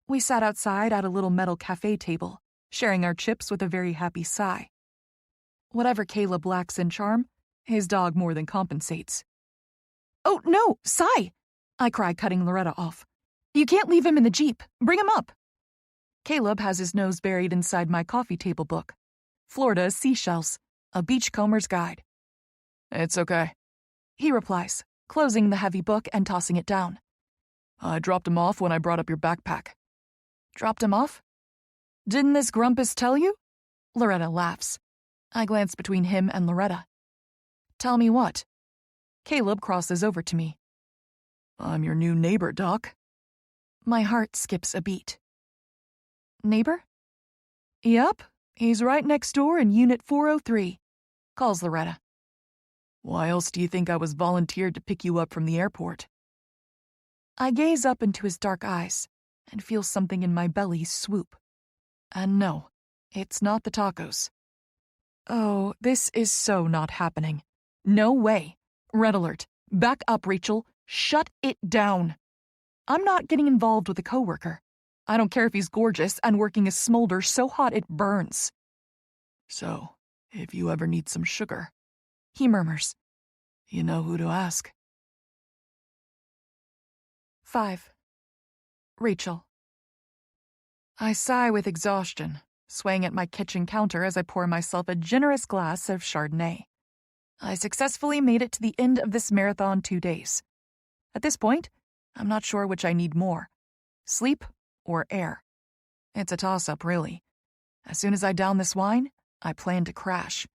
A: We sat outside at a little metal cafe table, sharing our chips with a very happy sigh. Whatever Caleb lacks in charm, his dog more than compensates. "Oh, no, Cy!" I cry, cutting Loretta off. "You can't leave him in the Jeep. Bring him up." Caleb has his nose buried inside my coffee table book. Florida Seashells, a beachcomber's guide.
B: "It's okay,"
A: he replies, closing the heavy book and tossing it down.
B: "I dropped him off when I brought up your backpack."
A: Dropped him off? Didn't this grumpus tell you? Loretta laughs. I glance between him and Loretta. Tell me what? Caleb crosses over to me.
B: "I'm your new neighbor, Doc."
A: My heart skips a beat. Neighbor? Yep, he's right next door in Unit 403, calls Loretta.
B: "Why else do you think I was volunteered to pick you up from the airport?"
A: I gaze up into his dark eyes and feel something in my belly swoop. And no, it's not the tacos. Oh, this is so not happening. No way. Red alert. Back up, Rachel. Shut it down. I'm not getting involved with a coworker. I don't care if he's gorgeous and working a smolder so hot it burns.
B: So, if you ever need some sugar,
A: he murmurs.
B: You know who to ask.
A: 5. Rachel. I sigh with exhaustion, swaying at my kitchen counter as I pour myself a generous glass of Chardonnay. I successfully made it to the end of this marathon 2 days. At this point, I'm not sure which I need more, sleep or air. It's a toss-up, really. As soon as I down this wine, I plan to crash.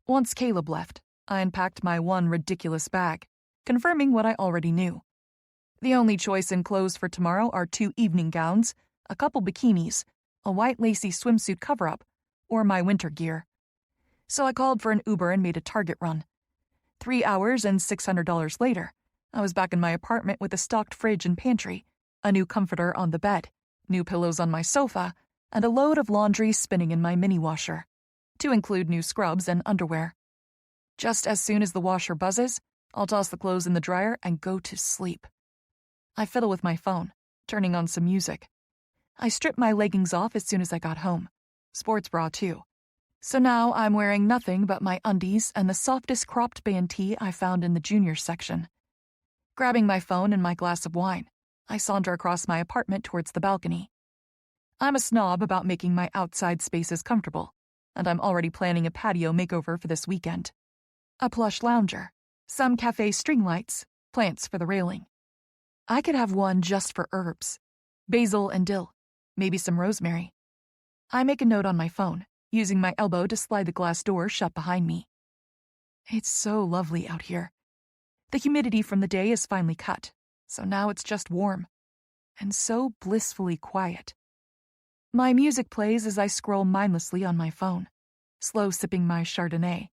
A: Once Caleb left, I unpacked my one ridiculous bag, confirming what I already knew. The only choice in clothes for tomorrow are 2 evening gowns, a couple bikinis, a white lacy swimsuit cover-up, or my winter gear. So I called for an Uber and made a Target run. 3 hours and $600 later, I was back in my apartment with a stocked fridge and pantry, a new comforter on the bed, new pillows on my sofa, and a load of laundry spinning in my mini washer, to include new scrubs and underwear. Just as soon as the washer buzzes, I'll toss the clothes in the dryer and go to sleep. I fiddle with my phone, turning on some music. I stripped my leggings off as soon as I got home. Sports bra, too. So now I'm wearing nothing but my undies and the softest cropped band tee I found in the junior section. Grabbing my phone and my glass of wine, I saunter across my apartment towards the balcony. I'm a snob about making my outside spaces comfortable, and I'm already planning a patio makeover for this weekend. A plush lounger, some cafe string lights, plants for the railing. I could have one just for herbs. Basil and dill, maybe some rosemary. I make a note on my phone, using my elbow to slide the glass door shut behind me. It's so lovely out here. The humidity from the day is finally cut, so now it's just warm. And so blissfully quiet. My music plays as I scroll mindlessly on my phone, slow sipping my Chardonnay.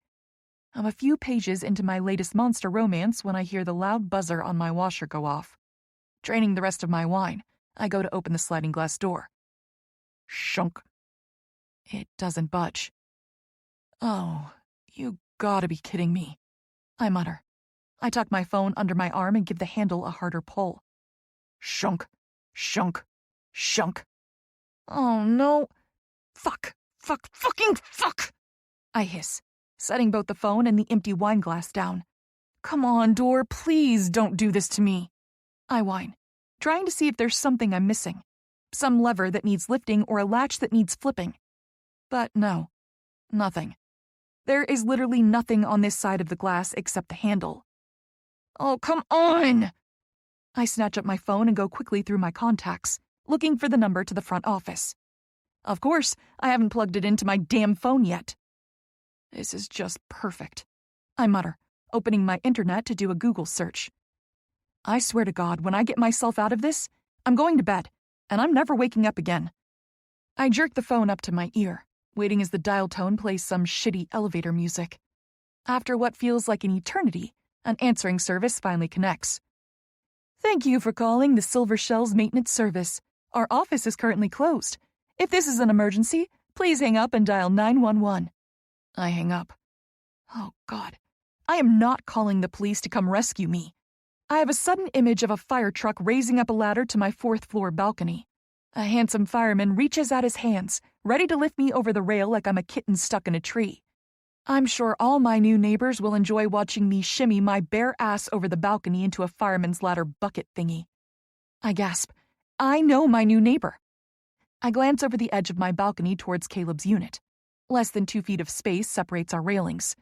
A: I'm a few pages into my latest monster romance when I hear the loud buzzer on my washer go off. Draining the rest of my wine, I go to open the sliding glass door. Shunk. It doesn't budge. Oh, you gotta be kidding me. I mutter. I tuck my phone under my arm and give the handle a harder pull. Shunk, shunk, shunk. Oh no. Fucking fuck! I hiss, setting both the phone and the empty wine glass down. Come on, door, please don't do this to me. I whine, trying to see if there's something I'm missing. Some lever that needs lifting or a latch that needs flipping. But no, nothing. There is literally nothing on this side of the glass except the handle. Oh, come on! I snatch up my phone and go quickly through my contacts, looking for the number to the front office. Of course, I haven't plugged it into my damn phone yet. This is just perfect, I mutter, opening my internet to do a Google search. I swear to God, when I get myself out of this, I'm going to bed, and I'm never waking up again. I jerk the phone up to my ear, waiting as the dial tone plays some shitty elevator music. After what feels like an eternity, an answering service finally connects. Thank you for calling the Silver Shells Maintenance Service. Our office is currently closed. If this is an emergency, please hang up and dial 911. I hang up. Oh, God. I am not calling the police to come rescue me. I have a sudden image of a fire truck raising up a ladder to my 4th-floor balcony. A handsome fireman reaches out his hands, ready to lift me over the rail like I'm a kitten stuck in a tree. I'm sure all my new neighbors will enjoy watching me shimmy my bare ass over the balcony into a fireman's ladder bucket thingy. I gasp. I know my new neighbor. I glance over the edge of my balcony towards Caleb's unit. Less than 2 feet of space separates our railings.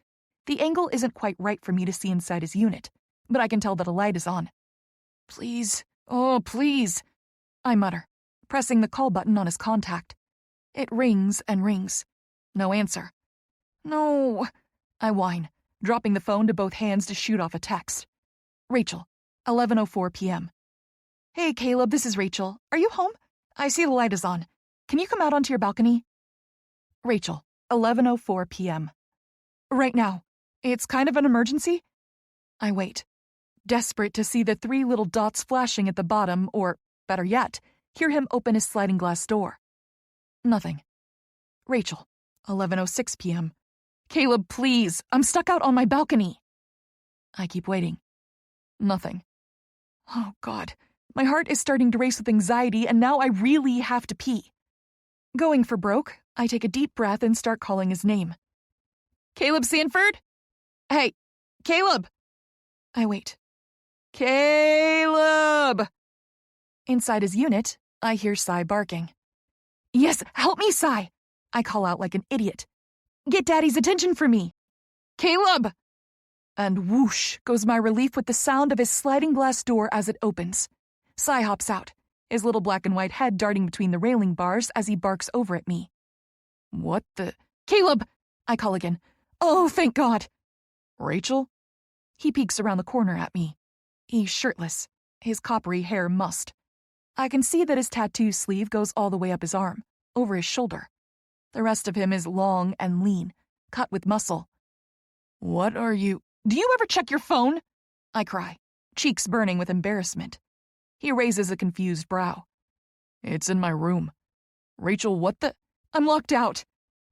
A: The angle isn't quite right for me to see inside his unit, but I can tell that a light is on. Please, oh please, I mutter, pressing the call button on his contact. It rings and rings. No answer. No, I whine, dropping the phone to both hands to shoot off a text. Rachel, 11:04 p.m. Hey, Caleb, this is Rachel. Are you home? I see the light is on. Can you come out onto your balcony? Rachel, 11:04 p.m. Right now. It's kind of an emergency. I wait. desperate to see the 3 little dots flashing at the bottom, or, better yet, hear him open his sliding glass door. Nothing. Rachel, 11:06 p.m. Caleb, please, I'm stuck out on my balcony. I keep waiting. Nothing. Oh, God. My heart is starting to race with anxiety, and now I really have to pee. Going for broke, I take a deep breath and start calling his name. Caleb Sanford? Hey, Caleb! I wait. Caleb! Inside his unit, I hear Cy barking. Yes, help me, Cy! I call out like an idiot. Get Daddy's attention for me. Caleb! And whoosh goes my relief with the sound of his sliding glass door as it opens. Cy hops out, his little black and white head darting between the railing bars as he barks over at me. What the— Caleb! I call again. Oh, thank God! Rachel? He peeks around the corner at me. He's shirtless, his coppery hair mussed. I can see that his tattoo sleeve goes all the way up his arm, over his shoulder. The rest of him is long and lean, cut with muscle. What are you— Do you ever check your phone? I cry, cheeks burning with embarrassment. He raises a confused brow. It's in my room. Rachel, what the— I'm locked out,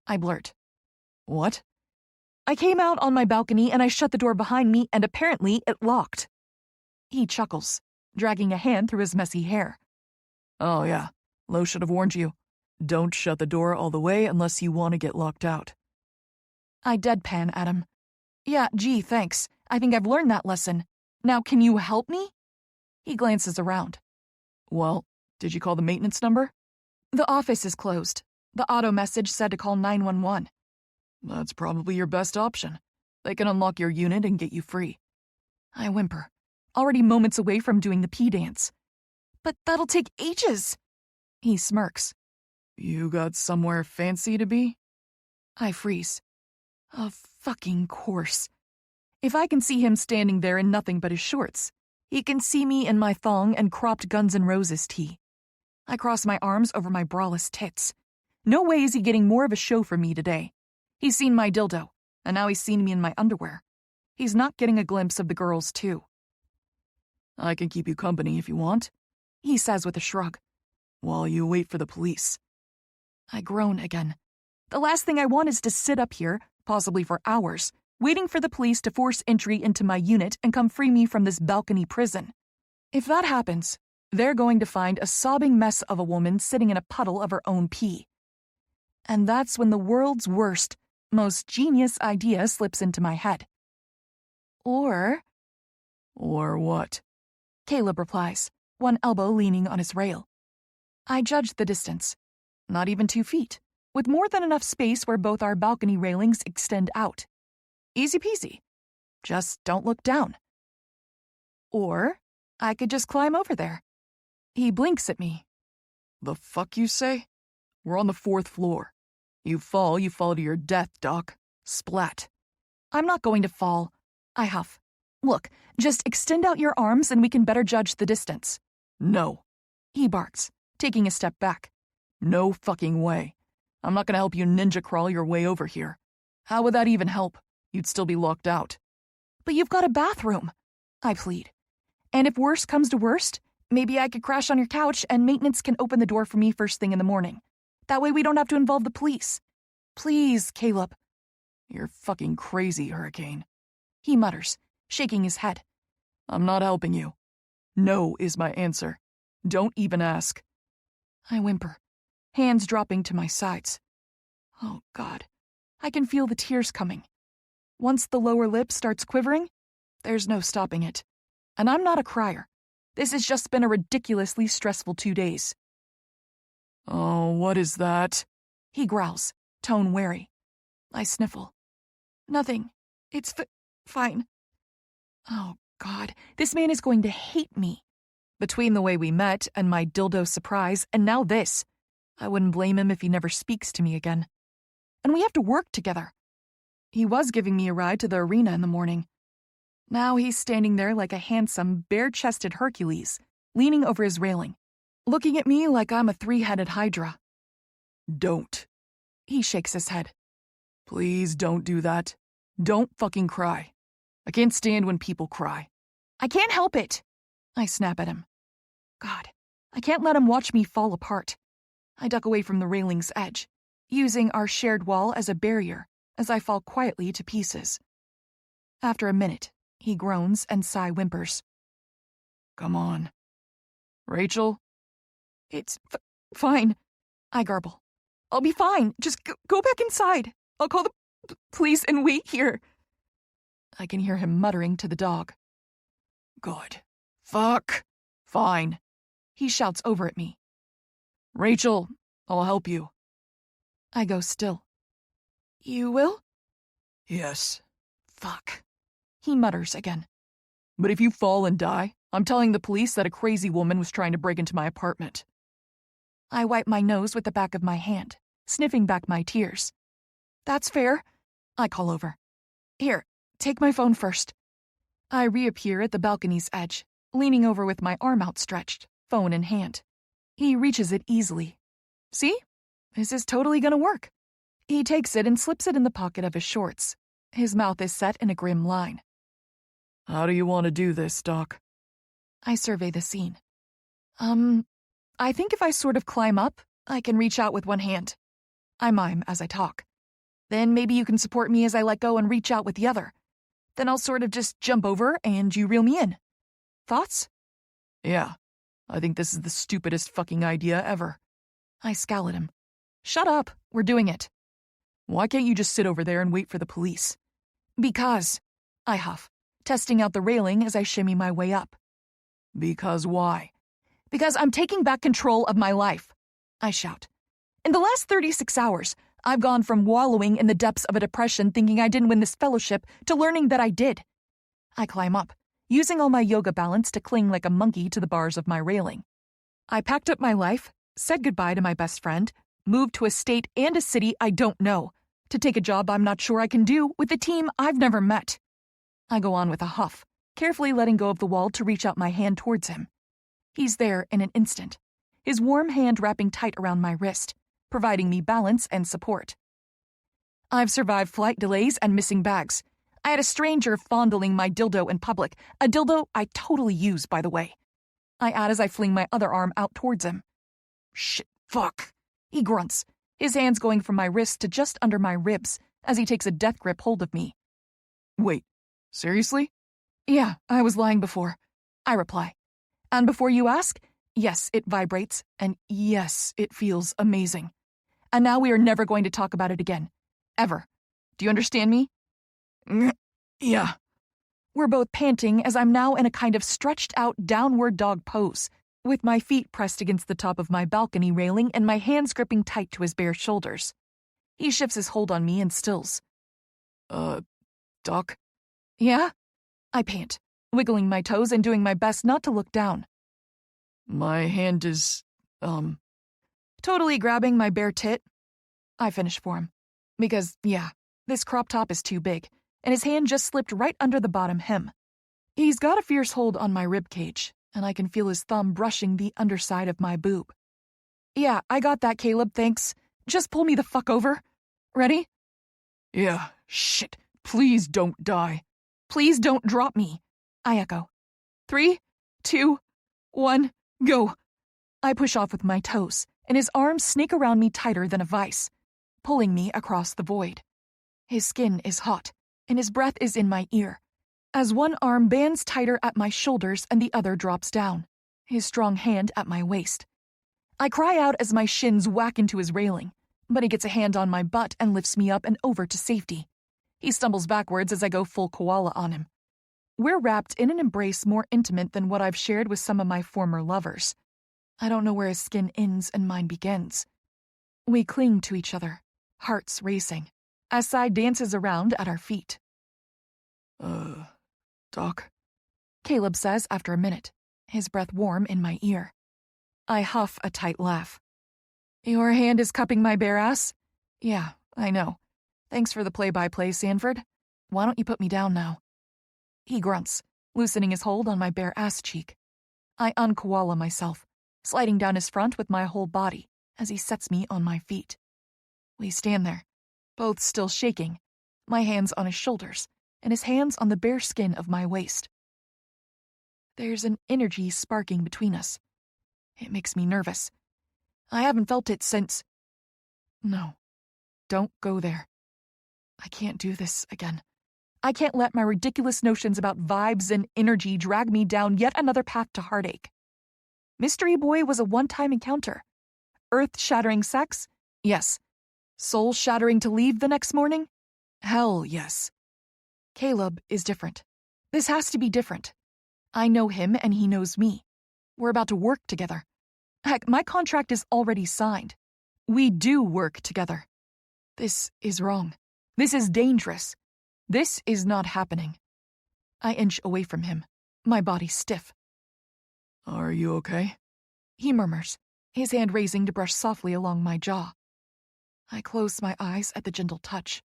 A: I blurt. What? I came out on my balcony and I shut the door behind me and apparently it locked. He chuckles, dragging a hand through his messy hair. Oh yeah, Lo should have warned you. Don't shut the door all the way unless you want to get locked out. I deadpan at him. Yeah, gee, thanks. I think I've learned that lesson. Now can you help me? He glances around. Well, did you call the maintenance number? The office is closed. The auto message said to call 911. That's probably your best option. They can unlock your unit and get you free. I whimper, already moments away from doing the pee dance. But that'll take ages. He smirks. You got somewhere fancy to be? I freeze. Of fucking course. If I can see him standing there in nothing but his shorts, he can see me in my thong and cropped Guns N' Roses tee. I cross my arms over my braless tits. No way is he getting more of a show from me today. He's seen my dildo, and now he's seen me in my underwear. He's not getting a glimpse of the girls, too. I can keep you company if you want, he says with a shrug, while you wait for the police. I groan again. The last thing I want is to sit up here, possibly for hours, waiting for the police to force entry into my unit and come free me from this balcony prison. If that happens, they're going to find a sobbing mess of a woman sitting in a puddle of her own pee. And that's when the world's worst, most genius idea slips into my head. Or what? Caleb replies, one elbow leaning on his rail. I judge the distance. Not even 2 feet, with more than enough space where both our balcony railings extend out. Easy peasy. Just don't look down. Or I could just climb over there. He blinks at me. The fuck you say? We're on the 4th floor. You fall to your death, Doc. Splat. I'm not going to fall. I huff. Look, just extend out your arms and we can better judge the distance. No. He barks, taking a step back. No fucking way. I'm not gonna help you ninja crawl your way over here. How would that even help? You'd still be locked out. But you've got a bathroom, I plead. And if worst comes to worst, maybe I could crash on your couch and maintenance can open the door for me first thing in the morning. That way we don't have to involve the police. Please, Caleb. You're fucking crazy, Hurricane. He mutters, shaking his head. I'm not helping you. No is my answer. Don't even ask. I whimper, hands dropping to my sides. Oh, God. I can feel the tears coming. Once the lower lip starts quivering, there's no stopping it. And I'm not a crier. This has just been a ridiculously stressful 2 days. Oh, what is that? He growls, tone wary. I sniffle. Nothing. It's fine. Oh, God, this man is going to hate me. Between the way we met and my dildo surprise and now this, I wouldn't blame him if he never speaks to me again. And we have to work together. He was giving me a ride to the arena in the morning. Now he's standing there like a handsome, bare-chested Hercules, leaning over his railing, looking at me like I'm a 3-headed hydra. Don't. He shakes his head. Please don't do that. Don't fucking cry. I can't stand when people cry. I can't help it. I snap at him. God, I can't let him watch me fall apart. I duck away from the railing's edge, using our shared wall as a barrier as I fall quietly to pieces. After a minute, he groans and sigh whimpers.
B: Come on. Rachel?
A: It's fine, I garble. I'll be fine. Just go back inside. I'll call the police and wait here. I can hear him muttering to the dog.
B: Good. Fuck. Fine.
A: He shouts over at me.
B: Rachel, I'll help you.
A: I go still. You will?
B: Yes.
A: Fuck. He mutters again.
B: But if you fall and die, I'm telling the police that a crazy woman was trying to break into my apartment.
A: I wipe my nose with the back of my hand, sniffing back my tears. That's fair. I call over. Here, take my phone first. I reappear at the balcony's edge, leaning over with my arm outstretched, phone in hand. He reaches it easily. See? This is totally gonna work. He takes it and slips it in the pocket of his shorts. His mouth is set in a grim line.
B: How do you want to do this, Doc?
A: I survey the scene. I think if I sort of climb up, I can reach out with one hand. I mime as I talk. Then maybe you can support me as I let go and reach out with the other. Then I'll sort of just jump over and you reel me in. Thoughts?
B: Yeah. I think this is the stupidest fucking idea ever.
A: I scowl at him. Shut up. We're doing it.
B: Why can't you just sit over there and wait for the police?
A: Because, I huff, testing out the railing as I shimmy my way up.
B: Because why?
A: Because I'm taking back control of my life, I shout. In the last 36 hours, I've gone from wallowing in the depths of a depression thinking I didn't win this fellowship to learning that I did. I climb up, using all my yoga balance to cling like a monkey to the bars of my railing. I packed up my life, said goodbye to my best friend, moved to a state and a city I don't know, to take a job I'm not sure I can do with a team I've never met. I go on with a huff, carefully letting go of the wall to reach out my hand towards him. He's there in an instant, his warm hand wrapping tight around my wrist, providing me balance and support. I've survived flight delays and missing bags. I had a stranger fondling my dildo in public, a dildo I totally use, by the way. I add as I fling my other arm out towards him. Shit, fuck, he grunts, his hands going from my wrist to just under my ribs as he takes a death grip hold of me.
B: Wait, seriously?
A: Yeah, I was lying before, I reply. And before you ask, yes, it vibrates, and yes, it feels amazing. And now we are never going to talk about it again. Ever. Do you understand me?
B: Yeah.
A: We're both panting as I'm now in a kind of stretched out downward dog pose, with my feet pressed against the top of my balcony railing and my hands gripping tight to his bare shoulders. He shifts his hold on me and stills.
B: Doc?
A: Yeah? I pant, wiggling my toes and doing my best not to look down.
B: My hand is,
A: totally grabbing my bare tit. I finish for him. Because, yeah, this crop top is too big, and his hand just slipped right under the bottom hem. He's got a fierce hold on my rib cage, and I can feel his thumb brushing the underside of my boob. Yeah, I got that, Caleb, thanks. Just pull me the fuck over. Ready?
B: Yeah, shit. Please don't die.
A: Please don't drop me. I echo. 3, 2, 1, go. I push off with my toes, and his arms snake around me tighter than a vice, pulling me across the void. His skin is hot, and his breath is in my ear, as one arm bands tighter at my shoulders and the other drops down, his strong hand at my waist. I cry out as my shins whack into his railing, but he gets a hand on my butt and lifts me up and over to safety. He stumbles backwards as I go full koala on him. We're wrapped in an embrace more intimate than what I've shared with some of my former lovers. I don't know where his skin ends and mine begins. We cling to each other, hearts racing, as Sai dances around at our feet.
B: Doc?
A: Caleb says after a minute, his breath warm in my ear. I huff a tight laugh. Your hand is cupping my bare ass? Yeah, I know. Thanks for the play-by-play, Sanford. Why don't you put me down now? He grunts, loosening his hold on my bare ass cheek. I unkoala myself, sliding down his front with my whole body as he sets me on my feet. We stand there, both still shaking, my hands on his shoulders and his hands on the bare skin of my waist. There's an energy sparking between us. It makes me nervous. I haven't felt it since... No, don't go there. I can't do this again. I can't let my ridiculous notions about vibes and energy drag me down yet another path to heartache. Mystery Boy was a one-time encounter. Earth-shattering sex? Yes. Soul-shattering to leave the next morning? Hell yes. Caleb is different. This has to be different. I know him and he knows me. We're about to work together. Heck, my contract is already signed. We do work together. This is wrong. This is dangerous. This is not happening. I inch away from him, my body stiff.
B: Are you okay?
A: He murmurs, his hand raising to brush softly along my jaw. I close my eyes at the gentle touch.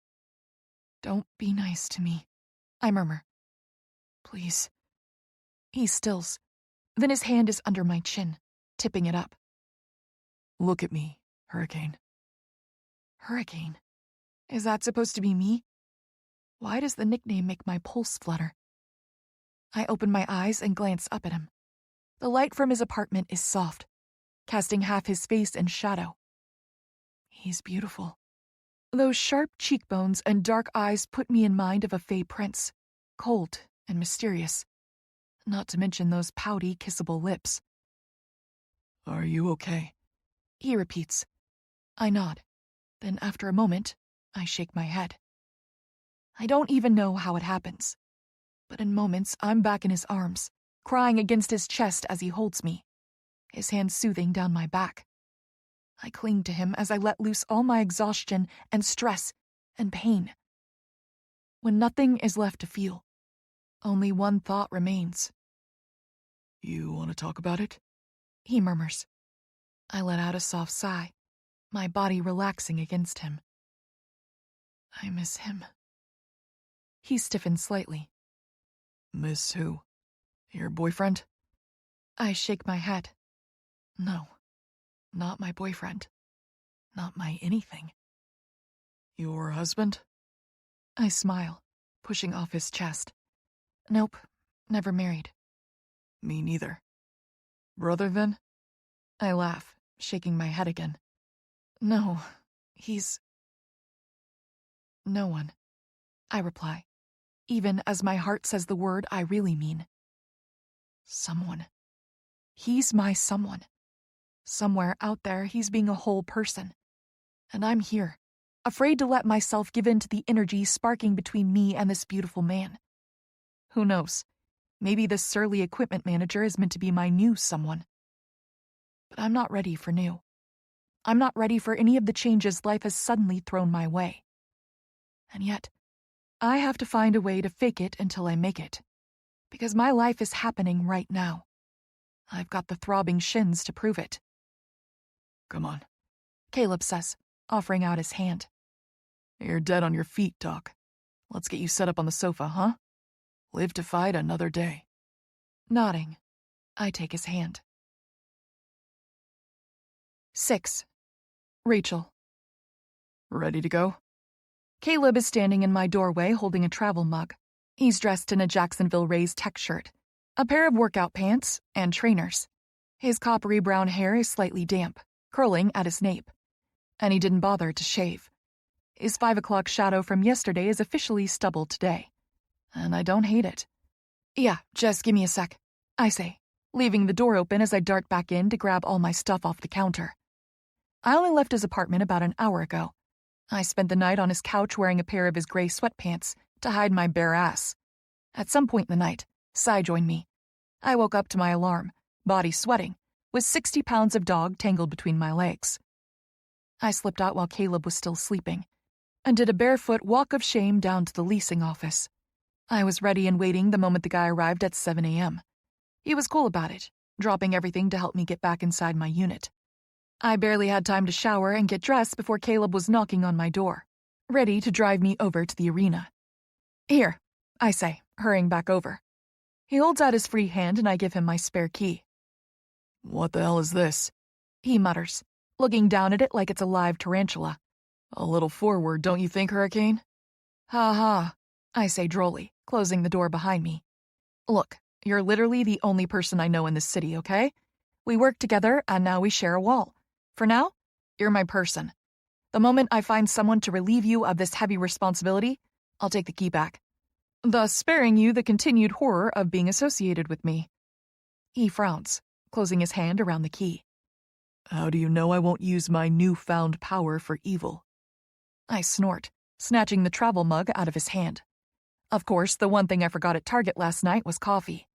A: Don't be nice to me, I murmur. Please. He stills. Then his hand is under my chin, tipping it up.
B: Look at me, Hurricane.
A: Hurricane? Is that supposed to be me? Why does the nickname make my pulse flutter? I open my eyes and glance up at him. The light from his apartment is soft, casting half his face in shadow. He's beautiful. Those sharp cheekbones and dark eyes put me in mind of a fey prince, cold and mysterious, not to mention those pouty, kissable lips.
B: Are you okay?
A: He repeats. I nod. Then after a moment, I shake my head. I don't even know how it happens, but in moments I'm back in his arms, crying against his chest as he holds me, his hand soothing down my back. I cling to him as I let loose all my exhaustion and stress and pain. When nothing is left to feel, only one thought remains.
B: You want to talk about it?
A: He murmurs. I let out a soft sigh, my body relaxing against him. I miss him. He stiffens slightly.
B: Miss who? Your boyfriend?
A: I shake my head. No, not my boyfriend. Not my anything.
B: Your husband?
A: I smile, pushing off his chest. Nope, never married.
B: Me neither. Brother, then?
A: I laugh, shaking my head again. No, he's... no one, I reply, even as my heart says the word I really mean. Someone. He's my someone. Somewhere out there he's being a whole person. And I'm here, afraid to let myself give in to the energy sparking between me and this beautiful man. Who knows? Maybe this surly equipment manager is meant to be my new someone. But I'm not ready for new. I'm not ready for any of the changes life has suddenly thrown my way. And yet, I have to find a way to fake it until I make it. Because my life is happening right now. I've got the throbbing shins to prove it.
B: Come on,
A: Caleb says, offering out his hand.
B: You're dead on your feet, Doc. Let's get you set up on the sofa, huh? Live to fight another day.
A: Nodding, I take his hand. 6. Rachel.
B: Ready to go?
A: Caleb is standing in my doorway holding a travel mug. He's dressed in a Jacksonville Rays tech shirt, a pair of workout pants, and trainers. His coppery brown hair is slightly damp, curling at his nape. And he didn't bother to shave. His 5 o'clock shadow from yesterday is officially stubble today. And I don't hate it. Yeah, just give me a sec, I say, leaving the door open as I dart back in to grab all my stuff off the counter. I only left his apartment about an hour ago. I spent the night on his couch wearing a pair of his gray sweatpants to hide my bare ass. At some point in the night, Sai joined me. I woke up to my alarm, body sweating, with 60 pounds of dog tangled between my legs. I slipped out while Caleb was still sleeping, and did a barefoot walk of shame down to the leasing office. I was ready and waiting the moment the guy arrived at 7 a.m. He was cool about it, dropping everything to help me get back inside my unit. I barely had time to shower and get dressed before Caleb was knocking on my door, ready to drive me over to the arena. Here, I say, hurrying back over. He holds out his free hand and I give him my spare key.
B: What the hell is this?
A: He mutters, looking down at it like it's a live tarantula.
B: A little forward, don't you think, Hurricane?
A: Ha ha, I say drolly, closing the door behind me. Look, You're literally the only person I know in this city, okay? We work together, and now we share a wall. For now, you're my person. The moment I find someone to relieve you of this heavy responsibility, I'll take the key back, thus sparing you the continued horror of being associated with me. He frowns, closing his hand around the key.
B: How do you know I won't use my newfound power for evil?
A: I snort, snatching the travel mug out of his hand. Of course, the one thing I forgot at Target last night was coffee.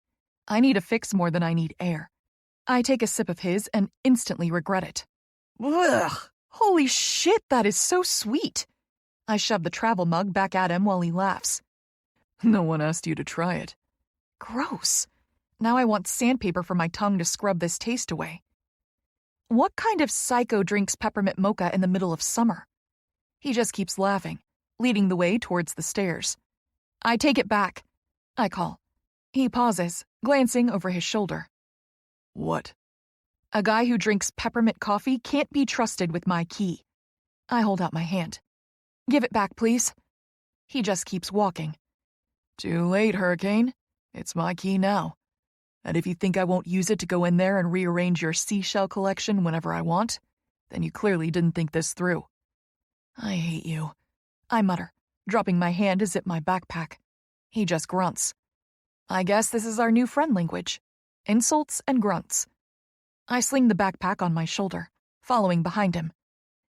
A: I need a fix more than I need air. I take a sip of his and instantly regret it. Ugh! Holy shit, that is so sweet! I shove the travel mug back at him while he laughs.
B: No one asked you to try it.
A: Gross. Now I want sandpaper for my tongue to scrub this taste away. What kind of psycho drinks peppermint mocha in the middle of summer? He just keeps laughing, leading the way towards the stairs. I take it back, I call. He pauses, glancing over his shoulder.
B: What?
A: A guy who drinks peppermint coffee can't be trusted with my key. I hold out my hand. Give it back, please. He just keeps walking.
B: Too late, Hurricane. It's my key now. And if you think I won't use it to go in there and rearrange your seashell collection whenever I want, then you clearly didn't think this through.
A: I hate you, I mutter, dropping my hand to zip my backpack. He just grunts. I guess this is our new friend language. Insults and grunts. I sling the backpack on my shoulder, following behind him.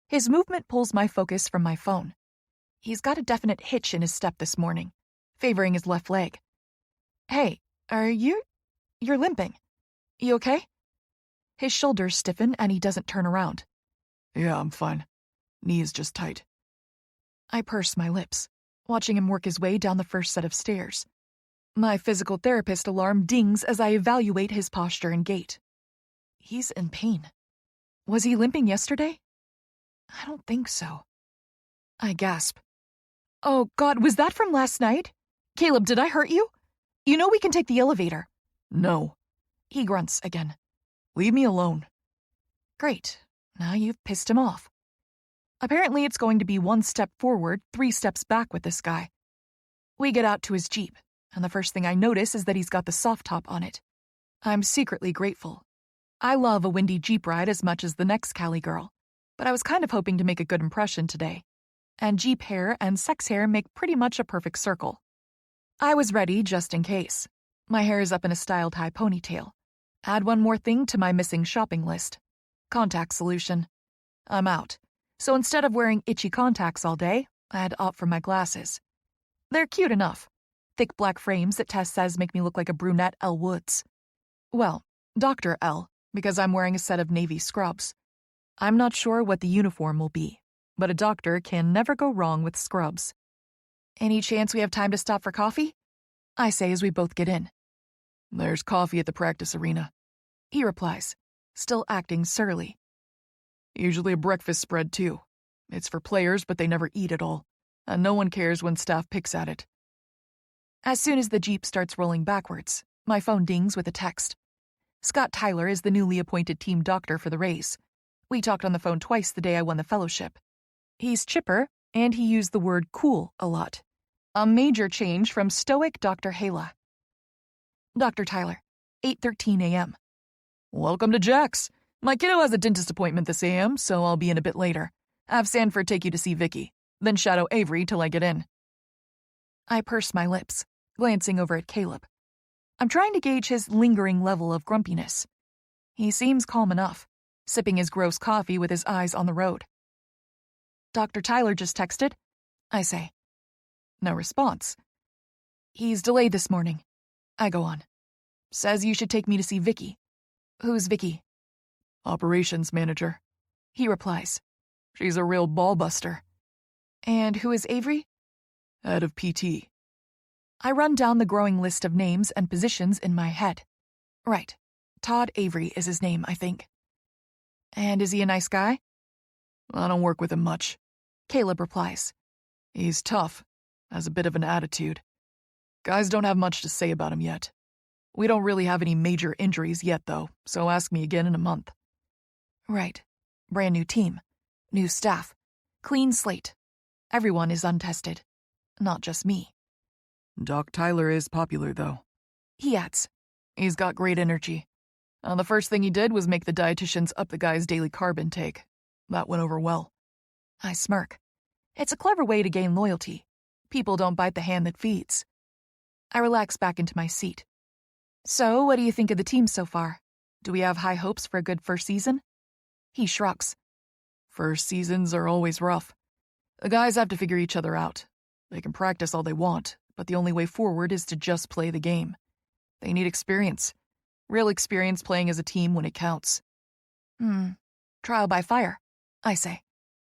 A: His movement pulls my focus from my phone. He's got a definite hitch in his step this morning, favoring his left leg. Hey, you're limping. You okay? His shoulders stiffen and he doesn't turn around.
B: Yeah, I'm fine. Knee is just tight.
A: I purse my lips, watching him work his way down the first set of stairs. My physical therapist alarm dings as I evaluate his posture and gait. He's in pain. Was he limping yesterday? I don't think so. I gasp. Oh, God, was that from last night? Caleb, did I hurt you? You know we can take the elevator.
B: No.
A: He grunts again.
B: Leave me alone.
A: Great. Now you've pissed him off. Apparently it's going to be 1 step forward, 3 steps back with this guy. We get out to his Jeep, and the first thing I notice is that he's got the soft top on it. I'm secretly grateful. I love a windy Jeep ride as much as the next Cali girl, but I was kind of hoping to make a good impression today. And Jeep hair and sex hair make pretty much a perfect circle. I was ready just in case. My hair is up in a styled high ponytail. Add one more thing to my missing shopping list. Contact solution. I'm out. So instead of wearing itchy contacts all day, I had to opt for my glasses. They're cute enough. Thick black frames that Tess says make me look like a brunette Elle Woods. Well, Dr. Elle, because I'm wearing a set of navy scrubs. I'm not sure what the uniform will be, but a doctor can never go wrong with scrubs. Any chance we have time to stop for coffee? I say as we both get in.
B: There's coffee at the practice arena.
A: He replies, still acting surly.
B: Usually a breakfast spread, too. It's for players, but they never eat it all, and no one cares when staff picks at it.
A: As soon as the Jeep starts rolling backwards, my phone dings with a text. Scott Tyler is the newly appointed team doctor for the Rays. We talked on the phone twice the day I won the fellowship. He's chipper, and he used the word cool a lot. A major change from stoic Dr. Hala. Dr. Tyler, 8:13 a.m.
B: Welcome to Jack's. My kiddo has a dentist appointment this a.m., so I'll be in a bit later. Have Sanford take you to see Vicky, then shadow Avery till I get in.
A: I purse my lips, glancing over at Caleb. I'm trying to gauge his lingering level of grumpiness. He seems calm enough, sipping his gross coffee with his eyes on the road. Dr. Tyler just texted, I say. No response. He's delayed this morning. I go on. Says you should take me to see Vicky. Who's Vicky?
B: Operations manager.
A: He replies.
B: She's a real ball-buster.
A: And who is Avery?
B: Head of PT.
A: I run down the growing list of names and positions in my head. Right. Todd Avery is his name, I think. And is he a nice guy?
B: I don't work with him much.
A: Caleb replies.
B: He's tough. Has a bit of an attitude. Guys don't have much to say about him yet. We don't really have any major injuries yet, though, so ask me again in a month.
A: Right. Brand new team. New staff. Clean slate. Everyone is untested. Not just me.
B: Doc Tyler is popular, though.
A: He adds,
B: He's got great energy. The first thing he did was make the dietitians up the guy's daily carb intake. That went over well.
A: I smirk. It's a clever way to gain loyalty. People don't bite the hand that feeds. I relax back into my seat. So, what do you think of the team so far? Do we have high hopes for a good first season? He shrugs.
B: First seasons are always rough. The guys have to figure each other out. They can practice all they want, but the only way forward is to just play the game. They need experience. Real experience playing as a team when it counts.
A: Trial by fire, I say.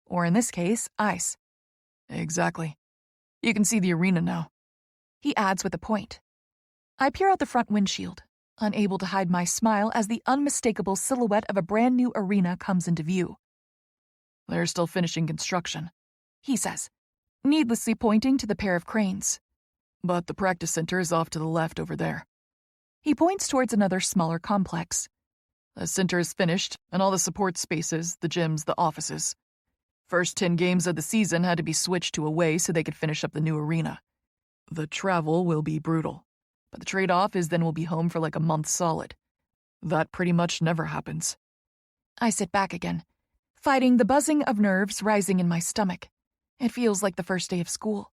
A: Or in this case, ice.
B: Exactly. You can see the arena now.
A: He adds with a point. I peer out the front windshield, unable to hide my smile as the unmistakable silhouette of a brand new arena comes into view.
B: They're still finishing construction,
A: he says, needlessly pointing to the pair of cranes.
B: But the practice center is off to the left over there.
A: He points towards another smaller complex.
B: The center is finished, and all the support spaces, the gyms, the offices. First 10 games of the season had to be switched to away so they could finish up the new arena. The travel will be brutal, but the trade-off is then we'll be home for like a month solid. That pretty much never happens.
A: I sit back again, fighting the buzzing of nerves rising in my stomach. It feels like the first day of school.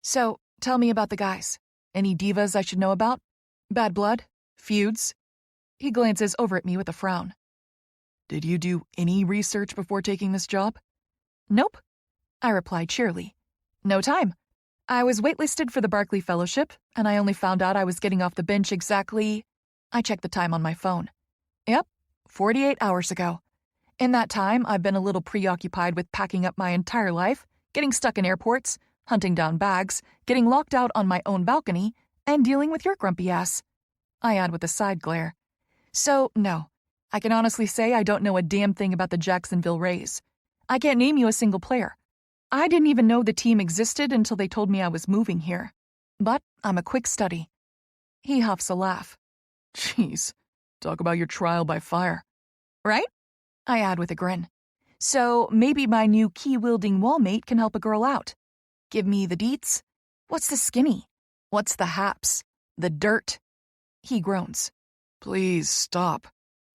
A: So, tell me about the guys. Any divas I should know about? Bad blood? Feuds? He glances over at me with a frown.
B: Did you do any research before taking this job?
A: Nope, I replied cheerily. No time. I was waitlisted for the Barclay Fellowship, and I only found out I was getting off the bench exactly... I checked the time on my phone. Yep, 48 hours ago. In that time, I've been a little preoccupied with packing up my entire life, getting stuck in airports, hunting down bags, getting locked out on my own balcony, and dealing with your grumpy ass. I add with a side glare. So, no. I can honestly say I don't know a damn thing about the Jacksonville Rays. I can't name you a single player. I didn't even know the team existed until they told me I was moving here. But I'm a quick study. He huffs a laugh.
B: Jeez, talk about your trial by fire.
A: Right? I add with a grin. So maybe my new key-wielding wallmate can help a girl out. Give me the deets. What's the skinny? What's the haps? The dirt? He groans.
B: Please stop.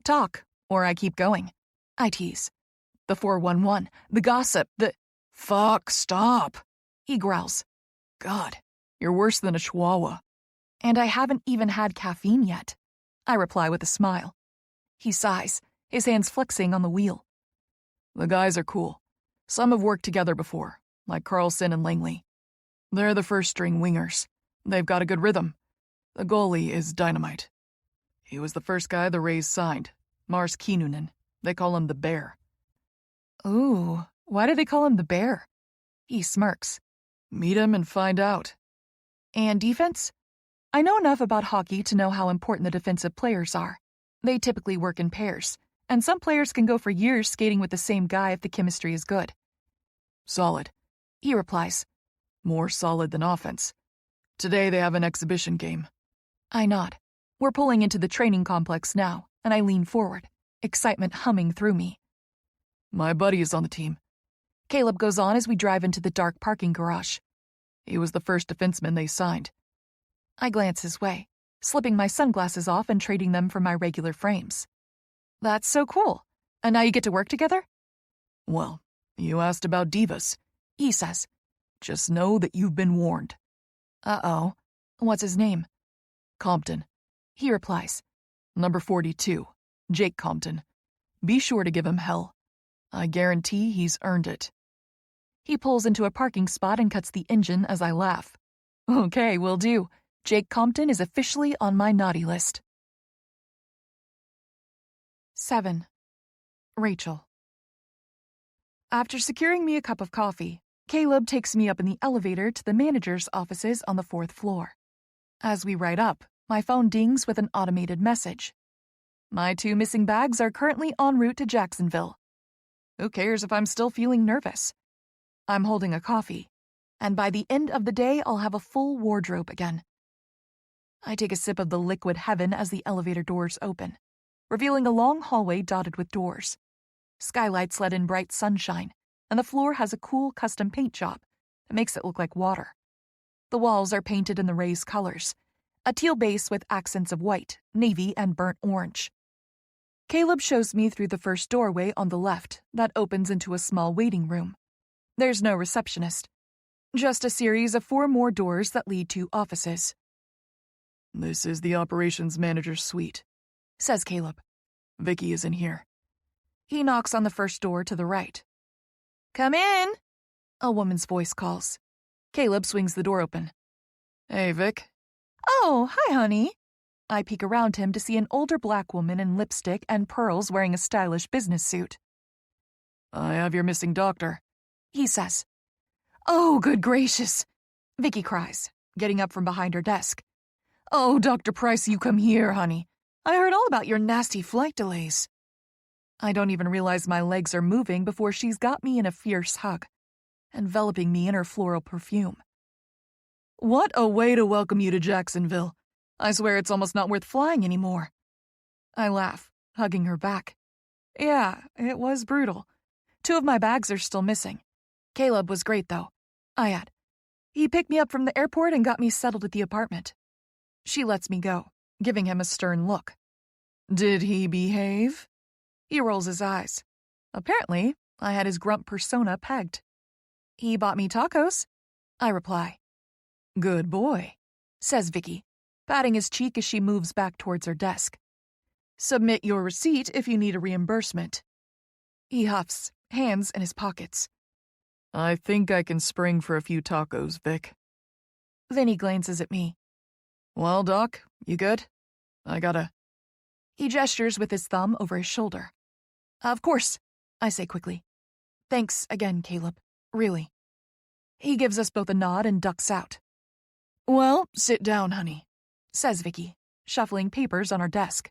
A: Talk, or I keep going. I tease. The 411, the gossip, the...
B: Fuck, stop.
A: He growls.
B: God, you're worse than a chihuahua.
A: And I haven't even had caffeine yet. I reply with a smile. He sighs, his hands flexing on the wheel.
B: The guys are cool. Some have worked together before, like Carlson and Langley. They're the first-string wingers. They've got a good rhythm. The goalie is dynamite. He was the first guy the Rays signed, Mars Kinnunen. They call him the Bear.
A: Ooh, why do they call him the Bear? He smirks.
B: Meet him and find out.
A: And defense? I know enough about hockey to know how important the defensive players are. They typically work in pairs, and some players can go for years skating with the same guy if the chemistry is good.
B: Solid,
A: he replies.
B: More solid than offense. Today they have an exhibition game.
A: I nod. We're pulling into the training complex now, and I lean forward, excitement humming through me.
B: My buddy is on the team.
A: Caleb goes on as we drive into the dark parking garage.
B: He was the first defenseman they signed.
A: I glance his way, slipping my sunglasses off and trading them for my regular frames. That's so cool. And now you get to work together?
B: Well, you asked about divas.
A: He says.
B: Just know that you've been warned.
A: Uh-oh. What's his name?
B: Compton.
A: He replies.
B: Number 42, Jake Compton. Be sure to give him hell. I guarantee he's earned it.
A: He pulls into a parking spot and cuts the engine as I laugh. Okay, will do. Jake Compton is officially on my naughty list. 7. Rachel. After securing me a cup of coffee, Caleb takes me up in the elevator to the manager's offices on the 4th floor. As we ride up, my phone dings with an automated message. My 2 missing bags are currently en route to Jacksonville. Who cares if I'm still feeling nervous? I'm holding a coffee, and by the end of the day I'll have a full wardrobe again. I take a sip of the liquid heaven as the elevator doors open, revealing a long hallway dotted with doors. Skylights let in bright sunshine, and the floor has a cool custom paint job that makes it look like water. The walls are painted in the Rays' colors, a teal base with accents of white, navy, and burnt orange. Caleb shows me through the first doorway on the left that opens into a small waiting room. There's no receptionist, just a series of 4 more doors that lead to offices.
B: This is the operations manager's suite,
A: says Caleb.
B: Vicky is in here.
A: He knocks on the first door to the right. Come in, a woman's voice calls. Caleb swings the door open.
B: Hey, Vic.
A: Oh, hi, honey. I peek around him to see an older black woman in lipstick and pearls wearing a stylish business suit.
B: I have your missing doctor,
A: he says. Oh, good gracious, Vicky cries, getting up from behind her desk. Oh, Dr. Price, you come here, honey. I heard all about your nasty flight delays. I don't even realize my legs are moving before she's got me in a fierce hug, enveloping me in her floral perfume.
B: What a way to welcome you to Jacksonville. I swear it's almost not worth flying anymore.
A: I laugh, hugging her back. Yeah, it was brutal. 2 of my bags are still missing. Caleb was great, though. I add. He picked me up from the airport and got me settled at the apartment. She lets me go, giving him a stern look.
B: Did he behave?
A: He rolls his eyes. Apparently, I had his grump persona pegged. He bought me tacos, I reply.
B: Good boy,
A: says Vicky, patting his cheek as she moves back towards her desk.
B: Submit your receipt if you need a reimbursement.
A: He huffs, hands in his pockets.
B: I think I can spring for a few tacos, Vic.
A: Then he glances at me.
B: Well, Doc, you good?
A: He gestures with his thumb over his shoulder. Of course, I say quickly. Thanks again, Caleb. Really. He gives us both a nod and ducks out.
B: Well, sit down, honey,
A: says Vicky, shuffling papers on her desk.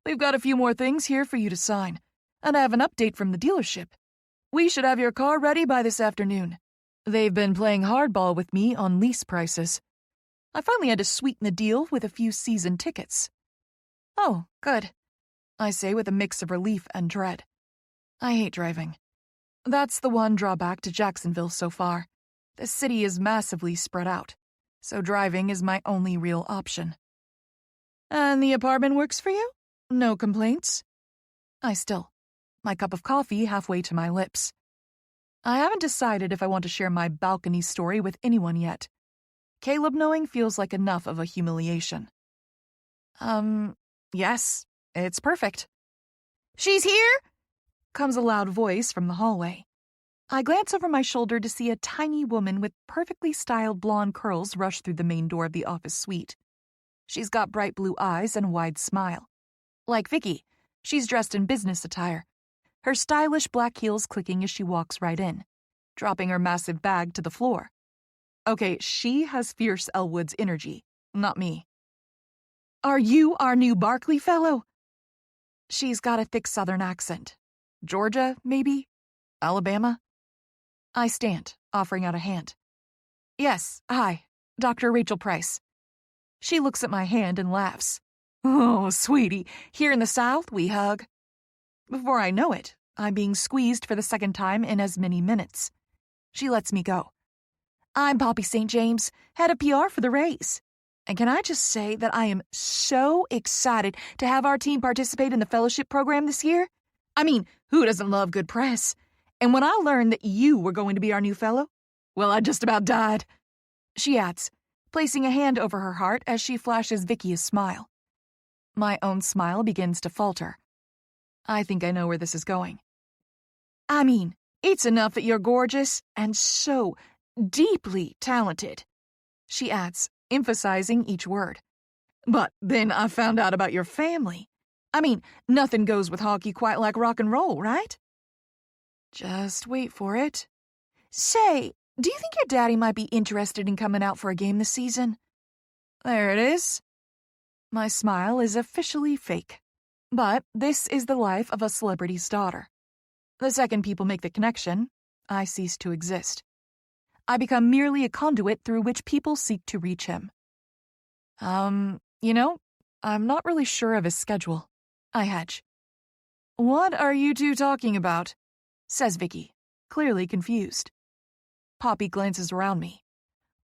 B: We've got a few more things here for you to sign, and I have an update from the dealership. We should have your car ready by this afternoon. They've been playing hardball with me on lease prices. I finally had to sweeten the deal with a few season tickets.
A: Oh, good, I say with a mix of relief and dread. I hate driving. That's the one drawback to Jacksonville so far. The city is massively spread out, so driving is my only real option.
B: And the apartment works for you? No complaints?
A: I still, my cup of coffee halfway to my lips. I haven't decided if I want to share my balcony story with anyone yet. Caleb knowing feels like enough of a humiliation. Yes, it's perfect. She's here! Comes a loud voice from the hallway. I glance over my shoulder to see a tiny woman with perfectly styled blonde curls rush through the main door of the office suite. She's got bright blue eyes and a wide smile. Like Vicky, she's dressed in business attire, her stylish black heels clicking as she walks right in, dropping her massive bag to the floor. Okay, she has fierce Elwood's energy, not me. Are you our new Barkley fellow? She's got a thick southern accent. Georgia, maybe? Alabama? I stand, offering out a hand. Yes, hi, Dr. Rachel Price. She looks at my hand and laughs. Oh, sweetie, here in the South, we hug. Before I know it, I'm being squeezed for the second time in as many minutes. She lets me go. I'm Poppy St. James, head of PR for the Rays. And can I just say that I am so excited to have our team participate in the fellowship program this year? I mean, who doesn't love good press? And when I learned that you were going to be our new fellow, well, I just about died. She adds, placing a hand over her heart as she flashes Vicky a smile. My own smile begins to falter. I think I know where this is going. I mean, it's enough that you're gorgeous and so deeply talented, she adds, emphasizing each word. But then I found out about your family. I mean, nothing goes with hockey quite like rock and roll, right? Just wait for it. Say, do you think your daddy might be interested in coming out for a game this season? There it is. My smile is officially fake. But this is the life of a celebrity's daughter. The second people make the connection, I cease to exist. I become merely a conduit through which people seek to reach him. I'm not really sure of his schedule. I hedge. What are you two talking about? Says Vicky, clearly confused. Poppy glances around me.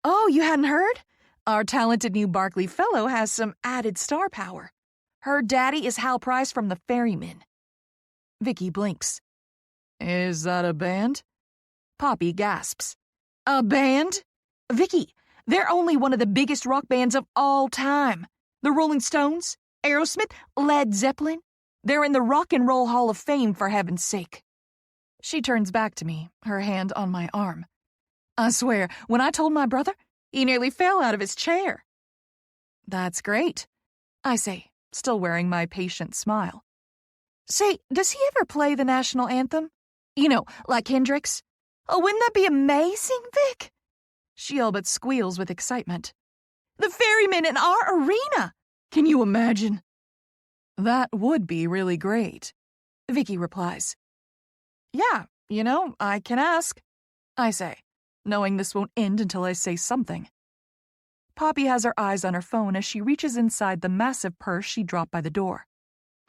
A: Oh, you hadn't heard? Our talented new Barkley Fellow has some added star power. Her daddy is Hal Price from the Ferrymen. Vicky blinks.
B: Is that a band?
A: Poppy gasps. A band? Vicky, they're only one of the biggest rock bands of all time. The Rolling Stones, Aerosmith, Led Zeppelin. They're in the Rock and Roll Hall of Fame, for heaven's sake. She turns back to me, her hand on my arm. I swear, when I told my brother, he nearly fell out of his chair. That's great, I say, still wearing my patient smile. Say, does he ever play the national anthem? You know, like Hendrix? Oh, wouldn't that be amazing, Vic? She all but squeals with excitement. The Ferrymen in our arena! Can you imagine?
B: That would be really great,
A: Vicky replies. Yeah, you know, I can ask, I say, knowing this won't end until I say something. Poppy has her eyes on her phone as she reaches inside the massive purse she dropped by the door.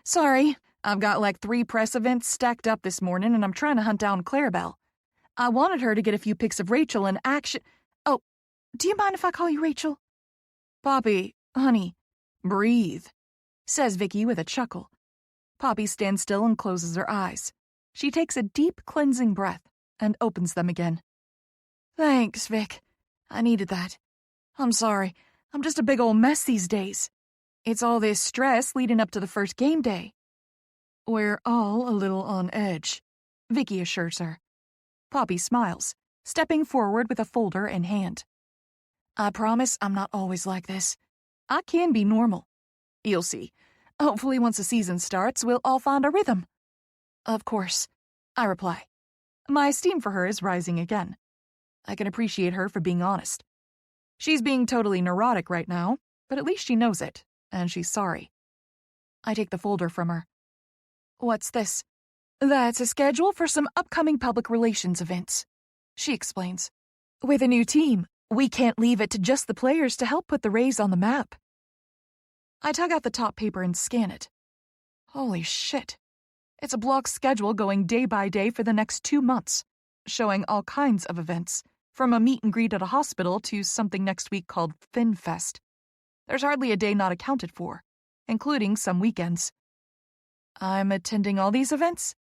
A: Sorry, I've got like 3 press events stacked up this morning and I'm trying to hunt down Clarabelle. I wanted her to get a few pics of Rachel in action. Oh, do you mind if I call you Rachel?
B: Poppy, honey, breathe,
A: says Vicky with a chuckle. Poppy stands still and closes her eyes. She takes a deep, cleansing breath and opens them again. Thanks, Vic. I needed that. I'm sorry. I'm just a big old mess these days. It's all this stress leading up to the first game day.
B: We're all a little on edge,
A: Vicky assures her. Poppy smiles, stepping forward with a folder in hand. I promise I'm not always like this. I can be normal. You'll see. Hopefully once the season starts, we'll all find a rhythm. Of course, I reply. My esteem for her is rising again. I can appreciate her for being honest. She's being totally neurotic right now, but at least she knows it, and she's sorry. I take the folder from her. What's this? That's a schedule for some upcoming public relations events, she explains. With a new team, we can't leave it to just the players to help put the Rays on the map. I tug out the top paper and scan it. Holy shit. It's a block schedule going day by day for the next 2 months, showing all kinds of events, from a meet and greet at a hospital to something next week called FinFest. There's hardly a day not accounted for, including some weekends. I'm attending all these events?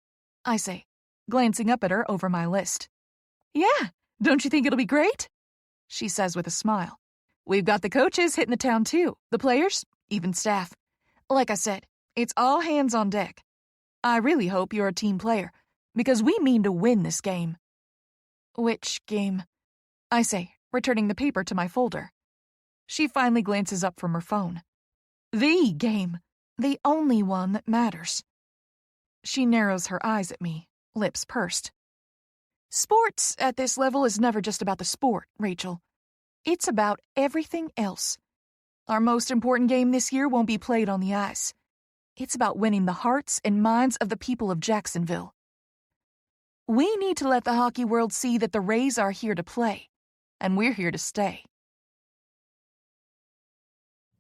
A: I say, glancing up at her over my list. Yeah, don't you think it'll be great? She says with a smile. We've got the coaches hitting the town too, the players, even staff. Like I said, it's all hands on deck. I really hope you're a team player, because we mean to win this game. Which game? I say, returning the paper to my folder. She finally glances up from her phone. The game. The only one that matters. She narrows her eyes at me, lips pursed. Sports at this level is never just about the sport, Rachel. It's about everything else. Our most important game this year won't be played on the ice. It's about winning the hearts and minds of the people of Jacksonville. We need to let the hockey world see that the Rays are here to play, and we're here to stay.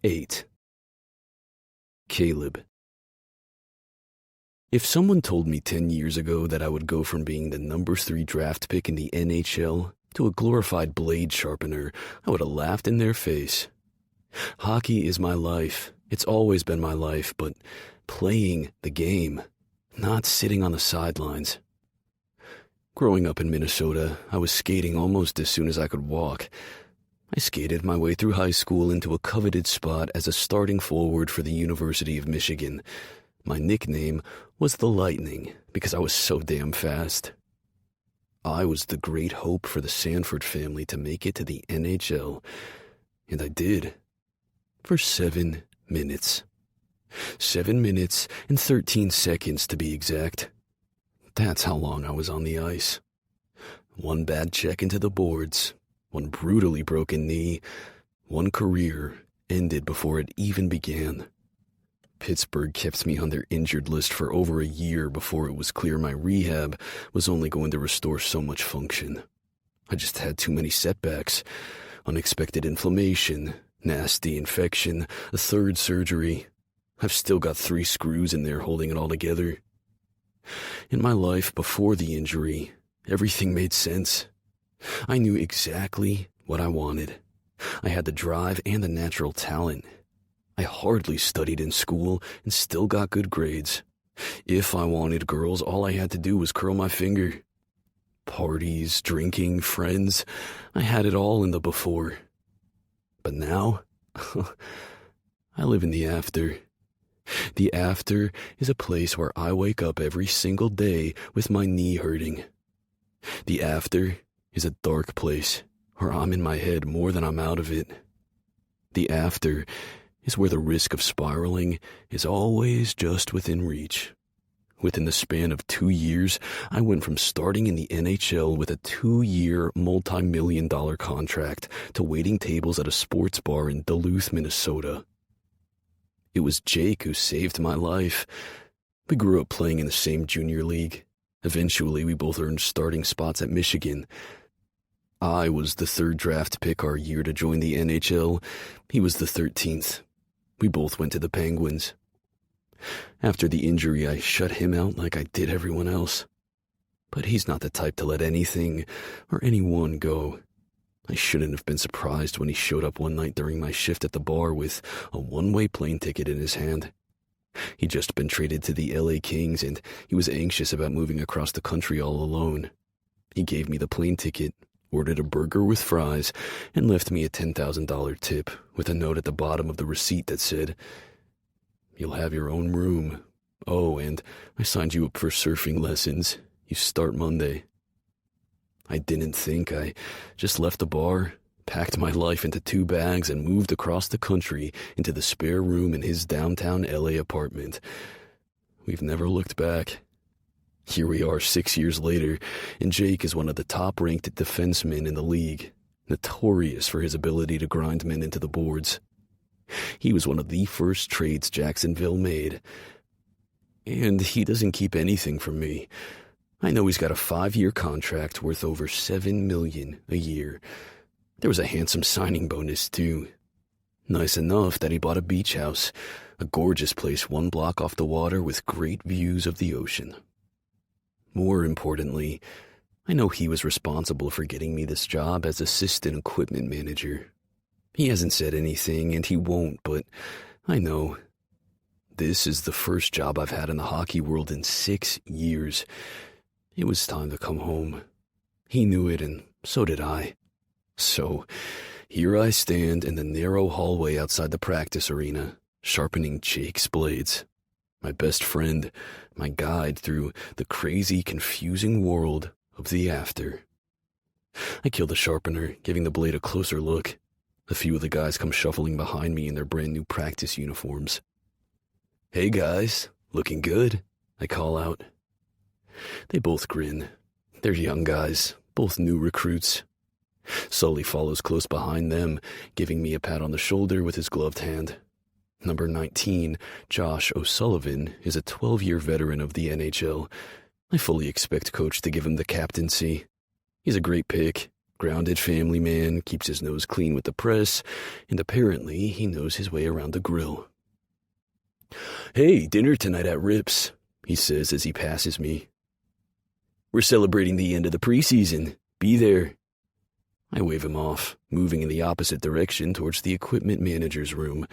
C: 8. Caleb. If someone told me 10 years ago that I would go from being the number 3 draft pick in the NHL to a glorified blade sharpener, I would have laughed in their face. Hockey is my life. It's always been my life, but playing the game, not sitting on the sidelines. Growing up in Minnesota, I was skating almost as soon as I could walk. I skated my way through high school into a coveted spot as a starting forward for the University of Michigan. My nickname was the Lightning because I was so damn fast. I was the great hope for the Sanford family to make it to the NHL, and I did. For 7 minutes. 7 minutes and 13 seconds to be exact. That's how long I was on the ice. One bad check into the boards, one brutally broken knee, one career ended before it even began. Pittsburgh kept me on their injured list for over a year before it was clear my rehab was only going to restore so much function. I just had too many setbacks. Unexpected inflammation, nasty infection, a 3rd surgery. I've still got 3 screws in there holding it all together. In my life before the injury, everything made sense. I knew exactly what I wanted. I had the drive and the natural talent. I hardly studied in school and still got good grades. If I wanted girls, all I had to do was curl my finger. Parties, drinking, friends, I had it all in the before. But now, I live in the after. The after is a place where I wake up every single day with my knee hurting. The after is a dark place where I'm in my head more than I'm out of it. The after is where the risk of spiraling is always just within reach. Within the span of 2 years, I went from starting in the NHL with a 2-year, multi-million-dollar contract to waiting tables at a sports bar in Duluth, Minnesota. It was Jake who saved my life. We grew up playing in the same junior league. Eventually, we both earned starting spots at Michigan. I was the 3rd draft pick our year to join the NHL. He was the 13th. We both went to the Penguins. After the injury, I shut him out like I did everyone else. But he's not the type to let anything or anyone go. I shouldn't have been surprised when he showed up one night during my shift at the bar with a one-way plane ticket in his hand. He'd just been traded to the LA Kings, and he was anxious about moving across the country all alone. He gave me the plane ticket, ordered a burger with fries, and left me a $10,000 tip with a note at the bottom of the receipt that said, "You'll have your own room. Oh, and I signed you up for surfing lessons. You start Monday." I didn't think. I just left the bar, packed my life into 2 bags, and moved across the country into the spare room in his downtown LA apartment. We've never looked back. Here we are 6 years later, and Jake is one of the top-ranked defensemen in the league, notorious for his ability to grind men into the boards. He was one of the first trades Jacksonville made. And he doesn't keep anything from me. I know he's got a 5-year contract worth over $7 million a year. There was a handsome signing bonus, too. Nice enough that he bought a beach house, a gorgeous place 1 block off the water with great views of the ocean. More importantly, I know he was responsible for getting me this job as assistant equipment manager. He hasn't said anything, and he won't, but I know. This is the first job I've had in the hockey world in 6 years. It was time to come home. He knew it, and so did I. So, here I stand in the narrow hallway outside the practice arena, sharpening Jake's blades. My best friend, my guide through the crazy, confusing world of the after. I kill the sharpener, giving the blade a closer look. A few of the guys come shuffling behind me in their brand new practice uniforms. "Hey guys, looking good," I call out. They both grin. They're young guys, both new recruits. Sully follows close behind them, giving me a pat on the shoulder with his gloved hand. Number 19, Josh O'Sullivan, is a 12-year veteran of the NHL. I fully expect Coach to give him the captaincy. He's a great pick, grounded family man, keeps his nose clean with the press, and apparently he knows his way around the grill. "Hey, dinner tonight at Rips," he says as he passes me. "We're celebrating the end of the preseason. Be there." I wave him off, moving in the opposite direction towards the equipment manager's room.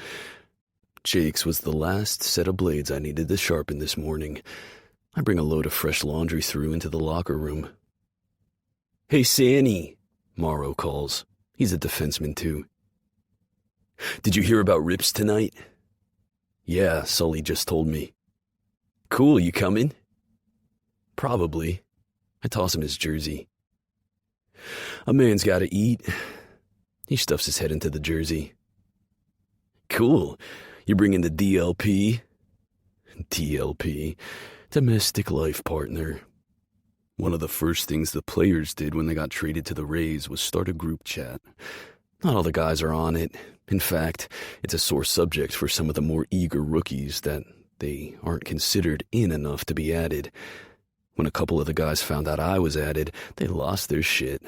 C: Jake's was the last set of blades I needed to sharpen this morning. I bring a load of fresh laundry through into the locker room. "Hey, Sanny," Morrow calls. He's a defenseman, too. "Did you hear about Rips tonight?" "Yeah, Sully just told me." "Cool, you coming?" "Probably." I toss him his jersey. "A man's gotta eat." He stuffs his head into the jersey. "Cool. You bringing the DLP?" DLP. Domestic life partner. One of the first things the players did when they got traded to the Rays was start a group chat. Not all the guys are on it. In fact, it's a sore subject for some of the more eager rookies that they aren't considered in enough to be added. When a couple of the guys found out I was added, they lost their shit.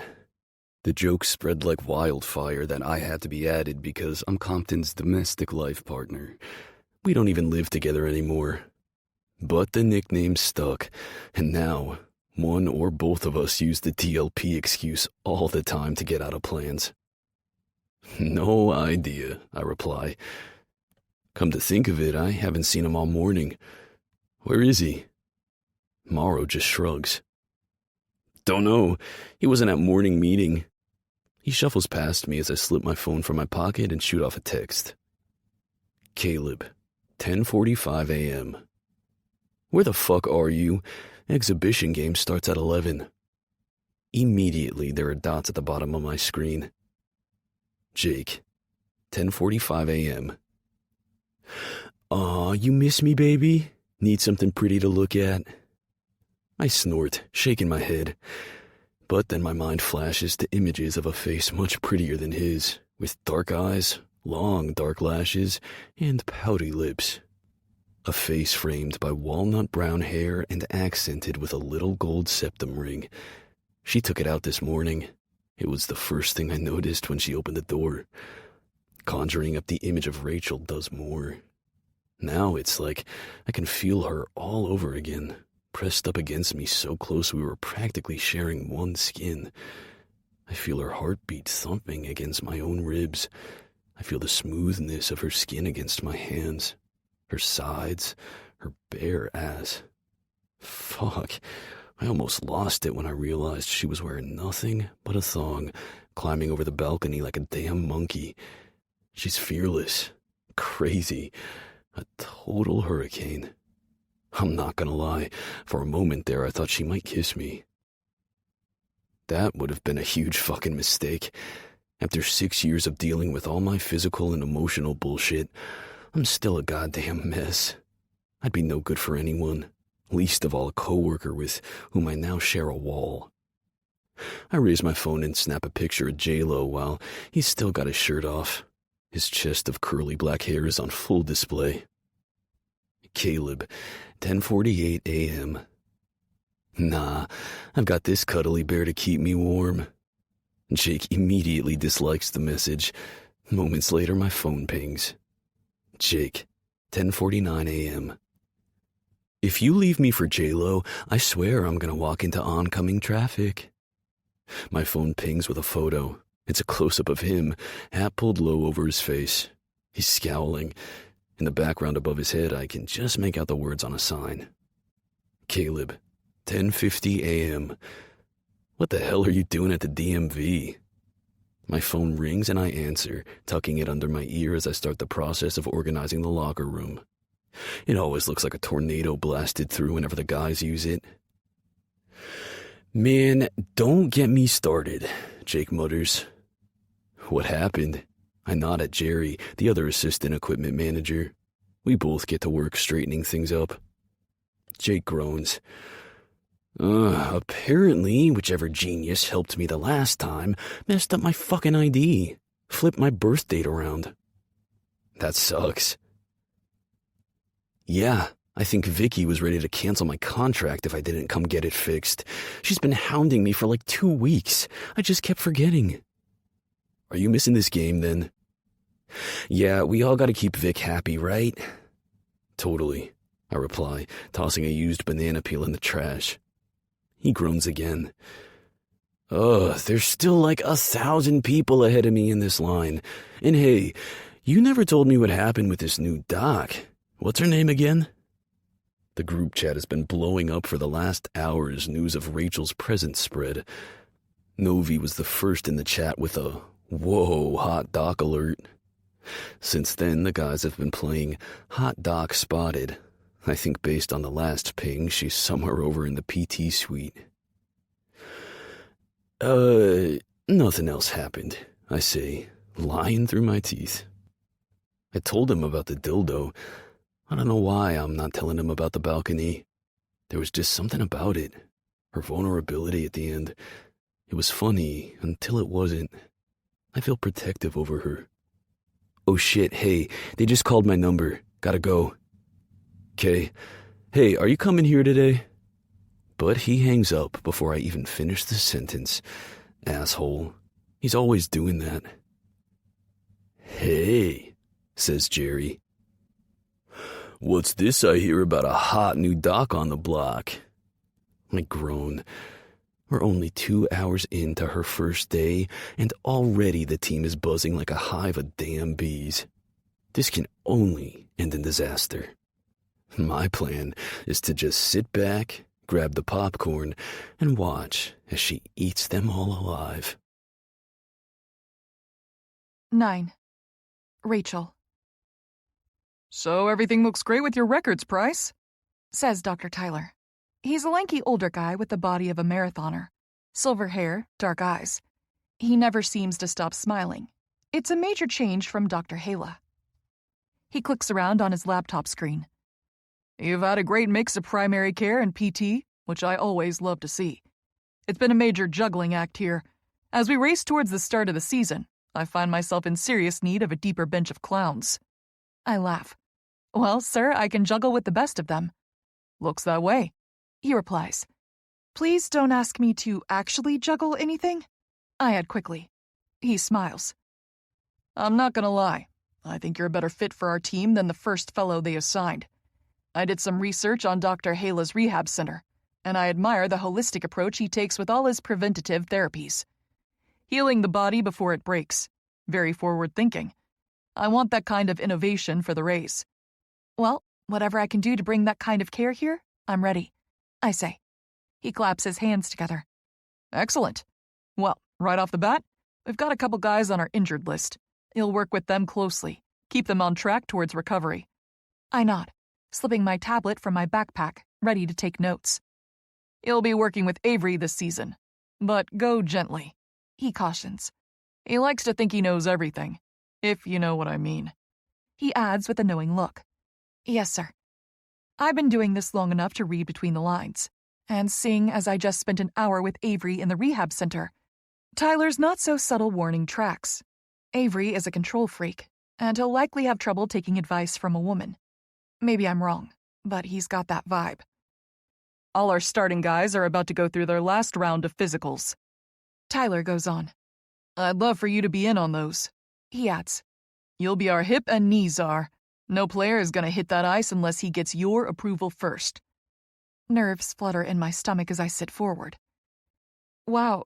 C: The joke spread like wildfire that I had to be added because I'm Compton's domestic life partner. We don't even live together anymore. But the nickname stuck, and now one or both of us use the DLP excuse all the time to get out of plans. No idea, I reply. Come to think of it, I haven't seen him all morning. Where is he? Morrow just shrugs. Don't know. He wasn't at morning meeting. He shuffles past me as I slip my phone from my pocket and shoot off a text. Caleb, 10:45 a.m. Where the fuck are you? Exhibition game starts at 11. Immediately, there are dots at the bottom of my screen. Jake, 10:45 a.m. Aw, you miss me, baby? Need something pretty to look at? I snort, shaking my head. But then my mind flashes to images of a face much prettier than his, with dark eyes, long dark lashes, and pouty lips. A face framed by walnut brown hair and accented with a little gold septum ring. She took it out this morning. It was the first thing I noticed when she opened the door. Conjuring up the image of Rachel does more. Now it's like I can feel her all over again, pressed up against me so close we were practically sharing one skin. I feel her heartbeat thumping against my own ribs. I feel the smoothness of her skin against my hands, her sides, her bare ass. Fuck, I almost lost it when I realized she was wearing nothing but a thong, climbing over the balcony like a damn monkey. She's fearless, crazy, a total hurricane. I'm not gonna lie, for a moment there I thought she might kiss me. That would have been a huge fucking mistake. After 6 years of dealing with all my physical and emotional bullshit, I'm still a goddamn mess. I'd be no good for anyone, least of all a coworker with whom I now share a wall. I raise my phone and snap a picture of J-Lo while he's still got his shirt off. His chest of curly black hair is on full display. Caleb, 10:48 a.m. Nah, I've got this cuddly bear to keep me warm. Jake immediately dislikes the message. Moments later, my phone pings. Jake, 10:49 a.m. If you leave me for J-Lo, I swear I'm gonna walk into oncoming traffic. My phone pings with a photo. It's a close-up of him, hat pulled low over his face. He's scowling. In the background above his head, I can just make out the words on a sign. Caleb, 10:50 a.m. What the hell are you doing at the DMV? My phone rings and I answer, tucking it under my ear as I start the process of organizing the locker room. It always looks like a tornado blasted through whenever the guys use it. Man, don't get me started, Jake mutters. What happened? I nod at Jerry, the other assistant equipment manager. We both get to work straightening things up. Jake groans. Apparently, whichever genius helped me the last time messed up my fucking ID. Flipped my birth date around. That sucks. Yeah, I think Vicky was ready to cancel my contract if I didn't come get it fixed. She's been hounding me for like 2 weeks. I just kept forgetting. Are you missing this game, then? Yeah, we all gotta keep Vic happy, right? Totally, I reply, tossing a used banana peel in the trash. He groans again. There's still like 1,000 people ahead of me in this line. And hey, you never told me what happened with this new doc. What's her name again? The group chat has been blowing up for the last hour as news of Rachel's presence spread. Novi was the first in the chat with a "Whoa, hot doc alert." Since then, the guys have been playing Hot Doc Spotted. I think based on the last ping, she's somewhere over in the PT suite. Nothing else happened, I say, lying through my teeth. I told him about the dildo. I don't know why I'm not telling him about the balcony. There was just something about it. Her vulnerability at the end. It was funny until it wasn't. I feel protective over her. Oh shit, hey, they just called my number. Gotta go. Okay. Hey, are you coming here today? But he hangs up before I even finish the sentence. Asshole. He's always doing that. Hey, says Jerry. What's this I hear about a hot new doc on the block? I groan. We're only 2 hours into her first day, and already the team is buzzing like a hive of damn bees. This can only end in disaster. My plan is to just sit back, grab the popcorn, and watch as she eats them all alive.
A: 9. Rachel.
B: So everything looks great with your records, Price,
A: says Dr. Tyler. He's a lanky older guy with the body of a marathoner. Silver hair, dark eyes. He never seems to stop smiling. It's a major change from Dr. Hala. He clicks around on his laptop screen.
B: You've had a great mix of primary care and PT, which I always love to see. It's been a major juggling act here. As we race towards the start of the season, I find myself in serious need of a deeper bench of clowns.
A: I laugh. Well, sir, I can juggle with the best of them.
B: Looks that way.
A: He replies. Please don't ask me to actually juggle anything. I add quickly. He smiles.
B: I'm not gonna lie. I think you're a better fit for our team than the first fellow they assigned. I did some research on Dr. Hala's rehab center, and I admire the holistic approach he takes with all his preventative therapies. Healing the body before it breaks. Very forward-thinking. I want that kind of innovation for the Rays.
A: Well, whatever I can do to bring that kind of care here, I'm ready, I say. He claps his hands together.
B: Excellent. Well, right off the bat, we've got a couple guys on our injured list. You'll work with them closely. Keep them on track towards recovery.
A: I nod, slipping my tablet from my backpack, ready to take notes.
B: You'll be working with Avery this season, but go gently,
A: he cautions.
B: He likes to think he knows everything, if you know what I mean.
A: He adds with a knowing look. Yes, sir. I've been doing this long enough to read between the lines. And seeing as I just spent an hour with Avery in the rehab center, Tyler's not-so-subtle warning tracks. Avery is a control freak, and he'll likely have trouble taking advice from a woman. Maybe I'm wrong, but he's got that vibe.
B: All our starting guys are about to go through their last round of physicals.
A: Tyler goes on.
B: I'd love for you to be in on those.
A: He adds.
B: You'll be our hip and knee czar. No player is going to hit that ice unless he gets your approval first.
A: Nerves flutter in my stomach as I sit forward. Wow,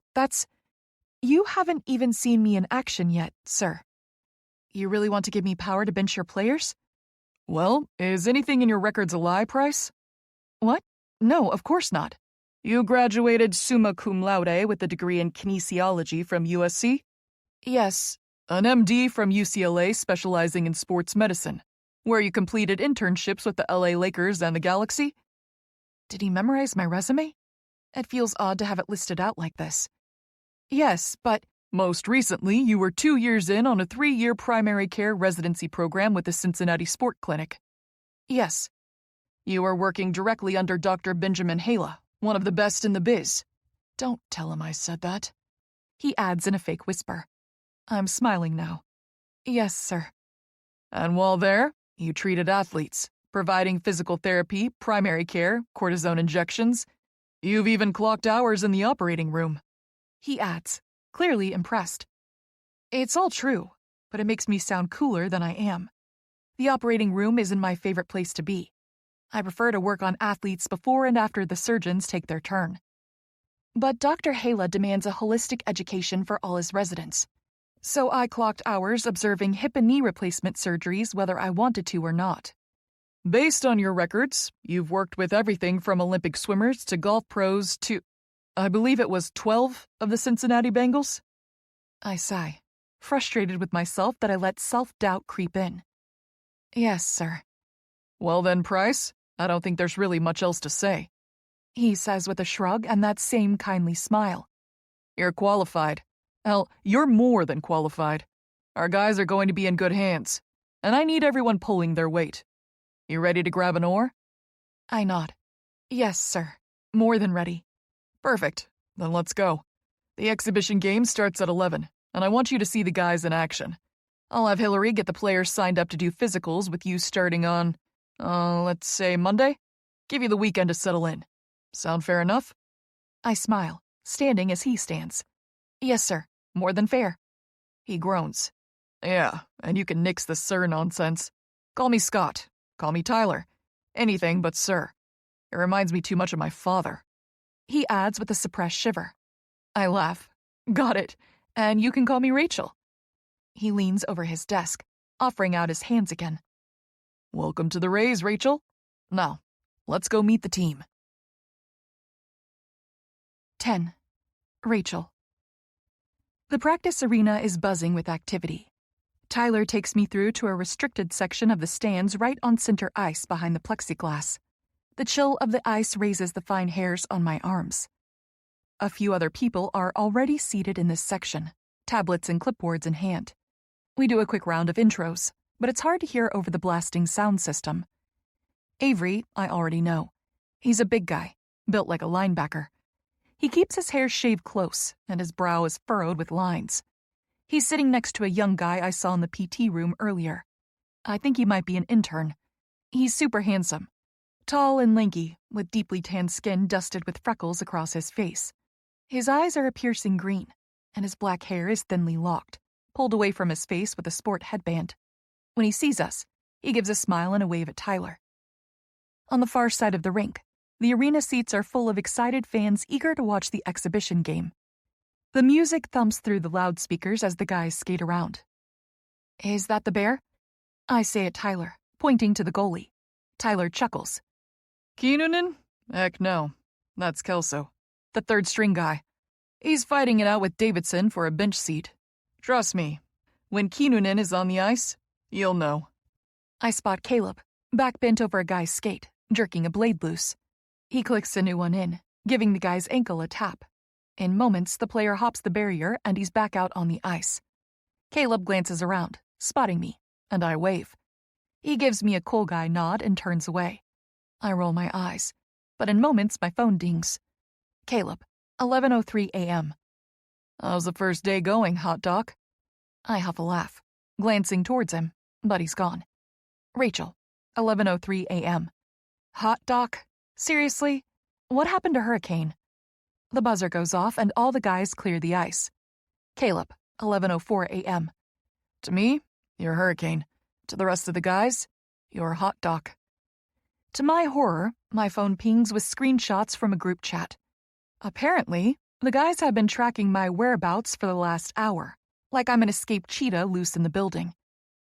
A: You haven't even seen me in action yet, sir. You really want to give me power to bench your players?
B: Well, is anything in your records a lie, Price?
A: What? No, of course not.
B: You graduated summa cum laude with a degree in kinesiology from USC?
A: Yes.
B: An MD from UCLA specializing in sports medicine, where you completed internships with the LA Lakers and the Galaxy?
A: Did he memorize my resume? It feels odd to have it listed out like this. Yes, but...
B: Most recently, you were 2 years in on a 3-year primary care residency program with the Cincinnati Sport Clinic.
A: Yes.
B: You are working directly under Dr. Benjamin Hala, one of the best in the biz.
A: Don't tell him I said that. He adds in a fake whisper. I'm smiling now. Yes, sir.
B: And while there, you treated athletes, providing physical therapy, primary care, cortisone injections. You've even clocked hours in the operating room.
A: He adds, clearly impressed. It's all true, but it makes me sound cooler than I am. The operating room isn't my favorite place to be. I prefer to work on athletes before and after the surgeons take their turn. But Dr. Hala demands a holistic education for all his residents. So I clocked hours observing hip and knee replacement surgeries whether I wanted to or not.
B: Based on your records, you've worked with everything from Olympic swimmers to golf pros to, I believe it was 12 of the Cincinnati Bengals?
A: I sigh, frustrated with myself that I let self-doubt creep in. Yes, sir.
B: Well then, Price, I don't think there's really much else to say.
A: He says with a shrug and that same kindly smile.
B: You're qualified. Hell, you're more than qualified. Our guys are going to be in good hands, and I need everyone pulling their weight. You ready to grab an oar?
A: I nod. Yes, sir. More than ready.
B: Perfect. Then let's go. The exhibition game starts at 11, and I want you to see the guys in action. I'll have Hillary get the players signed up to do physicals with you starting on, let's say Monday. Give you the weekend to settle in. Sound fair enough?
A: I smile, standing as he stands. Yes, sir. More than fair.
B: He groans. Yeah, and you can nix the sir nonsense. Call me Scott. Call me Tyler. Anything but sir. It reminds me too much of my father.
A: He adds with a suppressed shiver. I laugh. Got it. And you can call me Rachel. He leans over his desk, offering out his hands again.
B: Welcome to the Rays, Rachel. Now, let's go meet the team.
A: 10. Rachel. The practice arena is buzzing with activity. Tyler takes me through to a restricted section of the stands right on center ice behind the plexiglass. The chill of the ice raises the fine hairs on my arms. A few other people are already seated in this section, tablets and clipboards in hand. We do a quick round of intros, but it's hard to hear over the blasting sound system. Avery, I already know. He's a big guy, built like a linebacker. He keeps his hair shaved close, and his brow is furrowed with lines. He's sitting next to a young guy I saw in the PT room earlier. I think he might be an intern. He's super handsome. Tall and lanky, with deeply tanned skin dusted with freckles across his face. His eyes are a piercing green, and his black hair is thinly locked, pulled away from his face with a sport headband. When he sees us, he gives a smile and a wave at Tyler. On the far side of the rink, the arena seats are full of excited fans eager to watch the exhibition game. The music thumps through the loudspeakers as the guys skate around. Is that the Bear? I say at Tyler, pointing to the goalie. Tyler chuckles.
B: Kinnunen? Heck no. That's Kelso, the third-string guy. He's fighting it out with Davidson for a bench seat. Trust me, when Kinnunen is on the ice, you'll know.
A: I spot Caleb, back bent over a guy's skate, jerking a blade loose. He clicks a new one in, giving the guy's ankle a tap. In moments, the player hops the barrier and he's back out on the ice. Caleb glances around, spotting me, and I wave. He gives me a cool guy nod and turns away. I roll my eyes, but in moments my phone dings. Caleb, 11:03 a.m.
B: How's the first day going, hot doc?
A: I huff a laugh, glancing towards him, but he's gone. Rachel, 11:03 a.m. Hot doc? Seriously? What happened to Hurricane? The buzzer goes off and all the guys clear the ice. Caleb, 11:04 a.m.
B: To me, you're Hurricane. To the rest of the guys, you're hot doc.
A: To my horror, my phone pings with screenshots from a group chat. Apparently, the guys have been tracking my whereabouts for the last hour, like I'm an escaped cheetah loose in the building.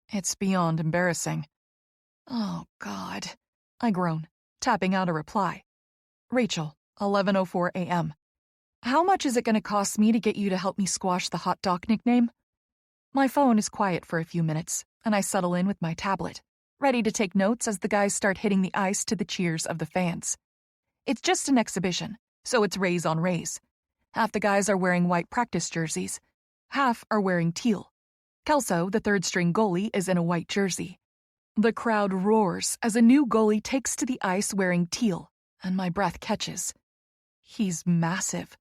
A: It's beyond embarrassing. Oh, God, I groan, tapping out a reply. Rachel, 11:04 a.m. How much is it going to cost me to get you to help me squash the hot doc nickname? My phone is quiet for a few minutes, and I settle in with my tablet, ready to take notes as the guys start hitting the ice to the cheers of the fans. It's just an exhibition, so it's Rays on Rays. Half the guys are wearing white practice jerseys. Half are wearing teal. Kelso, the third-string goalie, is in a white jersey. The crowd roars as a new goalie takes to the ice wearing teal, and my breath catches. He's massive.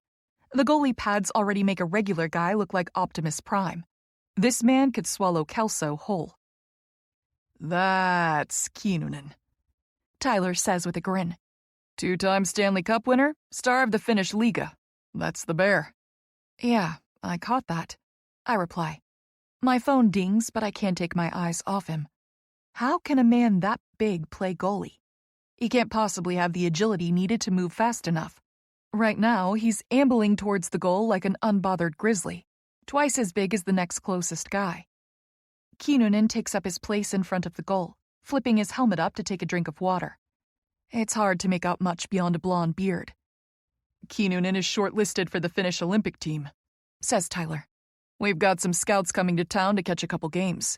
A: The goalie pads already make a regular guy look like Optimus Prime. This man could swallow Kelso whole.
B: That's Kinnunen,
A: Tyler says with a grin.
B: 2-time Stanley Cup winner, star of the Finnish Liga. That's the Bear.
A: Yeah, I caught that. I reply. My phone dings, but I can't take my eyes off him. How can a man that big play goalie? He can't possibly have the agility needed to move fast enough. Right now, he's ambling towards the goal like an unbothered grizzly, twice as big as the next closest guy. Kinnunen takes up his place in front of the goal, flipping his helmet up to take a drink of water. It's hard to make out much beyond a blonde beard.
B: Kinnunen is shortlisted for the Finnish Olympic team,
A: says Tyler.
B: We've got some scouts coming to town to catch a couple games.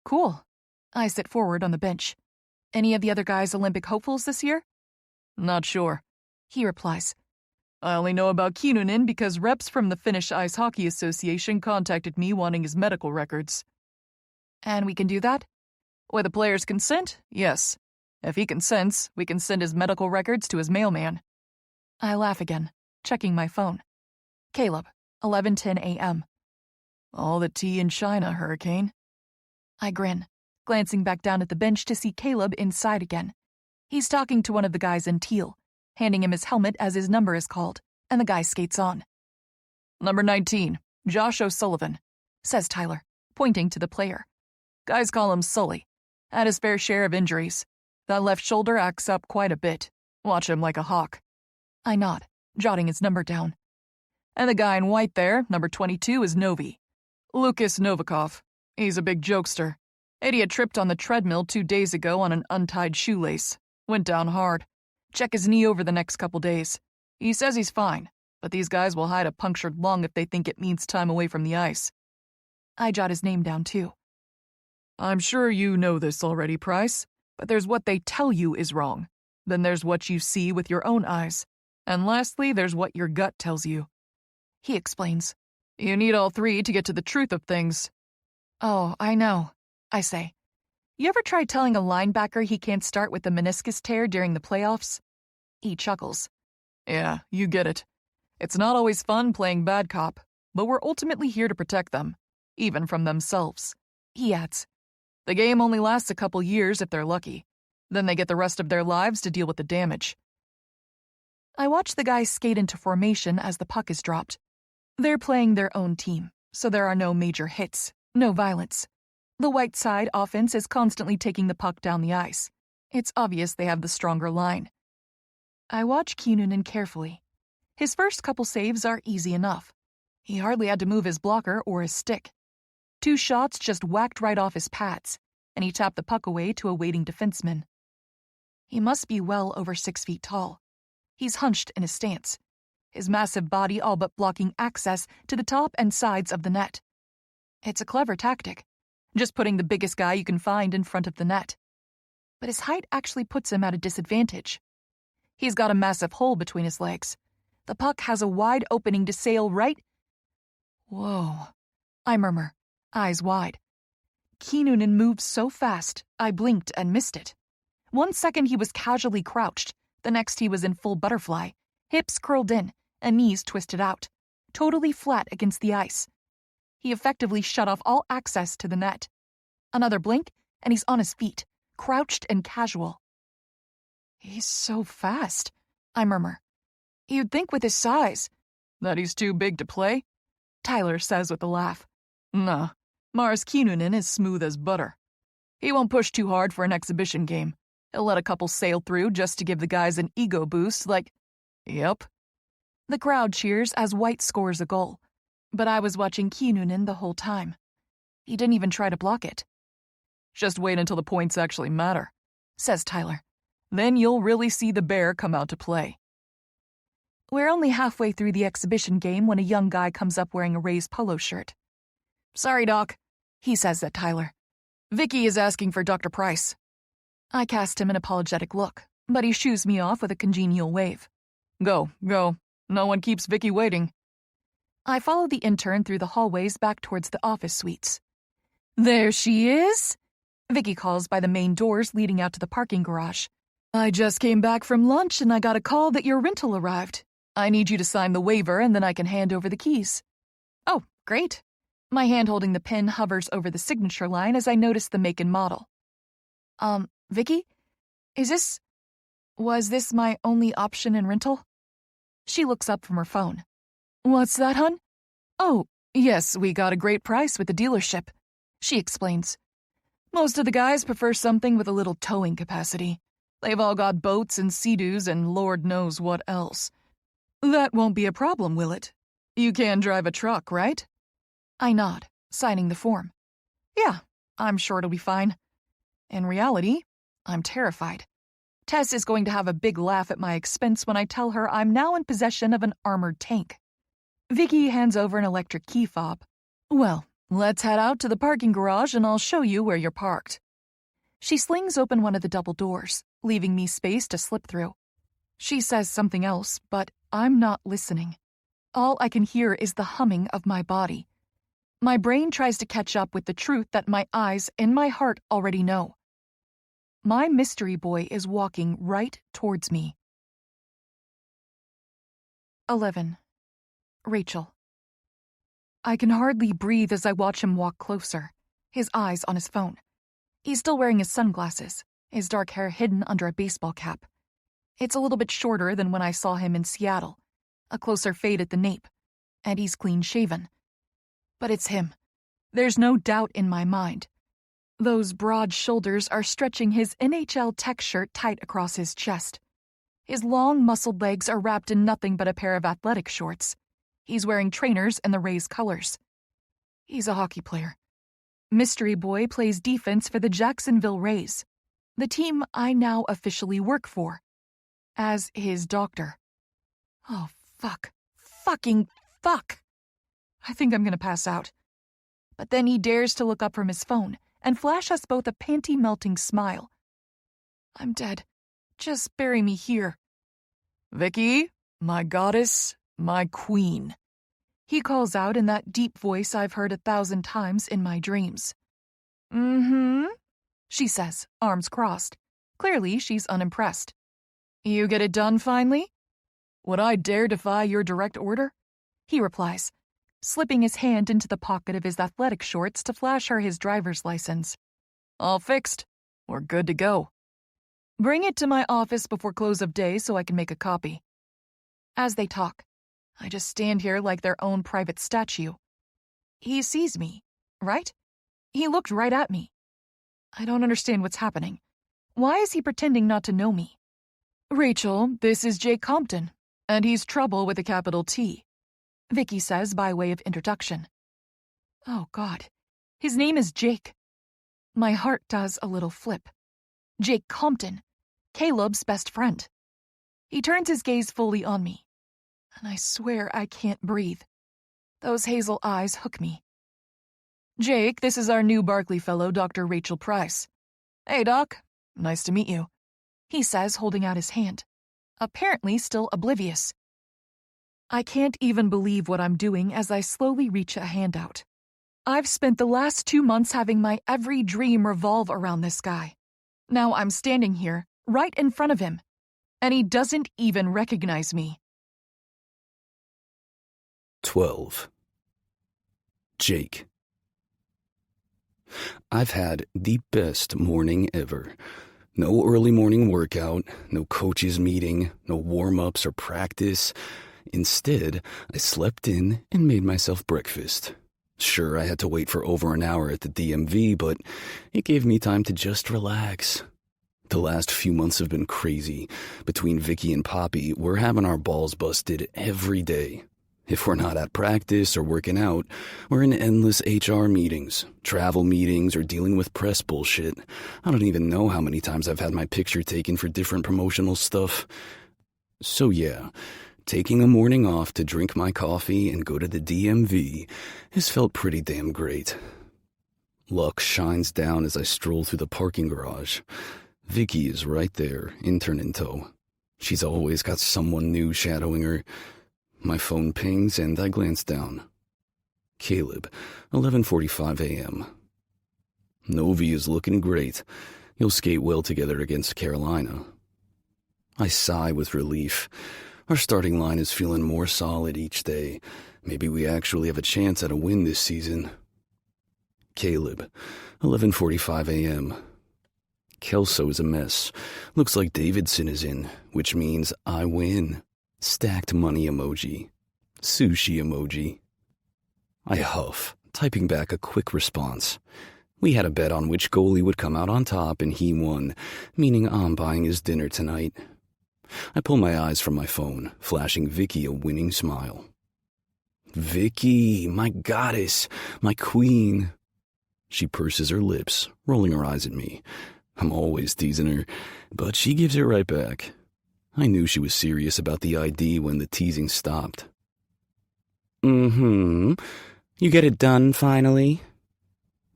A: Cool. I sit forward on the bench. Any of the other guys Olympic hopefuls this year?
B: Not sure,
A: he replies.
B: I only know about Kinnunen because reps from the Finnish Ice Hockey Association contacted me wanting his medical records.
A: And we can do that?
B: With the player's consent, yes. If he consents, we can send his medical records to his mailman.
A: I laugh again, checking my phone. Caleb, 11:10 a.m.
B: All the tea in China, Hurricane.
A: I grin, glancing back down at the bench to see Caleb inside again. He's talking to one of the guys in teal, handing him his helmet as his number is called, and the guy skates on.
B: Number 19, Josh O'Sullivan,
A: says Tyler, pointing to the player.
B: Guys call him Sully. Had his fair share of injuries. That left shoulder acts up quite a bit. Watch him like a hawk.
A: I nod, jotting his number down.
B: And the guy in white there, number 22, is Novi. Lucas Novikov. He's a big jokester. Idiot tripped on the treadmill 2 days ago on an untied shoelace. Went down hard. Check his knee over the next couple days. He says he's fine, but these guys will hide a punctured lung if they think it means time away from the ice.
A: I jot his name down too.
B: I'm sure you know this already, Price, but there's what they tell you is wrong. Then there's what you see with your own eyes. And lastly, there's what your gut tells you.
A: He explains.
B: You need all three to get to the truth of things.
A: Oh, I know, I say. You ever tried telling a linebacker he can't start with a meniscus tear during the playoffs? He chuckles.
B: Yeah, you get it. It's not always fun playing bad cop, but we're ultimately here to protect them, even from themselves.
A: He adds.
B: The game only lasts a couple years if they're lucky. Then they get the rest of their lives to deal with the damage.
A: I watch the guys skate into formation as the puck is dropped. They're playing their own team, so there are no major hits, no violence. The white side offense is constantly taking the puck down the ice. It's obvious they have the stronger line. I watch Kinnunen carefully. His first couple saves are easy enough. He hardly had to move his blocker or his stick. 2 shots just whacked right off his pads, and he tapped the puck away to a waiting defenseman. He must be well over 6 feet tall. He's hunched in his stance, his massive body all but blocking access to the top and sides of the net. It's a clever tactic, just putting the biggest guy you can find in front of the net. But his height actually puts him at a disadvantage. He's got a massive hole between his legs. The puck has a wide opening to sail right... Whoa, I murmur, eyes wide. Kinnunen moves so fast, I blinked and missed it. 1 second he was casually crouched, the next he was in full butterfly, hips curled in and knees twisted out, totally flat against the ice. He effectively shut off all access to the net. Another blink, and he's on his feet, crouched and casual. He's so fast, I murmur. You'd think with his size.
B: That he's too big to play?
A: Tyler says with a laugh.
B: Nah, Mars Kinnunen is smooth as butter. He won't push too hard for an exhibition game. He'll let a couple sail through just to give the guys an ego boost like, yep.
A: The crowd cheers as White scores a goal, but I was watching Kinnunen the whole time. He didn't even try to block it.
B: Just wait until the points actually matter,
A: says Tyler.
B: Then you'll really see the bear come out to play.
A: We're only halfway through the exhibition game when a young guy comes up wearing a Rays polo shirt.
B: Sorry, Doc,
A: he says at Tyler.
B: Vicky is asking for Dr. Price.
A: I cast him an apologetic look, but he shoos me off with a congenial wave.
B: Go. No one keeps Vicky waiting.
A: I follow the intern through the hallways back towards the office suites. There she is, Vicky calls by the main doors leading out to the parking garage. I just came back from lunch and I got a call that your rental arrived. I need you to sign the waiver and then I can hand over the keys. Oh, great. My hand holding the pen hovers over the signature line as I notice the make and model. Vicky? Was this my only option in rental? She looks up from her phone. What's that, hun? Oh, yes, we got a great price with the dealership, she explains. Most of the guys prefer something with a little towing capacity. They've all got boats and sea-doos and Lord knows what else. That won't be a problem, will it? You can drive a truck, right? I nod, signing the form. Yeah, I'm sure it'll be fine. In reality, I'm terrified. Tess is going to have a big laugh at my expense when I tell her I'm now in possession of an armored tank. Vicky hands over an electric key fob. Well, let's head out to the parking garage and I'll show you where you're parked. She slings open one of the double doors, leaving me space to slip through. She says something else, but I'm not listening. All I can hear is the humming of my body. My brain tries to catch up with the truth that my eyes and my heart already know. My mystery boy is walking right towards me. 11. Rachel. I can hardly breathe as I watch him walk closer, his eyes on his phone. He's still wearing his sunglasses, his dark hair hidden under a baseball cap. It's a little bit shorter than when I saw him in Seattle, a closer fade at the nape, and he's clean-shaven. But it's him. There's no doubt in my mind. Those broad shoulders are stretching his NHL tech shirt tight across his chest. His long, muscled legs are wrapped in nothing but a pair of athletic shorts. He's wearing trainers and the Rays colors. He's a hockey player. Mystery Boy plays defense for the Jacksonville Rays, the team I now officially work for, as his doctor. Oh, fuck. Fucking fuck. I think I'm gonna pass out. But then he dares to look up from his phone and flash us both a panty-melting smile. I'm dead. Just bury me here.
B: Vicky, my goddess, my queen.
A: He calls out in that deep voice I've heard 1,000 times in my dreams. Mm-hmm, she says, arms crossed. Clearly, she's unimpressed. You get it done finally?
B: Would I dare defy your direct order?
A: He replies, slipping his hand into the pocket of his athletic shorts to flash her his driver's license.
B: All fixed. We're good to go.
A: Bring it to my office before close of day so I can make a copy. As they talk, I just stand here like their own private statue. He sees me, right? He looked right at me. I don't understand what's happening. Why is he pretending not to know me?
B: Rachel, this is Jake Compton, and he's Trouble with a capital T,
A: Vicky says by way of introduction. Oh, God. His name is Jake. My heart does a little flip. Jake Compton, Caleb's best friend. He turns his gaze fully on me, and I swear I can't breathe. Those hazel eyes hook me.
B: Jake, this is our new Barkley fellow, Dr. Rachel Price. Hey, Doc. Nice to meet you,
A: he says, holding out his hand, apparently still oblivious. I can't even believe what I'm doing as I slowly reach a hand out. I've spent the last 2 months having my every dream revolve around this guy. Now I'm standing here, right in front of him, and he doesn't even recognize me.
C: 12. Jake. I've had the best morning ever. No early morning workout, no coaches meeting, no warm-ups or practice. Instead, I slept in and made myself breakfast. Sure, I had to wait for over an hour at the DMV, but it gave me time to just relax. The last few months have been crazy. Between Vicky and Poppy, we're having our balls busted every day. If we're not at practice or working out, we're in endless HR meetings, travel meetings, or dealing with press bullshit. I don't even know how many times I've had my picture taken for different promotional stuff. So yeah, taking a morning off to drink my coffee and go to the DMV has felt pretty damn great. Luck shines down as I stroll through the parking garage. Vicky is right there, intern in tow. She's always got someone new shadowing her. My phone pings and I glance down. Caleb, 11:45 a.m. Novi is looking great. He'll skate well together against Carolina. I sigh with relief. Our starting line is feeling more solid each day. Maybe we actually have a chance at a win this season. Caleb, 11:45 a.m. Kelso is a mess. Looks like Davidson is in, which means I win. Stacked money emoji. Sushi emoji. I huff, typing back a quick response. We had a bet on which goalie would come out on top and he won, meaning I'm buying his dinner tonight. I pull my eyes from my phone, flashing Vicky a winning smile. Vicky, my goddess, my queen. She purses her lips, rolling her eyes at me. I'm always teasing her, but she gives it right back. I knew she was serious about the ID when the teasing stopped. You get it done, finally?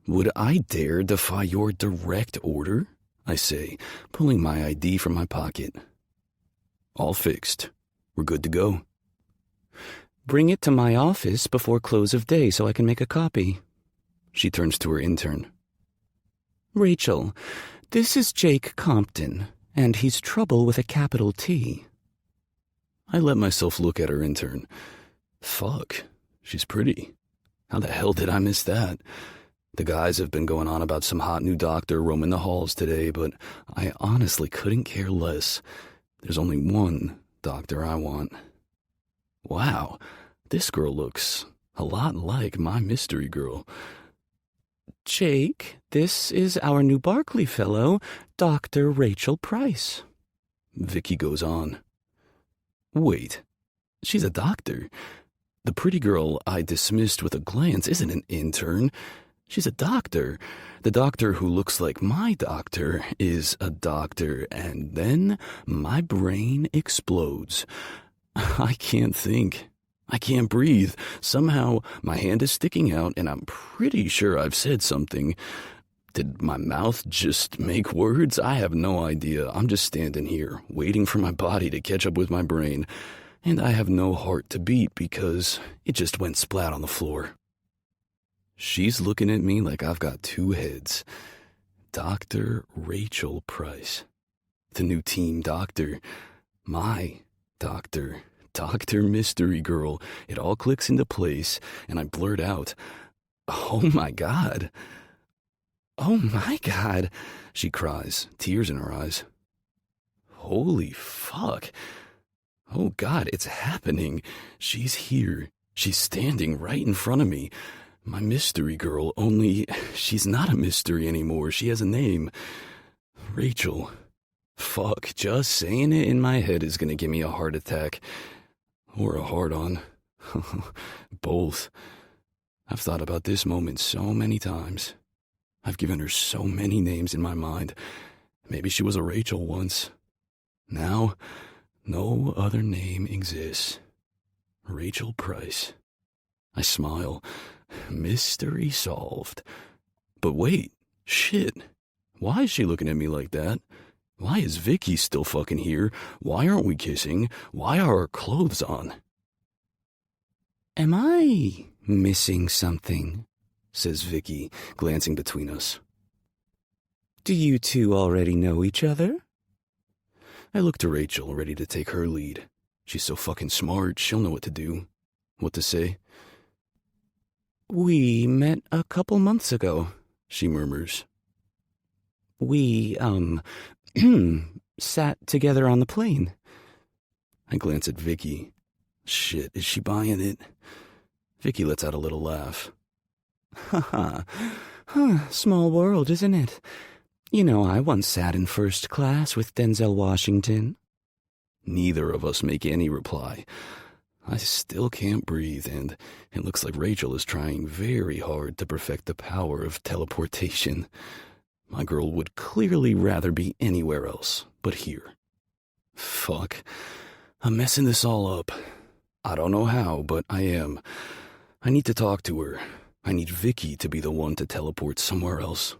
C: Would I dare defy your direct order? I say, pulling my ID from my pocket. All fixed. We're good to go. Bring it to my office before close of day so I can make a copy. She turns to her intern. Rachel, this is Jake Compton, and he's Trouble with a capital T. I let myself look at her intern. Fuck, she's pretty. How the hell did I miss that? The guys have been going on about some hot new doctor roaming the halls today, but I honestly couldn't care less. There's only one doctor I want. Wow, this girl looks a lot like my mystery girl. Jake, this is our new Barkley fellow, Dr. Rachel Price. Vicky goes on. Wait, she's a doctor. The pretty girl I dismissed with a glance isn't an intern. She's a doctor. The doctor who looks like my doctor is a doctor, and then my brain explodes. I can't think. I can't breathe. Somehow my hand is sticking out, and I'm pretty sure I've said something. Did my mouth just make words? I have no idea. I'm just standing here, waiting for my body to catch up with my brain. And I have no heart to beat because it just went splat on the floor. She's looking at me like I've got two heads. Dr. Rachel Price. The new team doctor. My doctor. Dr. Mystery Girl. It all clicks into place, and I blurt out, "Oh my God. Oh my God," she cries, tears in her eyes. Holy fuck. Oh God, it's happening. She's here. She's standing right in front of me. My mystery girl, only she's not a mystery anymore. She has a name. Rachel. Fuck, just saying it in my head is gonna give me a heart attack. Or a heart-on. Both. I've thought about this moment so many times. I've given her so many names in my mind. Maybe she was a Rachel once. Now, no other name exists. Rachel Price. I smile. Mystery solved. But wait, shit. Why is she looking at me like that? Why is Vicky still fucking here? Why aren't we kissing? Why are our clothes on? Am I missing something? Says Vicky, glancing between us. Do you two already know each other? I look to Rachel, ready to take her lead. She's so fucking smart, she'll know what to do. What to say. We met a couple months ago, she murmurs. We, sat together on the plane. I glance at Vicky. Shit, is she buying it? Vicky lets out a little laugh. Ha ha. Small world, isn't it? You know, I once sat in first class with Denzel Washington. Neither of us make any reply. I still can't breathe, and it looks like Rachel is trying very hard to perfect the power of teleportation. My girl would clearly rather be anywhere else but here. Fuck. I'm messing this all up. I don't know how, but I am. I need to talk to her. I need Vicky to be the one to teleport somewhere else.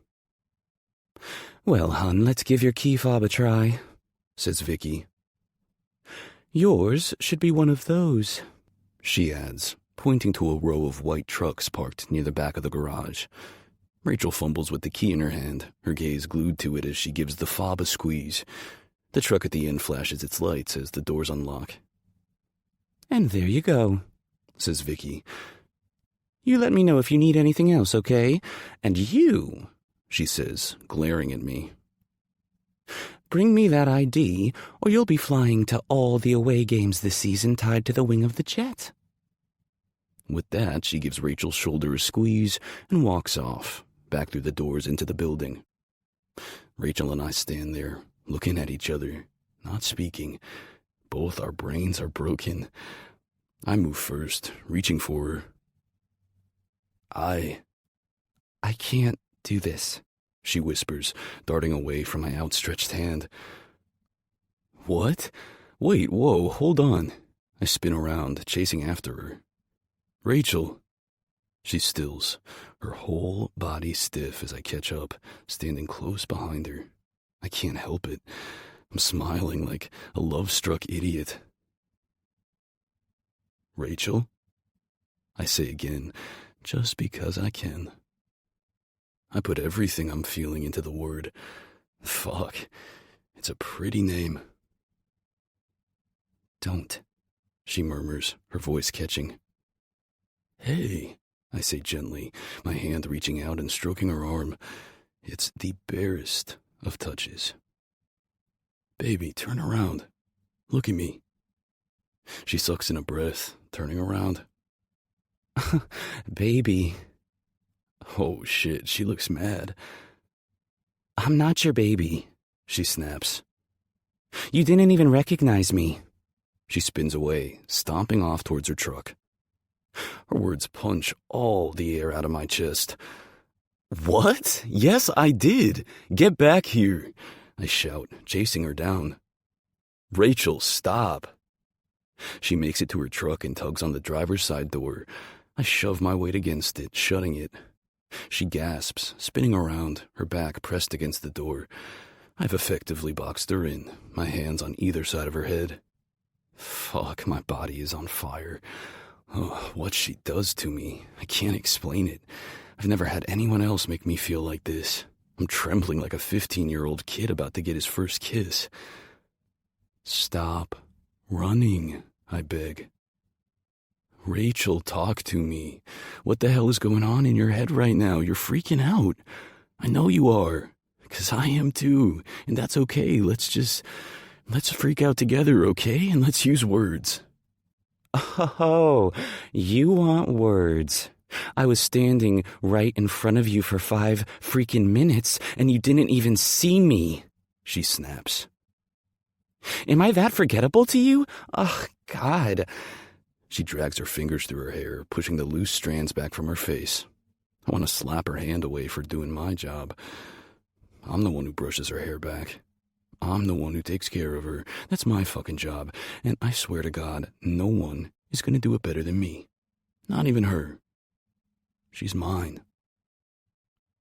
C: Well, hon, let's give your key fob a try, says Vicky. Yours should be one of those, she adds, pointing to a row of white trucks parked near the back of the garage. Rachel fumbles with the key in her hand, her gaze glued to it as she gives the fob a squeeze. The truck at the end flashes its lights as the doors unlock. And there you go, says Vicky. You let me know if you need anything else, okay? And you, she says, glaring at me. Bring me that ID, or you'll be flying to all the away games this season tied to the wing of the jet. With that, she gives Rachel's shoulder a squeeze and walks off, back through the doors into the building. Rachel and I stand there, looking at each other, not speaking. Both our brains are broken. I move first, reaching for her. I can't do this, she whispers, darting away from my outstretched hand. What? Wait, whoa, hold on. I spin around, chasing after her. Rachel. She stills, her whole body stiff as I catch up, standing close behind her. I can't help it. I'm smiling like a love-struck idiot. Rachel? I say again, just because I can. I put everything I'm feeling into the word. Fuck. It's a pretty name. Don't, she murmurs, her voice catching. Hey, I say gently, my hand reaching out and stroking her arm. It's the barest of touches. Baby, turn around. Look at me. She sucks in a breath, turning around. Baby. Oh shit, she looks mad. I'm not your baby, she snaps. You didn't even recognize me. She spins away, stomping off towards her truck. Her words punch all the air out of my chest. "What? Yes, I did. Get back here," I shout, chasing her down. "Rachel, stop." She makes it to her truck and tugs on the driver's side door. I shove my weight against it, shutting it. She gasps, spinning around, her back pressed against the door. I've effectively boxed her in, my hands on either side of her head. Fuck, my body is on fire. Oh, what she does to me, I can't explain it. I've never had anyone else make me feel like this. I'm trembling like a 15-year-old kid about to get his first kiss. "Stop running," I beg. "Rachel, talk to me. What the hell is going on in your head right now? You're freaking out. I know you are, 'cause I am too, and that's okay. Let's freak out together, okay? And let's use words."
D: "Oh, you want words. I was standing right in front of you for 5 freaking minutes, and you didn't even see me," she snaps. "Am I that forgettable to you? Ugh, God."
C: She drags her fingers through her hair, pushing the loose strands back from her face. I want to slap her hand away for doing my job. I'm the one who brushes her hair back. I'm the one who takes care of her. That's my fucking job. And I swear to God, no one is going to do it better than me. Not even her. She's mine.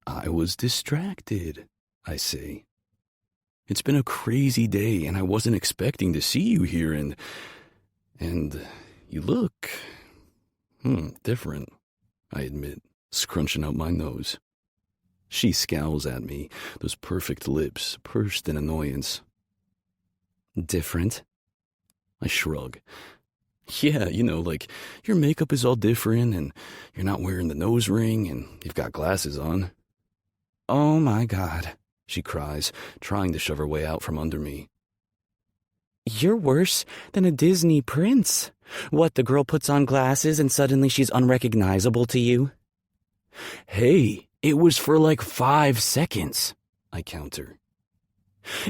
C: "I was distracted," I say. "It's been a crazy day, and I wasn't expecting to see you here, and you look, different," I admit, scrunching up my nose. She scowls at me, those perfect lips pursed in annoyance.
D: "Different?"
C: I shrug. "Yeah, like your makeup is all different, and you're not wearing the nose ring, and you've got glasses on."
D: "Oh my God,"
C: she cries, trying to shove her way out from under me.
D: "You're worse than a Disney prince. What, the girl puts on glasses and suddenly she's unrecognizable to you?"
C: "Hey, it was for like 5 seconds, I counter.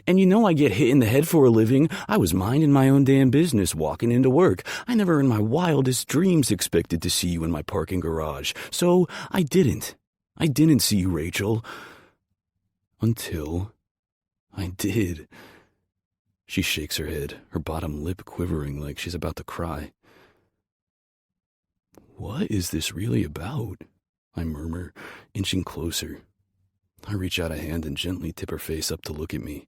C: "And I get hit in the head for a living. I was minding my own damn business, walking into work. I never in my wildest dreams expected to see you in my parking garage. So I didn't. I didn't see you, Rachel. Until I did." She shakes her head, her bottom lip quivering like she's about to cry. "What is this really about?" I murmur, inching closer. I reach out a hand and gently tip her face up to look at me.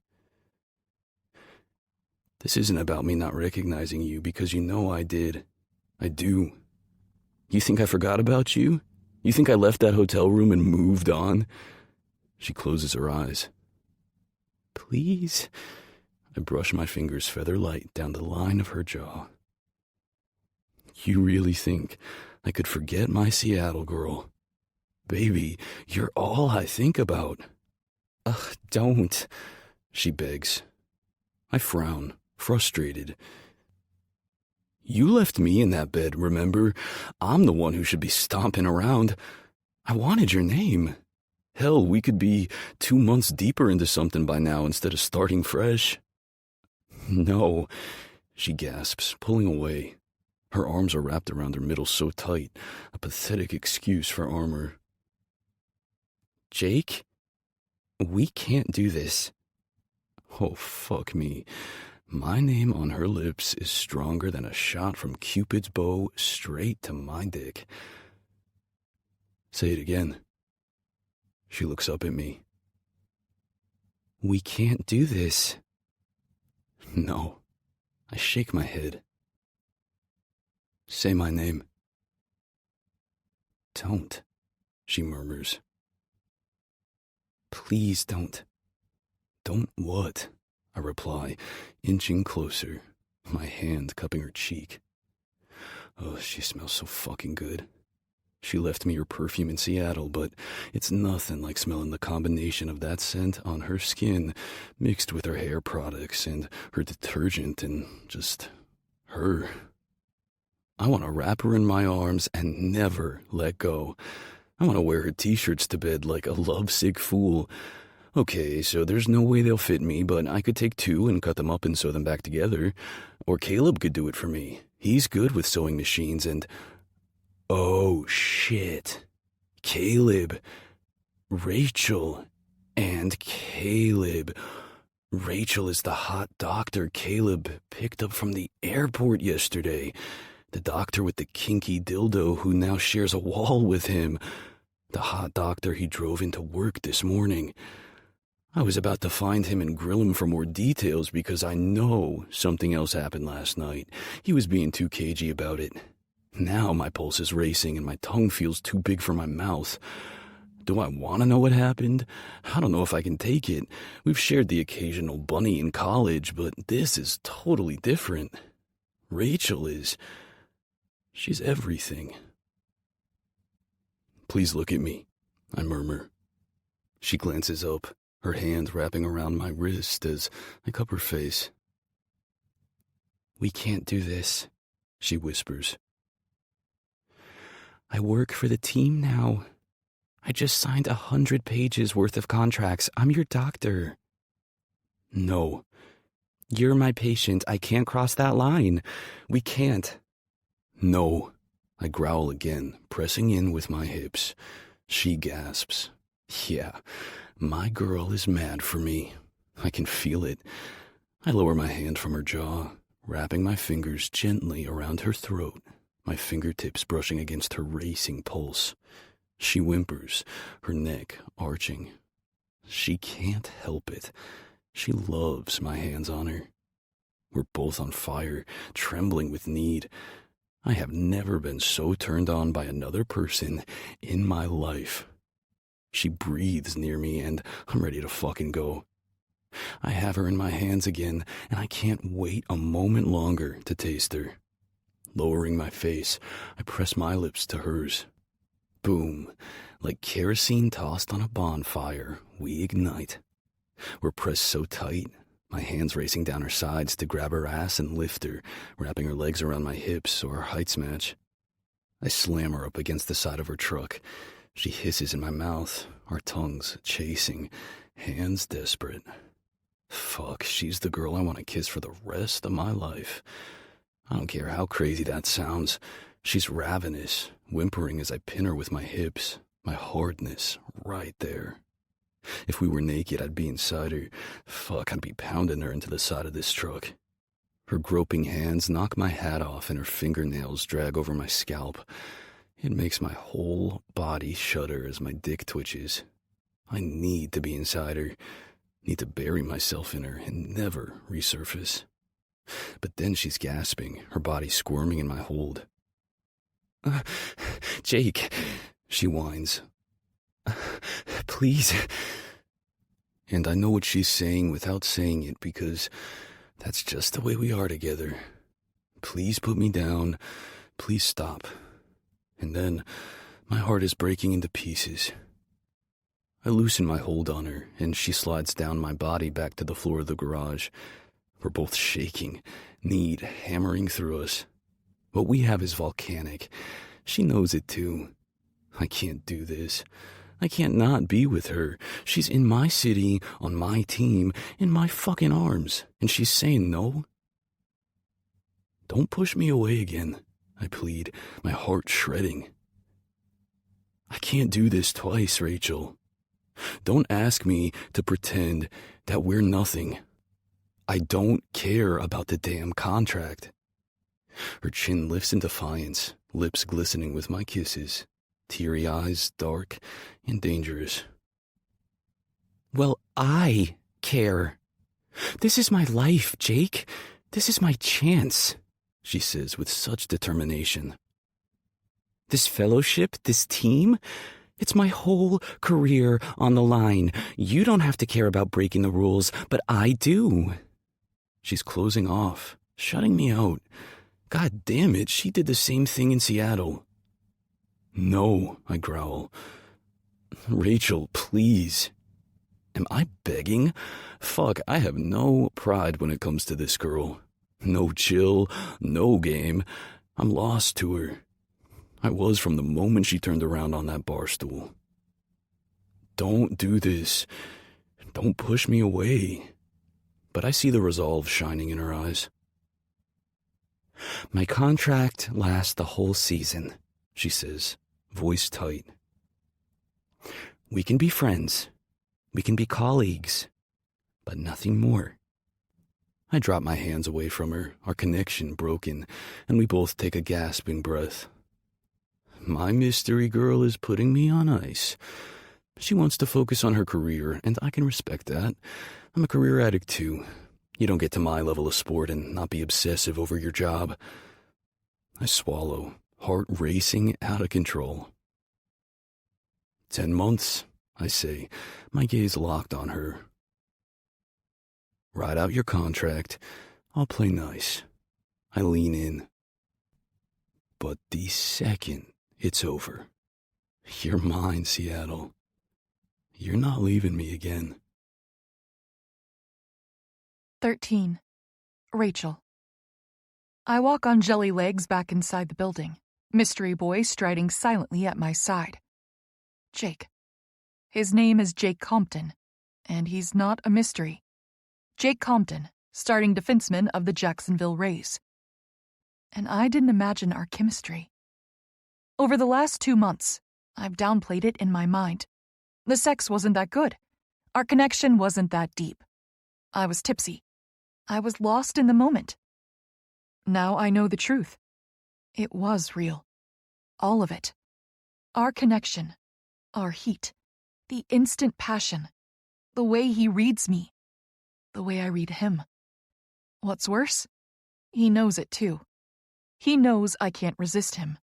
C: "This isn't about me not recognizing you, because I did. I do. You think I forgot about you? You think I left that hotel room and moved on?" She closes her eyes. "Please." I brush my fingers feather light down the line of her jaw. "You really think I could forget my Seattle girl? Baby, you're all I think about."
D: "Ugh, don't,"
C: she begs. I frown, frustrated. "You left me in that bed, remember? I'm the one who should be stomping around. I wanted your name. Hell, we could be 2 months deeper into something by now instead of starting fresh." "No," she gasps, pulling away. Her arms are wrapped around her middle so tight, a pathetic excuse for armor.
D: "Jake, we can't do this."
C: Oh, fuck me. My name on her lips is stronger than a shot from Cupid's bow straight to my dick. "Say it again." She looks up at me.
D: "We can't do this."
C: "No." I shake my head. "Say my name."
D: "Don't,"
C: she murmurs.
D: "Please don't."
C: "Don't what?" I reply, inching closer, my hand cupping her cheek. Oh, she smells so fucking good. She left me her perfume in Seattle, but it's nothing like smelling the combination of that scent on her skin mixed with her hair products and her detergent and just her. I want to wrap her in my arms and never let go. I want to wear her t-shirts to bed like a lovesick fool. Okay, so there's no way they'll fit me, but I could take 2 and cut them up and sew them back together. Or Caleb could do it for me. He's good with sewing machines and... Oh, shit. Caleb. Rachel. And Caleb. Rachel is the hot doctor Caleb picked up from the airport yesterday. The doctor with the kinky dildo who now shares a wall with him. The hot doctor he drove into work this morning. I was about to find him and grill him for more details because I know something else happened last night. He was being too cagey about it. Now my pulse is racing and my tongue feels too big for my mouth. Do I want to know what happened? I don't know if I can take it. We've shared the occasional bunny in college, but this is totally different. Rachel is... she's everything. Please look at me, I murmur. She glances up, her hand wrapping around my wrist as I cup her face. We can't do this, she whispers. I work for the team now. I just signed 100 pages worth of contracts. I'm your doctor. No. You're my patient. I can't cross that line. We can't. No. I growl again, pressing in with my hips. She gasps. Yeah, my girl is mad for me. I can feel it. I lower my hand from her jaw, wrapping my fingers gently around her throat, my fingertips brushing against her racing pulse. She whimpers, her neck arching. She can't help it. She loves my hands on her. We're both on fire, trembling with need. I have never been so turned on by another person in my life. She breathes near me and I'm ready to fucking go. I have her in my hands again and I can't wait a moment longer to taste her. Lowering my face, I press my lips to hers. Boom. Like kerosene tossed on a bonfire, we ignite. We're pressed so tight, my hands racing down her sides to grab her ass and lift her, wrapping her legs around my hips so our heights match. I slam her up against the side of her truck. She hisses in my mouth, our tongues chasing, hands desperate. Fuck, she's the girl I want to kiss for the rest of my life. I don't care how crazy that sounds. She's ravenous, whimpering as I pin her with my hips, my hardness right there. If we were naked, I'd be inside her. Fuck, I'd be pounding her into the side of this truck. Her groping hands knock my hat off and her fingernails drag over my scalp. It makes my whole body shudder as my dick twitches. I need to be inside her, need to bury myself in her and never resurface. But then she's gasping, her body squirming in my hold. Jake, she whines. Please. And I know what she's saying without saying it because that's just the way we are together. Please put me down. Please stop. And then my heart is breaking into pieces. I loosen my hold on her, and she slides down my body back to the floor of the garage. We're both shaking, need hammering through us. What we have is volcanic. She knows it too. I can't do this. I can't not be with her. She's in my city, on my team, in my fucking arms, and she's saying no? Don't push me away again, I plead, my heart shredding. I can't do this twice, Rachel. Don't ask me to pretend that we're nothing. I don't care about the damn contract. Her chin lifts in defiance, lips glistening with my kisses, teary eyes dark and dangerous. Well, I care. This is my life, Jake. This is my chance, she says with such determination. This fellowship, this team, it's my whole career on the line. You don't have to care about breaking the rules, but I do. She's closing off, shutting me out. God damn it, she did the same thing in Seattle. No, I growl. Rachel, please. Am I begging? Fuck, I have no pride when it comes to this girl. No chill, no game. I'm lost to her. I was from the moment she turned around on that bar stool. Don't do this. Don't push me away. But I see the resolve shining in her eyes. My contract lasts the whole season, she says, voice tight. We can be friends. We can be colleagues. But nothing more. I drop my hands away from her, our connection broken, and we both take a gasping breath. My mystery girl is putting me on ice. She wants to focus on her career, and I can respect that. I'm a career addict too. You don't get to my level of sport and not be obsessive over your job. I swallow, heart racing, out of control. 10 months, I say, my gaze locked on her. Write out your contract. I'll play nice. I lean in. But the second it's over, you're mine, Seattle. You're not leaving me again.
A: 13. Rachel. I walk on jelly legs back inside the building, mystery boy striding silently at my side. Jake. His name is Jake Compton, and he's not a mystery. Jake Compton, starting defenseman of the Jacksonville Rays. And I didn't imagine our chemistry. Over the last 2 months, I've downplayed it in my mind. The sex wasn't that good. Our connection wasn't that deep. I was tipsy. I was lost in the moment. Now I know the truth. It was real. All of it. Our connection. Our heat. The instant passion. The way he reads me. The way I read him. What's worse? He knows it too. He knows I can't resist him.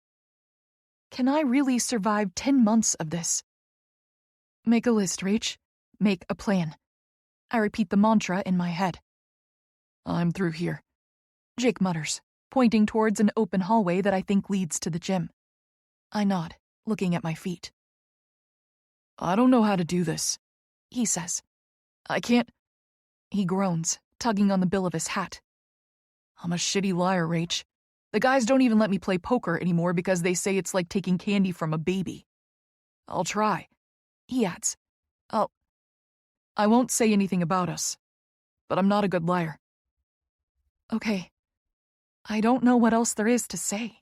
A: Can I really survive 10 months of this? Make a list, Rach. Make a plan. I repeat the mantra in my head. I'm through here, Jake mutters, pointing towards an open hallway that I think leads to the gym. I nod, looking at my feet. I don't know how to do this, he says. I can't. He groans, tugging on the bill of his hat. I'm a shitty liar, Rach. The guys don't even let me play poker anymore because they say it's like taking candy from a baby. I'll try, he adds. I won't say anything about us, but I'm not a good liar. Okay. I don't know what else there is to say.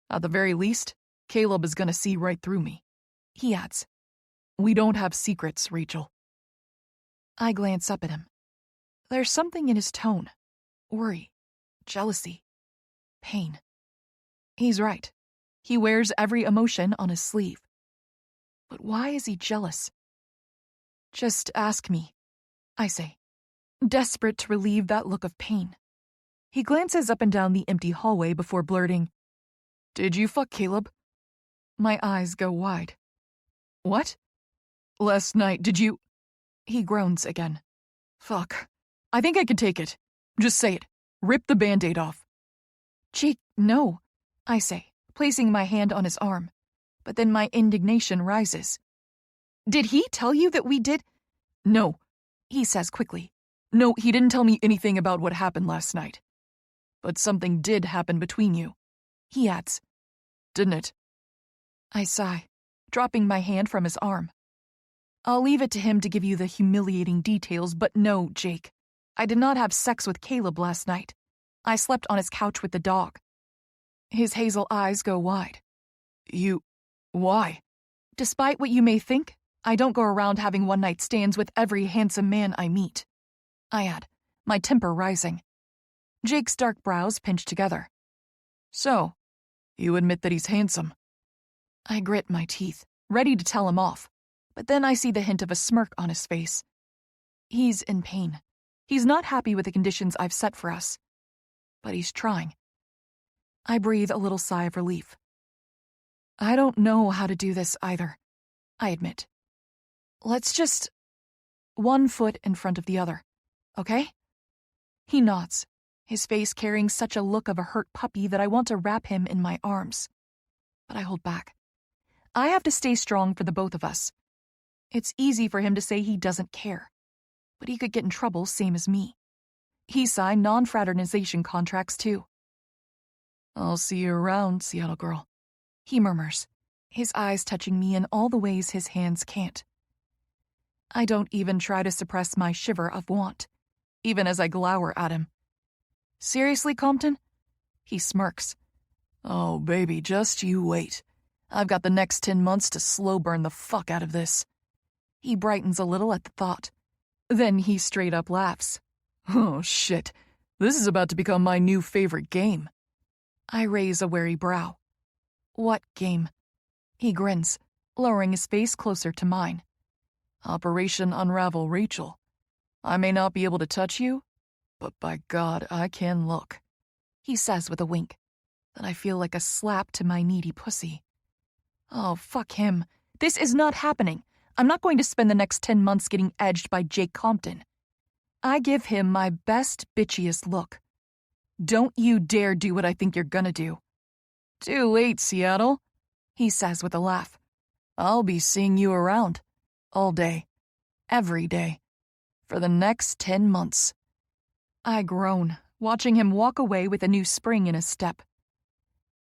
A: At the very least, Caleb is gonna see right through me, he adds. We don't have secrets, Rachel. I glance up at him. There's something in his tone. Worry, jealousy, pain. He's right. He wears every emotion on his sleeve. But why is he jealous? Just ask me, I say, desperate to relieve that look of pain. He glances up and down the empty hallway before blurting, Did you fuck Caleb? My eyes go wide. What? Last night, did you... He groans again. Fuck. I think I can take it. Just say it. Rip the Band-Aid off. Jake, no, I say, placing my hand on his arm. But then my indignation rises. Did he tell you that we did? No, he says quickly. No, he didn't tell me anything about what happened last night. But something did happen between you, he adds. Didn't it? I sigh, dropping my hand from his arm. I'll leave it to him to give you the humiliating details, but no, Jake. I did not have sex with Caleb last night. I slept on his couch with the dog. His hazel eyes go wide. Why? Despite what you may think, I don't go around having one-night stands with every handsome man I meet. I add, my temper rising. Jake's dark brows pinch together. So, you admit that he's handsome? I grit my teeth, ready to tell him off, but then I see the hint of a smirk on his face. He's in pain. He's not happy with the conditions I've set for us. But he's trying. I breathe a little sigh of relief. I don't know how to do this either, I admit. Let's just... 1 foot in front of the other, okay? He nods, his face carrying such a look of a hurt puppy that I want to wrap him in my arms. But I hold back. I have to stay strong for the both of us. It's easy for him to say he doesn't care, but he could get in trouble same as me. He signed non-fraternization contracts too. I'll see you around, Seattle girl, he murmurs, his eyes touching me in all the ways his hands can't. I don't even try to suppress my shiver of want, even as I glower at him. Seriously, Compton? He smirks.
B: Oh, baby, just you wait. I've got the next 10 months to slow burn the fuck out of this.
A: He brightens a little at the thought. Then he straight up laughs.
B: Oh, shit. This is about to become my new favorite game.
A: I raise a wary brow. What game? He grins, lowering his face closer to mine.
B: Operation Unravel Rachel. I may not be able to touch you, but by God, I can look.
A: He says with a wink. Then I feel like a slap to my needy pussy. Oh, fuck him. This is not happening. I'm not going to spend the next 10 months getting edged by Jake Compton. I give him my best, bitchiest look. Don't you dare do what I think you're gonna do.
B: Too late, Seattle,
A: he says with a laugh.
B: I'll be seeing you around. All day. Every day. For the next 10 months.
A: I groan, watching him walk away with a new spring in his step.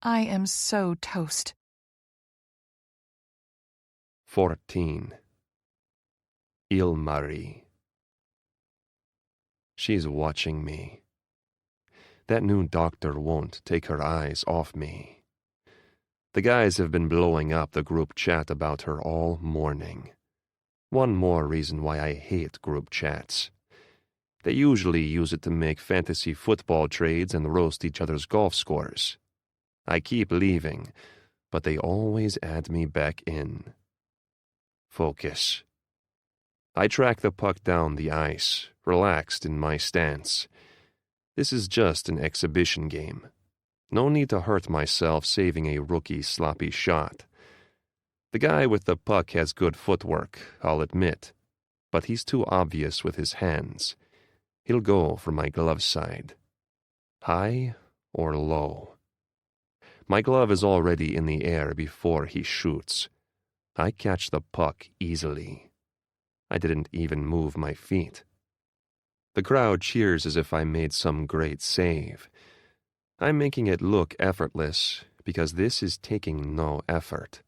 A: I am so toast.
E: 14. Il-Marie. She's watching me. That new doctor won't take her eyes off me. The guys have been blowing up the group chat about her all morning. One more reason why I hate group chats. They usually use it to make fantasy football trades and roast each other's golf scores. I keep leaving, but they always add me back in. Focus. I track the puck down the ice, relaxed in my stance. This is just an exhibition game. No need to hurt myself saving a rookie sloppy shot. The guy with the puck has good footwork, I'll admit, but he's too obvious with his hands. He'll go for my glove side. High or low? My glove is already in the air before he shoots. I catch the puck easily. I didn't even move my feet. The crowd cheers as if I made some great save. I'm making it look effortless because this is taking no effort.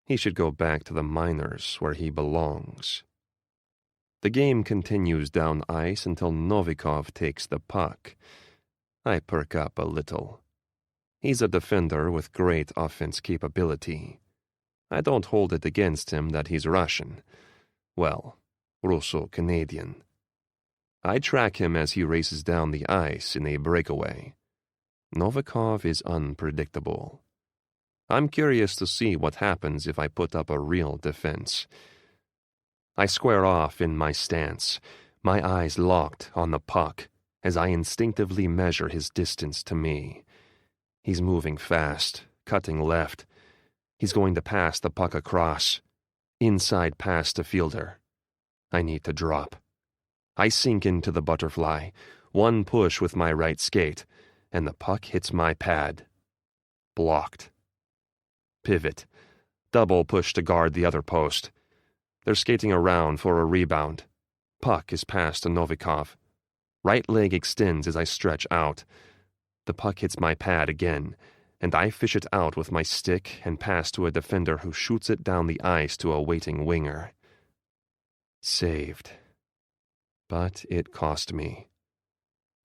E: He should go back to the minors where he belongs. The game continues down ice until Novikov takes the puck. I perk up a little. He's a defender with great offense capability. I don't hold it against him that he's Russian. Well, Russo-Canadian. I track him as he races down the ice in a breakaway. Novikov is unpredictable. I'm curious to see what happens if I put up a real defense. I square off in my stance, my eyes locked on the puck as I instinctively measure his distance to me. He's moving fast, cutting left. He's going to pass the puck across. Inside pass to fielder. I need to drop. I sink into the butterfly, one push with my right skate, and the puck hits my pad. Blocked. Pivot. Double push to guard the other post. They're skating around for a rebound. Puck is passed to Novikov. Right leg extends as I stretch out. The puck hits my pad again, and I fish it out with my stick and pass to a defender who shoots it down the ice to a waiting winger. Saved. But it cost me.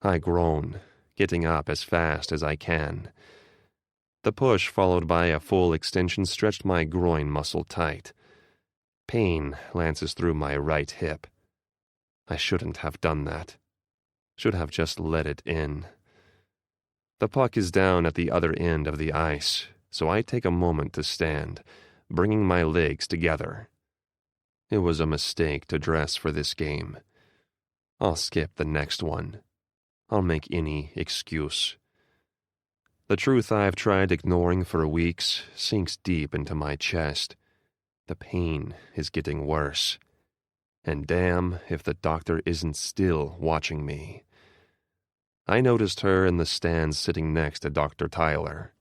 E: I groan, getting up as fast as I can. The push followed by a full extension stretched my groin muscle tight. Pain lances through my right hip. I shouldn't have done that. Should have just let it in. The puck is down at the other end of the ice, so I take a moment to stand, bringing my legs together. It was a mistake to dress for this game. I'll skip the next one. I'll make any excuse. The truth I've tried ignoring for weeks sinks deep into my chest. The pain is getting worse. And damn if the doctor isn't still watching me. I noticed her in the stands sitting next to Dr. Tyler.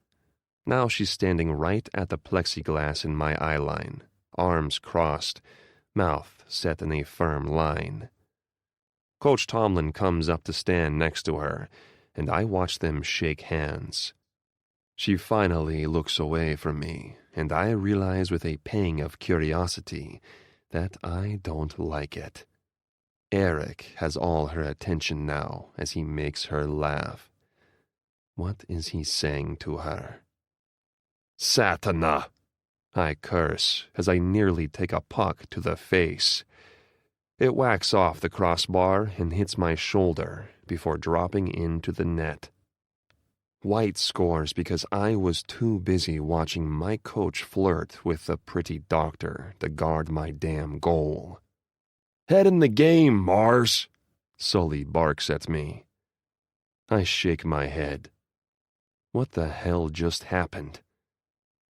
E: Now she's standing right at the plexiglass in my eye line, arms crossed, mouth set in a firm line. Coach Tomlin comes up to stand next to her, and I watch them shake hands. She finally looks away from me, and I realize with a pang of curiosity that I don't like it. Eric has all her attention now as he makes her laugh. What is he saying to her? Satana! I curse as I nearly take a puck to the face. It whacks off the crossbar and hits my shoulder before dropping into the net. White scores because I was too busy watching my coach flirt with the pretty doctor to guard my damn goal. Head in the game, Mars! Sully barks at me. I shake my head. What the hell just happened?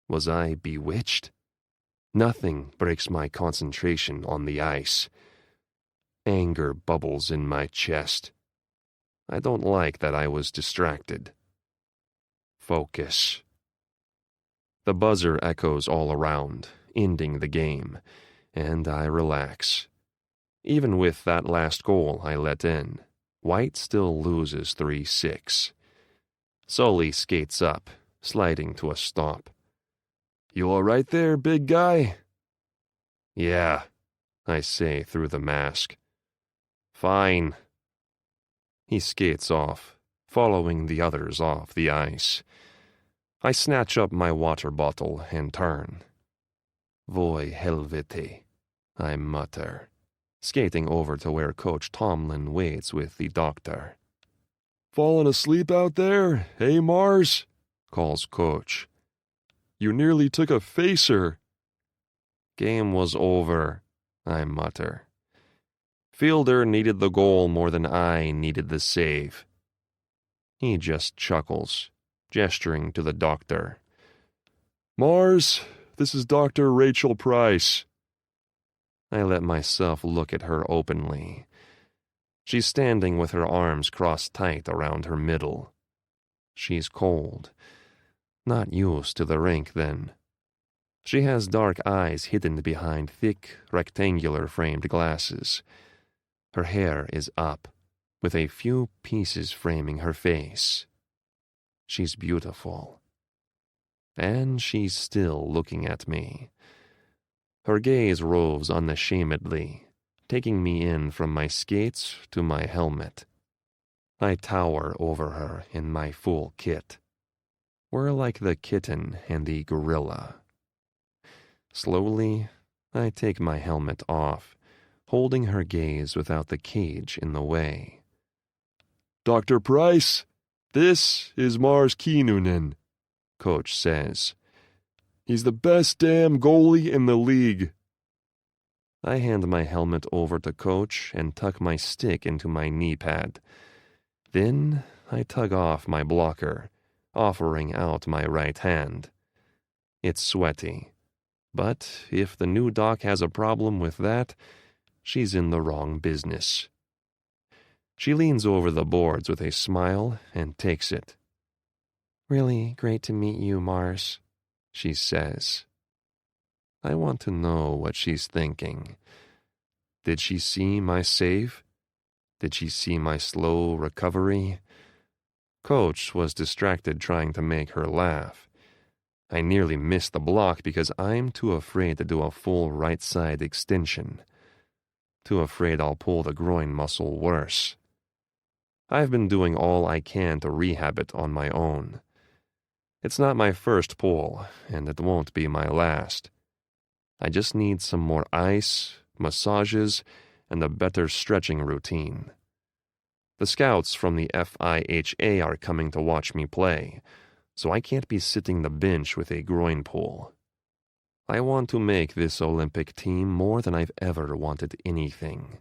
E: Was I bewitched? Nothing breaks my concentration on the ice. Anger bubbles in my chest. I don't like that I was distracted. Focus. The buzzer echoes all around, ending the game, and I relax. Even with that last goal I let in, White still loses 3-6. Sully skates up, sliding to a stop. You all right there, big guy? Yeah, I say through the mask. Fine. He skates off, following the others off the ice. I snatch up my water bottle and turn. Voi helvete, I mutter, skating over to where Coach Tomlin waits with the doctor. Falling asleep out there, hey Mars? Calls Coach. You nearly took a facer. Game was over, I mutter. Fielder needed the goal more than I needed the save. He just chuckles, gesturing to the doctor. Mars, this is Dr. Rachel Price. I let myself look at her openly. She's standing with her arms crossed tight around her middle. She's cold. Not used to the rink, then. She has dark eyes hidden behind thick, rectangular framed glasses. Her hair is up, with a few pieces framing her face. She's beautiful. And she's still looking at me. Her gaze roves unashamedly, taking me in from my skates to my helmet. I tower over her in my full kit. We're like the kitten and the gorilla. Slowly, I take my helmet off, holding her gaze without the cage in the way. Dr. Price, this is Mars Kinnunen, Coach says. He's the best damn goalie in the league. I hand my helmet over to Coach and tuck my stick into my knee pad. Then I tug off my blocker, offering out my right hand. It's sweaty, but if the new doc has a problem with that, she's in the wrong business. She leans over the boards with a smile and takes it. Really great to meet you, Mars, she says. I want to know what she's thinking. Did she see my save? Did she see my slow recovery? Coach was distracted trying to make her laugh. I nearly missed the block because I'm too afraid to do a full right side extension. Too afraid I'll pull the groin muscle worse. I've been doing all I can to rehab it on my own. It's not my first pull, and it won't be my last. I just need some more ice, massages, and a better stretching routine. The scouts from the FIHA are coming to watch me play, so I can't be sitting the bench with a groin pull. I want to make this Olympic team more than I've ever wanted anything.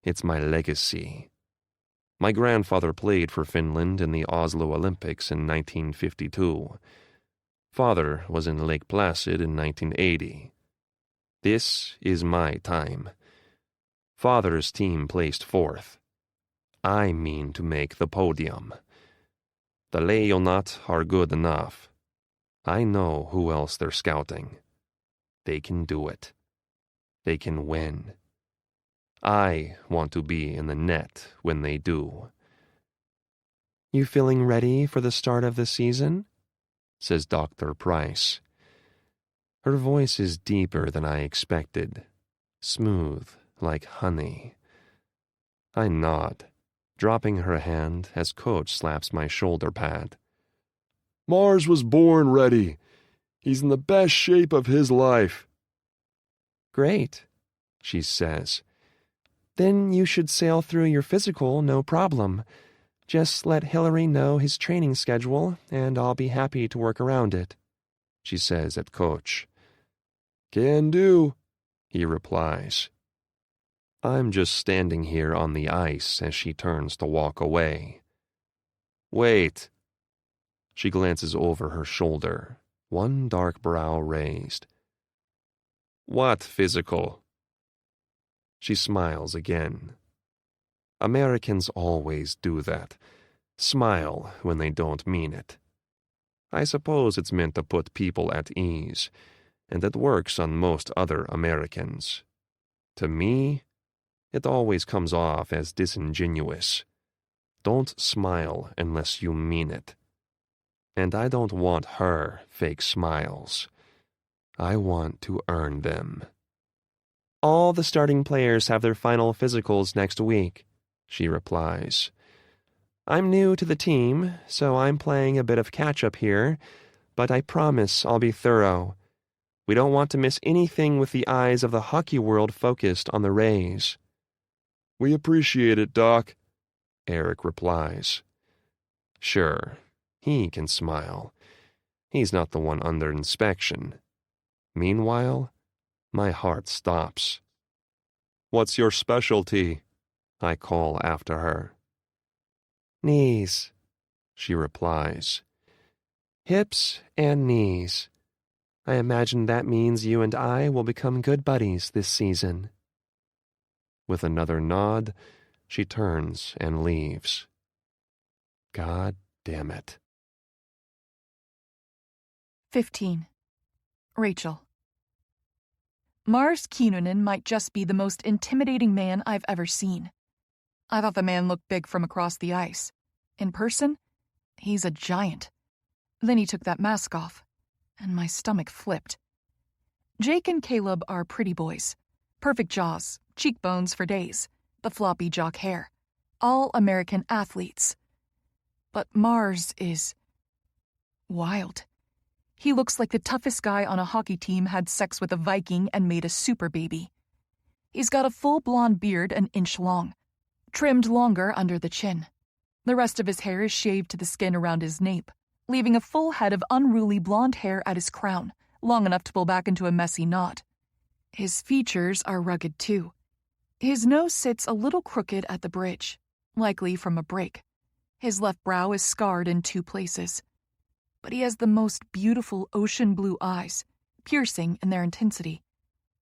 E: It's my legacy. My grandfather played for Finland in the Oslo Olympics in 1952. Father was in Lake Placid in 1980. This is my time. Father's team placed fourth. I mean to make the podium. The Lejonat are good enough. I know who else they're scouting. They can do it. They can win. I want to be in the net when they do. You feeling ready for the start of the season? Says Dr. Price. Her voice is deeper than I expected, smooth like honey. I nod, dropping her hand as Coach slaps my shoulder pad. Mars was born ready. He's in the best shape of his life.
F: Great, she says. Then you should sail through your physical, no problem. Just let Hillary know his training schedule, and I'll be happy to work around it, she says at coach.
E: Can do, he replies.
C: I'm just standing here on the ice as she turns to walk away. Wait. She glances over her shoulder, one dark brow raised. What physical? She smiles again. Americans always do that. Smile when they don't mean it. I suppose it's meant to put people at ease, and it works on most other Americans. To me, it always comes off as disingenuous. Don't smile unless you mean it. And I don't want her fake smiles. I want to earn them.
F: All the starting players have their final physicals next week, she replies. I'm new to the team, so I'm playing a bit of catch-up here, but I promise I'll be thorough. We don't want to miss anything with the eyes of the hockey world focused on the Rays.
E: We appreciate it, Doc,
C: Eric replies. Sure, he can smile. He's not the one under inspection. Meanwhile, my heart stops. What's your specialty? I call after her.
F: Knees,
C: she replies.
F: Hips and knees. I imagine that means you and I will become good buddies this season.
C: With another nod, she turns and leaves. God damn it.
A: 15. Rachel. Mars Kinnunen might just be the most intimidating man I've ever seen. I thought the man looked big from across the ice. In person, he's a giant. Then he took that mask off, and my stomach flipped. Jake and Caleb are pretty boys. Perfect jaws, cheekbones for days, the floppy jock hair. All American athletes. But Mars is wild. He looks like the toughest guy on a hockey team had sex with a Viking and made a super baby. He's got a full blonde beard an inch long, trimmed longer under the chin. The rest of his hair is shaved to the skin around his nape, leaving a full head of unruly blonde hair at his crown, long enough to pull back into a messy knot. His features are rugged too. His nose sits a little crooked at the bridge, likely from a break. His left brow is scarred in 2 places. But he has the most beautiful ocean blue eyes, piercing in their intensity.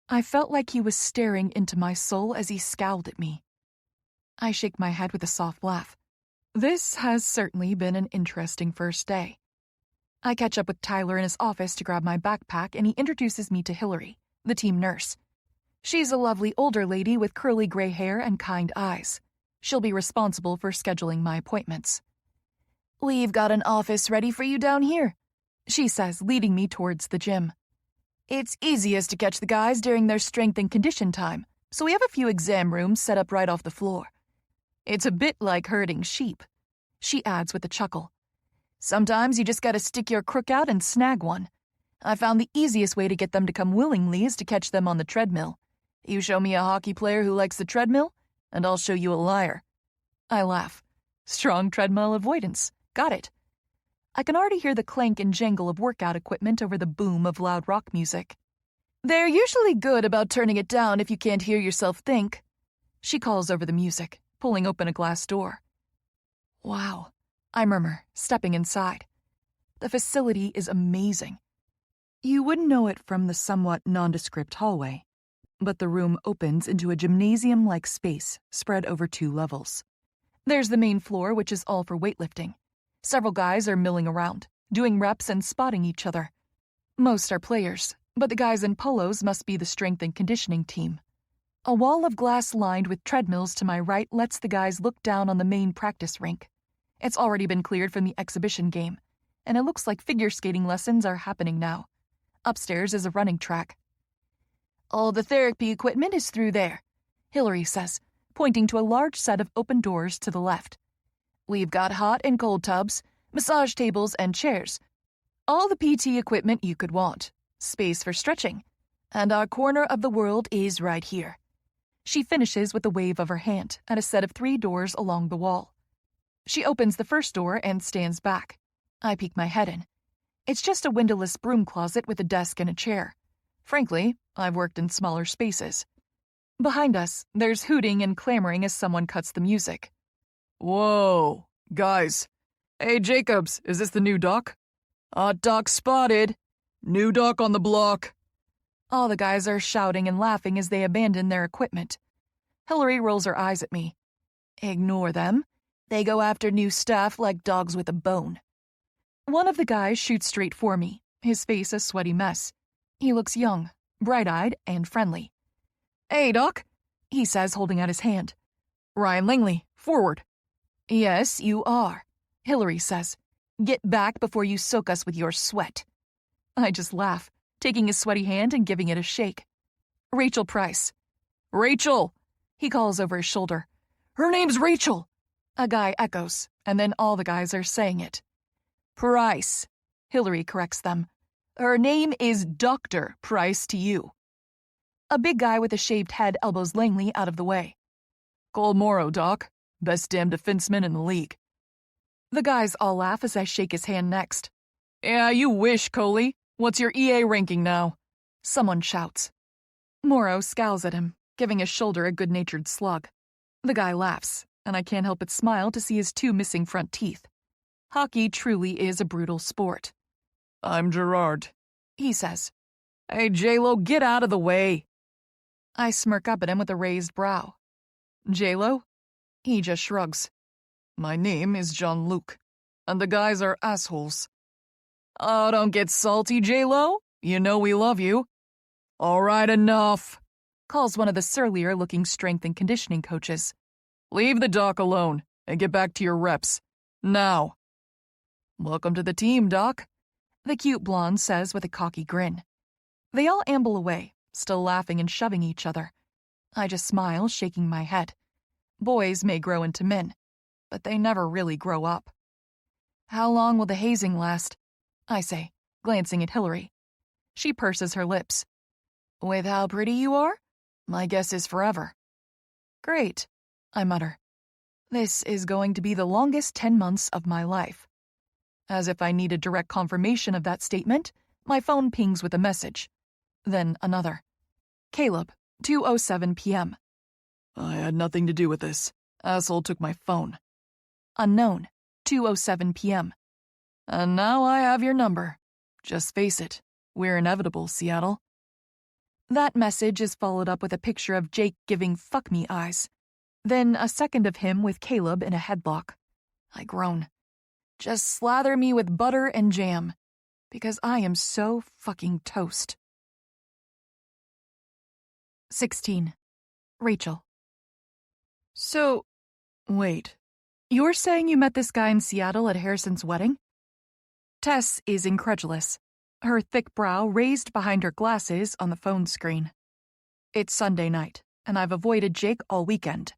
A: I felt like he was staring into my soul as he scowled at me. I shake my head with a soft laugh. This has certainly been an interesting first day. I catch up with Tyler in his office to grab my backpack, and he introduces me to Hillary, the team nurse. She's a lovely older lady with curly gray hair and kind eyes. She'll be responsible for scheduling my appointments. "We've got an office ready for you down here," she says, leading me towards the gym. "It's easiest to catch the guys during their strength and condition time, so we have a few exam rooms set up right off the floor. It's a bit like herding sheep," she adds with a chuckle. "Sometimes you just gotta stick your crook out and snag one. I found the easiest way to get them to come willingly is to catch them on the treadmill. You show me a hockey player who likes the treadmill, and I'll show you a liar." I laugh. Strong treadmill avoidance. Got it. I can already hear the clank and jangle of workout equipment over the boom of loud rock music. "They're usually good about turning it down if you can't hear yourself think," she calls over the music, pulling open a glass door. "Wow," I murmur, stepping inside. The facility is amazing. You wouldn't know it from the somewhat nondescript hallway, but the room opens into a gymnasium-like space spread over 2 levels. There's the main floor, which is all for weightlifting. Several guys are milling around, doing reps and spotting each other. Most are players, but the guys in polos must be the strength and conditioning team. A wall of glass lined with treadmills to my right lets the guys look down on the main practice rink. It's already been cleared from the exhibition game, and it looks like figure skating lessons are happening now. Upstairs is a running track. "All the therapy equipment is through there," Hillary says, pointing to a large set of open doors to the left. "We've got hot and cold tubs, massage tables and chairs, All the PT equipment you could want, space for stretching, and our corner of the world is right here. She finishes with a wave of her hand at a set of 3 doors along the wall. She opens the first door and stands back. I peek my head in. It's just a windowless broom closet with a desk and a chair. Frankly, I've worked in smaller spaces. Behind us, there's hooting and clamoring as someone cuts the music.
B: Whoa, guys. Hey, Jacobs, is this the new doc? Hot doc spotted. New doc on the block.
A: All the guys are shouting and laughing as they abandon their equipment. Hillary rolls her eyes at me. Ignore them. They go after new stuff like dogs with a bone. One of the guys shoots straight for me, his face a sweaty mess. He looks young, bright-eyed, and friendly.
B: Hey, Doc,
A: he says, holding out his hand.
B: Ryan Langley, forward.
A: Yes, you are, Hillary says. Get back before you soak us with your sweat. I just laugh, taking his sweaty hand and giving it a shake. Rachel Price.
B: Rachel,
A: he calls over his shoulder.
B: Her name's Rachel.
A: A guy echoes, and then all the guys are saying it. Price, Hillary corrects them. Her name is Dr. Price to you. A big guy with a shaved head elbows Langley out of the way.
B: Cole Morrow, Doc. Best damn defenseman in the league.
A: The guys all laugh as I shake his hand next.
B: Yeah, you wish, Coley. What's your EA ranking now?
A: Someone shouts. Morrow scowls at him, giving his shoulder a good-natured slug. The guy laughs, and I can't help but smile to see his 2 missing front teeth. Hockey truly is a brutal sport.
B: I'm Gerard,
A: he says.
B: Hey, J-Lo, get out of the way.
A: I smirk up at him with a raised brow. J-Lo? He just shrugs.
B: My name is Jean-Luc, and the guys are assholes.
A: Oh, don't get salty, J-Lo.
B: You know we love you. All right, enough,
A: calls one of the surlier-looking strength and conditioning coaches.
B: Leave the doc alone and get back to your reps. Now.
A: Welcome to the team, Doc, the cute blonde says with a cocky grin. They all amble away, still laughing and shoving each other. I just smile, shaking my head. Boys may grow into men, but they never really grow up. How long will the hazing last? I say, glancing at Hillary. She purses her lips. With how pretty you are? My guess is forever. Great, I mutter. This is going to be the longest 10 months of my life. As if I needed direct confirmation of that statement, my phone pings with a message. Then another. Caleb, 2:07 p.m.
B: I had nothing to do with this. Asshole took my phone.
A: Unknown, 2:07 p.m.
B: And now I have your number. Just face it, we're inevitable, Seattle.
A: That message is followed up with a picture of Jake giving fuck me eyes. Then a second of him with Caleb in a headlock. I groan. Just slather me with butter and jam, because I am so fucking toast. 16. Rachel.
B: So, wait.
A: You're saying you met this guy in Seattle at Harrison's wedding? Tess is incredulous, her thick brow raised behind her glasses on the phone screen. It's Sunday night, and I've avoided Jake all weekend.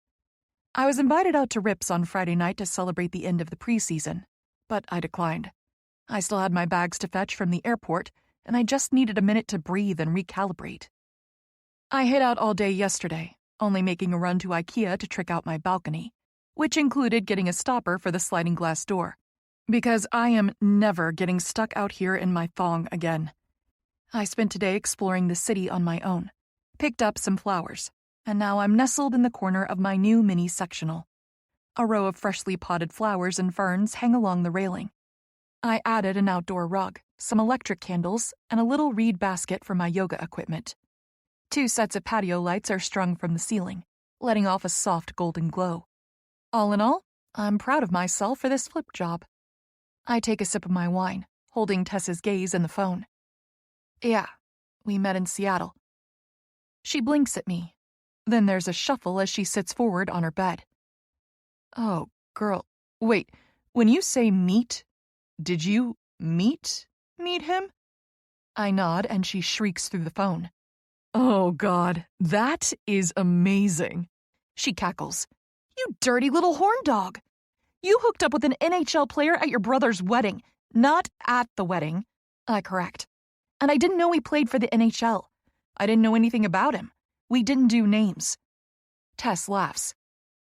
A: I was invited out to Rips on Friday night to celebrate the end of the preseason, but I declined. I still had my bags to fetch from the airport, and I just needed a minute to breathe and recalibrate. I hid out all day yesterday, only making a run to IKEA to trick out my balcony, which included getting a stopper for the sliding glass door, because I am never getting stuck out here in my thong again. I spent today exploring the city on my own, picked up some flowers, and now I'm nestled in the corner of my new mini sectional. A row of freshly potted flowers and ferns hang along the railing. I added an outdoor rug, some electric candles, and a little reed basket for my yoga equipment. 2 sets of patio lights are strung from the ceiling, letting off a soft golden glow. All in all, I'm proud of myself for this flip job. I take a sip of my wine, holding Tessa's gaze in the phone. Yeah, we met in Seattle. She blinks at me. Then there's a shuffle as she sits forward on her bed. Oh, girl, wait, when you say meet, did you meet him? I nod and she shrieks through the phone.
B: Oh, God, that is amazing.
A: She cackles. You dirty little horn dog. You hooked up with an NHL player at your brother's wedding. Not at the wedding, I correct. And I didn't know he played for the NHL. I didn't know anything about him. We didn't do names. Tess laughs.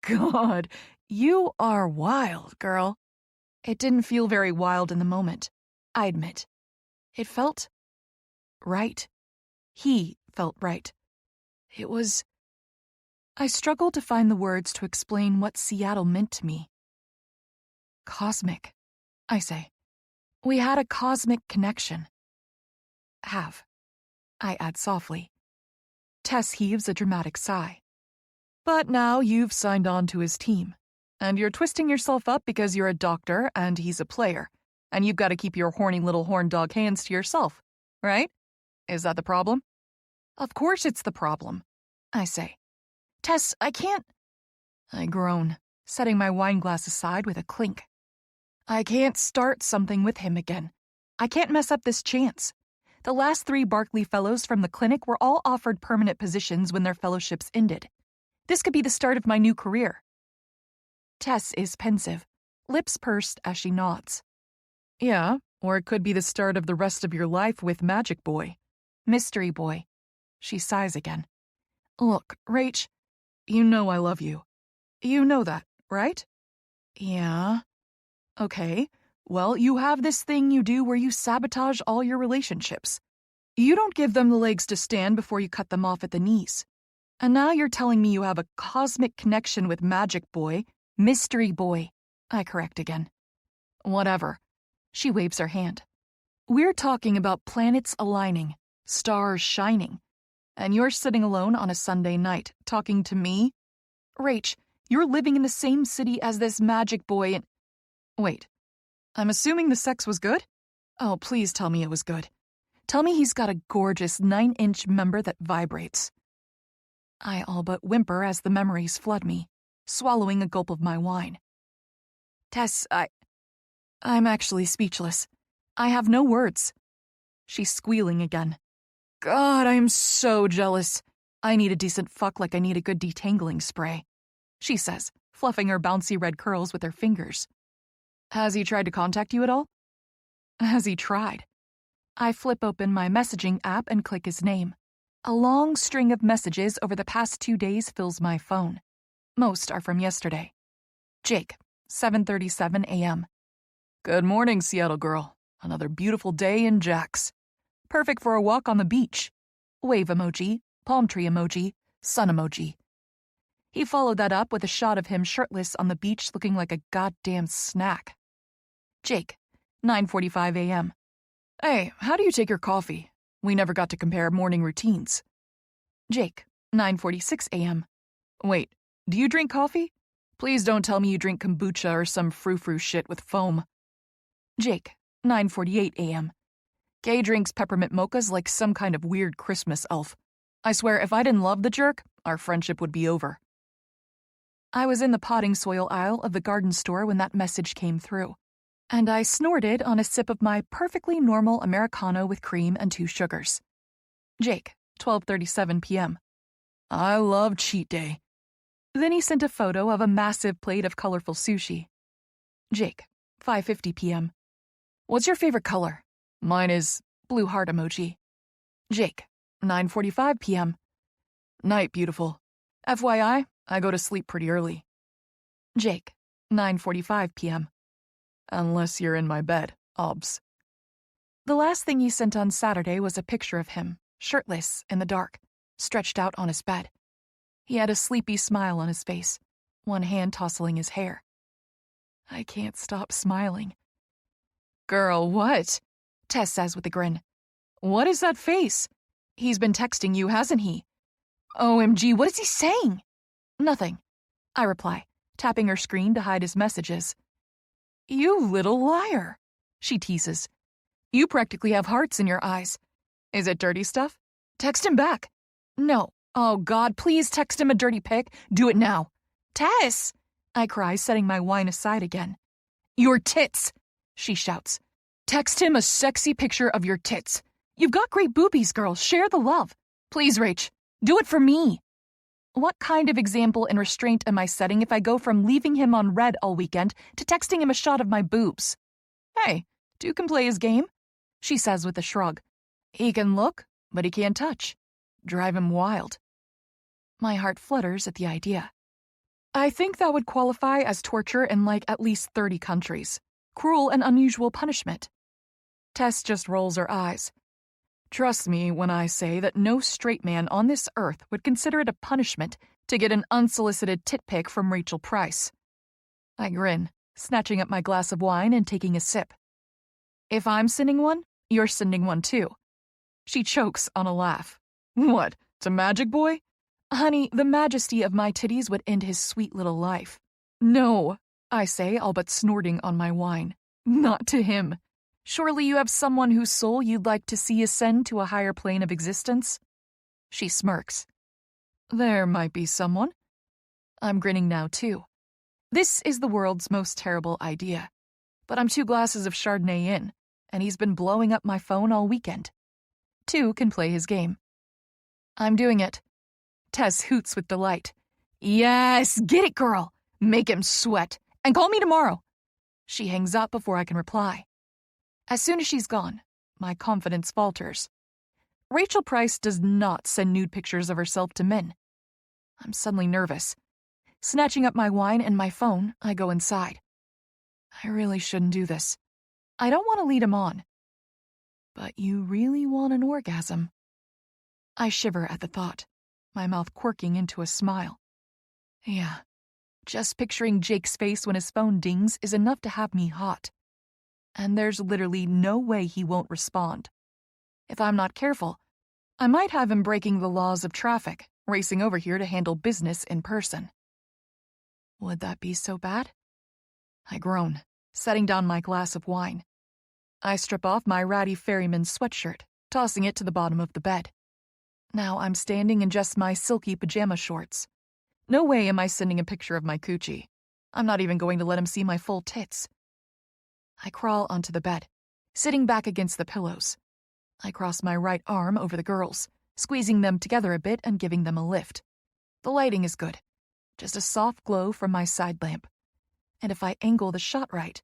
A: God, you are wild, girl. It didn't feel very wild in the moment, I admit. It felt right. He felt right. It was... I struggled to find the words to explain what Seattle meant to me. Cosmic, I say. We had a cosmic connection. Have, I add softly. Tess heaves a dramatic sigh. But now you've signed on to his team, and you're twisting yourself up because you're a doctor and he's a player, and you've got to keep your horny little horn dog hands to yourself, right? Is that the problem? Of course it's the problem, I say. Tess, I can't... I groan, setting my wine glass aside with a clink. I can't start something with him again. I can't mess up this chance. The last 3 Barclay Fellows from the clinic were all offered permanent positions when their fellowships ended. This could be the start of my new career. Tess is pensive, lips pursed as she nods. Yeah, or it could be the start of the rest of your life with Magic Boy. Mystery Boy. She sighs again. Look, Rach, you know I love you. You know that, right? Yeah. Okay, well, you have this thing you do where you sabotage all your relationships. You don't give them the legs to stand before you cut them off at the knees. And now you're telling me you have a cosmic connection with Magic Boy, Mystery Boy. I correct again. Whatever. She waves her hand. We're talking about planets aligning, stars shining. And you're sitting alone on a Sunday night, talking to me? Rach, you're living in the same city as this Magic Boy and... Wait, I'm assuming the sex was good? Oh, please tell me it was good. Tell me he's got a gorgeous 9-inch member that vibrates. I all but whimper as the memories flood me, swallowing a gulp of my wine. Tess, I'm actually speechless. I have no words. She's squealing again. God, I am so jealous. I need a decent fuck like I need a good detangling spray, she says, fluffing her bouncy red curls with her fingers. Has he tried to contact you at all? Has he tried? I flip open my messaging app and click his name. A long string of messages over the past 2 days fills my phone. Most are from yesterday. Jake, 7:37 a.m. Good morning, Seattle girl. Another beautiful day in Jack's. Perfect for a walk on the beach. Wave emoji, palm tree emoji, sun emoji. He followed that up with a shot of him shirtless on the beach looking like a goddamn snack. Jake, 9:45 a.m. Hey, how do you take your coffee? We never got to compare morning routines. Jake, 9:46 a.m. Wait, do you drink coffee? Please don't tell me you drink kombucha or some frou-frou shit with foam. Jake, 9:48 a.m. Gay drinks peppermint mochas like some kind of weird Christmas elf. I swear if I didn't love the jerk, our friendship would be over. I was in the potting soil aisle of the garden store when that message came through, and I snorted on a sip of my perfectly normal Americano with cream and 2 sugars. Jake, 12:37 p.m. I love cheat day. Then he sent a photo of a massive plate of colorful sushi. Jake, 5:50 p.m. What's your favorite color? Mine is blue heart emoji. Jake, 9:45 p.m. Night, beautiful. FYI, I go to sleep pretty early. Jake, 9:45 p.m. Unless you're in my bed, obs. The last thing he sent on Saturday was a picture of him, shirtless, in the dark, stretched out on his bed. He had a sleepy smile on his face, one hand tousling his hair. I can't stop smiling. Girl, what? Tess says with a grin. What is that face? He's been texting you, hasn't he? OMG, what is he saying? Nothing, I reply, tapping her screen to hide his messages. You little liar, she teases. You practically have hearts in your eyes. Is it dirty stuff? Text him back. No. Oh, God, please text him a dirty pic. Do it now. Tess, I cry, setting my wine aside again. Your tits, she shouts. Text him a sexy picture of your tits. You've got great boobies, girl. Share the love. Please, Rach, do it for me. What kind of example and restraint am I setting if I go from leaving him on red all weekend to texting him a shot of my boobs? Hey, Duke can play his game. she says with a shrug. He can look, but he can't touch. Drive him wild. My heart flutters at the idea. I think that would qualify as torture in like at least 30 countries. Cruel and unusual punishment. Tess just rolls her eyes. Trust me when I say that no straight man on this earth would consider it a punishment to get an unsolicited tit pic from Rachel Price. I grin, snatching up my glass of wine and taking a sip. If I'm sending one, you're sending one too. She chokes on a laugh. What, to Magic Boy? Honey, the majesty of my titties would end his sweet little life. No, I say, all but snorting on my wine. Not to him. Surely you have someone whose soul you'd like to see ascend to a higher plane of existence? She smirks. There might be someone. I'm grinning now, too. This is the world's most terrible idea. But I'm 2 glasses of Chardonnay in, and he's been blowing up my phone all weekend. 2 can play his game. I'm doing it. Tess hoots with delight. Yes, get it, girl. Make him sweat. And call me tomorrow. She hangs up before I can reply. As soon as she's gone, my confidence falters. Rachel Price does not send nude pictures of herself to men. I'm suddenly nervous. Snatching up my wine and my phone, I go inside. I really shouldn't do this. I don't want to lead him on. But you really want an orgasm. I shiver at the thought, my mouth quirking into a smile. Yeah, just picturing Jake's face when his phone dings is enough to have me hot. And there's literally no way he won't respond. If I'm not careful, I might have him breaking the laws of traffic, racing over here to handle business in person. Would that be so bad? I groan, setting down my glass of wine. I strip off my ratty ferryman's sweatshirt, tossing it to the bottom of the bed. Now I'm standing in just my silky pajama shorts. No way am I sending a picture of my coochie. I'm not even going to let him see my full tits. I crawl onto the bed, sitting back against the pillows. I cross my right arm over the girls, squeezing them together a bit and giving them a lift. The lighting is good, just a soft glow from my side lamp. And if I angle the shot right,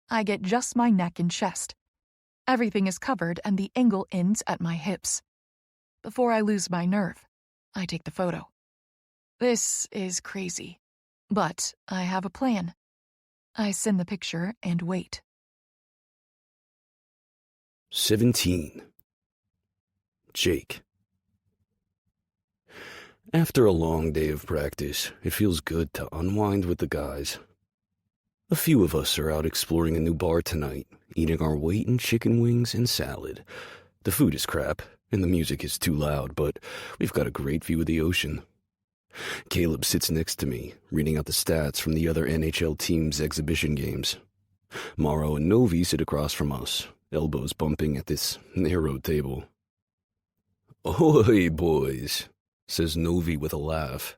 A: I get just my neck and chest. Everything is covered and the angle ends at my hips. Before I lose my nerve, I take the photo. This is crazy, but I have a plan. I send the picture and wait.
C: 17. Jake. After a long day of practice, it feels good to unwind with the guys. A few of us are out exploring a new bar tonight, eating our weight in chicken wings and salad. The food is crap, and the music is too loud, but we've got a great view of the ocean. Caleb sits next to me, reading out the stats from the other NHL team's exhibition games. Morrow and Novi sit across from us, elbows bumping at this narrow table. "Oi, boys," says Novi with a laugh.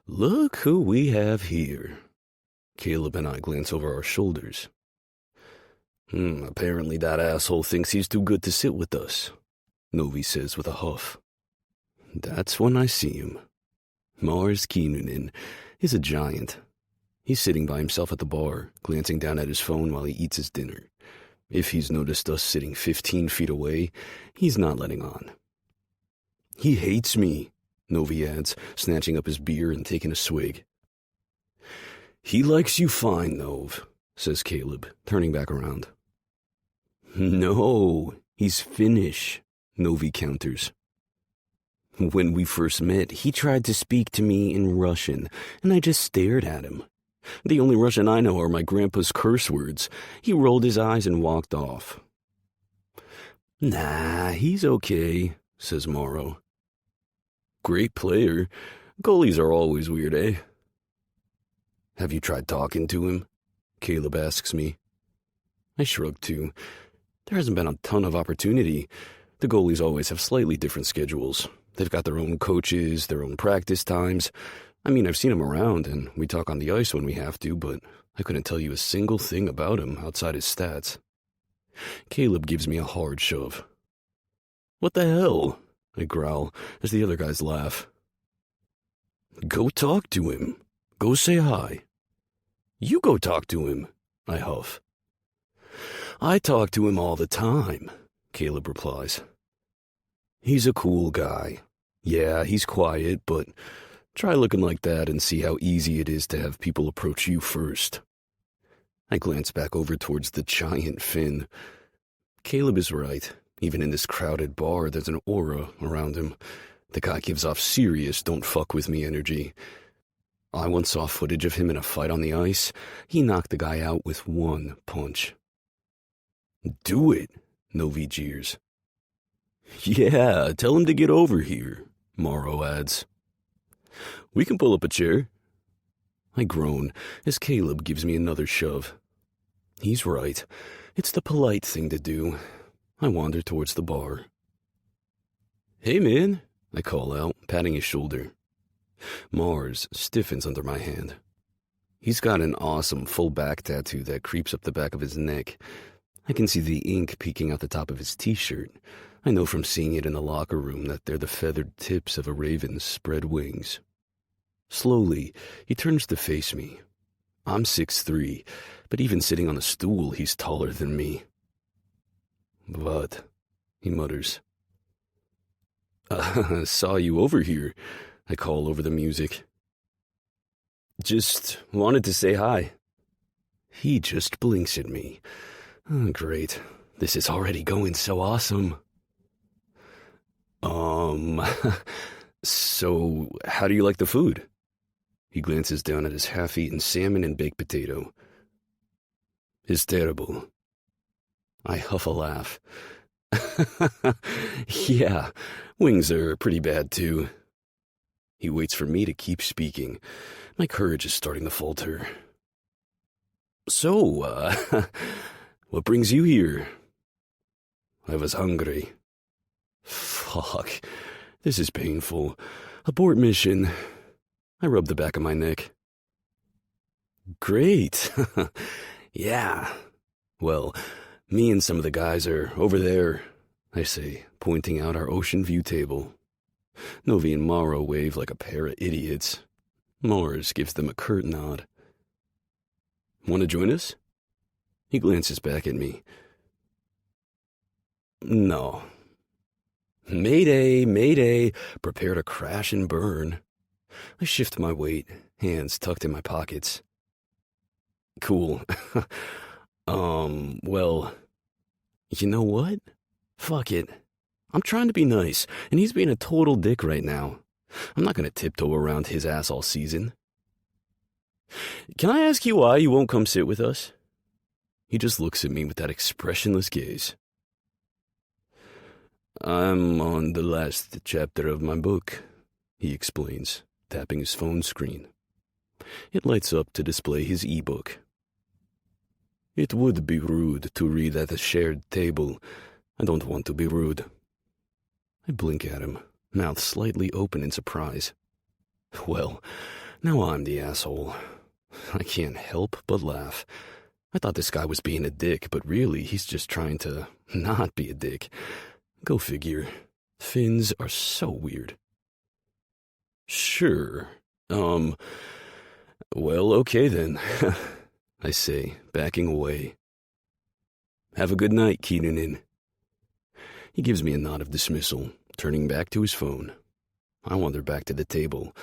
C: "Look who we have here." Caleb and I glance over our shoulders. Apparently that asshole thinks he's too good to sit with us, Novi says with a huff. That's when I see him. Mars Keenanen is a giant. He's sitting by himself at the bar, glancing down at his phone while he eats his dinner. If he's noticed us sitting 15 feet away, he's not letting on. "He hates me," Novi adds, snatching up his beer and taking a swig. "He likes you fine, Nov," says Caleb, turning back around. "No, he's Finnish," Novi counters. "When we first met, he tried to speak to me in Russian, and I just stared at him. The only Russian I know are my grandpa's curse words. He rolled his eyes and walked off." "Nah, he's okay," says Morrow. "Great player. Goalies are always weird, eh?" "Have you tried talking to him?" Caleb asks me. I shrug too. There hasn't been a ton of opportunity. The goalies always have slightly different schedules. They've got their own coaches, their own practice times. I mean, I've seen him around, and we talk on the ice when we have to, but I couldn't tell you a single thing about him outside his stats. Caleb gives me a hard shove. "What the hell?" I growl, as the other guys laugh. "Go talk to him. Go say hi." "You go talk to him," I huff. I talk to him all the time, Caleb replies. He's a cool guy. Yeah, he's quiet, but try looking like that and see how easy it is to have people approach you first. I glance back over towards the giant fin. Caleb is right. Even in this crowded bar, there's an aura around him. The guy gives off serious don't fuck with me energy. I once saw footage of him in a fight on the ice. He knocked the guy out with one punch. Do it, Novi jeers. Yeah, tell him to get over here, Morrow adds. We can pull up a chair. I groan as Caleb gives me another shove. He's right. It's the polite thing to do. I wander towards the bar. Hey, man, I call out, patting his shoulder. Mars stiffens under my hand. He's got an awesome full back tattoo that creeps up the back of his neck. I can see the ink peeking out the top of his t-shirt. I know from seeing it in the locker room that they're the feathered tips of a raven's spread wings. Slowly, he turns to face me. I'm 6'3", but even sitting on a stool, he's taller than me. What? He mutters. Saw you over here, I call over the music. Just wanted to say hi. He just blinks at me. Oh, great. This is already going so awesome. So how do you like the food? He glances down at his half-eaten salmon and baked potato. It's terrible. I huff a laugh. Yeah, wings are pretty bad too. He waits for me to keep speaking. My courage is starting to falter. So, what brings you here? I was hungry. Fuck, this is painful. Abort mission. I rub the back of my neck. Great. Yeah. Well, me and some of the guys are over there, I say, pointing out our ocean view table. Novi and Morrow wave like a pair of idiots. Mars gives them a curt nod. Want to join us? He glances back at me. No. Mayday, mayday, prepare to crash and burn. I shift my weight, hands tucked in my pockets. Cool. Well, you know what? Fuck it. I'm trying to be nice, and he's being a total dick right now. I'm not gonna tiptoe around his ass all season. Can I ask you why you won't come sit with us? He just looks at me with that expressionless gaze. I'm on the last chapter of my book, he explains, tapping his phone screen. It lights up to display his e-book. It would be rude to read at a shared table. I don't want to be rude. I blink at him, mouth slightly open in surprise. Well, now I'm the asshole. I can't help but laugh. I thought this guy was being a dick, but really he's just trying to not be a dick. Go figure. Fins are so weird. Sure. Well, okay then, I say, backing away. Have a good night, Keenan. He gives me a nod of dismissal, turning back to his phone. I wander back to the table.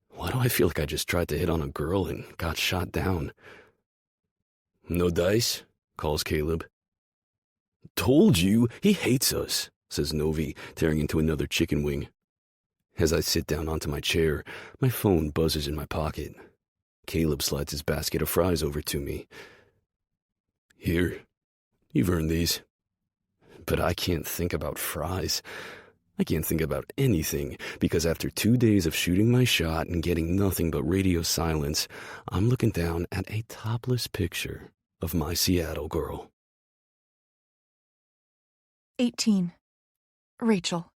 C: Why do I feel like I just tried to hit on a girl and got shot down? No dice, calls Caleb. Told you, he hates us, says Novi, tearing into another chicken wing. As I sit down onto my chair, my phone buzzes in my pocket. Caleb slides his basket of fries over to me. Here, you've earned these. But I can't think about fries. I can't think about anything, because after 2 days of shooting my shot and getting nothing but radio silence, I'm looking down at a topless picture of my Seattle girl.
A: 18. Rachel.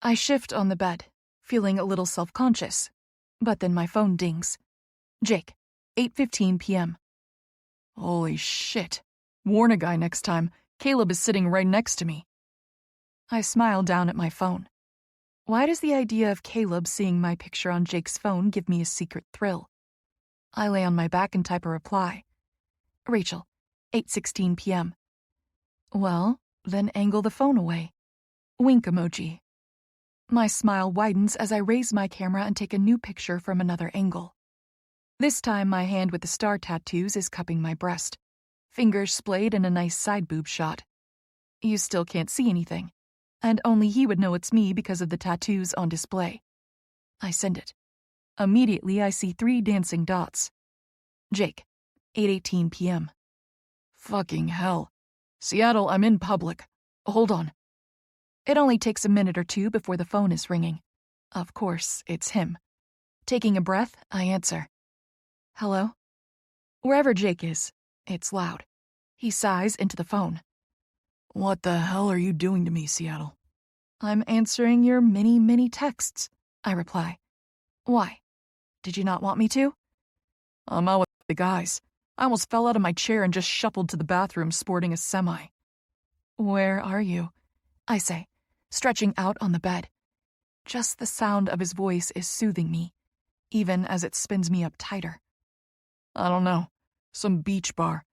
A: I shift on the bed, feeling a little self-conscious, but then my phone dings. Jake, 8:15 p.m. Holy shit. Warn a guy next time. Caleb is sitting right next to me. I smile down at my phone. Why does the idea of Caleb seeing my picture on Jake's phone give me a secret thrill? I lay on my back and type a reply. Rachel, 8:16 p.m. Well, then angle the phone away. Wink emoji. My smile widens as I raise my camera and take a new picture from another angle. This time my hand with the star tattoos is cupping my breast, fingers splayed in a nice side boob shot. You still can't see anything, and only he would know it's me because of the tattoos on display. I send it. Immediately I see 3 dancing dots. Jake, 8:18 p.m.
B: Fucking hell. Seattle, I'm in public. Hold on.
A: It only takes a minute or two before the phone is ringing. Of course, it's him. Taking a breath, I answer. Hello? Wherever Jake is, it's loud. He sighs into the phone.
B: What the hell are you doing to me, Seattle?
A: I'm answering your many texts, I reply. Why? Did you not want me to?
B: I'm out with the guys. I almost fell out of my chair and just shuffled to the bathroom sporting a semi.
A: Where are you? I say, stretching out on the bed. Just the sound of his voice is soothing me, even as it spins me up tighter.
B: I don't know. Some beach bar.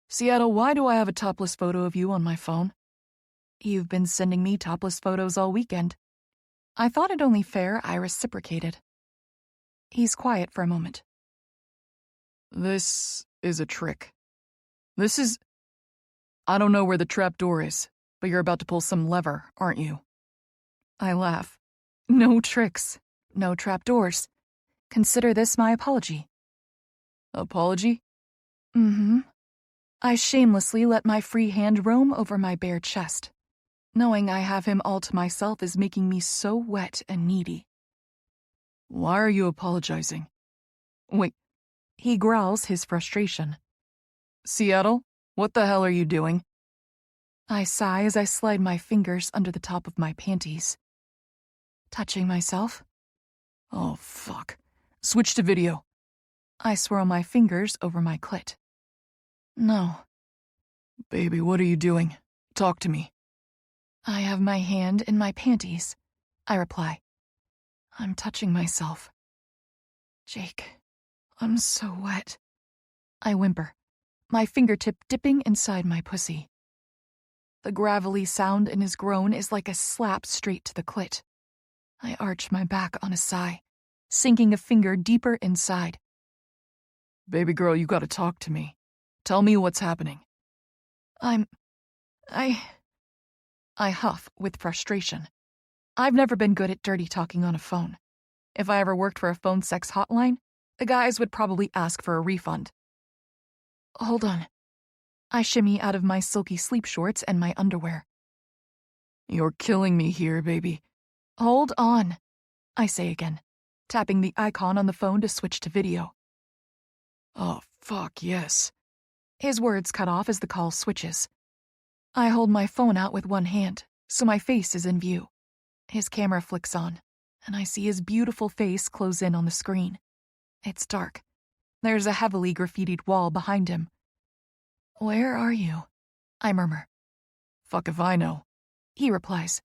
B: Seattle, why do I have a topless photo of you on my phone?
A: You've been sending me topless photos all weekend. I thought it only fair I reciprocated. He's quiet for a moment.
B: This is a trick. I don't know where the trap door is, but you're about to pull some lever, aren't you?
A: I laugh. No tricks. No trap doors. Consider this my apology.
B: Apology?
A: Mm-hmm. I shamelessly let my free hand roam over my bare chest. Knowing I have him all to myself is making me so wet and needy.
B: Why are you apologizing?
A: Wait. He growls his frustration.
B: Seattle, what the hell are you doing?
A: I sigh as I slide my fingers under the top of my panties. Touching myself?
B: Oh, fuck. Switch to video.
A: I swirl my fingers over my clit. No.
B: Baby, what are you doing? Talk to me.
A: I have my hand in my panties, I reply. I'm touching myself. Jake, I'm so wet. I whimper, my fingertip dipping inside my pussy. The gravelly sound in his groan is like a slap straight to the clit. I arch my back on a sigh, sinking a finger deeper inside.
B: Baby girl, you gotta talk to me. Tell me what's happening.
A: I huff with frustration. I've never been good at dirty talking on a phone. If I ever worked for a phone sex hotline, the guys would probably ask for a refund. Hold on. I shimmy out of my silky sleep shorts and my underwear.
B: You're killing me here, baby.
A: Hold on, I say again, tapping the icon on the phone to switch to video.
B: Oh, fuck, yes.
A: His words cut off as the call switches. I hold my phone out with one hand, so my face is in view. His camera flicks on, and I see his beautiful face close in on the screen. It's dark. There's a heavily graffitied wall behind him. Where are you? I murmur.
B: Fuck if I know.
A: He replies.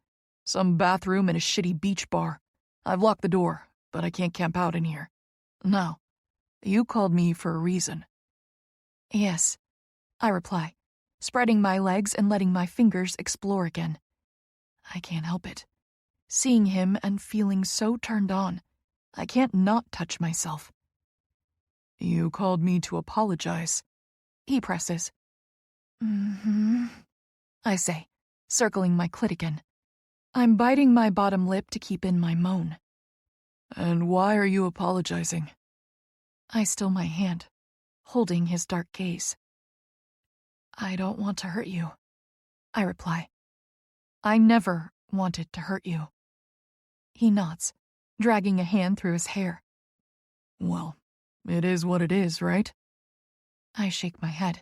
B: Some bathroom in a shitty beach bar. I've locked the door, but I can't camp out in here. Now, you called me for a reason.
A: Yes, I reply, spreading my legs and letting my fingers explore again. I can't help it. Seeing him and feeling so turned on, I can't not touch myself.
B: You called me to apologize.
A: He presses. Mm-hmm, I say, circling my clit again. I'm biting my bottom lip to keep in my moan.
B: And why are you apologizing?
A: I still my hand, holding his dark gaze. I don't want to hurt you, I reply. I never wanted to hurt you. He nods, dragging a hand through his hair.
B: Well, it is what it is, right?
A: I shake my head.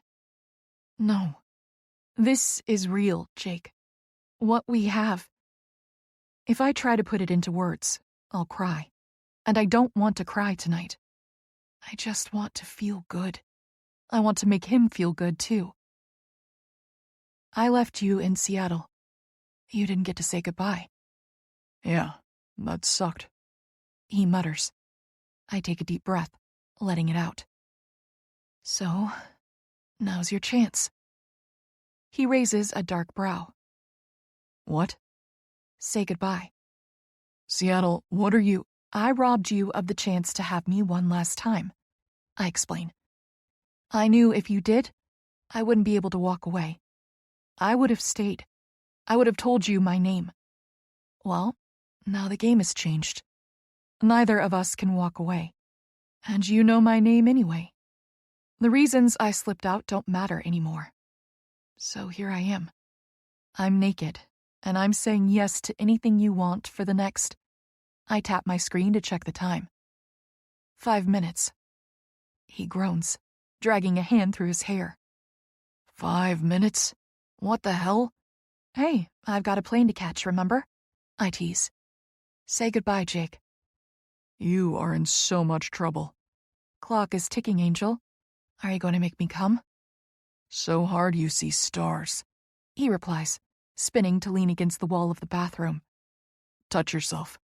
A: No. This is real, Jake. What we have. If I try to put it into words, I'll cry. And I don't want to cry tonight. I just want to feel good. I want to make him feel good, too. I left you in Seattle. You didn't get to say goodbye.
B: Yeah, that sucked.
A: He mutters. I take a deep breath, letting it out. So, Now's your chance. He raises a dark brow.
B: What?
A: Say goodbye.
B: Seattle, what are you?
A: I robbed you of the chance to have me one last time, I explain. I knew if you did, I wouldn't be able to walk away. I would have stayed. I would have told you my name. Well, now the game has changed. Neither of us can walk away. And you know my name anyway. The reasons I slipped out don't matter anymore. So here I am. I'm naked, and I'm saying yes to anything you want for the next. I tap my screen to check the time. 5 minutes. He groans, dragging a hand through his hair.
B: 5 minutes? What the hell?
A: Hey, I've got a plane to catch, remember? I tease. Say goodbye, Jake.
B: You are in so much trouble.
A: Clock is ticking, Angel. Are you going to make me come?
B: So hard you see stars.
A: He replies, spinning to lean against the wall of the bathroom.
B: Touch yourself.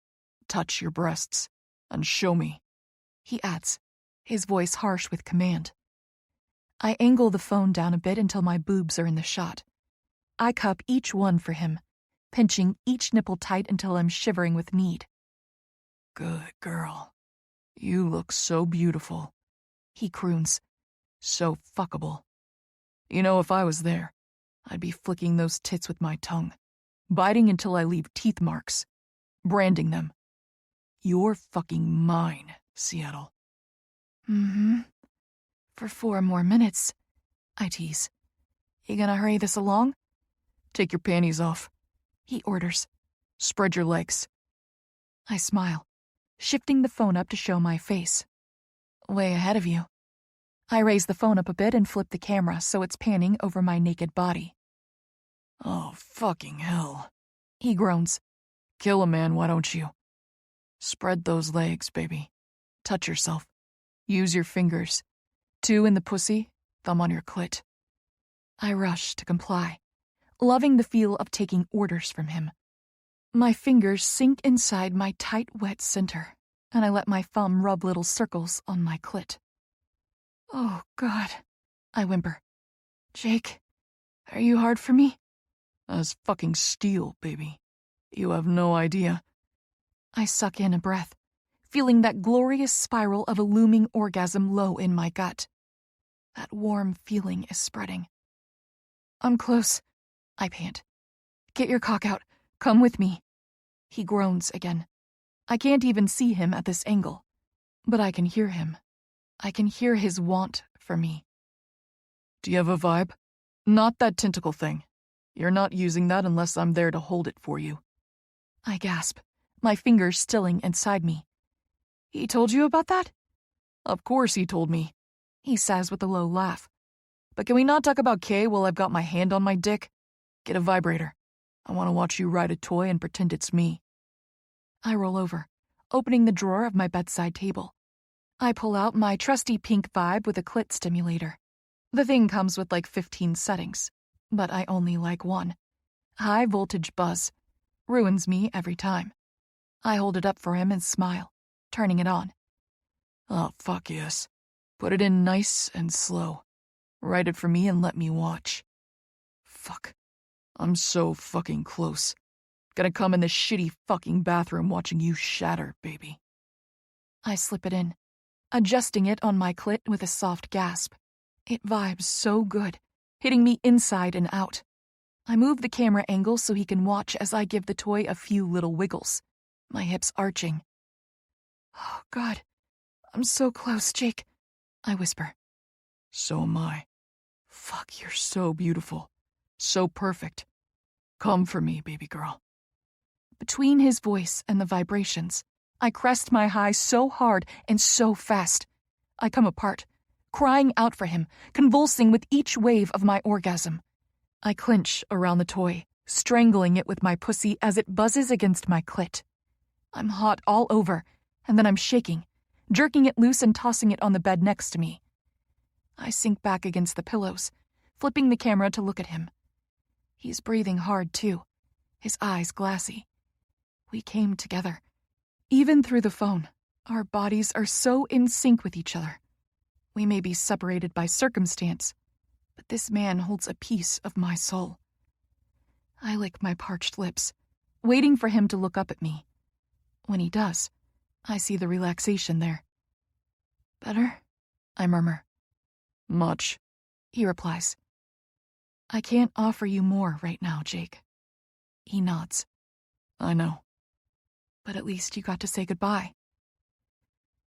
B: Touch your breasts. And show me.
A: He adds, his voice harsh with command. I angle the phone down a bit until my boobs are in the shot. I cup each one for him, pinching each nipple tight until I'm shivering with need.
B: Good girl. You look so beautiful.
A: He croons.
B: So fuckable. You know, if I was there, I'd be flicking those tits with my tongue, biting until I leave teeth marks, branding them. You're fucking mine, Seattle.
A: Mm-hmm. For 4 more minutes, I tease. You gonna hurry this along?
B: Take your panties off.
A: He orders.
B: Spread your legs.
A: I smile, shifting the phone up to show my face. Way ahead of you. I raise the phone up a bit and flip the camera so it's panning over my naked body.
B: Oh, fucking hell.
A: He groans.
B: Kill a man, why don't you? Spread those legs, baby. Touch yourself. Use your fingers. 2 in the pussy, thumb on your clit.
A: I rush to comply, loving the feel of taking orders from him. My fingers sink inside my tight, wet center, and I let my thumb rub little circles on my clit. Oh, God, I whimper. Jake, are you hard for me?
B: As fucking steel, baby. You have no idea.
A: I suck in a breath, feeling that glorious spiral of a looming orgasm low in my gut. That warm feeling is spreading. I'm close, I pant. Get your cock out. Come with me. He groans again. I can't even see him at this angle, but I can hear him. I can hear his want for me.
B: Do you have a vibe? Not that tentacle thing. You're not using that unless I'm there to hold it for you.
A: I gasp, my fingers stilling inside me. He told you about that?
B: Of course he told me,
A: he says with a low laugh.
B: But can we not talk about Kay while I've got my hand on my dick? Get a vibrator. I want to watch you ride a toy and pretend it's me.
A: I roll over, opening the drawer of my bedside table. I pull out my trusty pink Vibe with a clit stimulator. The thing comes with like 15 settings, but I only like one. High voltage buzz. Ruins me every time. I hold it up for him and smile, turning it on.
B: Oh, fuck yes. Put it in nice and slow. Write it for me and let me watch. Fuck. I'm so fucking close. Gonna come in this shitty fucking bathroom watching you shatter, baby.
A: I slip it in, adjusting it on my clit with a soft gasp. It vibes so good, hitting me inside and out. I move the camera angle so he can watch as I give the toy a few little wiggles, my hips arching. Oh, God, I'm so close, Jake, I whisper.
B: So am I. Fuck, you're so beautiful. So perfect. Come for me, baby girl.
A: Between his voice and the vibrations, I crest my high so hard and so fast. I come apart, crying out for him, convulsing with each wave of my orgasm. I clench around the toy, strangling it with my pussy as it buzzes against my clit. I'm hot all over, and then I'm shaking, jerking it loose and tossing it on the bed next to me. I sink back against the pillows, flipping the camera to look at him. He's breathing hard, too, his eyes glassy. We came together. Even through the phone, our bodies are so in sync with each other. We may be separated by circumstance, but this man holds a piece of my soul. I lick my parched lips, waiting for him to look up at me. When he does, I see the relaxation there. Better? I murmur.
B: Much,
A: he replies. I can't offer you more right now, Jake. He nods.
B: I know.
A: But at least you got to say goodbye.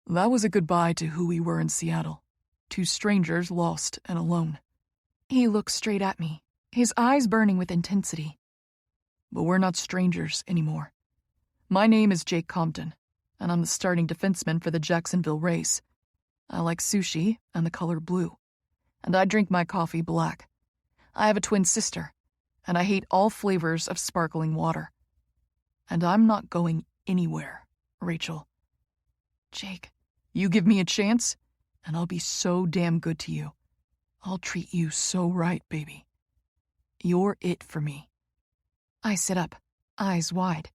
B: That was a goodbye to who we were in Seattle. Two strangers lost and alone.
A: He looks straight at me, his eyes burning with intensity.
B: But we're not strangers anymore. My name is Jake Compton, and I'm the starting defenseman for the Jacksonville Rays. I like sushi and the color blue, and I drink my coffee black. I have a twin sister, and I hate all flavors of sparkling water. And I'm not going anywhere, Rachel.
A: Jake.
B: You give me a chance, and I'll be so damn good to you. I'll treat you so right, baby. You're it for me.
A: I sit up, eyes wide.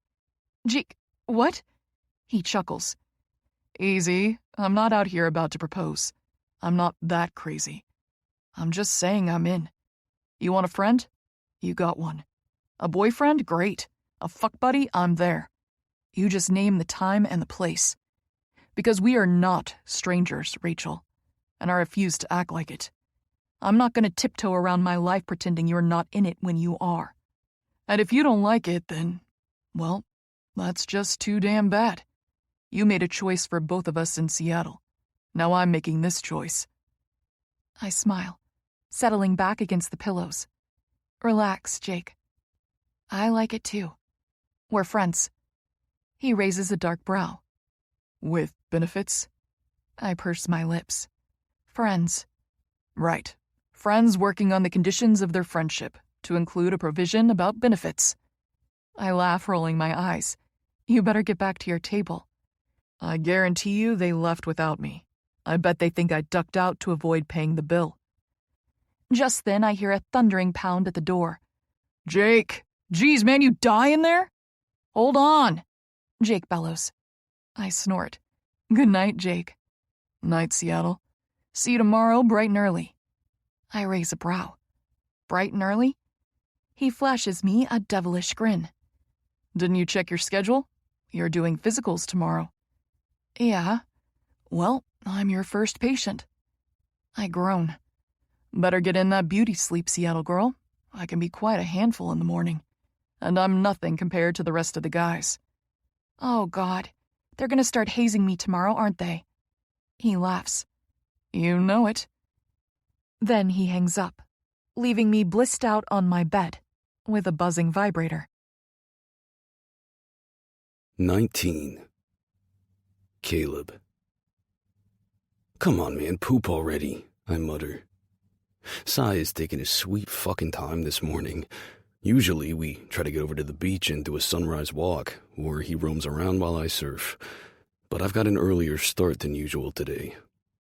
A: Jake, what? He chuckles.
B: Easy. I'm not out here about to propose. I'm not that crazy. I'm just saying I'm in. You want a friend? You got one. A boyfriend? Great. A fuck buddy? I'm there. You just name the time and the place. Because we are not strangers, Rachel, and I refuse to act like it. I'm not going to tiptoe around my life pretending you're not in it when you are. And if you don't like it, then, well, that's just too damn bad. You made a choice for both of us in Seattle. Now I'm making this choice.
A: I smile, settling back against the pillows. Relax, Jake. I like it too. We're friends. He raises a dark brow.
B: With benefits?
A: I purse my lips. Friends.
B: Right. Friends working on the conditions of their friendship, to include a provision about benefits.
A: I laugh, rolling my eyes. You better get back to your table.
B: I guarantee you they left without me. I bet they think I ducked out to avoid paying the bill.
A: Just then I hear a thundering pound at the door.
B: Jake! Geez, man, you die in there? Hold on!
A: Jake bellows. I snort. Good night, Jake.
B: Night, Seattle.
A: See you tomorrow, bright and early. I raise a brow. Bright and early? He flashes me a devilish grin.
B: Didn't you check your schedule? You're doing physicals tomorrow.
A: Yeah.
B: Well, I'm your first patient.
A: I groan.
B: Better get in that beauty sleep, Seattle girl. I can be quite a handful in the morning. And I'm nothing compared to the rest of the guys.
A: Oh, God. They're going to start hazing me tomorrow, aren't they? He laughs.
B: You know it.
A: Then he hangs up, leaving me blissed out on my bed with a buzzing vibrator.
C: 19. Caleb. Come on, man, poop already, I mutter. Sai is taking his sweet fucking time this morning. Usually we try to get over to the beach and do a sunrise walk, or he roams around while I surf. But I've got an earlier start than usual today.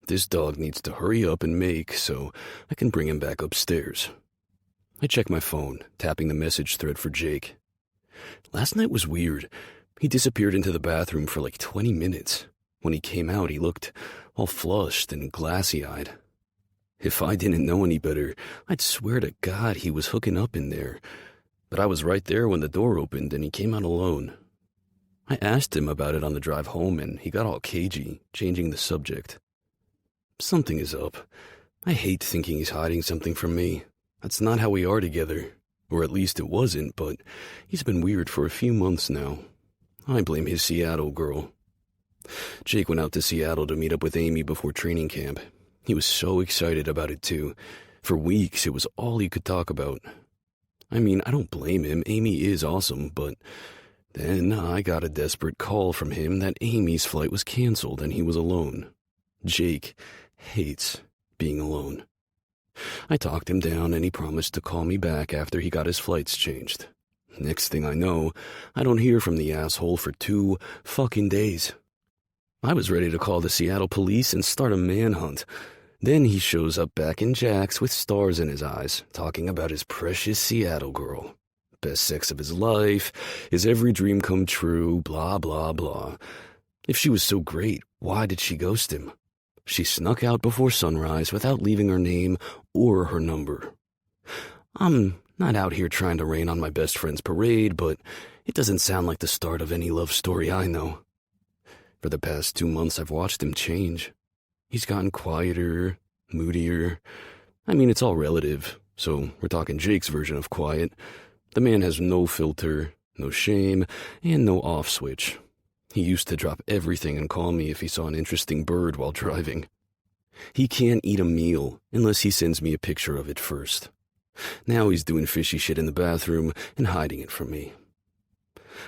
C: This dog needs to hurry up and make so I can bring him back upstairs. I check my phone, tapping the message thread for Jake. Last night was weird. He disappeared into the bathroom for like 20 minutes. When he came out, he looked all flushed and glassy-eyed. If I didn't know any better, I'd swear to God he was hooking up in there. But I was right there when the door opened and he came out alone. I asked him about it on the drive home and he got all cagey, changing the subject. Something is up. I hate thinking he's hiding something from me. That's not how we are together. Or at least it wasn't, but he's been weird for a few months now. I blame his Seattle girl. Jake went out to Seattle to meet up with Amy before training camp. He was so excited about it too. For weeks, it was all he could talk about. I mean, I don't blame him. Amy is awesome, but then I got a desperate call from him that Amy's flight was canceled and he was alone. Jake hates being alone. I talked him down and he promised to call me back after he got his flights changed. Next thing I know, I don't hear from the asshole for 2 fucking days. I was ready to call the Seattle police and start a manhunt. Then he shows up back in Jack's with stars in his eyes, talking about his precious Seattle girl. Best sex of his life, his every dream come true, blah, blah, blah. If she was so great, why did she ghost him? She snuck out before sunrise without leaving her name or her number. I'm not out here trying to rain on my best friend's parade, but it doesn't sound like the start of any love story I know. For the past 2 months, I've watched him change. He's gotten quieter, moodier. I mean, it's all relative, so we're talking Jake's version of quiet. The man has no filter, no shame, and no off switch. He used to drop everything and call me if he saw an interesting bird while driving. He can't eat a meal unless he sends me a picture of it first. Now he's doing fishy shit in the bathroom and hiding it from me.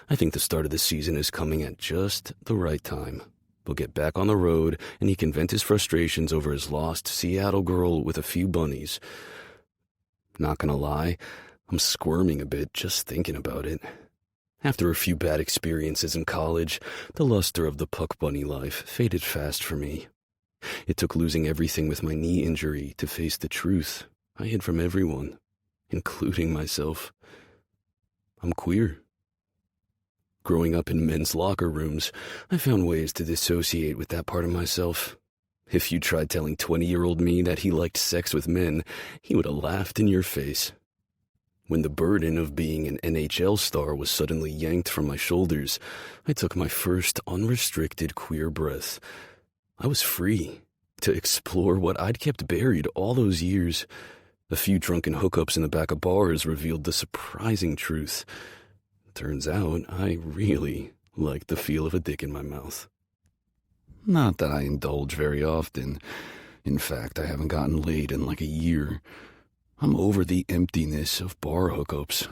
C: I think the start of the season is coming at just the right time. We'll get back on the road and he can vent his frustrations over his lost Seattle girl with a few bunnies. Not gonna lie, I'm squirming a bit just thinking about it. After a few bad experiences in college, the luster of the puck bunny life faded fast for me. It took losing everything with my knee injury to face the truth I hid from everyone, including myself. I'm queer. Growing up in men's locker rooms, I found ways to dissociate with that part of myself. If you tried telling 20-year-old me that he liked sex with men, he would have laughed in your face. When the burden of being an NHL star was suddenly yanked from my shoulders, I took my first unrestricted queer breath. I was free to explore what I'd kept buried all those years. A few drunken hookups in the back of bars revealed the surprising truth. Turns out I really liked the feel of a dick in my mouth. Not that I indulge very often. In fact, I haven't gotten laid in like a year. I'm over the emptiness of bar hookups.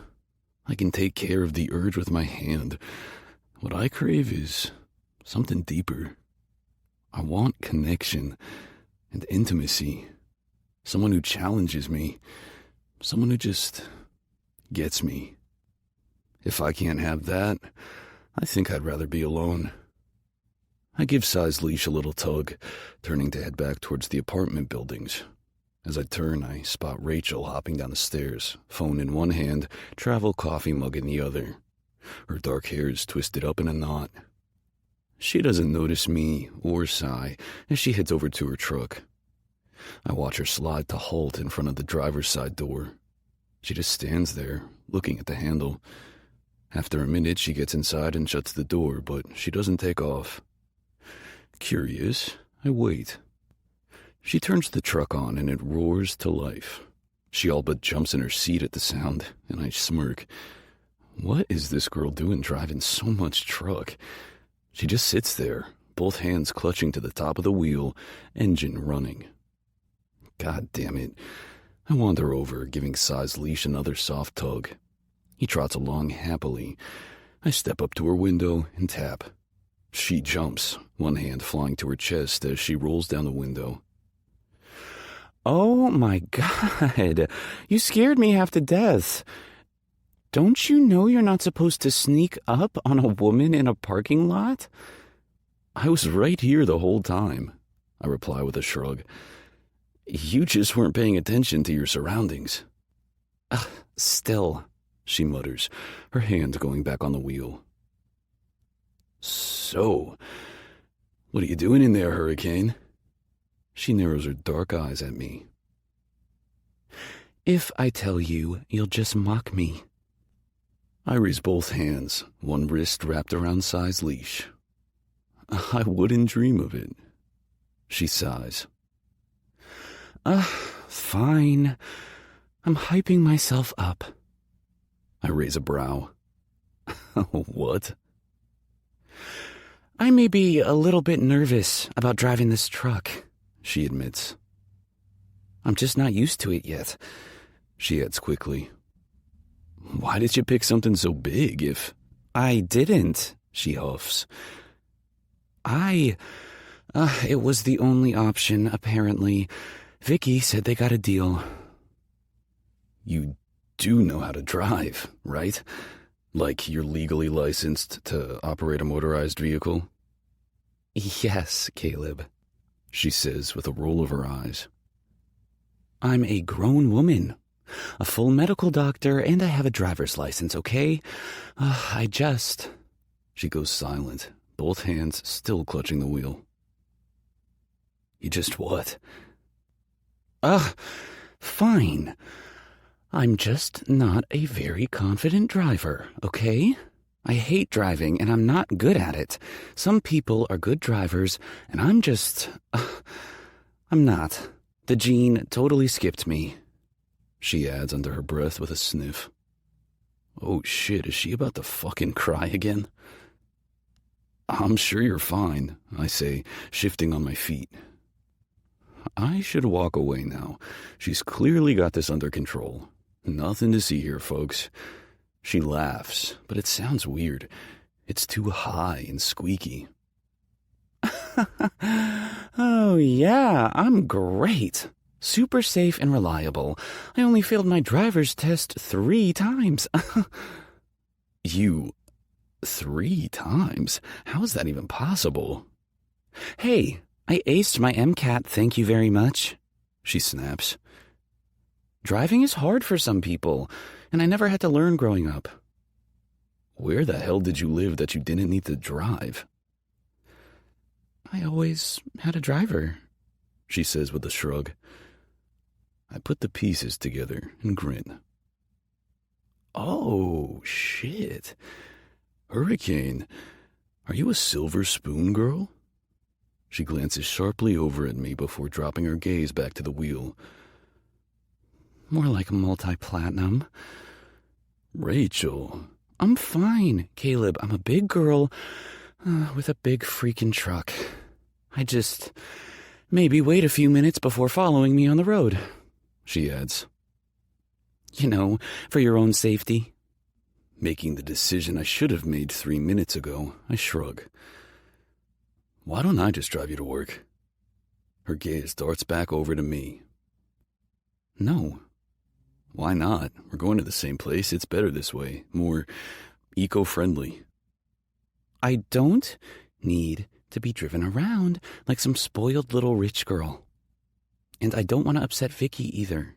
C: I can take care of the urge with my hand. What I crave is something deeper. I want connection and intimacy. Someone who challenges me. Someone who just gets me. If I can't have that, I think I'd rather be alone. I give Si's leash a little tug, turning to head back towards the apartment buildings. As I turn, I spot Rachel hopping down the stairs, phone in one hand, travel coffee mug in the other. Her dark hair is twisted up in a knot. She doesn't notice me or Si as she heads over to her truck. I watch her slide to halt in front of the driver's side door. She just stands there, looking at the handle. After a minute, she gets inside and shuts the door, but she doesn't take off. Curious, I wait. She turns the truck on and it roars to life. She all but jumps in her seat at the sound, and I smirk. What is this girl doing driving so much truck? She just sits there, both hands clutching to the top of the wheel, engine running. God damn it. I wander over, giving Si's leash another soft tug. He trots along happily. I step up to her window and tap. She jumps, one hand flying to her chest as she rolls down the window.
D: Oh my God, you scared me half to death. Don't you know you're not supposed to sneak up on a woman in a parking lot?
C: I was right here the whole time, I reply with a shrug. You just weren't paying attention to your surroundings.
D: Still,
C: she mutters, her hand going back on the wheel. So, what are you doing in there, Hurricane? She narrows her dark eyes at me.
D: If I tell you, you'll just mock me.
C: I raise both hands, one wrist wrapped around Si's leash. I wouldn't dream of it. She sighs.
D: Fine. I'm hyping myself up.
C: I raise a brow. What?
D: I may be a little bit nervous about driving this truck, she admits. I'm just not used to it yet,
C: she adds quickly. Why did you pick something so big if...
D: I didn't, she huffs. It was the only option, apparently. Vicky said they got a deal.
C: You do know how to drive, right? Like you're legally licensed to operate a motorized vehicle?
D: Yes, Caleb,
C: she says with a roll of her eyes.
D: I'm a grown woman, a full medical doctor, and I have a driver's license, okay?
C: She goes silent, both hands still clutching the wheel. You just what?
D: Fine. I'm just not a very confident driver, okay? I hate driving, and I'm not good at it. Some people are good drivers, and I'm not. The gene totally skipped me,
C: she adds under her breath with a sniff. Oh shit, is she about to fucking cry again? I'm sure you're fine, I say, shifting on my feet. I should walk away now. She's clearly got this under control. Nothing to see here, folks. She laughs, but it sounds weird. It's too high and squeaky.
D: Oh, yeah, I'm great. Super safe and reliable. I only failed my driver's test 3 times.
C: You... 3 times? How is that even possible?
D: Hey, I aced my MCAT, thank you very much, she snaps. Driving is hard for some people, and I never had to learn growing up.
C: Where the hell did you live that you didn't need to drive?
D: I always had a driver,
C: she says with a shrug. I put the pieces together and grin. Oh, shit. Hurricane, are you a silver spoon girl? She glances sharply over at me before dropping her gaze back to the wheel.
D: More like a multi-platinum.
C: Rachel.
D: I'm fine, Caleb. I'm a big girl with a big freaking truck. I just maybe wait a few minutes before following me on the road, she adds. You know, for your own safety.
C: Making the decision I should have made 3 minutes ago, I shrug. Why don't I just drive you to work? Her gaze darts back over to me.
D: No.
C: Why not? We're going to the same place. It's better this way. More eco-friendly.
D: I don't need to be driven around like some spoiled little rich girl. And I don't want to upset Vicky either,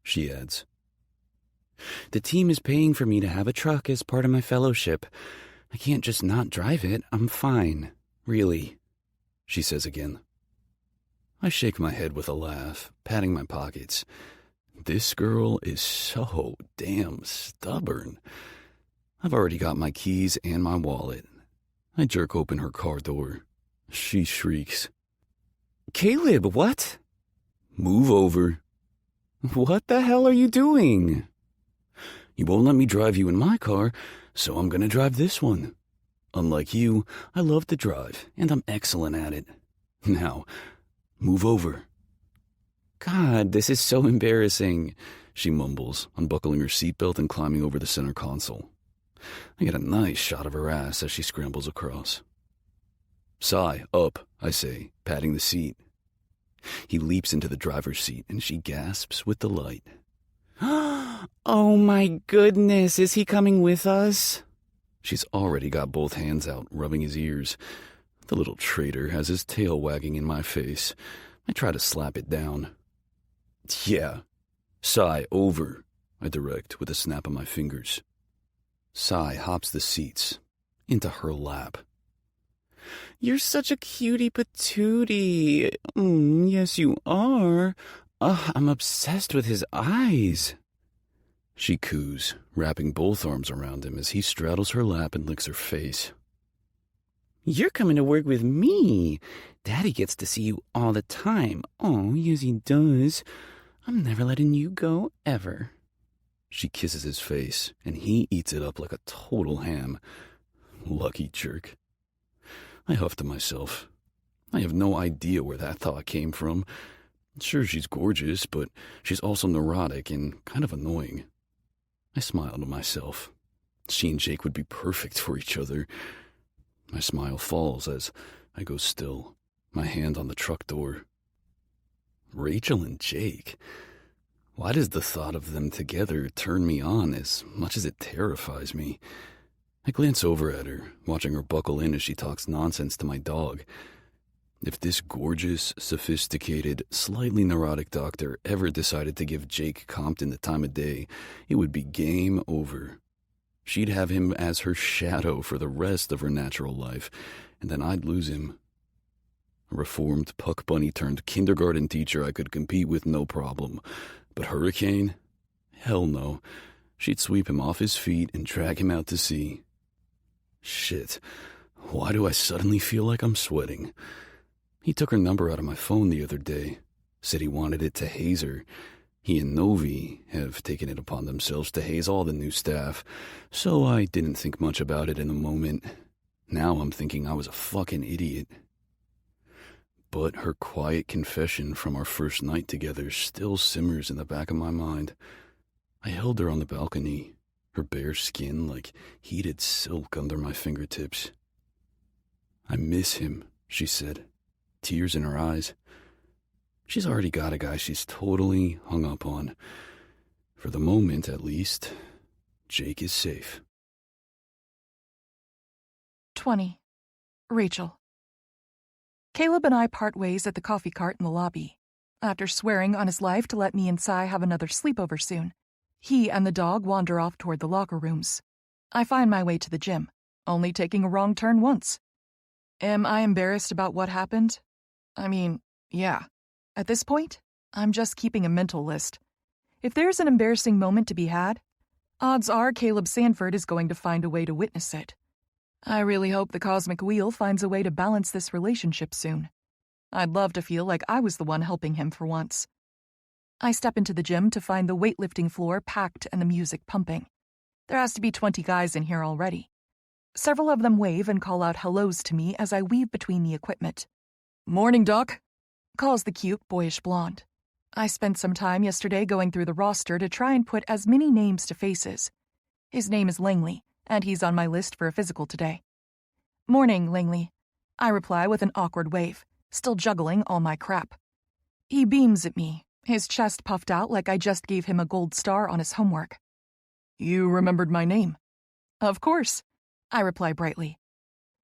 D: she adds. The team is paying for me to have a truck as part of my fellowship. I can't just not drive it. I'm fine, really, she says again.
C: I shake my head with a laugh, patting my pockets. This girl is so damn stubborn. I've already got my keys and my wallet. I jerk open her car door. She shrieks.
D: Caleb, what?
C: Move over.
D: What the hell are you doing?
C: You won't let me drive you in my car, so I'm gonna drive this one. Unlike you, I love to drive, and I'm excellent at it. Now, move over.
D: God, this is so embarrassing,
C: she mumbles, unbuckling her seatbelt and climbing over the center console. I get a nice shot of her ass as she scrambles across. Sigh, up, I say, patting the seat. He leaps into the driver's seat, and she gasps with delight.
D: Oh my goodness, is he coming with us?
C: She's already got both hands out, rubbing his ears. The little traitor has his tail wagging in my face. I try to slap it down. Yeah. Sigh, over, I direct with a snap of my fingers. Sigh hops the seats into her lap.
D: You're such a cutie patootie. Yes, you are. I'm obsessed with his eyes.
C: She coos, wrapping both arms around him as he straddles her lap and licks her face.
D: You're coming to work with me. Daddy gets to see you all the time. Oh, yes, he does. I'm never letting you go, ever.
C: She kisses his face, and he eats it up like a total ham. Lucky jerk. I huff to myself. I have no idea where that thought came from. Sure, she's gorgeous, but she's also neurotic and kind of annoying. I smile to myself. She and Jake would be perfect for each other. My smile falls as I go still, my hand on the truck door. Rachel and Jake. Why does the thought of them together turn me on as much as it terrifies me? I glance over at her, watching her buckle in as she talks nonsense to my dog. If this gorgeous, sophisticated, slightly neurotic doctor ever decided to give Jake Compton the time of day, it would be game over. She'd have him as her shadow for the rest of her natural life, and then I'd lose him. A reformed puck bunny turned kindergarten teacher I could compete with no problem. But Hurricane? Hell no. She'd sweep him off his feet and drag him out to sea. Shit. Why do I suddenly feel like I'm sweating? He took her number out of my phone the other day. Said he wanted it to haze her. He and Novi have taken it upon themselves to haze all the new staff, so I didn't think much about it in the moment. Now I'm thinking I was a fucking idiot. But her quiet confession from our first night together still simmers in the back of my mind. I held her on the balcony, her bare skin like heated silk under my fingertips. I miss him, she said, tears in her eyes. She's already got a guy she's totally hung up on. For the moment, at least, Jake is safe.
A: 20. Rachel. Caleb and I part ways at the coffee cart in the lobby. After swearing on his life to let me and Cy have another sleepover soon, he and the dog wander off toward the locker rooms. I find my way to the gym, only taking a wrong turn once. Am I embarrassed about what happened? I mean, yeah. At this point, I'm just keeping a mental list. If there's an embarrassing moment to be had, odds are Caleb Sanford is going to find a way to witness it. I really hope the cosmic wheel finds a way to balance this relationship soon. I'd love to feel like I was the one helping him for once. I step into the gym to find the weightlifting floor packed and the music pumping. There has to be 20 guys in here already. Several of them wave and call out hellos to me as I weave between the equipment.
B: Morning, Doc,
A: calls the cute, boyish blonde. I spent some time yesterday going through the roster to try and put as many names to faces. His name is Langley, and he's on my list for a physical today. Morning, Langley. I reply with an awkward wave, still juggling all my crap. He beams at me, his chest puffed out like I just gave him a gold star on his homework.
B: You remembered my name.
A: Of course, I reply brightly.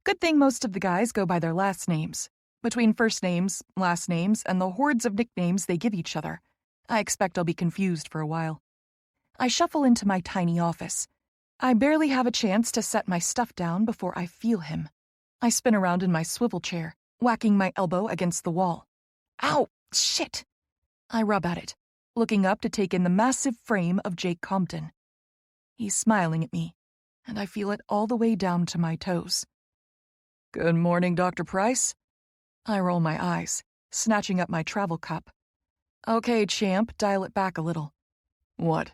A: Good thing most of the guys go by their last names. Between first names, last names, and the hordes of nicknames they give each other, I expect I'll be confused for a while. I shuffle into my tiny office. I barely have a chance to set my stuff down before I feel him. I spin around in my swivel chair, whacking my elbow against the wall. Ow! Shit! I rub at it, looking up to take in the massive frame of Jake Compton. He's smiling at me, and I feel it all the way down to my toes.
B: Good morning, Dr. Price.
A: I roll my eyes, snatching up my travel cup. Okay, champ, dial it back a little.
B: What?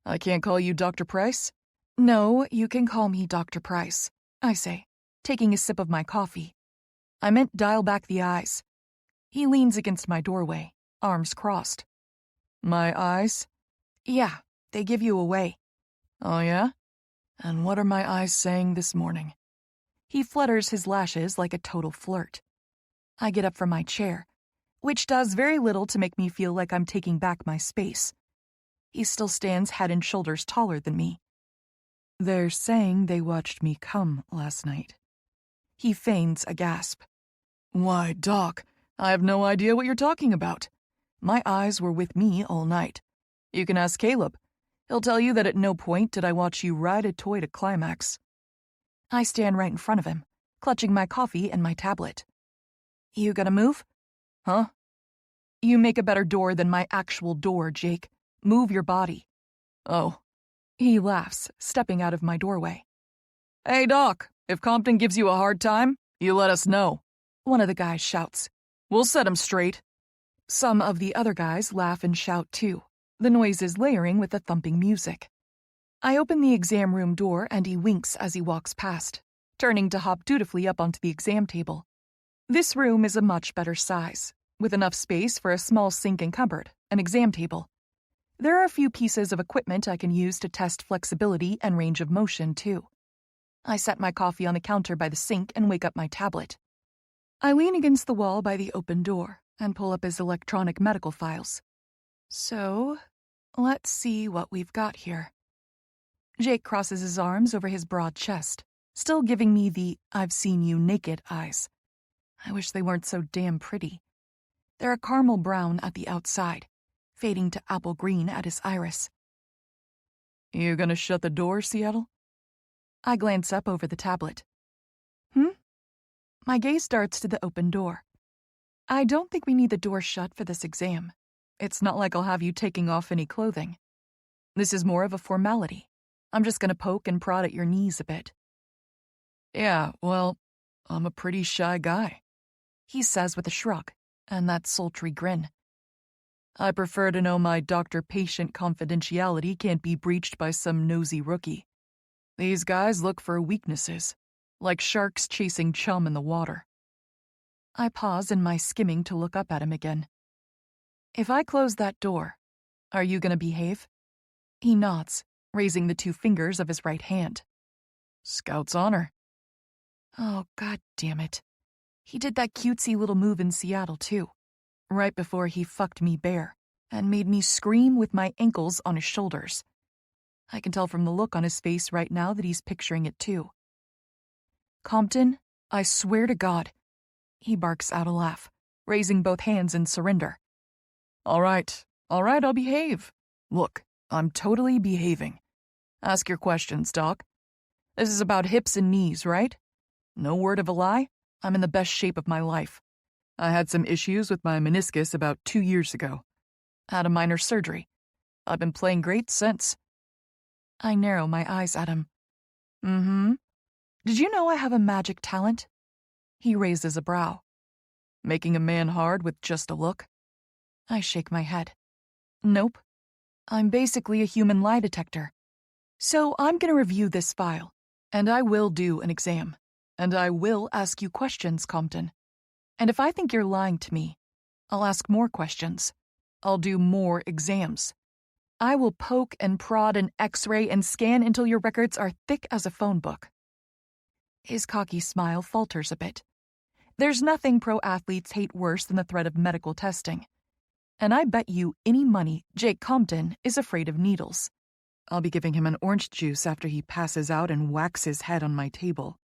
B: I can't call you Dr. Price?
A: No, you can call me Dr. Price, I say, taking a sip of my coffee. I meant dial back the eyes. He leans against my doorway, arms crossed.
B: My eyes?
A: Yeah, they give you away.
B: Oh, yeah? And what are my eyes saying this morning?
A: He flutters his lashes like a total flirt. I get up from my chair, which does very little to make me feel like I'm taking back my space. He still stands head and shoulders taller than me.
B: They're saying they watched me come last night.
A: He feigns a gasp.
B: Why, Doc, I have no idea what you're talking about. My eyes were with me all night. You can ask Caleb. He'll tell you that at no point did I watch you ride a toy to climax.
A: I stand right in front of him, clutching my coffee and my tablet. You gonna move?
B: Huh?
A: You make a better door than my actual door, Jake. Move your body.
B: Oh.
A: He laughs, stepping out of my doorway.
B: Hey, Doc, if Compton gives you a hard time, you let us know.
A: One of the guys shouts.
B: We'll set him straight.
A: Some of the other guys laugh and shout too, the noises layering with the thumping music. I open the exam room door and he winks as he walks past, turning to hop dutifully up onto the exam table. This room is a much better size, with enough space for a small sink and cupboard, an exam table. There are a few pieces of equipment I can use to test flexibility and range of motion, too. I set my coffee on the counter by the sink and wake up my tablet. I lean against the wall by the open door and pull up his electronic medical files. So, let's see what we've got here. Jake crosses his arms over his broad chest, still giving me the I've seen you naked eyes. I wish they weren't so damn pretty. They're a caramel brown at the outside, fading to apple green at his iris.
B: You gonna shut the door, Seattle?
A: I glance up over the tablet. My gaze darts to the open door. I don't think we need the door shut for this exam. It's not like I'll have you taking off any clothing. This is more of a formality. I'm just gonna poke and prod at your knees a bit.
B: Yeah, well, I'm a pretty shy guy,
A: He says with a shrug, and that sultry grin.
B: I prefer to know my doctor-patient confidentiality can't be breached by some nosy rookie. These guys look for weaknesses, like sharks chasing chum in the water.
A: I pause in my skimming to look up at him again. If I close that door, are you gonna behave? He nods, raising the 2 fingers of his right hand.
B: Scout's honor.
A: Oh, god damn it. He did that cutesy little move in Seattle, too, right before he fucked me bare and made me scream with my ankles on his shoulders. I can tell from the look on his face right now that he's picturing it, too. Compton, I swear to God. He barks out a laugh, raising both hands in surrender.
B: All right, I'll behave. Look, I'm totally behaving. Ask your questions, Doc. This is about hips and knees, right? No word of a lie, I'm in the best shape of my life. I had some issues with my meniscus about 2 years ago. Had a minor surgery. I've been playing great since.
A: I narrow my eyes at him. Mm-hmm. Did you know I have a magic talent? He raises a brow.
B: Making a man hard with just a look?
A: I shake my head. Nope. I'm basically a human lie detector. So I'm gonna review this file, and I will do an exam, and I will ask you questions, Compton. And if I think you're lying to me, I'll ask more questions. I'll do more exams. I will poke and prod and x-ray and scan until your records are thick as a phone book. His cocky smile falters a bit. There's nothing pro athletes hate worse than the threat of medical testing. And I bet you any money Jake Compton is afraid of needles.
B: I'll be giving him an orange juice after he passes out and whacks his head on my table.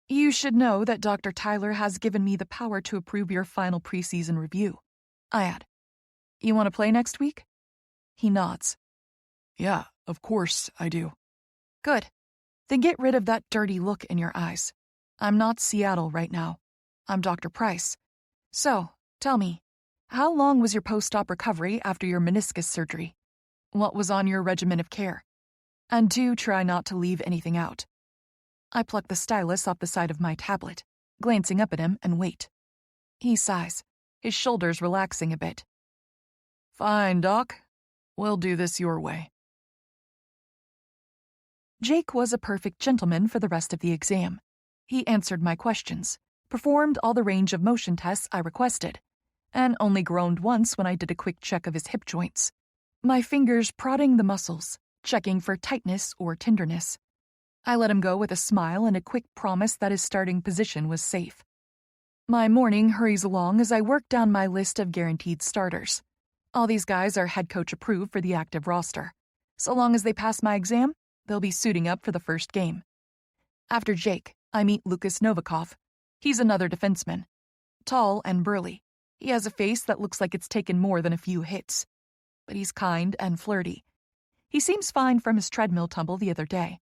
A: You should know that Dr. Tyler has given me the power to approve your final preseason review. I add, you want to play next week? He nods.
B: Yeah, of course I do.
A: Good. Then get rid of that dirty look in your eyes. I'm not Seattle right now. I'm Dr. Price. So, tell me, how long was your post-op recovery after your meniscus surgery? What was on your regimen of care? And do try not to leave anything out. I pluck the stylus off the side of my tablet, glancing up at him, and wait. He sighs, his shoulders relaxing a bit.
B: Fine, Doc. We'll do this your way.
A: Jake was a perfect gentleman for the rest of the exam. He answered my questions, performed all the range of motion tests I requested, and only groaned once when I did a quick check of his hip joints. My fingers prodding the muscles, checking for tightness or tenderness. I let him go with a smile and a quick promise that his starting position was safe. My morning hurries along as I work down my list of guaranteed starters. All these guys are head coach approved for the active roster. So long as they pass my exam, they'll be suiting up for the first game. After Jake, I meet Lukas Novikov. He's another defenseman. Tall and burly. He has a face that looks like it's taken more than a few hits. But he's kind and flirty. He seems fine from his treadmill tumble the other day,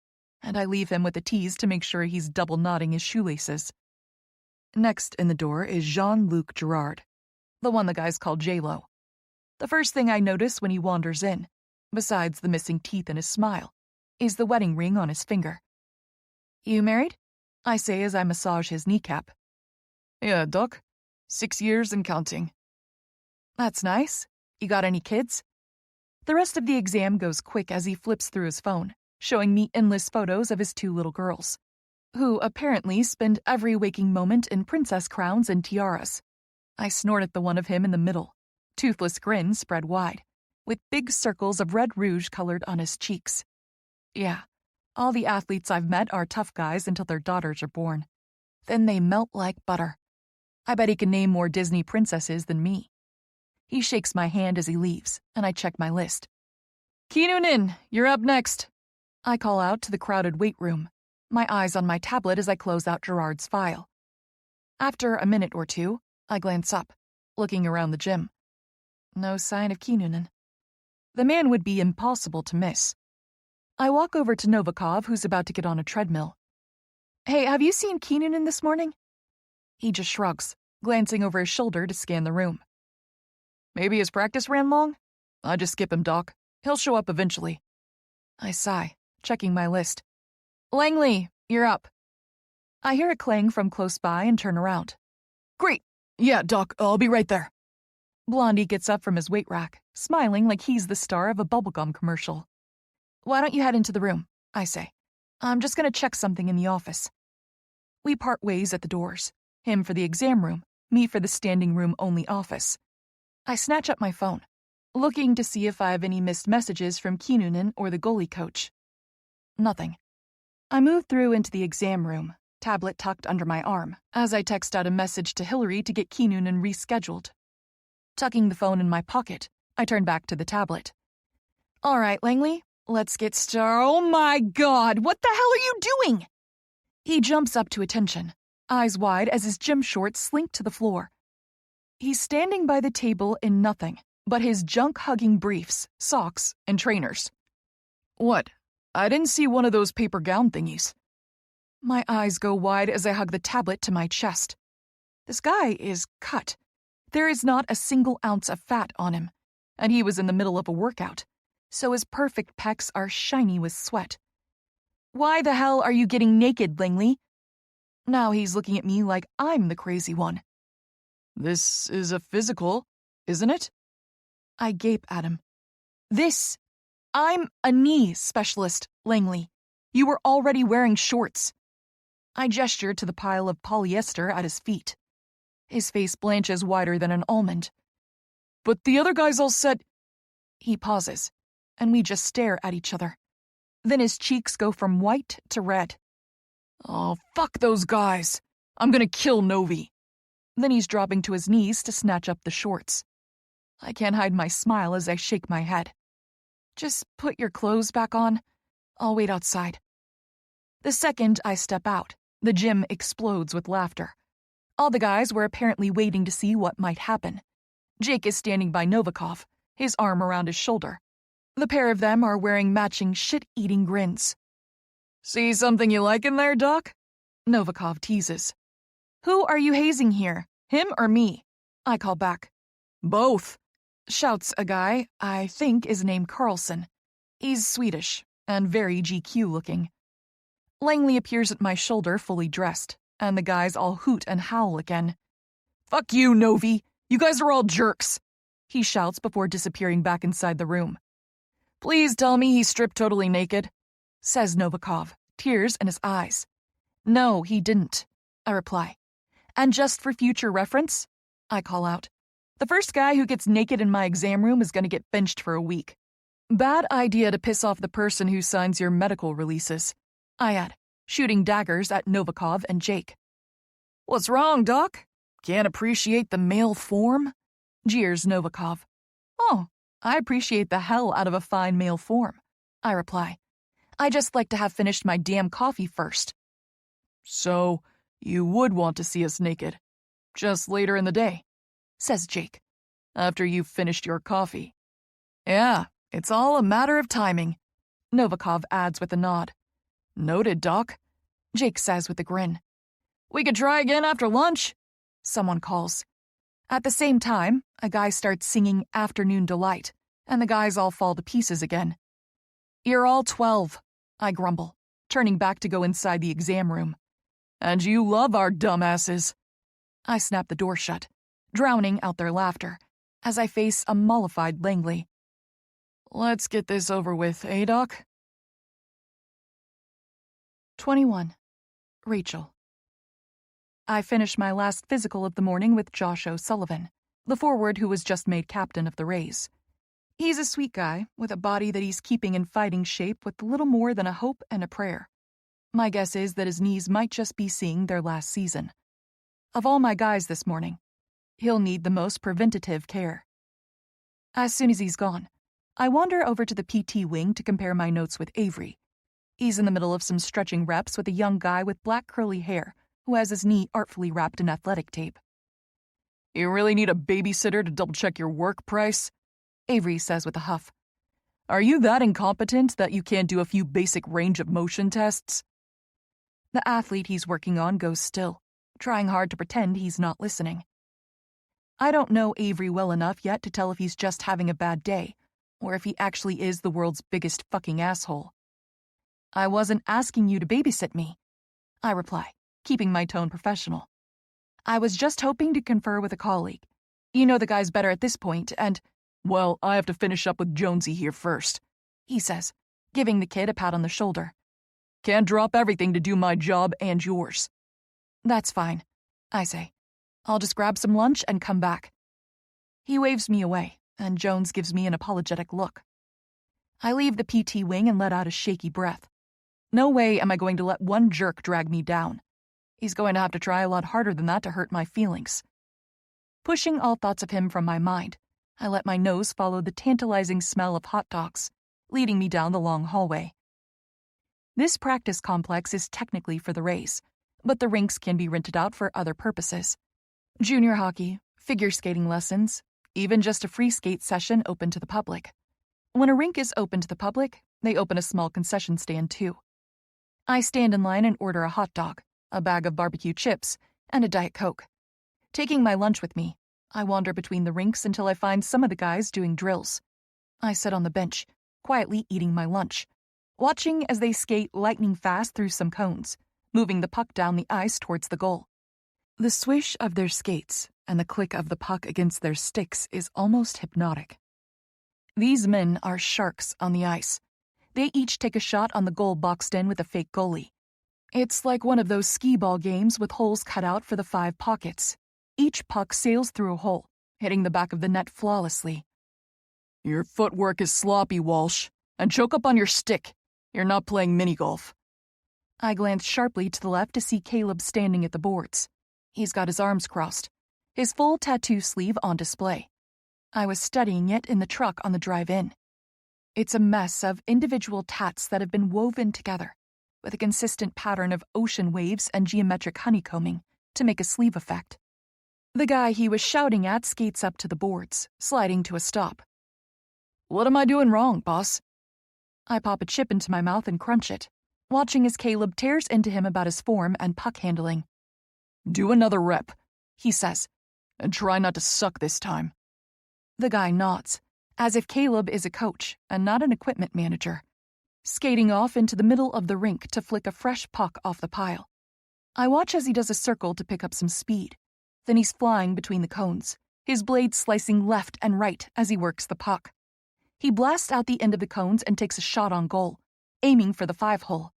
A: and I leave him with a tease to make sure he's double knotting his shoelaces. Next in the door is Jean-Luc Girard, the one the guys call J-Lo. The first thing I notice when he wanders in, besides the missing teeth in his smile, is the wedding ring on his finger. You married? I say as I massage his kneecap.
B: Yeah, Doc. 6 years and counting.
A: That's nice. You got any kids? The rest of the exam goes quick as he flips through his phone, showing me endless photos of his 2 little girls, who apparently spend every waking moment in princess crowns and tiaras. I snort at the one of him in the middle, toothless grin spread wide, with big circles of red rouge colored on his cheeks. Yeah, all the athletes I've met are tough guys until their daughters are born. Then they melt like butter. I bet he can name more Disney princesses than me. He shakes my hand as he leaves, and I check my list.
B: Kinnunen, you're up next.
A: I call out to the crowded weight room, my eyes on my tablet as I close out Girard's file. After a minute or two, I glance up, looking around the gym. No sign of Kinnunen. The man would be impossible to miss. I walk over to Novikov, who's about to get on a treadmill. Hey, have you seen Kinnunen this morning? He just shrugs, glancing over his shoulder to scan the room.
B: Maybe his practice ran long? I just skip him, Doc. He'll show up eventually.
A: I sigh, checking my list. Langley, you're up. I hear a clang from close by and turn around.
B: Great. Yeah, Doc, I'll be right there.
A: Blondie gets up from his weight rack, smiling like he's the star of a bubblegum commercial. Why don't you head into the room? I say. I'm just going to check something in the office. We part ways at the doors. Him for the exam room, me for the standing room only office. I snatch up my phone, looking to see if I have any missed messages from Kinnunen or the goalie coach. Nothing. I move through into the exam room, tablet tucked under my arm, as I text out a message to Hillary to get Kinnunen rescheduled. Tucking the phone in my pocket, I turn back to the tablet. All right, Langley, let's get started. Oh my God, what the hell are you doing? He jumps up to attention, eyes wide as his gym shorts slink to the floor. He's standing by the table in nothing but his junk-hugging briefs, socks, and trainers.
B: What? I didn't see one of those paper gown thingies.
A: My eyes go wide as I hug the tablet to my chest. This guy is cut. There is not a single ounce of fat on him, and he was in the middle of a workout, so his perfect pecs are shiny with sweat. Why the hell are you getting naked, Langley? Now he's looking at me like I'm the crazy one.
B: This is a physical, isn't it?
A: I gape at him. I'm a knee specialist, Langley. You were already wearing shorts. I gesture to the pile of polyester at his feet. His face blanches wider than an almond.
B: But the other guys all said...
A: He pauses, and we just stare at each other. Then his cheeks go from white to red.
B: Oh, fuck those guys. I'm gonna kill Novi.
A: Then he's dropping to his knees to snatch up the shorts. I can't hide my smile as I shake my head. Just put your clothes back on. I'll wait outside. The second I step out, the gym explodes with laughter. All the guys were apparently waiting to see what might happen. Jake is standing by Novikov, his arm around his shoulder. The pair of them are wearing matching shit-eating grins.
B: See something you like in there, Doc?
A: Novikov teases. Who are you hazing here, him or me? I call back.
B: Both,
A: shouts a guy I think is named Carlson. He's Swedish and very GQ looking. Langley appears at my shoulder fully dressed, and the guys all hoot and howl again.
B: Fuck you, Novi. You guys are all jerks,
A: he shouts before disappearing back inside the room.
B: Please tell me he stripped totally naked,
A: says Novikov, tears in his eyes. No, he didn't, I reply. And just for future reference, I call out, the first guy who gets naked in my exam room is going to get benched for a week. Bad idea to piss off the person who signs your medical releases, I add, shooting daggers at Novikov and Jake.
B: What's wrong, Doc? Can't appreciate the male form?
A: Jeers Novikov. Oh, I appreciate the hell out of a fine male form, I reply. I just like to have finished my damn coffee first.
B: So, you would want to see us naked. Just later in the day,
A: says Jake.
B: After you've finished your coffee.
A: Yeah, it's all a matter of timing, Novikov adds with a nod.
B: Noted, Doc,
A: Jake says with a grin.
B: We could try again after lunch,
A: someone calls. At the same time, a guy starts singing Afternoon Delight, and the guys all fall to pieces again. You're all 12, I grumble, turning back to go inside the exam room.
B: And you love our dumbasses.
A: I snap the door shut, drowning out their laughter, as I face a mollified Langley.
B: Let's get this over with, eh, Doc?
A: 21. Rachel. I finish my last physical of the morning with Josh O'Sullivan, the forward who was just made captain of the Rays. He's a sweet guy with a body that he's keeping in fighting shape with little more than a hope and a prayer. My guess is that his knees might just be seeing their last season. Of all my guys this morning, he'll need the most preventative care. As soon as he's gone, I wander over to the PT wing to compare my notes with Avery. He's in the middle of some stretching reps with a young guy with black curly hair who has his knee artfully wrapped in athletic tape.
B: You really need a babysitter to double-check your work, Price?
A: Avery says with a huff.
B: Are you that incompetent that you can't do a few basic range of motion tests?
A: The athlete he's working on goes still, trying hard to pretend he's not listening. I don't know Avery well enough yet to tell if he's just having a bad day, or if he actually is the world's biggest fucking asshole. I wasn't asking you to babysit me, I reply, keeping my tone professional. I was just hoping to confer with a colleague. You know the guy's better at this point, and,
B: well, I have to finish up with Jonesy here first,
A: he says, giving the kid a pat on the shoulder.
B: Can't drop everything to do my job and yours.
A: That's fine, I say. I'll just grab some lunch and come back. He waves me away, and Jones gives me an apologetic look. I leave the PT wing and let out a shaky breath. No way am I going to let one jerk drag me down. He's going to have to try a lot harder than that to hurt my feelings. Pushing all thoughts of him from my mind, I let my nose follow the tantalizing smell of hot dogs, leading me down the long hallway. This practice complex is technically for the Rays, but the rinks can be rented out for other purposes. Junior hockey, figure skating lessons, even just a free skate session open to the public. When a rink is open to the public, they open a small concession stand too. I stand in line and order a hot dog, a bag of barbecue chips, and a Diet Coke. Taking my lunch with me, I wander between the rinks until I find some of the guys doing drills. I sit on the bench, quietly eating my lunch, watching as they skate lightning fast through some cones, moving the puck down the ice towards the goal. The swish of their skates and the click of the puck against their sticks is almost hypnotic. These men are sharks on the ice. They each take a shot on the goal boxed in with a fake goalie. It's like one of those skee-ball games with holes cut out for the 5 pockets. Each puck sails through a hole, hitting the back of the net flawlessly.
B: Your footwork is sloppy, Walsh, and choke up on your stick. You're not playing mini-golf.
A: I glance sharply to the left to see Caleb standing at the boards. He's got his arms crossed, his full tattoo sleeve on display. I was studying it in the truck on the drive-in. It's a mess of individual tats that have been woven together, with a consistent pattern of ocean waves and geometric honeycombing to make a sleeve effect. The guy he was shouting at skates up to the boards, sliding to a stop.
B: What am I doing wrong, boss?
A: I pop a chip into my mouth and crunch it, watching as Caleb tears into him about his form and puck handling.
B: Do another rep, he says, and try not to suck this time.
A: The guy nods, as if Caleb is a coach and not an equipment manager, skating off into the middle of the rink to flick a fresh puck off the pile. I watch as he does a circle to pick up some speed. Then he's flying between the cones, his blade slicing left and right as he works the puck. He blasts out the end of the cones and takes a shot on goal, aiming for the 5-hole.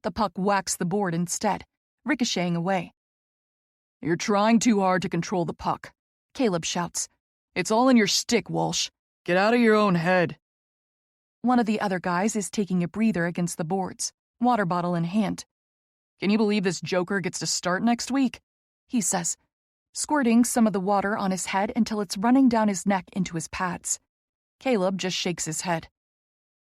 A: The puck whacks the board instead, ricocheting away.
B: You're trying too hard to control the puck,
A: Caleb shouts.
B: It's all in your stick, Walsh. Get out of your own head.
A: One of the other guys is taking a breather against the boards, water bottle in hand.
B: Can you believe this joker gets to start next week?
A: He says, squirting some of the water on his head until it's running down his neck into his pads. Caleb just shakes his head.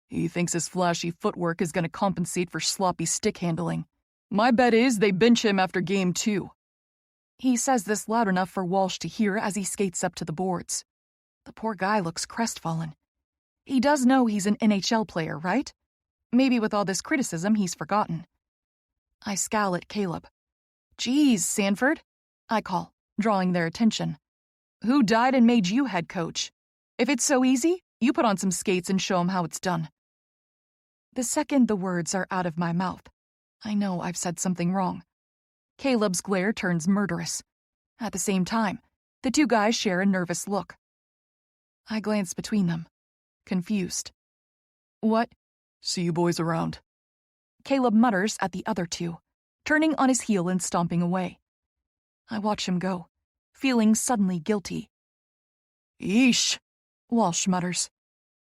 B: He thinks his flashy footwork is going to compensate for sloppy stick handling. My bet is they bench him after game 2.
A: He says this loud enough for Walsh to hear as he skates up to the boards. The poor guy looks crestfallen. He does know he's an NHL player, right? Maybe with all this criticism he's forgotten. I scowl at Caleb. Geez, Sanford, I call, drawing their attention. Who died and made you head coach? If it's so easy, you put on some skates and show 'em how it's done. The second the words are out of my mouth, I know I've said something wrong. Caleb's glare turns murderous. At the same time, the two guys share a nervous look. I glance between them, confused. What?
B: See you boys around.
A: Caleb mutters at the other two, turning on his heel and stomping away. I watch him go, feeling suddenly guilty.
B: Yeesh,
A: Walsh mutters.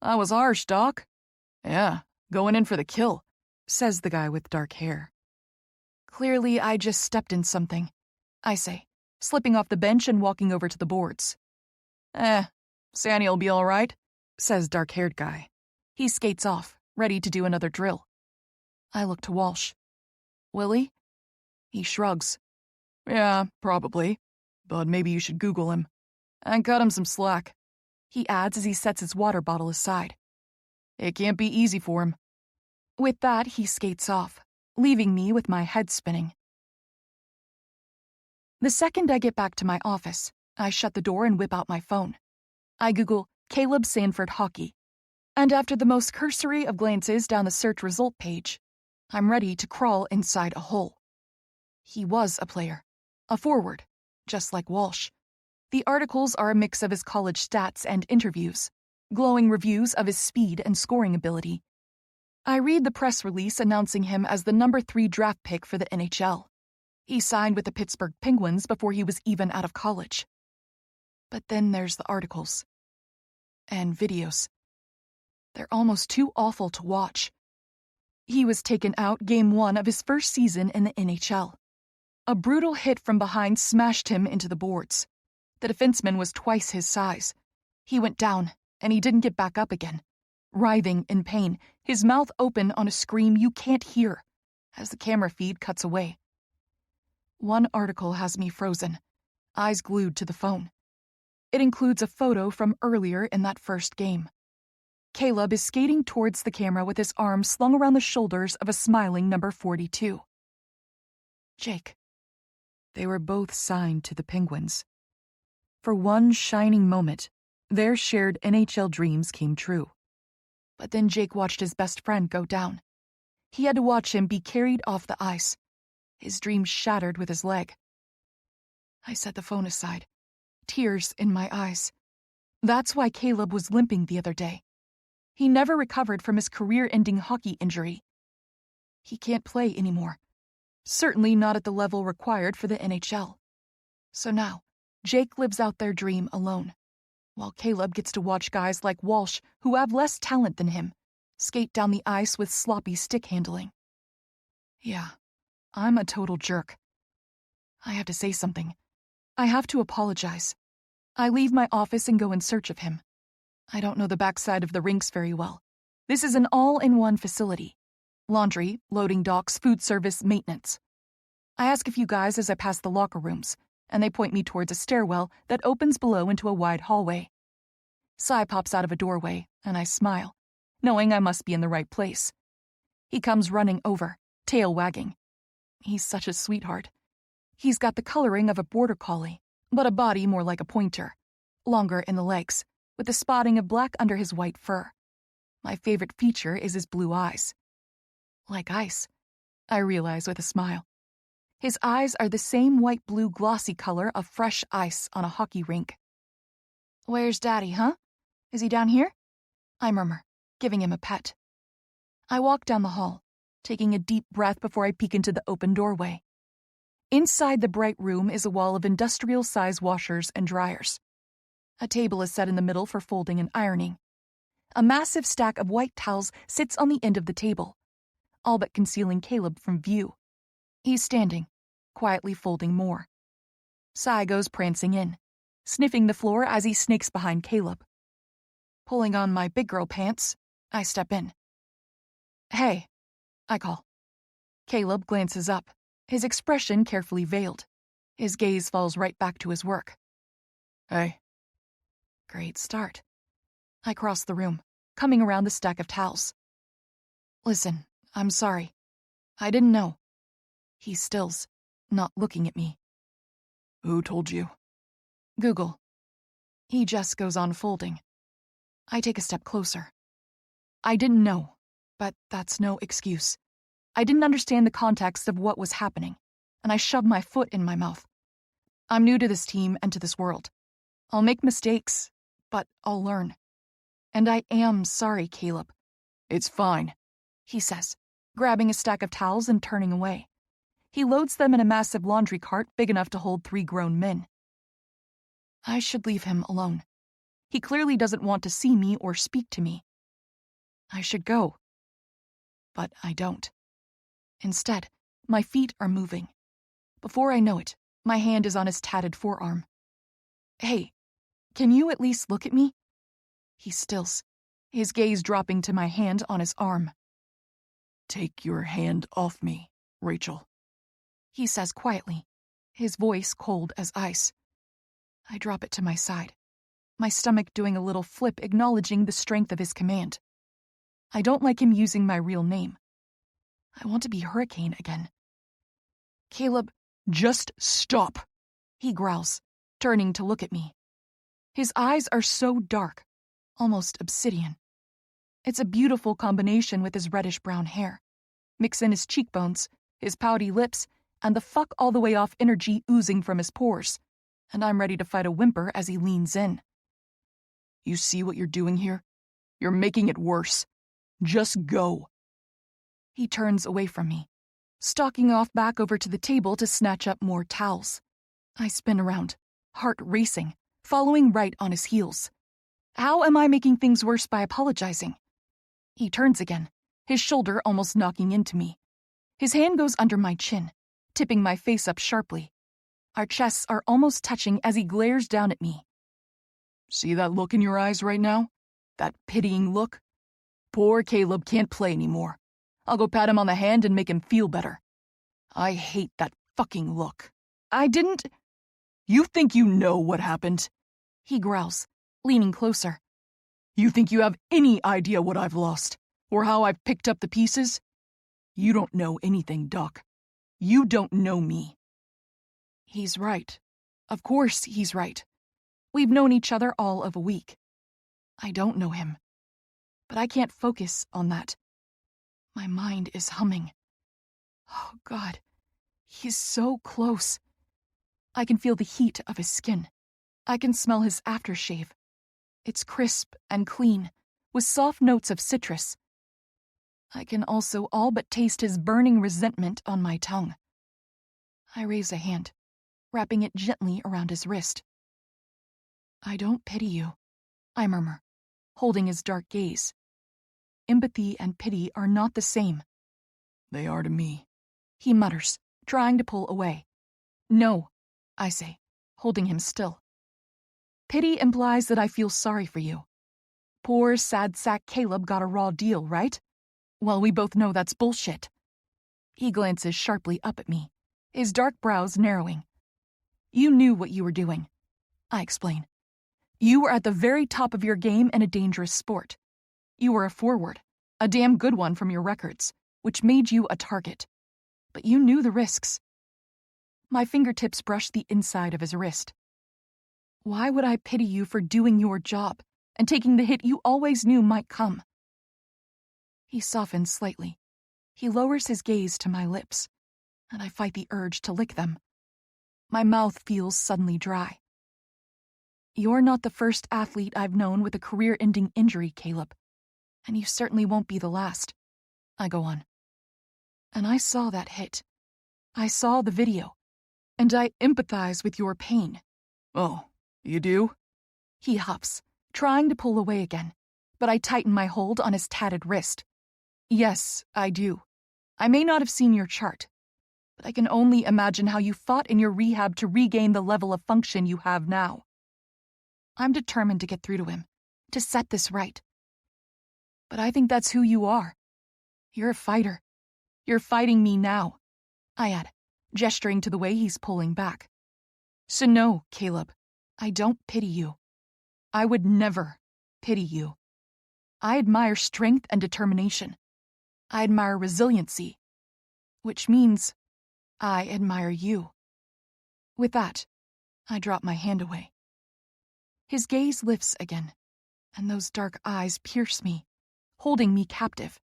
B: That was harsh, Doc. Yeah, going in for the kill,
A: says the guy with dark hair. Clearly, I just stepped in something, I say, slipping off the bench and walking over to the boards.
B: Sandy'll be all right,
A: says dark-haired guy. He skates off, ready to do another drill. I look to Walsh. Will he? He shrugs.
B: Yeah, probably. But maybe you should Google him. And cut him some slack.
A: He adds as he sets his water bottle aside.
B: It can't be easy for him.
A: With that, he skates off, leaving me with my head spinning. The second I get back to my office, I shut the door and whip out my phone. I Google Caleb Sanford hockey. And after the most cursory of glances down the search result page, I'm ready to crawl inside a hole. He was a player, a forward, just like Walsh. The articles are a mix of his college stats and interviews, glowing reviews of his speed and scoring ability. I read the press release announcing him as the number 3 draft pick for the NHL. He signed with the Pittsburgh Penguins before he was even out of college. But then there's the articles. And videos. They're almost too awful to watch. He was taken out Game 1 of his first season in the NHL. A brutal hit from behind smashed him into the boards. The defenseman was twice his size. He went down, and he didn't get back up again. Writhing in pain, his mouth open on a scream you can't hear, as the camera feed cuts away. One article has me frozen, eyes glued to the phone. It includes a photo from earlier in that first game. Caleb is skating towards the camera with his arms slung around the shoulders of a smiling number 42. Jake. They were both signed to the Penguins. For one shining moment, their shared NHL dreams came true. But then Jake watched his best friend go down. He had to watch him be carried off the ice, his dreams shattered with his leg. I set the phone aside, tears in my eyes. That's why Caleb was limping the other day. He never recovered from his career-ending hockey injury. He can't play anymore, certainly not at the level required for the NHL. So now, Jake lives out their dream alone, while Caleb gets to watch guys like Walsh, who have less talent than him, skate down the ice with sloppy stick handling. Yeah, I'm a total jerk. I have to say something. I have to apologize. I leave my office and go in search of him. I don't know the backside of the rinks very well. This is an all-in-one facility. Laundry, loading docks, food service, maintenance. I ask a few guys as I pass the locker rooms, and they point me towards a stairwell that opens below into a wide hallway. Cy pops out of a doorway, and I smile, knowing I must be in the right place. He comes running over, tail wagging. He's such a sweetheart. He's got the coloring of a border collie, but a body more like a pointer, longer in the legs, with a spotting of black under his white fur. My favorite feature is his blue eyes. Like ice, I realize with a smile. His eyes are the same white-blue glossy color of fresh ice on a hockey rink. "Where's Daddy, huh? Is he down here?" I murmur, giving him a pet. I walk down the hall, taking a deep breath before I peek into the open doorway. Inside the bright room is a wall of industrial-size washers and dryers. A table is set in the middle for folding and ironing. A massive stack of white towels sits on the end of the table, all but concealing Caleb from view. He's standing, quietly folding more. Cy goes prancing in, sniffing the floor as he snakes behind Caleb. Pulling on my big girl pants, I step in. "Hey," I call. Caleb glances up, his expression carefully veiled. His gaze falls right back to his work.
B: "Hey."
A: Great start. I cross the room, coming around the stack of towels. "Listen, I'm sorry. I didn't know." He stills, not looking at me.
B: "Who told you?"
A: "Google." He just goes on folding. I take a step closer. I didn't know, but that's no excuse. I didn't understand the context of what was happening, and I shoved my foot in my mouth. I'm new to this team and to this world. I'll make mistakes, but I'll learn. And I am sorry, Caleb.
B: "It's fine,"
A: he says, grabbing a stack of towels and turning away. He loads them in a massive laundry cart big enough to hold 3 grown men. I should leave him alone. He clearly doesn't want to see me or speak to me. I should go. But I don't. Instead, my feet are moving. Before I know it, my hand is on his tatted forearm. "Hey, can you at least look at me?" He stills, his gaze dropping to my hand on his arm.
B: "Take your hand off me, Rachel,"
A: he says quietly, his voice cold as ice. I drop it to my side, my stomach doing a little flip acknowledging the strength of his command. I don't like him using my real name. I want to be Hurricane again. "Caleb,
B: "Just stop,"
A: he growls, turning to look at me. His eyes are so dark, almost obsidian. It's a beautiful combination with his reddish-brown hair. Mix in his cheekbones, his pouty lips, and the fuck all the way off energy oozing from his pores, and I'm ready to fight a whimper as he leans in.
B: You see what you're doing here? You're making it worse. Just go.
A: He turns away from me, stalking off back over to the table to snatch up more towels. I spin around, heart racing, following right on his heels. How am I making things worse by apologizing? He turns again, his shoulder almost knocking into me. His hand goes under my chin, tipping my face up sharply. Our chests are almost touching as he glares down at me.
B: See that look in your eyes right now? That pitying look? Poor Caleb can't play anymore. I'll go pat him on the hand and make him feel better. I hate that fucking look.
A: I didn't...
B: You think you know what happened?
A: He growls, leaning closer.
B: You think you have any idea what I've lost, or how I've picked up the pieces? You don't know anything, Doc. You don't know me.
A: He's right. Of course he's right. We've known each other all of a week. I don't know him. But I can't focus on that. My mind is humming. Oh, God. He's so close. I can feel the heat of his skin. I can smell his aftershave. It's crisp and clean, with soft notes of citrus. I can also all but taste his burning resentment on my tongue. I raise a hand, wrapping it gently around his wrist. I don't pity you, I murmur, holding his dark gaze. Empathy and pity are not the same.
B: They are to me,
A: he mutters, trying to pull away. No, I say, holding him still. Pity implies that I feel sorry for you. Poor, sad sack Caleb got a raw deal, right? Well, we both know that's bullshit. He glances sharply up at me, his dark brows narrowing. You knew what you were doing, I explain. You were at the very top of your game in a dangerous sport. You were a forward, a damn good one from your records, which made you a target. But you knew the risks. My fingertips brush the inside of his wrist. Why would I pity you for doing your job and taking the hit you always knew might come? He softens slightly. He lowers his gaze to my lips, and I fight the urge to lick them. My mouth feels suddenly dry. You're not the first athlete I've known with a career-ending injury, Caleb, and you certainly won't be the last. I go on. And I saw that hit. I saw the video, and I empathize with your pain.
B: Oh, you do?
A: He huffs, trying to pull away again, but I tighten my hold on his tatted wrist. Yes, I do. I may not have seen your chart, but I can only imagine how you fought in your rehab to regain the level of function you have now. I'm determined to get through to him, to set this right. But I think that's who you are. You're a fighter. You're fighting me now, I add, gesturing to the way he's pulling back. So no, Caleb, I don't pity you. I would never pity you. I admire strength and determination. I admire resiliency, which means I admire you. With that, I drop my hand away. His gaze lifts again, and those dark eyes pierce me, holding me captive.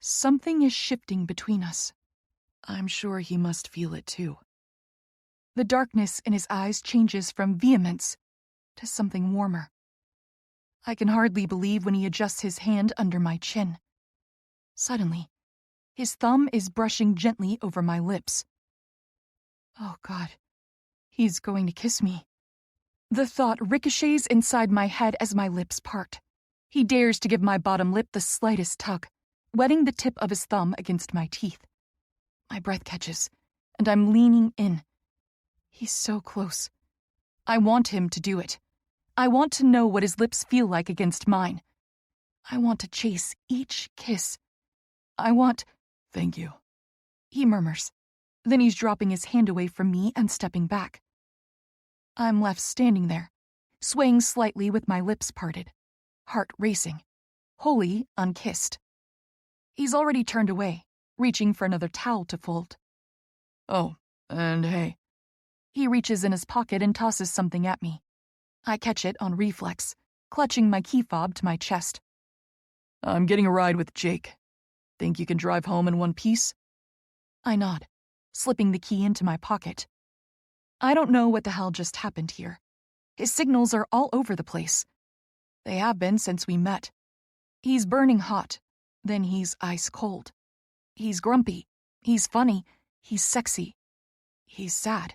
A: Something is shifting between us. I'm sure he must feel it too. The darkness in his eyes changes from vehemence to something warmer. I can hardly believe when he adjusts his hand under my chin. Suddenly, his thumb is brushing gently over my lips. Oh, God, he's going to kiss me. The thought ricochets inside my head as my lips part. He dares to give my bottom lip the slightest tug, wetting the tip of his thumb against my teeth. My breath catches, and I'm leaning in. He's so close. I want him to do it. I want to know what his lips feel like against mine. I want to chase each kiss. I want...
B: Thank you,
A: he murmurs. Then he's dropping his hand away from me and stepping back. I'm left standing there, swaying slightly with my lips parted, heart racing, wholly unkissed. He's already turned away, reaching for another towel to fold.
B: Oh, and hey,
A: He reaches in his pocket and tosses something at me. I catch it on reflex, clutching my key fob to my chest.
B: I'm getting a ride with Jake. Think you can drive home in one piece?
A: I nod, slipping the key into my pocket. I don't know what the hell just happened here. His signals are all over the place. They have been since we met. He's burning hot, then he's ice cold. He's grumpy, he's funny, he's sexy, he's sad.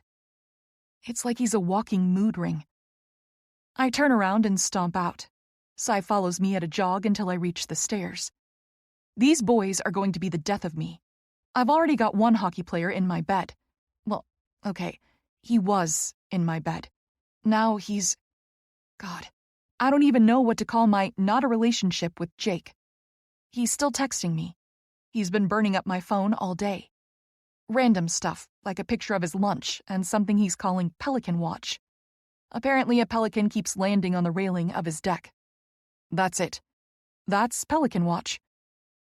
A: It's like he's a walking mood ring. I turn around and stomp out. Sai follows me at a jog until I reach the stairs. These boys are going to be the death of me. I've already got one hockey player in my bed. Well, okay, he was in my bed. Now he's... God, I don't even know what to call my not a relationship with Jake. He's still texting me. He's been burning up my phone all day. Random stuff, like a picture of his lunch and something he's calling Pelican Watch. Apparently a pelican keeps landing on the railing of his deck. That's it. That's Pelican Watch.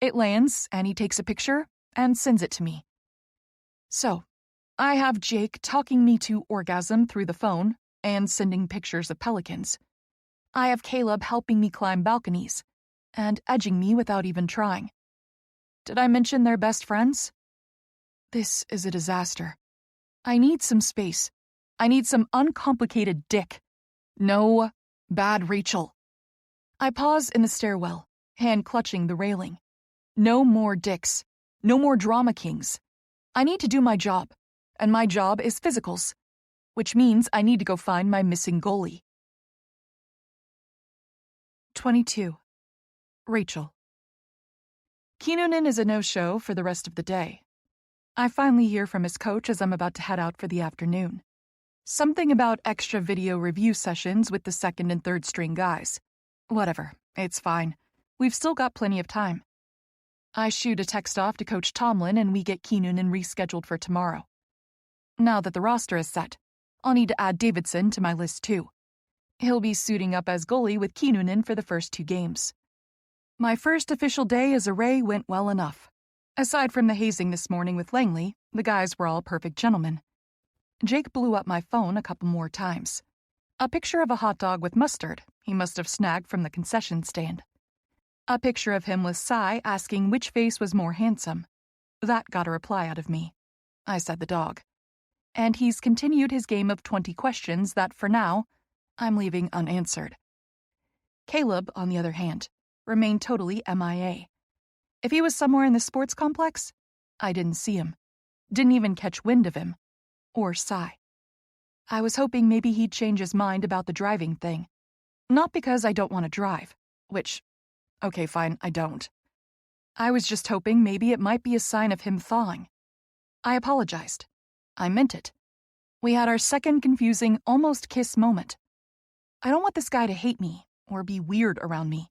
A: It lands, and he takes a picture and sends it to me. So, I have Jake talking me to orgasm through the phone and sending pictures of pelicans. I have Caleb helping me climb balconies and edging me without even trying. Did I mention they're best friends? This is a disaster. I need some space. I need some uncomplicated dick. No bad Rachel. I pause in the stairwell, hand clutching the railing. No more dicks. No more drama kings. I need to do my job, and my job is physicals, which means I need to go find my missing goalie. 22. Rachel. Kinnunen is a no-show for the rest of the day. I finally hear from his coach as I'm about to head out for the afternoon. Something about extra video review sessions with the second and third string guys. Whatever, it's fine. We've still got plenty of time. I shoot a text off to Coach Tomlin and we get Kinnunen rescheduled for tomorrow. Now that the roster is set, I'll need to add Davidson to my list too. He'll be suiting up as goalie with Kinnunen for the first 2 games. My first official day as a Ray went well enough. Aside from the hazing this morning with Langley, the guys were all perfect gentlemen. Jake blew up my phone a couple more times. A picture of a hot dog with mustard he must have snagged from the concession stand. A picture of him with Sai asking which face was more handsome. That got a reply out of me. I said the dog. And he's continued his game of 20 questions that, for now, I'm leaving unanswered. Caleb, on the other hand, remained totally MIA. If he was somewhere in the sports complex, I didn't see him. Didn't even catch wind of him. Or Sai. I was hoping maybe he'd change his mind about the driving thing. Not because I don't want to drive, which, okay, fine, I don't. I was just hoping maybe it might be a sign of him thawing. I apologized. I meant it. We had our second confusing, almost kiss moment. I don't want this guy to hate me or be weird around me.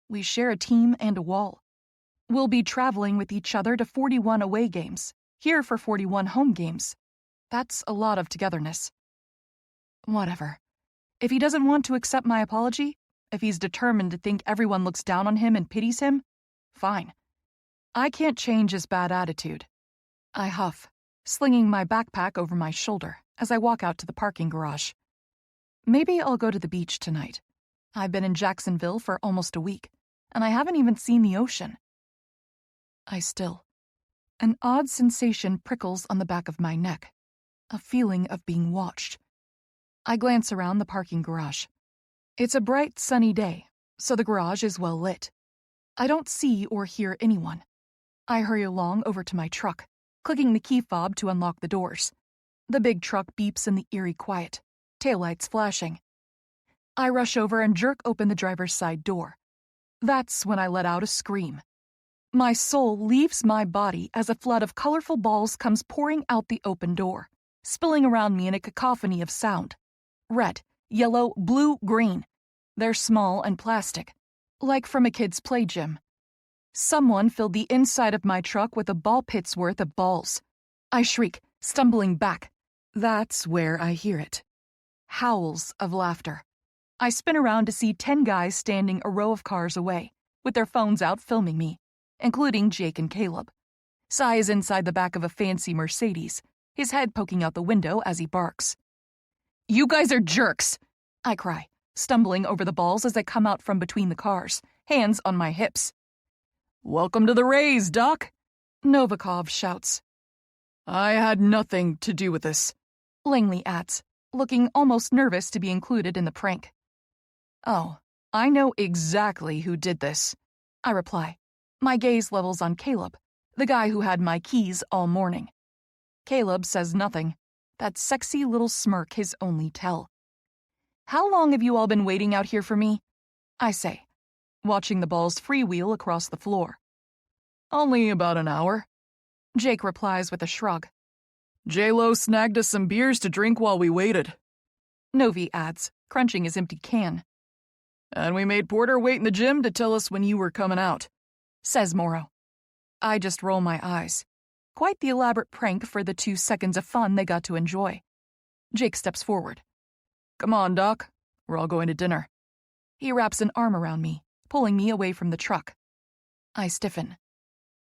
A: We share a team and a wall. We'll be traveling with each other to 41 away games, here for 41 home games. That's a lot of togetherness. Whatever. If he doesn't want to accept my apology, if he's determined to think everyone looks down on him and pities him, fine. I can't change his bad attitude. I huff, slinging my backpack over my shoulder as I walk out to the parking garage. Maybe I'll go to the beach tonight. I've been in Jacksonville for almost a week, and I haven't even seen the ocean. I still. An odd sensation prickles on the back of my neck, a feeling of being watched. I glance around the parking garage. It's a bright, sunny day, so the garage is well lit. I don't see or hear anyone. I hurry along over to my truck, clicking the key fob to unlock the doors. The big truck beeps in the eerie quiet, taillights flashing. I rush over and jerk open the driver's side door. That's when I let out a scream. My soul leaves my body as a flood of colorful balls comes pouring out the open door, spilling around me in a cacophony of sound. Red, yellow, blue, green. They're small and plastic, like from a kid's play gym. Someone filled the inside of my truck with a ball pit's worth of balls. I shriek, stumbling back. That's where I hear it. Howls of laughter. I spin around to see 10 guys standing a row of cars away, with their phones out filming me, including Jake and Caleb. Sai is inside the back of a fancy Mercedes, his head poking out the window as he barks. "You guys are jerks!" I cry, stumbling over the balls as I come out from between the cars, hands on my hips.
B: "Welcome to the Rays, Doc,"
A: Novikov shouts.
B: "I had nothing to do with this,"
A: Langley adds, looking almost nervous to be included in the prank. "Oh, I know exactly who did this," I reply, my gaze levels on Caleb, the guy who had my keys all morning. Caleb says nothing, that sexy little smirk his only tell. "How long have you all been waiting out here for me?" I say, watching the balls freewheel across the floor.
B: "Only about an hour,"
A: Jake replies with a shrug.
B: "J-Lo snagged us some beers to drink while we waited."
A: Novi adds, crunching his empty can.
B: "And we made Porter wait in the gym to tell us when you were coming out,"
A: says Morrow. I just roll my eyes. Quite the elaborate prank for the 2 seconds of fun they got to enjoy. Jake steps forward.
B: "Come on, Doc. We're all going to dinner."
A: He wraps an arm around me, pulling me away from the truck. I stiffen.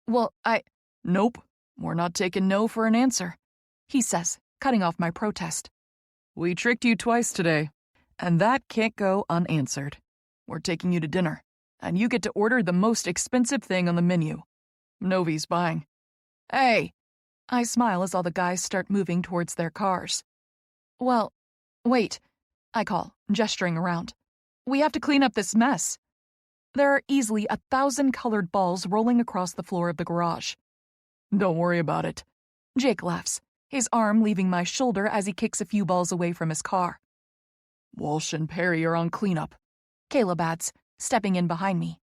A: "Well,
B: "Nope, we're not taking no for an answer,"
A: he says, cutting off my protest.
B: "We tricked you twice today, and that can't go unanswered. We're taking you to dinner, and you get to order the most expensive thing on the menu. Novi's buying."
A: "Hey!" I smile as all the guys start moving towards their cars. "Well, wait," I call, gesturing around. "We have to clean up this mess." There are easily 1,000 colored balls rolling across the floor of the garage.
B: "Don't worry about it,"
A: Jake laughs, his arm leaving my shoulder as he kicks a few balls away from his car.
B: "Walsh and Perry are on cleanup,"
A: Caleb adds, stepping in behind me.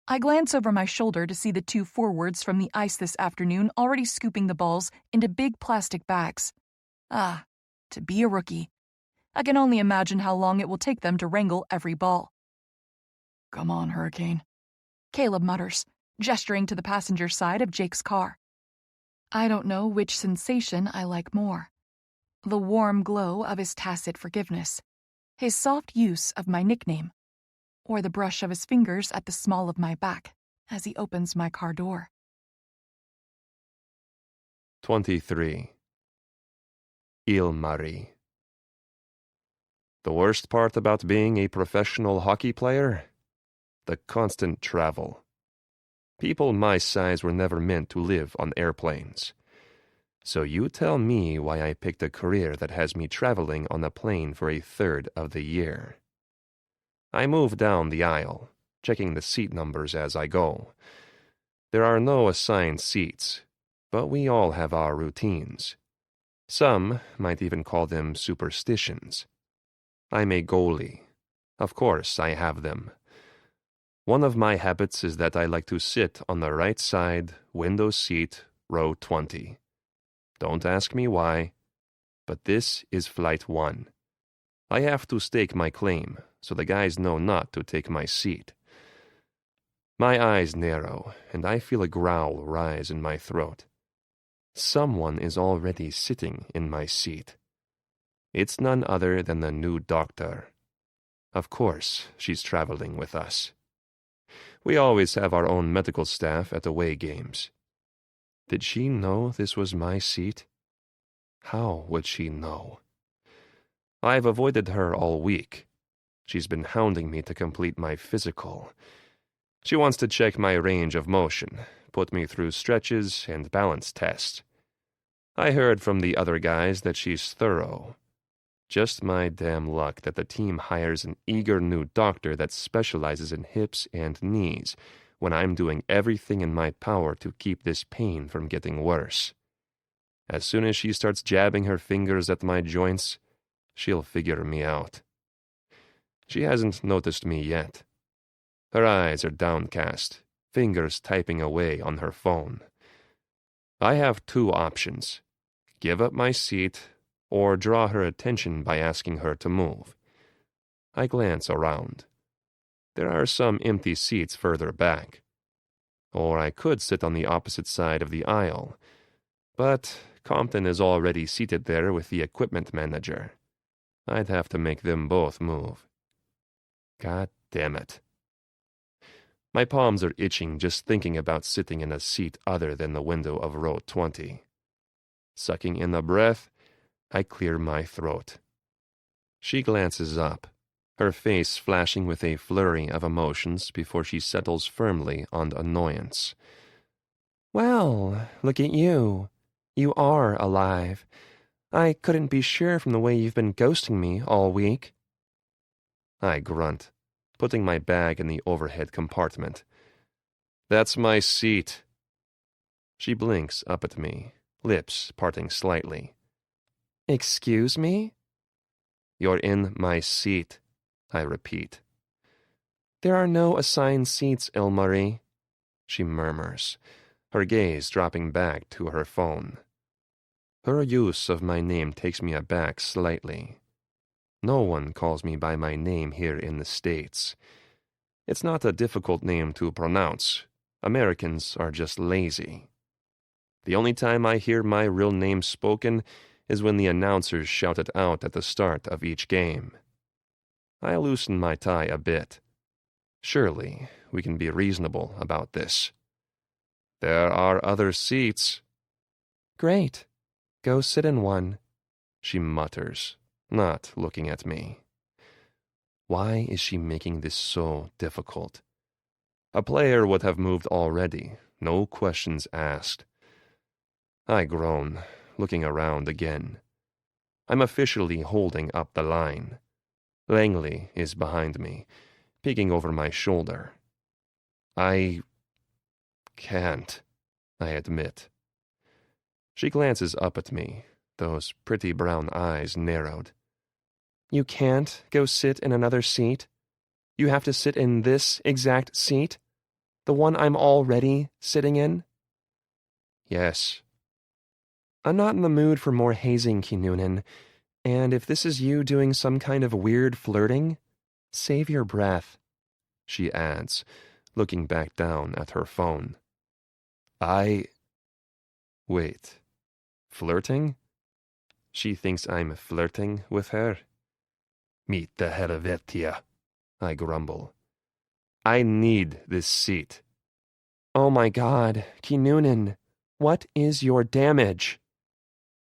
A: I glance over my shoulder to see the 2 forwards from the ice this afternoon already scooping the balls into big plastic bags. Ah, to be a rookie. I can only imagine how long it will take them to wrangle every ball.
B: "Come on, Hurricane,"
A: Caleb mutters, gesturing to the passenger side of Jake's car. I don't know which sensation I like more. The warm glow of his tacit forgiveness, his soft use of my nickname, or the brush of his fingers at the small of my back as he opens my car door.
E: 23. Ilmari. The worst part about being a professional hockey player? The constant travel. People my size were never meant to live on airplanes. So you tell me why I picked a career that has me traveling on a plane for a third of the year. I move down the aisle, checking the seat numbers as I go. There are no assigned seats, but we all have our routines. Some might even call them superstitions. I'm a goalie. Of course, I have them. One of my habits is that I like to sit on the right side, window seat, row 20. Don't ask me why, but this is flight 1. I have to stake my claim, so the guys know not to take my seat. My eyes narrow, and I feel a growl rise in my throat. Someone is already sitting in my seat. It's none other than the new doctor. Of course, she's traveling with us. We always have our own medical staff at away games. Did she know this was my seat? How would she know? I've avoided her all week. She's been hounding me to complete my physical. She wants to check my range of motion, put me through stretches and balance tests. I heard from the other guys that she's thorough. Just my damn luck that the team hires an eager new doctor that specializes in hips and knees when I'm doing everything in my power to keep this pain from getting worse. As soon as she starts jabbing her fingers at my joints, she'll figure me out. She hasn't noticed me yet. Her eyes are downcast, fingers typing away on her phone. I have 2 options: give up my seat or draw her attention by asking her to move. I glance around. There are some empty seats further back. Or I could sit on the opposite side of the aisle, but Compton is already seated there with the equipment manager. I'd have to make them both move. God damn it. My palms are itching just thinking about sitting in a seat other than the window of row 20. Sucking in the breath, I clear my throat. She glances up, her face flashing with a flurry of emotions before she settles firmly on annoyance.
F: Well, look at you. You are alive. I couldn't be sure from the way you've been ghosting me all week.
E: I grunt, putting my bag in the overhead compartment. That's my seat. She blinks up at me, lips parting slightly.
F: Excuse me?
E: You're in my seat, I repeat.
F: There are no assigned seats, Ilmarie,
E: she murmurs, her gaze dropping back to her phone. Her use of my name takes me aback slightly. No one calls me by my name here in the States. It's not a difficult name to pronounce. Americans are just lazy. The only time I hear my real name spoken is when the announcers shout it out at the start of each game. I loosen my tie a bit. Surely we can be reasonable about this. There are other seats.
F: Great. Go sit in one,
E: she mutters, not looking at me. Why is she making this so difficult? A player would have moved already, no questions asked. I groan, looking around again. I'm officially holding up the line. Langley is behind me, peeking over my shoulder. I can't, I admit. She glances up at me, those pretty brown eyes narrowed.
F: You can't go sit in another seat? You have to sit in this exact seat? The one I'm already sitting in?
E: Yes.
F: I'm not in the mood for more hazing, Kinnunen, and if this is you doing some kind of weird flirting, save your breath,
E: she adds, looking back down at her phone. Wait. Flirting? She thinks I'm flirting with her? Meet the Helvetia, I grumble. I need this seat.
F: Oh my God, Kinnunen, what is your damage?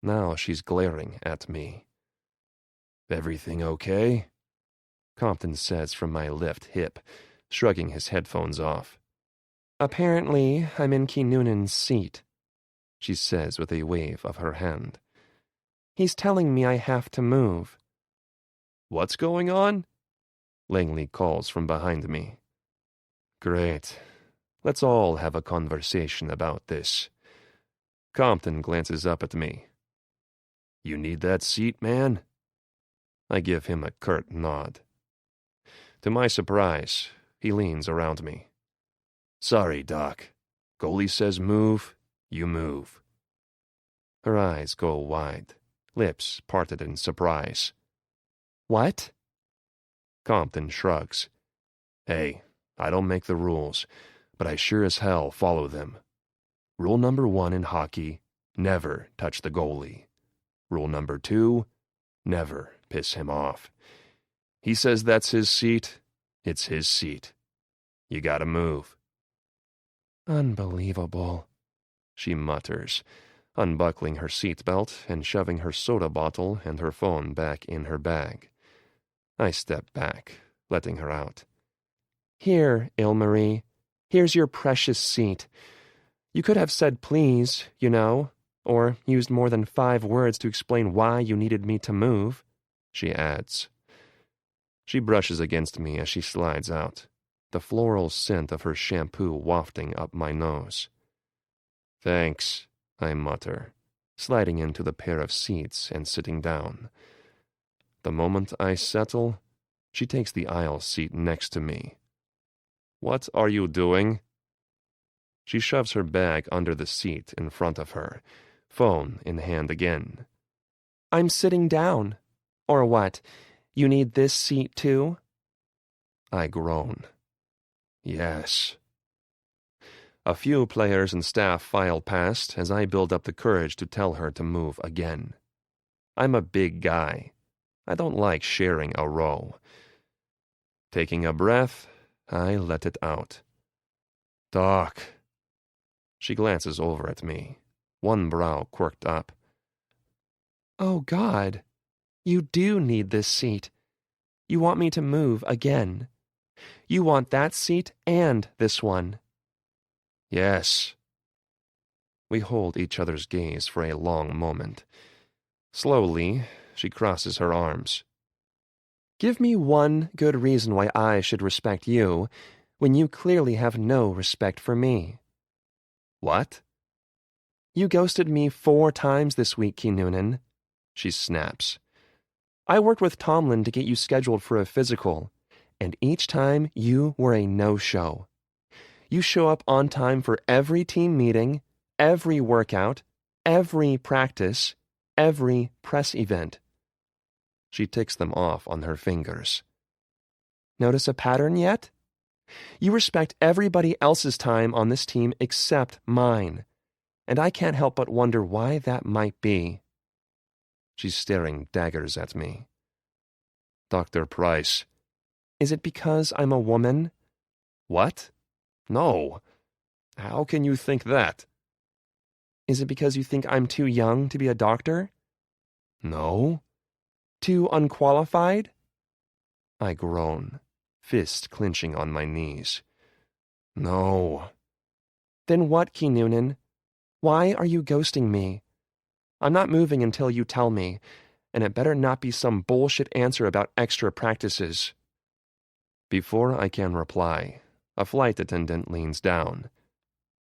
E: Now she's glaring at me. Everything okay? Compton says from my left hip, shrugging his headphones off.
F: Apparently, I'm in Kinnunen's seat,
E: she says with a wave of her hand.
F: He's telling me I have to move.
E: What's going on? Langley calls from behind me. Great. Let's all have a conversation about this. Compton glances up at me. You need that seat, man? I give him a curt nod. To my surprise, he leans around me. Sorry, Doc. Goalie says move, you move. Her eyes go wide, lips parted in surprise.
F: What?
E: Compton shrugs. Hey, I don't make the rules, but I sure as hell follow them. Rule number 1 in hockey, never touch the goalie. Rule number 2, never piss him off. He says that's his seat, it's his seat. You gotta move.
F: Unbelievable,
E: she mutters, unbuckling her seatbelt and shoving her soda bottle and her phone back in her bag. I step back, letting her out.
F: Here, Ilmarie, here's your precious seat. You could have said please, you know, or used more than 5 words to explain why you needed me to move,
E: she adds. She brushes against me as she slides out, the floral scent of her shampoo wafting up my nose. Thanks, I mutter, sliding into the pair of seats and sitting down. The moment I settle, she takes the aisle seat next to me. What are you doing? She shoves her bag under the seat in front of her, phone in hand again.
F: I'm sitting down. Or what? You need this seat too?
E: I groan. Yes. A few players and staff file past as I build up the courage to tell her to move again. I'm a big guy. I don't like sharing a row. Taking a breath, I let it out. Doc. She glances over at me, one brow quirked up,
F: Oh, God. You do need this seat. You want me to move again. You want that seat and this one.
E: Yes. We hold each other's gaze for a long moment. Slowly, she crosses her arms.
F: Give me one good reason why I should respect you when you clearly have no respect for me.
E: What?
F: You ghosted me 4 times this week, Key Noonan. She snaps. I worked with Tomlin to get you scheduled for a physical, and each time you were a no-show. You show up on time for every team meeting, every workout, every practice, every press event.
E: She ticks them off on her fingers.
F: Notice a pattern yet? You respect everybody else's time on this team except mine, and I can't help but wonder why that might be.
E: She's staring daggers at me. Dr. Price.
F: Is it because I'm a woman?
E: What? No. How can you think that?
F: Is it because you think I'm too young to be a doctor?
E: No.
F: Too unqualified?
E: I groan, fist clenching on my knees. No.
F: Then what, Key Noonan? Why are you ghosting me? I'm not moving until you tell me, and it better not be some bullshit answer about extra practices.
E: Before I can reply, a flight attendant leans down.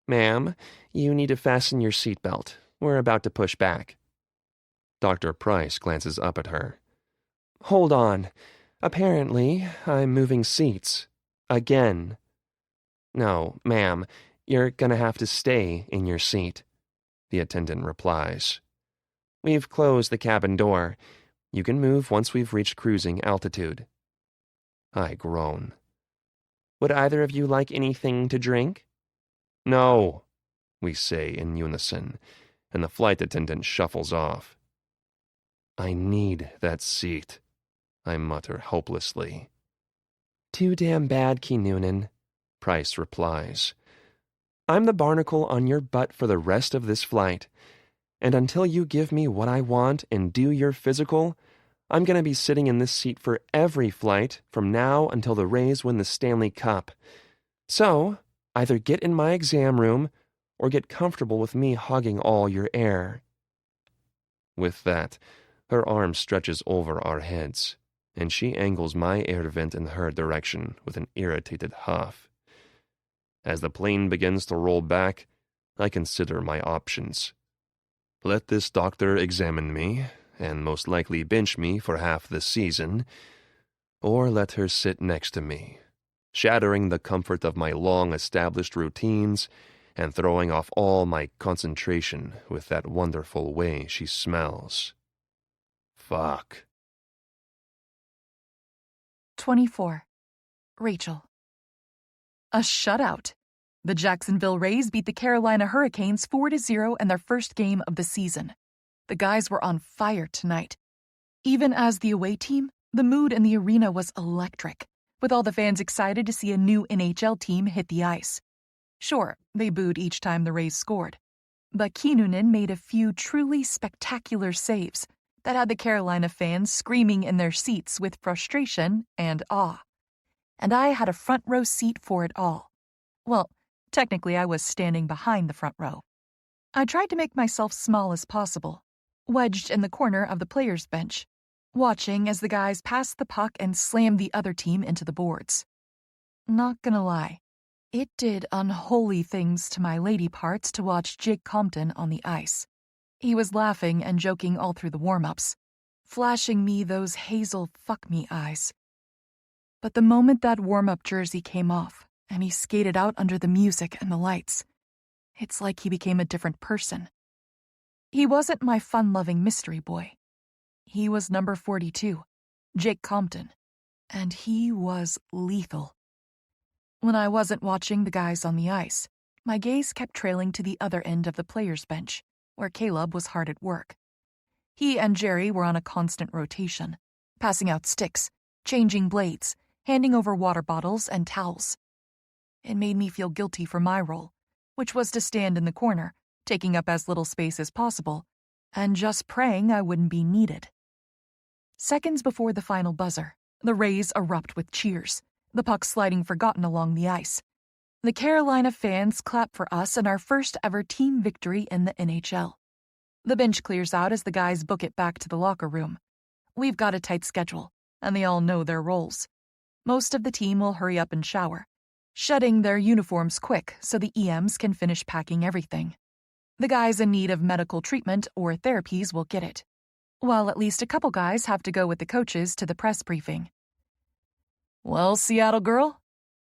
F: Ma'am, you need to fasten your seatbelt. We're about to push back.
E: Dr. Price glances up at her.
F: Hold on. Apparently, I'm moving seats. Again. No, ma'am, you're gonna have to stay in your seat, the attendant replies. We've closed the cabin door. You can move once we've reached cruising altitude.
E: I groan.
F: Would either of you like anything to drink?
E: No, we say in unison, and the flight attendant shuffles off. I need that seat, I mutter hopelessly.
F: Too damn bad, Key Noonan, Price replies. I'm the barnacle on your butt for the rest of this flight, and until you give me what I want and do your physical, I'm going to be sitting in this seat for every flight from now until the Rays win the Stanley Cup. So, either get in my exam room or get comfortable with me hogging all your air.
E: With that, her arm stretches over our heads, and she angles my air vent in her direction with an irritated huff. As the plane begins to roll back, I consider my options. Let this doctor examine me, and most likely bench me for half the season, or let her sit next to me, shattering the comfort of my long-established routines and throwing off all my concentration with that wonderful way she smells. Fuck.
A: 24. Rachel. A shutout. The Jacksonville Rays beat the Carolina Hurricanes 4-0 in their first game of the season. The guys were on fire tonight. Even as the away team, the mood in the arena was electric, with all the fans excited to see a new NHL team hit the ice. Sure, they booed each time the Rays scored, but Kinnunen made a few truly spectacular saves that had the Carolina fans screaming in their seats with frustration and awe. And I had a front row seat for it all. Well, technically I was standing behind the front row. I tried to make myself small as possible, wedged in the corner of the players' bench, watching as the guys passed the puck and slammed the other team into the boards. Not gonna lie, it did unholy things to my lady parts to watch Jake Compton on the ice. He was laughing and joking all through the warm-ups, flashing me those hazel fuck-me eyes. But the moment that warm-up jersey came off and he skated out under the music and the lights, it's like he became a different person. He wasn't my fun-loving mystery boy. He was number 42, Jake Compton, and he was lethal. When I wasn't watching the guys on the ice, my gaze kept trailing to the other end of the players' bench, where Caleb was hard at work. He and Jerry were on a constant rotation, passing out sticks, changing blades, handing over water bottles and towels. It made me feel guilty for my role, which was to stand in the corner, taking up as little space as possible, and just praying I wouldn't be needed. Seconds before the final buzzer, the Rays erupt with cheers, the puck sliding forgotten along the ice. The Carolina fans clap for us and our first ever team victory in the NHL. The bench clears out as the guys book it back to the locker room. We've got a tight schedule, and they all know their roles. Most of the team will hurry up and shower, shedding their uniforms quick so the EMs can finish packing everything. The guys in need of medical treatment or therapies will get it, while at least a couple guys have to go with the coaches to the press briefing.
B: Well, Seattle girl,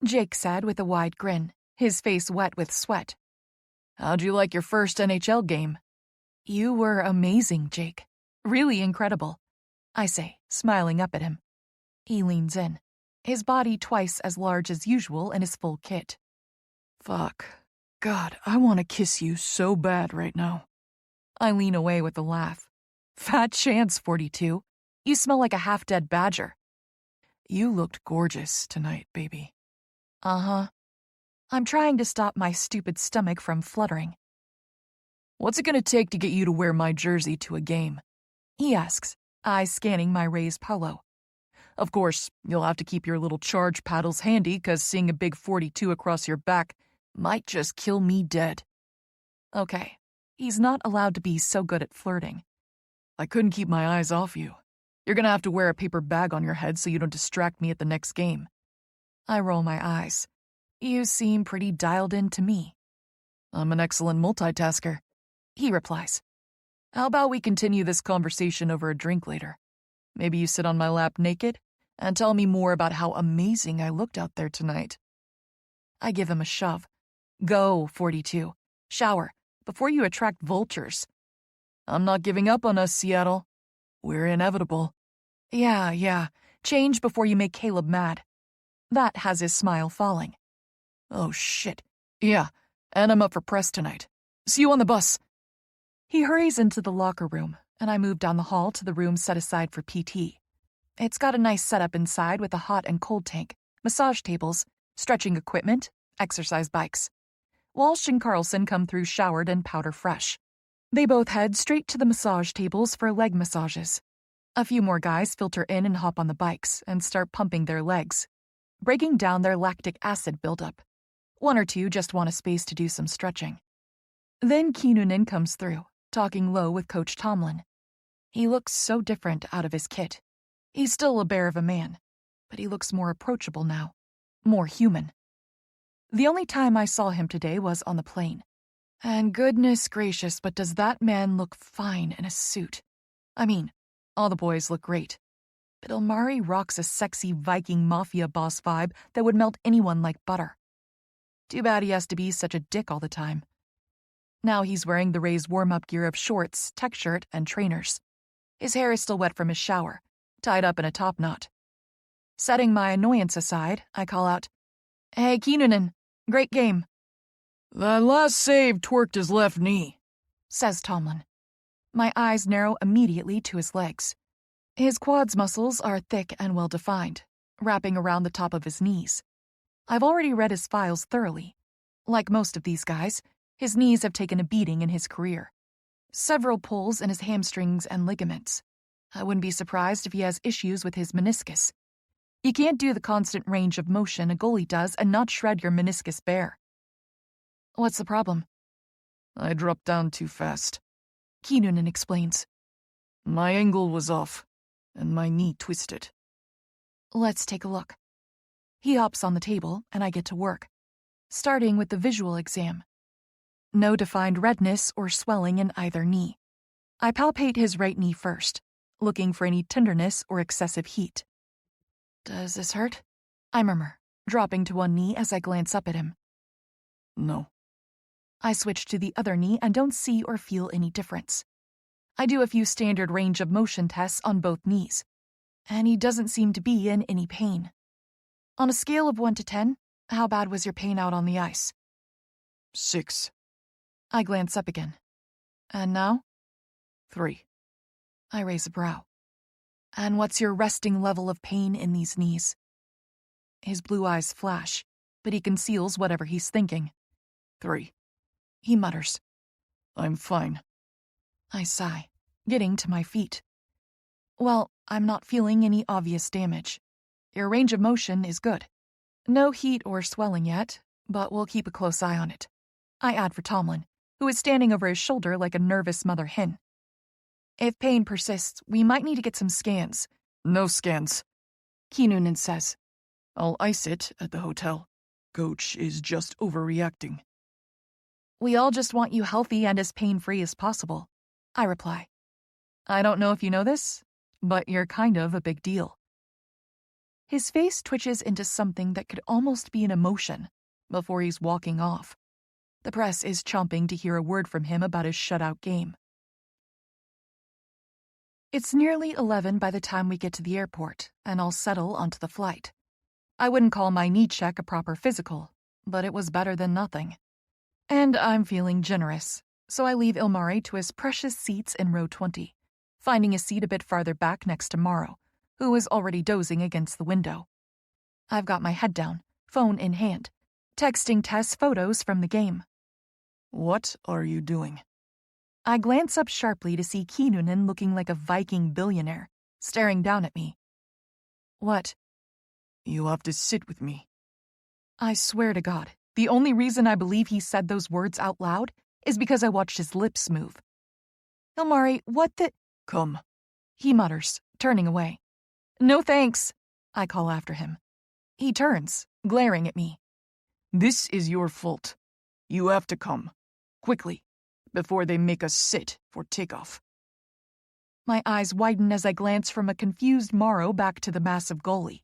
A: Jake said with a wide grin, his face wet with sweat.
B: How'd you like your first NHL game?
A: You were amazing, Jake. Really incredible, I say, smiling up at him. He leans in, his body twice as large as usual in his full kit.
B: Fuck. God, I want to kiss you so bad right now.
A: I lean away with a laugh. Fat chance, 42. You smell like a half-dead badger.
B: You looked gorgeous tonight, baby.
A: Uh-huh. I'm trying to stop my stupid stomach from fluttering.
B: What's it gonna take to get you to wear my jersey to a game?
A: He asks, eyes scanning my Rays polo.
B: Of course, you'll have to keep your little charge paddles handy, 'cause seeing a big 42 across your back might just kill me dead.
A: Okay, he's not allowed to be so good at flirting.
B: I couldn't keep my eyes off you. You're gonna have to wear a paper bag on your head so you don't distract me at the next game.
A: I roll my eyes. You seem pretty dialed in to me.
B: I'm an excellent multitasker,
A: he replies.
B: How about we continue this conversation over a drink later? Maybe you sit on my lap naked and tell me more about how amazing I looked out there tonight.
A: I give him a shove. Go, 42. Shower, before you attract vultures.
B: I'm not giving up on us, Seattle. We're inevitable.
A: Yeah. Change before you make Caleb mad. That has his smile falling.
B: Oh, shit. Yeah, and I'm up for press tonight. See you on the bus.
A: He hurries into the locker room, and I move down the hall to the room set aside for PT. It's got a nice setup inside with a hot and cold tank, massage tables, stretching equipment, exercise bikes. Walsh and Carlson come through showered and powder fresh. They both head straight to the massage tables for leg massages. A few more guys filter in and hop on the bikes and start pumping their legs, breaking down their lactic acid buildup. One or two just want a space to do some stretching. Then Keenan comes through, talking low with Coach Tomlin. He looks so different out of his kit. He's still a bear of a man, but he looks more approachable now, more human. The only time I saw him today was on the plane. And goodness gracious, but does that man look fine in a suit. I mean, all the boys look great. But Omari rocks a sexy Viking mafia boss vibe that would melt anyone like butter. Too bad he has to be such a dick all the time. Now he's wearing the Rays warm-up gear of shorts, tech shirt, and trainers. His hair is still wet from his shower, tied up in a top knot. Setting my annoyance aside, I call out, "Hey, Keenan, great game."
B: "That last save twerked his left knee,"
A: says Tomlin. My eyes narrow immediately to his legs. His quads muscles are thick and well-defined, wrapping around the top of his knees. I've already read his files thoroughly. Like most of these guys, his knees have taken a beating in his career. Several pulls in his hamstrings and ligaments. I wouldn't be surprised if he has issues with his meniscus. You can't do the constant range of motion a goalie does and not shred your meniscus bare. What's the problem?
B: I dropped down too fast,
A: Keenan explains.
B: My angle was off, and my knee twisted.
A: Let's take a look. He hops on the table, and I get to work, starting with the visual exam. No defined redness or swelling in either knee. I palpate his right knee first, looking for any tenderness or excessive heat. Does this hurt? I murmur, dropping to one knee as I glance up at him.
B: No.
A: I switch to the other knee and don't see or feel any difference. I do a few standard range of motion tests on both knees, and he doesn't seem to be in any pain. On a scale of 1 to 10, how bad was your pain out on the ice?
B: 6.
A: I glance up again. And now?
B: 3.
A: I raise a brow. And what's your resting level of pain in these knees? His blue eyes flash, but he conceals whatever he's thinking.
B: 3.
A: He mutters.
B: I'm fine.
A: I sigh, getting to my feet. Well, I'm not feeling any obvious damage. Your range of motion is good. No heat or swelling yet, but we'll keep a close eye on it. I add for Tomlin, who is standing over his shoulder like a nervous mother hen. If pain persists, we might need to get some scans.
B: No scans,
A: Kinnunen says.
B: I'll ice it at the hotel. Coach is just overreacting.
A: We all just want you healthy and as pain-free as possible, I reply. I don't know if you know this, but you're kind of a big deal. His face twitches into something that could almost be an emotion before he's walking off. The press is chomping to hear a word from him about his shutout game. It's nearly 11 by the time we get to the airport, and I'll settle onto the flight. I wouldn't call my knee check a proper physical, but it was better than nothing. And I'm feeling generous, so I leave Ilmari to his precious seats in row 20, finding a seat a bit farther back next to Morrow, who is already dozing against the window. I've got my head down, phone in hand, texting Tess photos from the game.
B: What are you doing?
A: I glance up sharply to see Kinnunen looking like a Viking billionaire, staring down at me. What?
B: You have to sit with me.
A: I swear to God, the only reason I believe he said those words out loud is because I watched his lips move. Ilmari, what the—
B: Come,
A: he mutters, turning away. No thanks, I call after him. He turns, glaring at me.
B: This is your fault. You have to come. Quickly, before they make us sit for takeoff.
A: My eyes widen as I glance from a confused Morrow back to the massive goalie.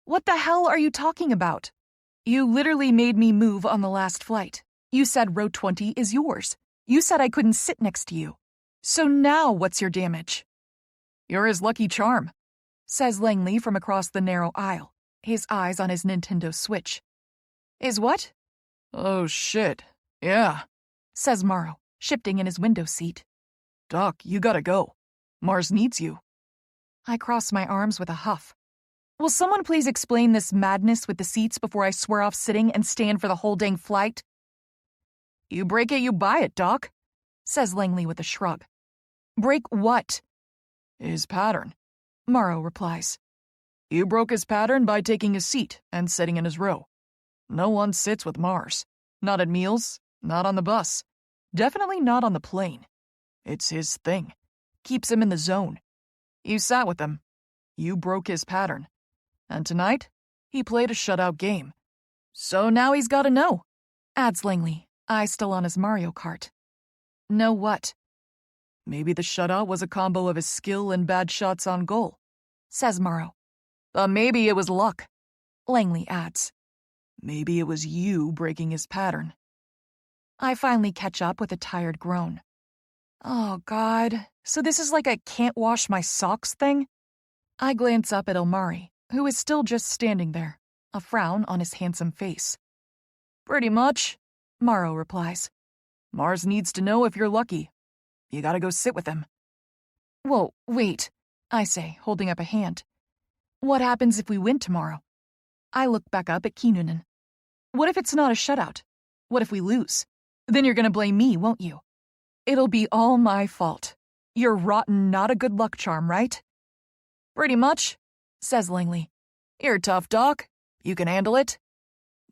A: What the hell are you talking about? You literally made me move on the last flight. You said row 20 is yours. You said I couldn't sit next to you. So now what's your damage?
B: You're his lucky charm,
A: says Langley from across the narrow aisle, his eyes on his Nintendo Switch. Is what?
B: Oh shit, yeah,
A: says Morrow, shifting in his window seat.
B: Doc, you gotta go. Mars needs you.
A: I cross my arms with a huff. Will someone please explain this madness with the seats before I swear off sitting and stand for the whole dang flight?
B: You break it, you buy it, Doc,
A: says Langley with a shrug. Break what?
B: His pattern,
A: Morrow replies.
B: You broke his pattern by taking his seat and sitting in his row. No one sits with Mars. Not at meals, not on the bus. Definitely not on the plane. It's his thing. Keeps him in the zone. You sat with him. You broke his pattern. And tonight, he played a shutout game. So now he's gotta know,
A: adds Langley, eye still on his Mario Kart. Know what?
B: Maybe the shutout was a combo of his skill and bad shots on goal,
A: says Morrow.
B: But maybe it was luck,
A: Langley adds.
B: Maybe it was you breaking his pattern.
A: I finally catch up with a tired groan. Oh, God. So this is like a can't wash my socks thing? I glance up at Ilmari, who is still just standing there, a frown on his handsome face.
B: Pretty much,
A: Morrow replies.
B: Mars needs to know if you're lucky. You gotta go sit with him.
A: Whoa, wait, I say, holding up a hand. What happens if we win tomorrow? I look back up at Kinnunen. What if it's not a shutout? What if we lose? Then you're gonna blame me, won't you? It'll be all my fault. You're rotten, not a good luck charm, right?
B: Pretty much,
A: says Langley.
B: You're tough, Doc. You can handle it.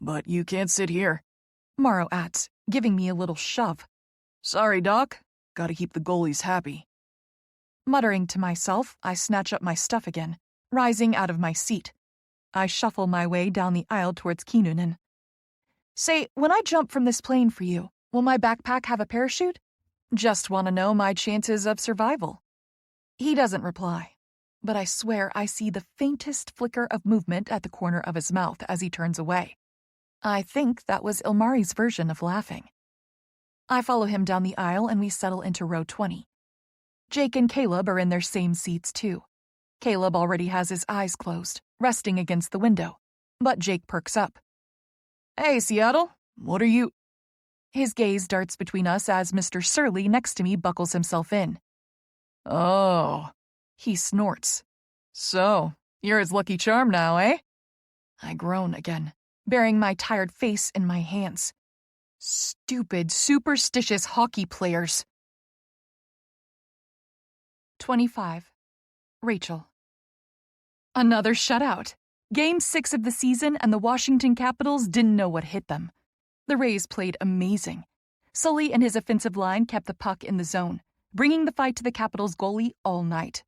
B: But you can't sit here,
A: Morrow adds, giving me a little shove.
B: Sorry, Doc. Gotta keep the goalies happy.
A: Muttering to myself, I snatch up my stuff again, rising out of my seat. I shuffle my way down the aisle towards Kinnunen. Say, when I jump from this plane for you, will my backpack have a parachute? Just want to know my chances of survival. He doesn't reply, but I swear I see the faintest flicker of movement at the corner of his mouth as he turns away. I think that was Ilmari's version of laughing. I follow him down the aisle and we settle into row 20. Jake and Caleb are in their same seats too. Caleb already has his eyes closed, resting against the window, but Jake perks up.
B: Hey, Seattle, what are you—
A: His gaze darts between us as Mr. Surly next to me buckles himself in.
B: Oh,
A: he snorts.
B: So, you're his lucky charm now, eh?
A: I groan again, burying my tired face in my hands. Stupid, superstitious hockey players. 25. Rachel. Another shutout. Game 6 of the season, and the Washington Capitals didn't know what hit them. The Rays played amazing. Sully and his offensive line kept the puck in the zone, bringing the fight to the Capitals goalie all night.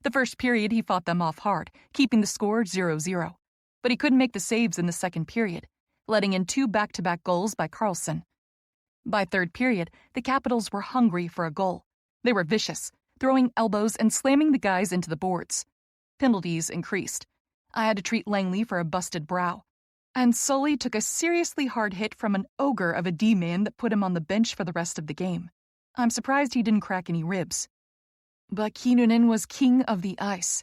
A: The first period, he fought them off hard, keeping the score 0-0. But he couldn't make the saves in the second period, letting in 2 back-to-back goals by Karlsson. By third period, the Capitals were hungry for a goal. They were vicious, throwing elbows and slamming the guys into the boards. Penalties increased. I had to treat Langley for a busted brow. And Sully took a seriously hard hit from an ogre of a D-man that put him on the bench for the rest of the game. I'm surprised he didn't crack any ribs. But Kinnunen was king of the ice.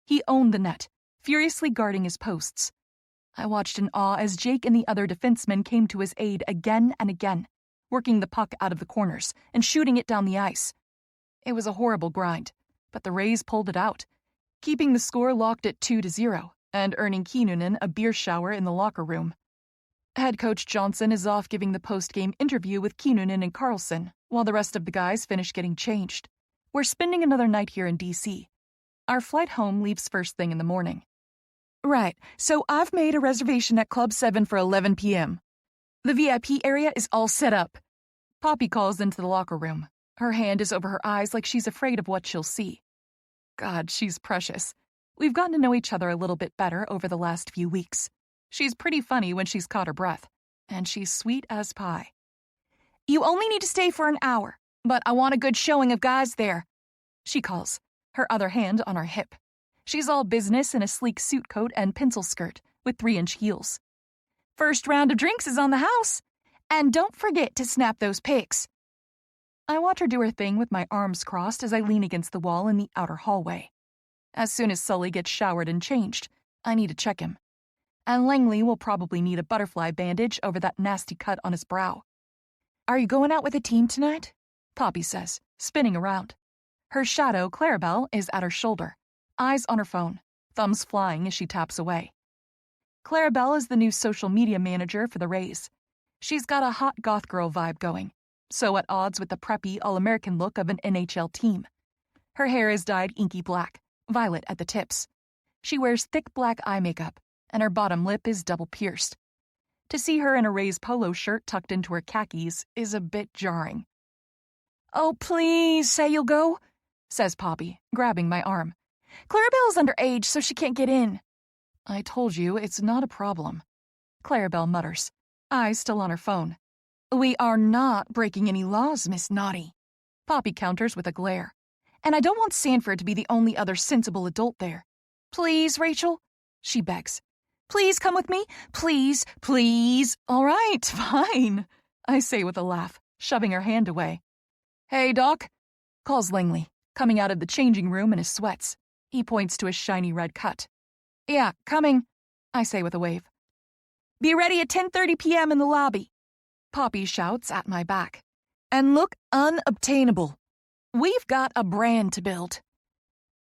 A: He owned the net, furiously guarding his posts. I watched in awe as Jake and the other defensemen came to his aid again and again, working the puck out of the corners and shooting it down the ice. It was a horrible grind, but the Rays pulled it out, keeping the score locked at 2-0 and earning Kinnunen a beer shower in the locker room. Head coach Johnson is off giving the post-game interview with Kinnunen and Karlsson, while the rest of the guys finish getting changed. We're spending another night here in D.C. Our flight home leaves first thing in the morning. Right, so I've made a reservation at Club 7 for 11 p.m. The VIP area is all set up. Poppy calls into the locker room. Her hand is over her eyes like she's afraid of what she'll see. God, she's precious. We've gotten to know each other a little bit better over the last few weeks. She's pretty funny when she's caught her breath, and she's sweet as pie. You only need to stay for an hour, but I want a good showing of guys there, she calls, her other hand on her hip. She's all business in a sleek suit coat and pencil skirt with 3-inch heels. First round of drinks is on the house, and don't forget to snap those pics. I watch her do her thing with my arms crossed as I lean against the wall in the outer hallway. As soon as Sully gets showered and changed, I need to check him. And Langley will probably need a butterfly bandage over that nasty cut on his brow. Are you going out with the team tonight? Poppy says, spinning around. Her shadow, Clarabelle, is at her shoulder, eyes on her phone, thumbs flying as she taps away. Clarabelle is the new social media manager for the Rays. She's got a hot goth girl vibe going, so at odds with the preppy, all-American look of an NHL team. Her hair is dyed inky black, violet at the tips. She wears thick black eye makeup, and her bottom lip is double pierced. To see her in a Rays polo shirt tucked into her khakis is a bit jarring. Oh, please say you'll go, says Poppy, grabbing my arm. Clarabelle's underage, so she can't get in. I told you, it's not a problem. Clarabelle mutters, eyes still on her phone. We are not breaking any laws, Miss Naughty. Poppy counters with a glare. And I don't want Sanford to be the only other sensible adult there. Please, Rachel, she begs. Please come with me. Please, please. All right, fine, I say with a laugh, shoving her hand away. Hey, Doc, calls Langley, coming out of the changing room in his sweats. He points to a shiny red cut. Yeah, coming, I say with a wave. Be ready at 10:30 p.m. in the lobby. Poppy shouts at my back. And look unobtainable. We've got a brand to build.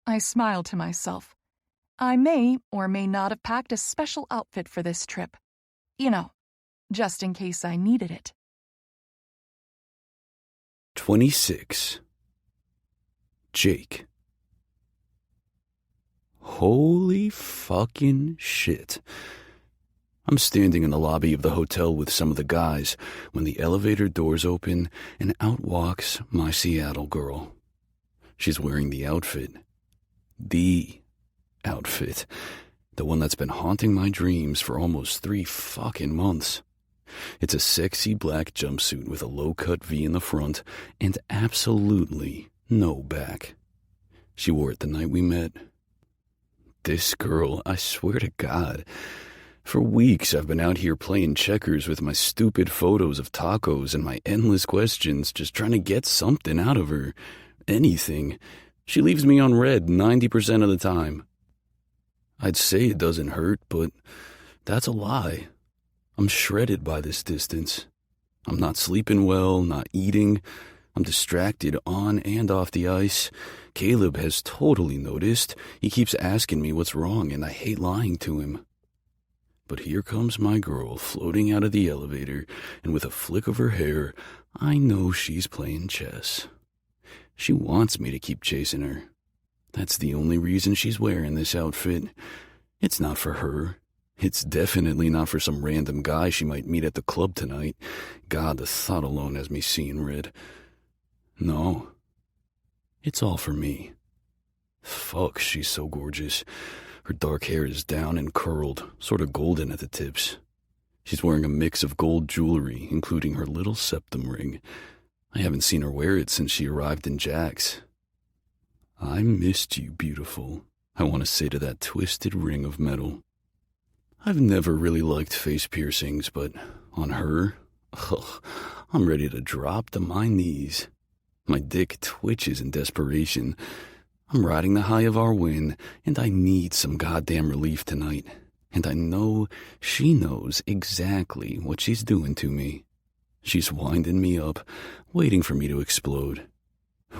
A: I smile to myself. I may or may not have packed a special outfit for this trip. You know, just in case I needed it.
C: 26. Jake. Holy fucking shit. I'm standing in the lobby of the hotel with some of the guys when the elevator doors open and out walks my Seattle girl. She's wearing the outfit. The outfit. The one that's been haunting my dreams for almost 3 fucking months. It's a sexy black jumpsuit with a low-cut V in the front and absolutely no back. She wore it the night we met. This girl, I swear to God, for weeks I've been out here playing checkers with my stupid photos of tacos and my endless questions, just trying to get something out of her. Anything. She leaves me on red 90% of the time. I'd say it doesn't hurt, but that's a lie. I'm shredded by this distance. I'm not sleeping well, not eating. I'm distracted on and off the ice. Caleb has totally noticed. He keeps asking me what's wrong, and I hate lying to him. But here comes my girl floating out of the elevator, and with a flick of her hair, I know she's playing chess. She wants me to keep chasing her, That's the only reason she's wearing this outfit. It's not for her. It's definitely not for some random guy she might meet at the club tonight. God, the thought alone has me seeing red. No. It's all for me. Fuck, she's so gorgeous. Her dark hair is down and curled, sort of golden at the tips. She's wearing a mix of gold jewelry, including her little septum ring. I haven't seen her wear it since she arrived in Jack's. I missed you, beautiful, I want to say to that twisted ring of metal. I've never really liked face piercings, but on her, I'm ready to drop to my knees. My dick twitches in desperation. I'm riding the high of our win, and I need some goddamn relief tonight. And I know she knows exactly what she's doing to me. She's winding me up, waiting for me to explode.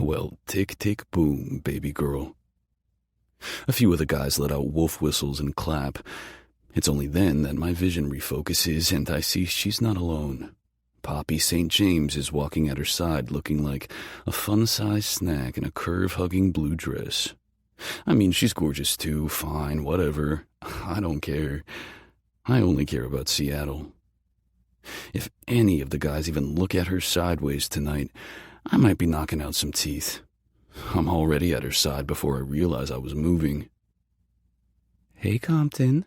C: Well, tick, tick, boom, baby girl. A few of the guys let out wolf whistles and clap. It's only then that my vision refocuses and I see she's not alone. Poppy St. James is walking at her side looking like a fun-sized snack in a curve-hugging blue dress. I mean, she's gorgeous too, fine, whatever. I don't care. I only care about Seattle. If any of the guys even look at her sideways tonight, I might be knocking out some teeth. I'm already at her side before I realize I was moving. Hey, Compton,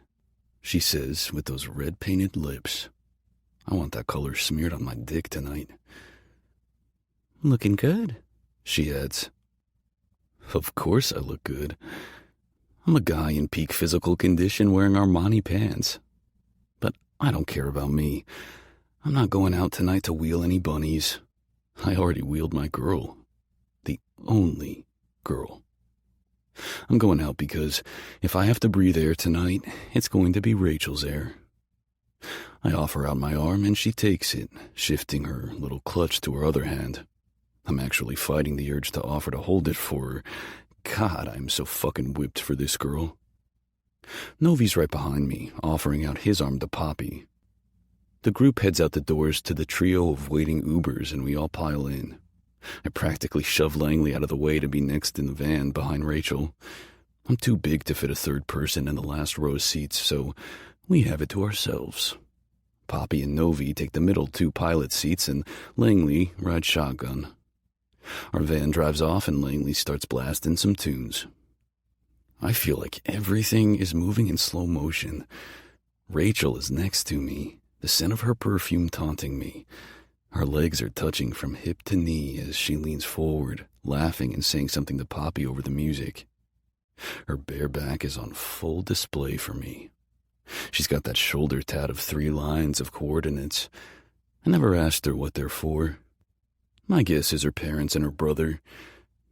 C: she says with those red-painted lips. I want that color smeared on my dick tonight. Looking good, she adds. Of course I look good. I'm a guy in peak physical condition wearing Armani pants. But I don't care about me. I'm not going out tonight to wheel any bunnies. I already wheeled my girl. The only girl. I'm going out because if I have to breathe air tonight, it's going to be Rachel's air. I offer out my arm and she takes it, shifting her little clutch to her other hand. I'm actually fighting the urge to offer to hold it for her. God, I'm so fucking whipped for this girl. Novi's right behind me, offering out his arm to Poppy. The group heads out the doors to the trio of waiting Ubers and we all pile in. I practically shove Langley out of the way to be next in the van behind Rachel. I'm too big to fit a third person in the last row of seats, so we have it to ourselves. Poppy and Novi take the middle two pilot seats and Langley rides shotgun. Our van drives off and Langley starts blasting some tunes. I feel like everything is moving in slow motion. Rachel is next to me, the scent of her perfume taunting me. Her legs are touching from hip to knee as she leans forward, laughing and saying something to Poppy over the music. Her bare back is on full display for me. She's got that shoulder tat of 3 lines of coordinates. I never asked her what they're for. My guess is her parents and her brother.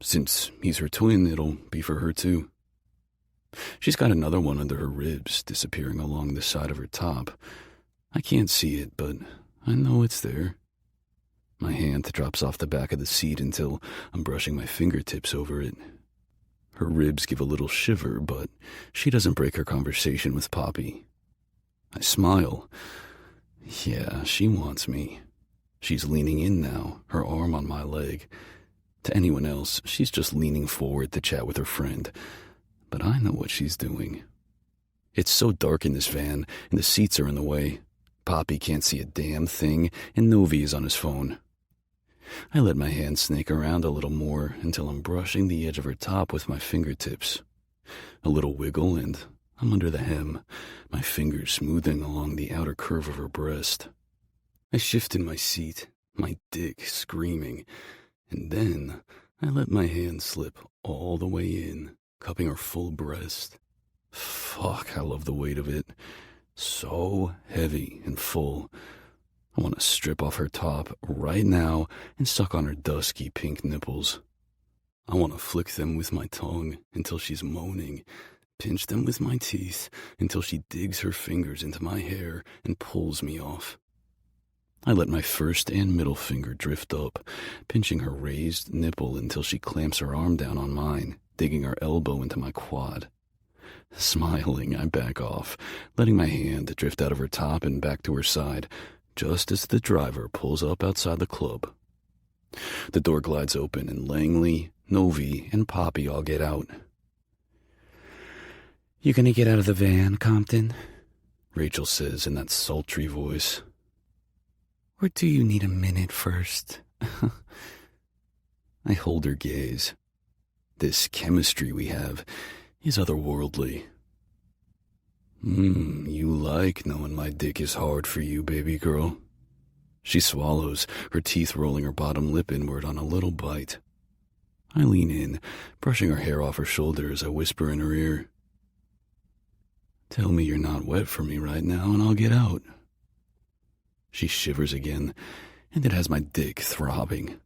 C: Since he's her twin, it'll be for her too. She's got another one under her ribs, disappearing along the side of her top. I can't see it, but I know it's there. My hand drops off the back of the seat until I'm brushing my fingertips over it. Her ribs give a little shiver, but she doesn't break her conversation with Poppy. I smile. Yeah, she wants me. She's leaning in now, her arm on my leg. To anyone else, she's just leaning forward to chat with her friend. But I know what she's doing. It's so dark in this van, and the seats are in the way. Poppy can't see a damn thing, and Novi is on his phone. I let my hand snake around a little more until I'm brushing the edge of her top with my fingertips. A little wiggle and I'm under the hem, my fingers smoothing along the outer curve of her breast. I shift in my seat, my dick screaming, and then I let my hand slip all the way in, cupping her full breast. Fuck, I love the weight of it. So heavy and full. I want to strip off her top right now and suck on her dusky pink nipples. I want to flick them with my tongue until she's moaning, pinch them with my teeth until she digs her fingers into my hair and pulls me off. I let my first and middle finger drift up, pinching her raised nipple until she clamps her arm down on mine, digging her elbow into my quad. Smiling, I back off, letting my hand drift out of her top and back to her side, just as the driver pulls up outside the club. The door glides open and Langley, Novi, and Poppy all get out. You gonna get out of the van, Compton? Rachel says in that sultry voice. Or do you need a minute first? I hold her gaze. This chemistry we have is otherworldly. You like knowing my dick is hard for you, baby girl. She swallows, her teeth rolling her bottom lip inward on a little bite. I lean in, brushing her hair off her shoulder as I whisper in her ear. Tell me you're not wet for me right now and I'll get out. She shivers again, and it has my dick throbbing.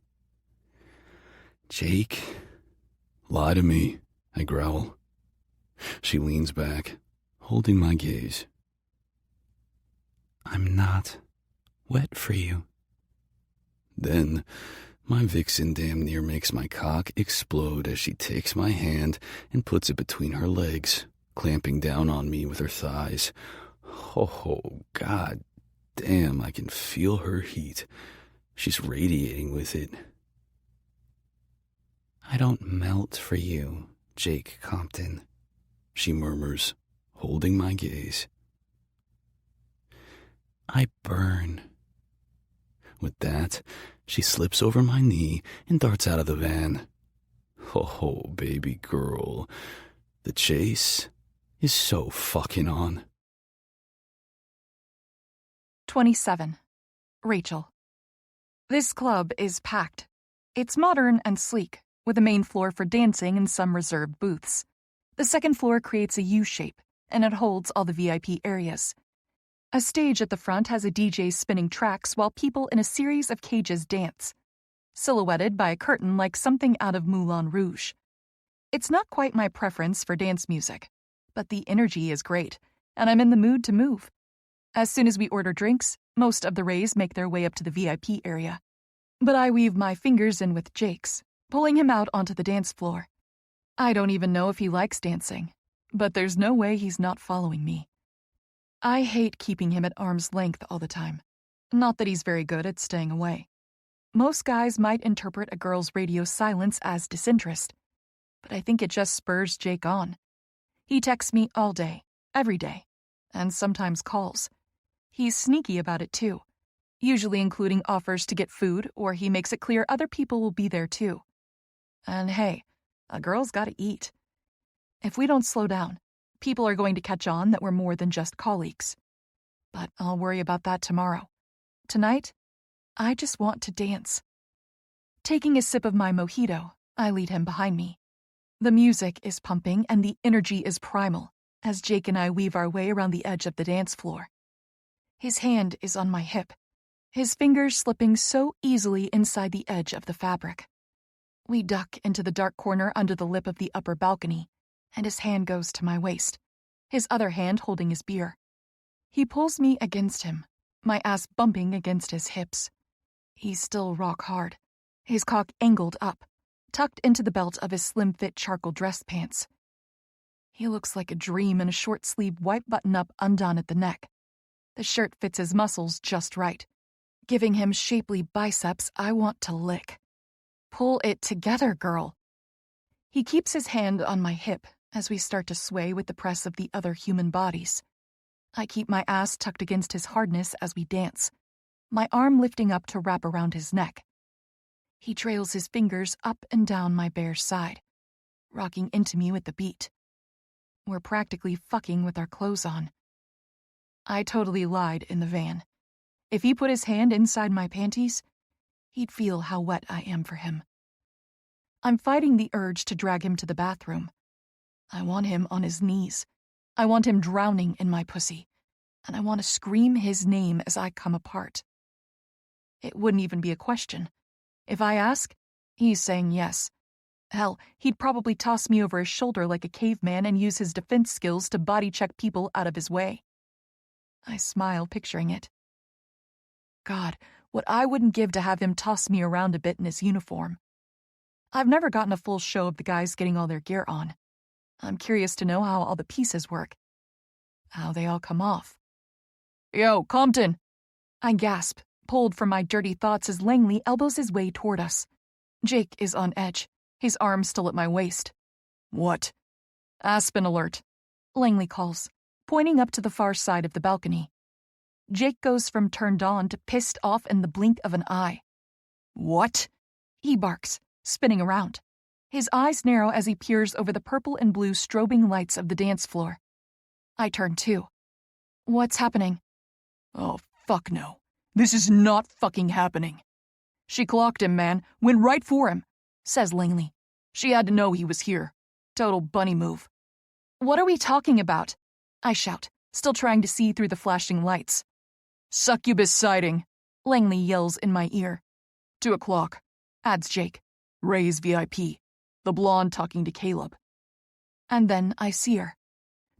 C: Jake, lie to me, I growl. She leans back, holding my gaze. I'm not wet for you. Then, my vixen damn near makes my cock explode as she takes my hand and puts it between her legs, clamping down on me with her thighs. Oh, God damn, I can feel her heat. She's radiating with it. I don't melt for you, Jake Compton, she murmurs, holding my gaze. I burn. With that, she slips over my knee and darts out of the van. Oh, baby girl, the chase is so fucking on.
A: 27. Rachel. This club is packed. It's modern and sleek, with a main floor for dancing and some reserved booths. The second floor creates a U shape, and it holds all the VIP areas. A stage at the front has a DJ spinning tracks while people in a series of cages dance, silhouetted by a curtain like something out of Moulin Rouge. It's not quite my preference for dance music, but the energy is great, and I'm in the mood to move. As soon as we order drinks, most of the rays make their way up to the VIP area. But I weave my fingers in with Jake's, pulling him out onto the dance floor. I don't even know if he likes dancing, but there's no way he's not following me. I hate keeping him at arm's length all the time. Not that he's very good at staying away. Most guys might interpret a girl's radio silence as disinterest, but I think it just spurs Jake on. He texts me all day, every day, and sometimes calls. He's sneaky about it too, usually including offers to get food, or he makes it clear other people will be there too. And hey, a girl's gotta eat. If we don't slow down, people are going to catch on that we're more than just colleagues. But I'll worry about that tomorrow. Tonight, I just want to dance. Taking a sip of my mojito, I lead him behind me. The music is pumping and the energy is primal as Jake and I weave our way around the edge of the dance floor. His hand is on my hip, his fingers slipping so easily inside the edge of the fabric. We duck into the dark corner under the lip of the upper balcony, and his hand goes to my waist, his other hand holding his beer. He pulls me against him, my ass bumping against his hips. He's still rock hard, his cock angled up, tucked into the belt of his slim-fit charcoal dress pants. He looks like a dream in a short-sleeved white button-up undone at the neck. The shirt fits his muscles just right, giving him shapely biceps I want to lick. Pull it together, girl. He keeps his hand on my hip as we start to sway with the press of the other human bodies. I keep my ass tucked against his hardness as we dance, my arm lifting up to wrap around his neck. He trails his fingers up and down my bare side, rocking into me with the beat. We're practically fucking with our clothes on. I totally lied in the van. If he put his hand inside my panties, he'd feel how wet I am for him. I'm fighting the urge to drag him to the bathroom. I want him on his knees. I want him drowning in my pussy, and I want to scream his name as I come apart. It wouldn't even be a question. If I ask, he's saying yes. Hell, he'd probably toss me over his shoulder like a caveman and use his defense skills to body check people out of his way. I smile, picturing it. God, what I wouldn't give to have him toss me around a bit in his uniform. I've never gotten a full show of the guys getting all their gear on. I'm curious to know how all the pieces work. How they all come off. Yo, Compton! I gasp, pulled from my dirty thoughts as Langley elbows his way toward us. Jake is on edge, his arm still at my waist. What? Aspen alert. Langley calls, pointing up to the far side of the balcony. Jake goes from turned on to pissed off in the blink of an eye.
B: What?
A: He barks, spinning around. His eyes narrow as he peers over the purple and blue strobing lights of the dance floor. I turn too. What's happening?
B: Oh, fuck no. This is not fucking happening. She clocked him, man. Went right for him,
A: says Langley.
B: She had to know he was here. Total bunny move.
A: What are we talking about? I shout, still trying to see through the flashing lights.
B: Succubus sighting,
A: Langley yells in my ear.
B: 2:00,
A: adds Jake.
B: Ray's VIP. The blonde talking to Caleb.
A: And then I see her.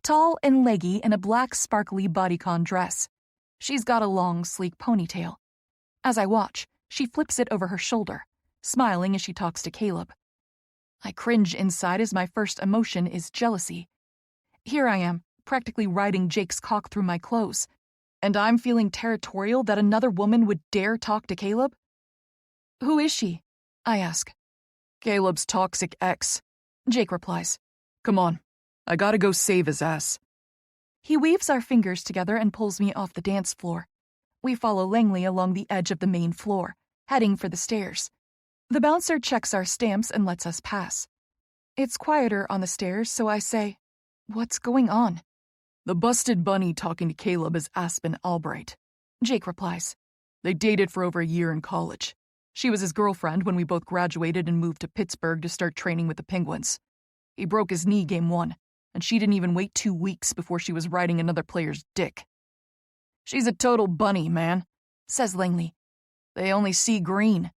A: Tall and leggy in a black sparkly bodycon dress. She's got a long, sleek ponytail. As I watch, she flips it over her shoulder, smiling as she talks to Caleb. I cringe inside as my first emotion is jealousy. Here I am, practically riding Jake's cock through my clothes, and I'm feeling territorial that another woman would dare talk to Caleb? Who is she? I ask.
B: Caleb's toxic ex,
A: Jake replies.
B: Come on, I gotta go save his ass.
A: He weaves our fingers together and pulls me off the dance floor. We follow Langley along the edge of the main floor, heading for the stairs. The bouncer checks our stamps and lets us pass. It's quieter on the stairs, so I say, "What's going on?"
B: The busted bunny talking to Caleb is Aspen Albright,
A: Jake replies.
B: They dated for over a year in college. She was his girlfriend when we both graduated and moved to Pittsburgh to start training with the Penguins. He broke his knee game 1, and she didn't even wait 2 weeks before she was riding another player's dick. She's a total bunny, man,
A: says Langley.
B: They only see green.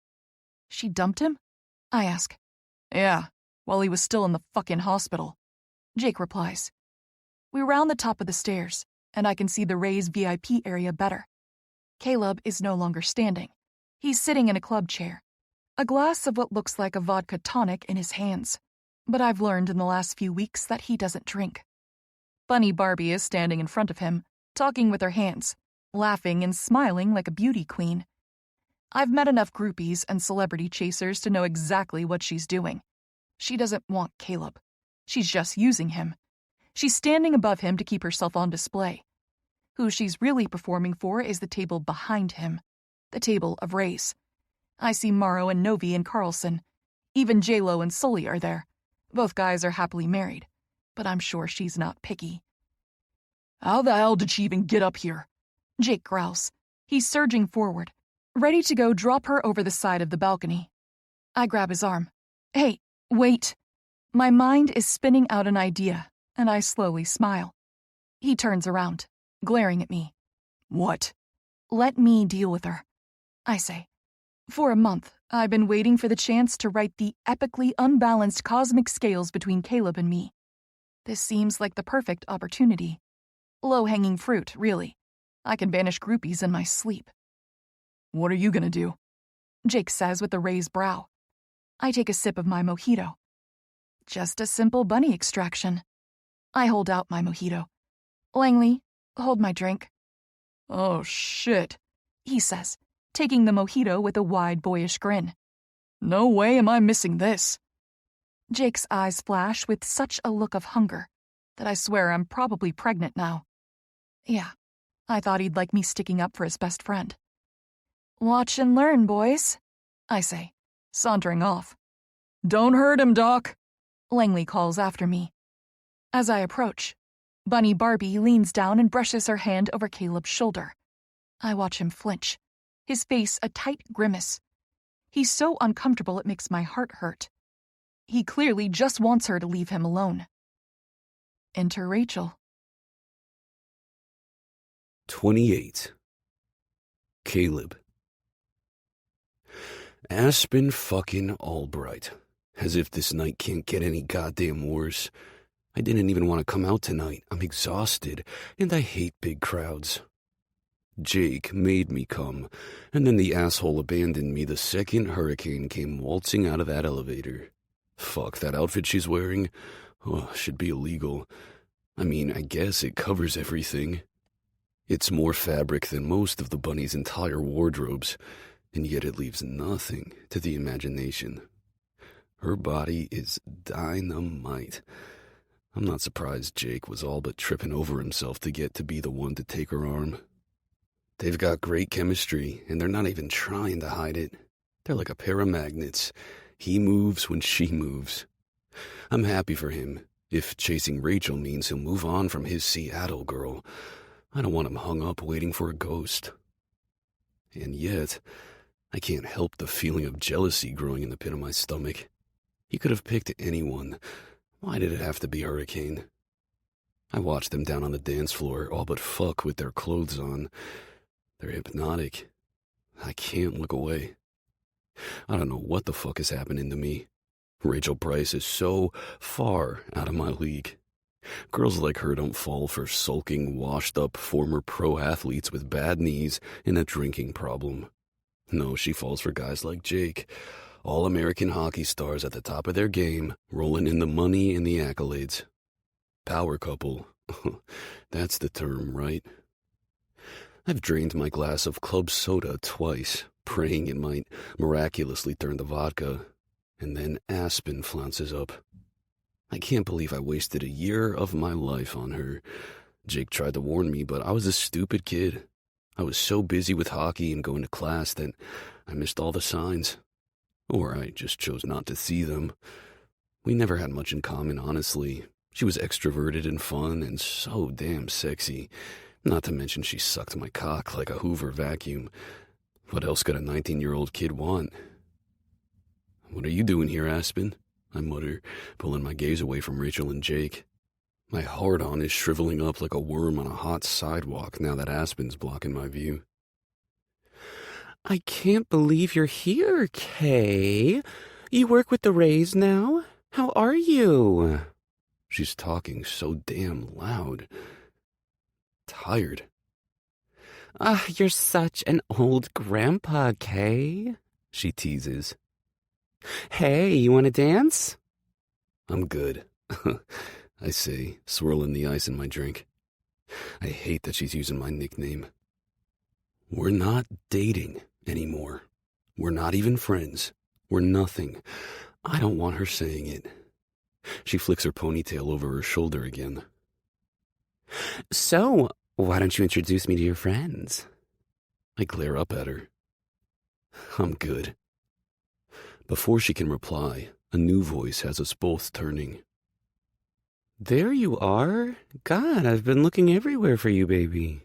A: She dumped him? I ask.
B: Yeah, while he was still in the fucking hospital.
A: Jake replies. We round the top of the stairs, and I can see the Ray's VIP area better. Caleb is no longer standing. He's sitting in a club chair, a glass of what looks like a vodka tonic in his hands. But I've learned in the last few weeks that he doesn't drink. Bunny Barbie is standing in front of him, talking with her hands, laughing and smiling like a beauty queen. I've met enough groupies and celebrity chasers to know exactly what she's doing. She doesn't want Caleb. She's just using him. She's standing above him to keep herself on display. Who she's really performing for is the table behind him, the table of Rays. I see Morrow and Novi and Carlson. Even J-Lo and Sully are there. Both guys are happily married, but I'm sure she's not picky.
B: How the hell did she even get up here?
A: Jake growls. He's surging forward, ready to go drop her over the side of the balcony. I grab his arm. Hey, wait. My mind is spinning out an idea, and I slowly smile. He turns around, glaring at me.
B: What?
A: Let me deal with her, I say. For a month, I've been waiting for the chance to right the epically unbalanced cosmic scales between Caleb and me. This seems like the perfect opportunity. Low-hanging fruit, really. I can banish groupies in my sleep.
B: What are you gonna do?
A: Jake says with a raised brow. I take a sip of my mojito. Just a simple bunny extraction. I hold out my mojito. Langley, hold my drink.
B: Oh, shit,
A: he says, taking the mojito with a wide, boyish grin.
B: No way am I missing this.
A: Jake's eyes flash with such a look of hunger that I swear I'm probably pregnant now. Yeah, I thought he'd like me sticking up for his best friend. Watch and learn, boys, I say, sauntering off.
B: Don't hurt him, Doc,
A: Langley calls after me. As I approach, Bunny Barbie leans down and brushes her hand over Caleb's shoulder. I watch him flinch, his face a tight grimace. He's so uncomfortable it makes my heart hurt. He clearly just wants her to leave him alone. Enter Rachel.
C: 28. Caleb. Aspen fucking Albright. As if this night can't get any goddamn worse. I didn't even want to come out tonight. I'm exhausted, and I hate big crowds. Jake made me come, and then the asshole abandoned me the second Hurricane came waltzing out of that elevator. Fuck, that outfit she's wearing? Oh, should be illegal. I mean, I guess it covers everything. It's more fabric than most of the bunny's entire wardrobes, and yet it leaves nothing to the imagination. Her body is dynamite. I'm not surprised Jake was all but tripping over himself to get to be the one to take her arm. They've got great chemistry, and they're not even trying to hide it. They're like a pair of magnets. He moves when she moves. I'm happy for him. If chasing Rachel means he'll move on from his Seattle girl, I don't want him hung up waiting for a ghost. And yet, I can't help the feeling of jealousy growing in the pit of my stomach. He could have picked anyone. Why did it have to be Hurricane? I watched them down on the dance floor, all but fuck with their clothes on. They're hypnotic. I can't look away. I don't know what the fuck is happening to me. Rachel Price is so far out of my league. Girls like her don't fall for sulking, washed-up former pro athletes with bad knees and a drinking problem. No, she falls for guys like Jake, all-American hockey stars at the top of their game, rolling in the money and the accolades. Power couple. That's the term, right? I've drained my glass of club soda twice, praying it might miraculously turn to vodka, and then Aspen flounces up. I can't believe I wasted a year of my life on her. Jake tried to warn me, but I was a stupid kid. I was so busy with hockey and going to class that I missed all the signs. Or I just chose not to see them. We never had much in common, honestly. She was extroverted and fun and so damn sexy. Not to mention she sucked my cock like a Hoover vacuum. What else could a 19-year-old kid want? "What are you doing here, Aspen?" I mutter, pulling my gaze away from Rachel and Jake. My hard-on is shriveling up like a worm on a hot sidewalk now that Aspen's blocking my view.
D: I can't believe you're here, Kay. You work with the Rays now? How are you?
C: She's talking so damn loud. Tired.
D: You're such an old grandpa, Kay, she teases. Hey, you want to dance?
C: I'm good, I say, swirling the ice in my drink. I hate that she's using my nickname. We're not dating anymore. We're not even friends. We're nothing. I don't want her saying it. She flicks her ponytail over her shoulder again.
D: So, why don't you introduce me to your friends?
C: I glare up at her. I'm good. Before she can reply, a new voice has us both turning.
D: There you are. God, I've been looking everywhere for you, baby.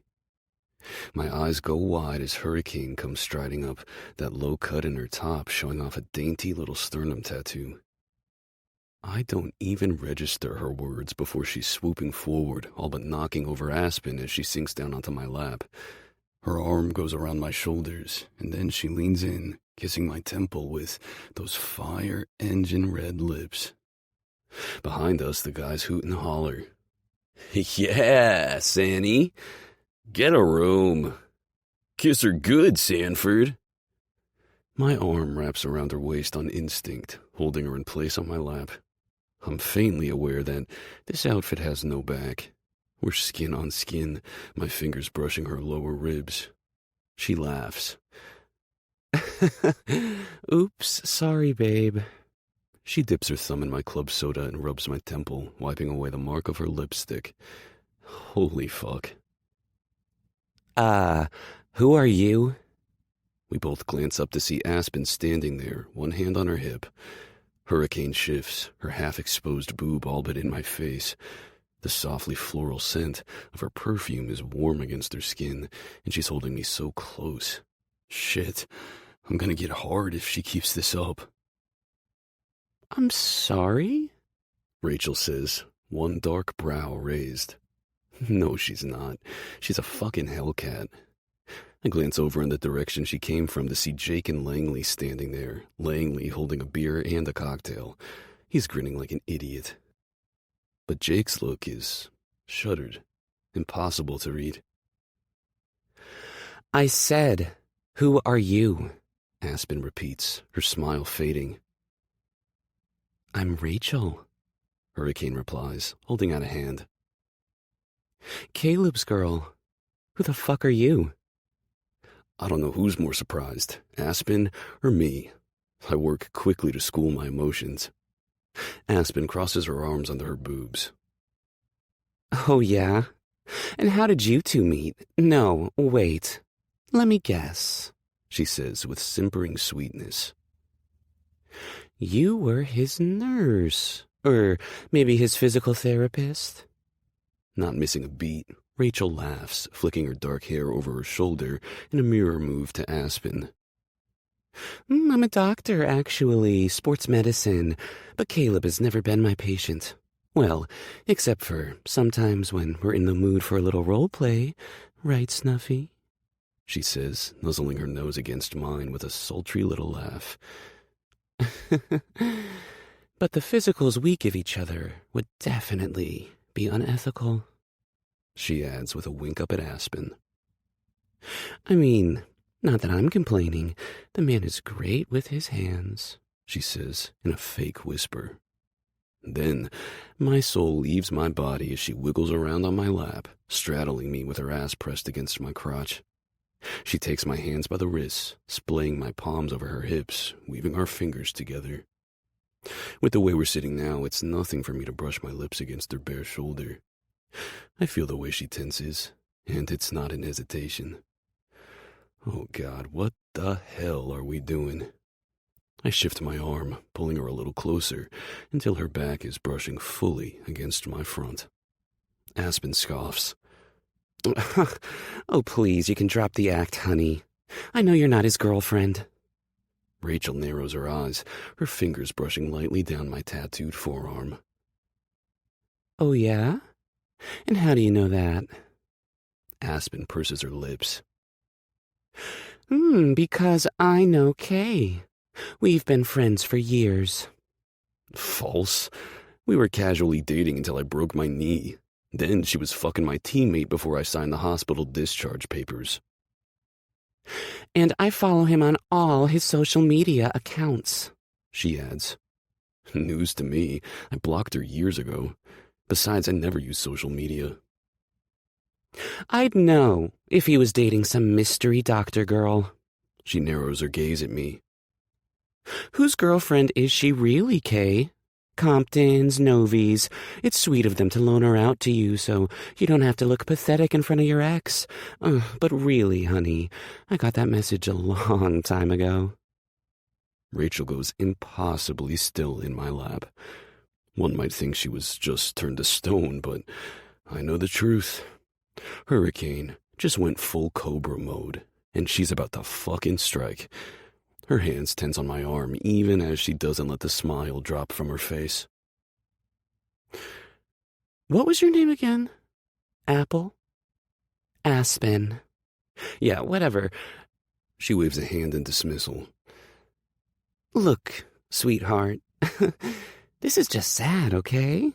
C: My eyes go wide as Hurricane comes striding up, that low cut in her top showing off a dainty little sternum tattoo. I don't even register her words before she's swooping forward, all but knocking over Aspen as she sinks down onto my lap. Her arm goes around my shoulders, and then she leans in, kissing my temple with those fire engine red lips. Behind us, the guys hoot and holler. Yeah, Sandy. Get a room. Kiss her good, Sanford. My arm wraps around her waist on instinct, holding her in place on my lap. I'm faintly aware that this outfit has no back. We're skin on skin, my fingers brushing her lower ribs. She laughs.
D: Oops, sorry, babe.
C: She dips her thumb in my club soda and rubs my temple, wiping away the mark of her lipstick. Holy fuck.
D: Who are you?
C: We both glance up to see Aspen standing there, one hand on her hip. Hurricane shifts, her half-exposed boob all but in my face. The softly floral scent of her perfume is warm against her skin, and she's holding me so close. Shit, I'm gonna get hard if she keeps this up.
D: I'm sorry?
C: Rachel says, one dark brow raised. No, she's not. She's a fucking hellcat. I glance over in the direction she came from to see Jake and Langley standing there, Langley holding a beer and a cocktail. He's grinning like an idiot. But Jake's look is shuttered, impossible to read.
D: I said, who are you?
C: Aspen repeats, her smile fading.
D: I'm Rachel,
C: Hurricane replies, holding out a hand.
D: Caleb's girl. Who the fuck are you?
C: I don't know who's more surprised, Aspen or me. I work quickly to school my emotions. Aspen crosses her arms under her boobs.
D: Oh, yeah? And how did you two meet? No, wait. Let me guess, she says with simpering sweetness. You were his nurse. Or maybe his physical therapist? Not missing a beat, Rachel laughs, flicking her dark hair over her shoulder in a mirror move to Aspen. I'm a doctor, actually, sports medicine, but Caleb has never been my patient. Well, except for sometimes when we're in the mood for a little role play, right, Snuffy? She says, nuzzling her nose against mine with a sultry little laugh. But the physicals we give each other would definitely be unethical, she adds with a wink up at Aspen. I mean, not that I'm complaining. The man is great with his hands, she says in a fake whisper. Then, my soul leaves my body as she wiggles around on my lap, straddling me with her ass pressed against my crotch. She takes my hands by the wrists, splaying my palms over her hips, weaving our fingers together. With the way we're sitting now, it's nothing for me to brush my lips against her bare shoulder. I feel the way she tenses, and it's not in hesitation. Oh God, what the hell are we doing? I shift my arm, pulling her a little closer, until her back is brushing fully against my front. Aspen scoffs. Oh, please, you can drop the act, honey. I know you're not his girlfriend. Rachel narrows her eyes, her fingers brushing lightly down my tattooed forearm. Oh, yeah? And how do you know that? Aspen purses her lips. Because I know Kay. We've been friends for years. False. We were casually dating until I broke my knee. Then she was fucking my teammate before I signed the hospital discharge papers. And I follow him on all his social media accounts, she adds. News to me. I blocked her years ago. Besides, I never use social media. I'd know if he was dating some mystery doctor girl. She narrows her gaze at me. Whose girlfriend is she really, Kay? Compton's, Novi's. It's sweet of them to loan her out to you so you don't have to look pathetic in front of your ex. But really, honey, I got that message a long time ago. Rachel goes impossibly still in my lap. One might think she was just turned to stone, but I know the truth. Hurricane just went full Cobra mode, and she's about to fucking strike. Her hands tense on my arm, even as she doesn't let the smile drop from her face. What was your name again? Apple? Aspen. Yeah, whatever. She waves a hand in dismissal. Look, sweetheart, this is just sad, okay?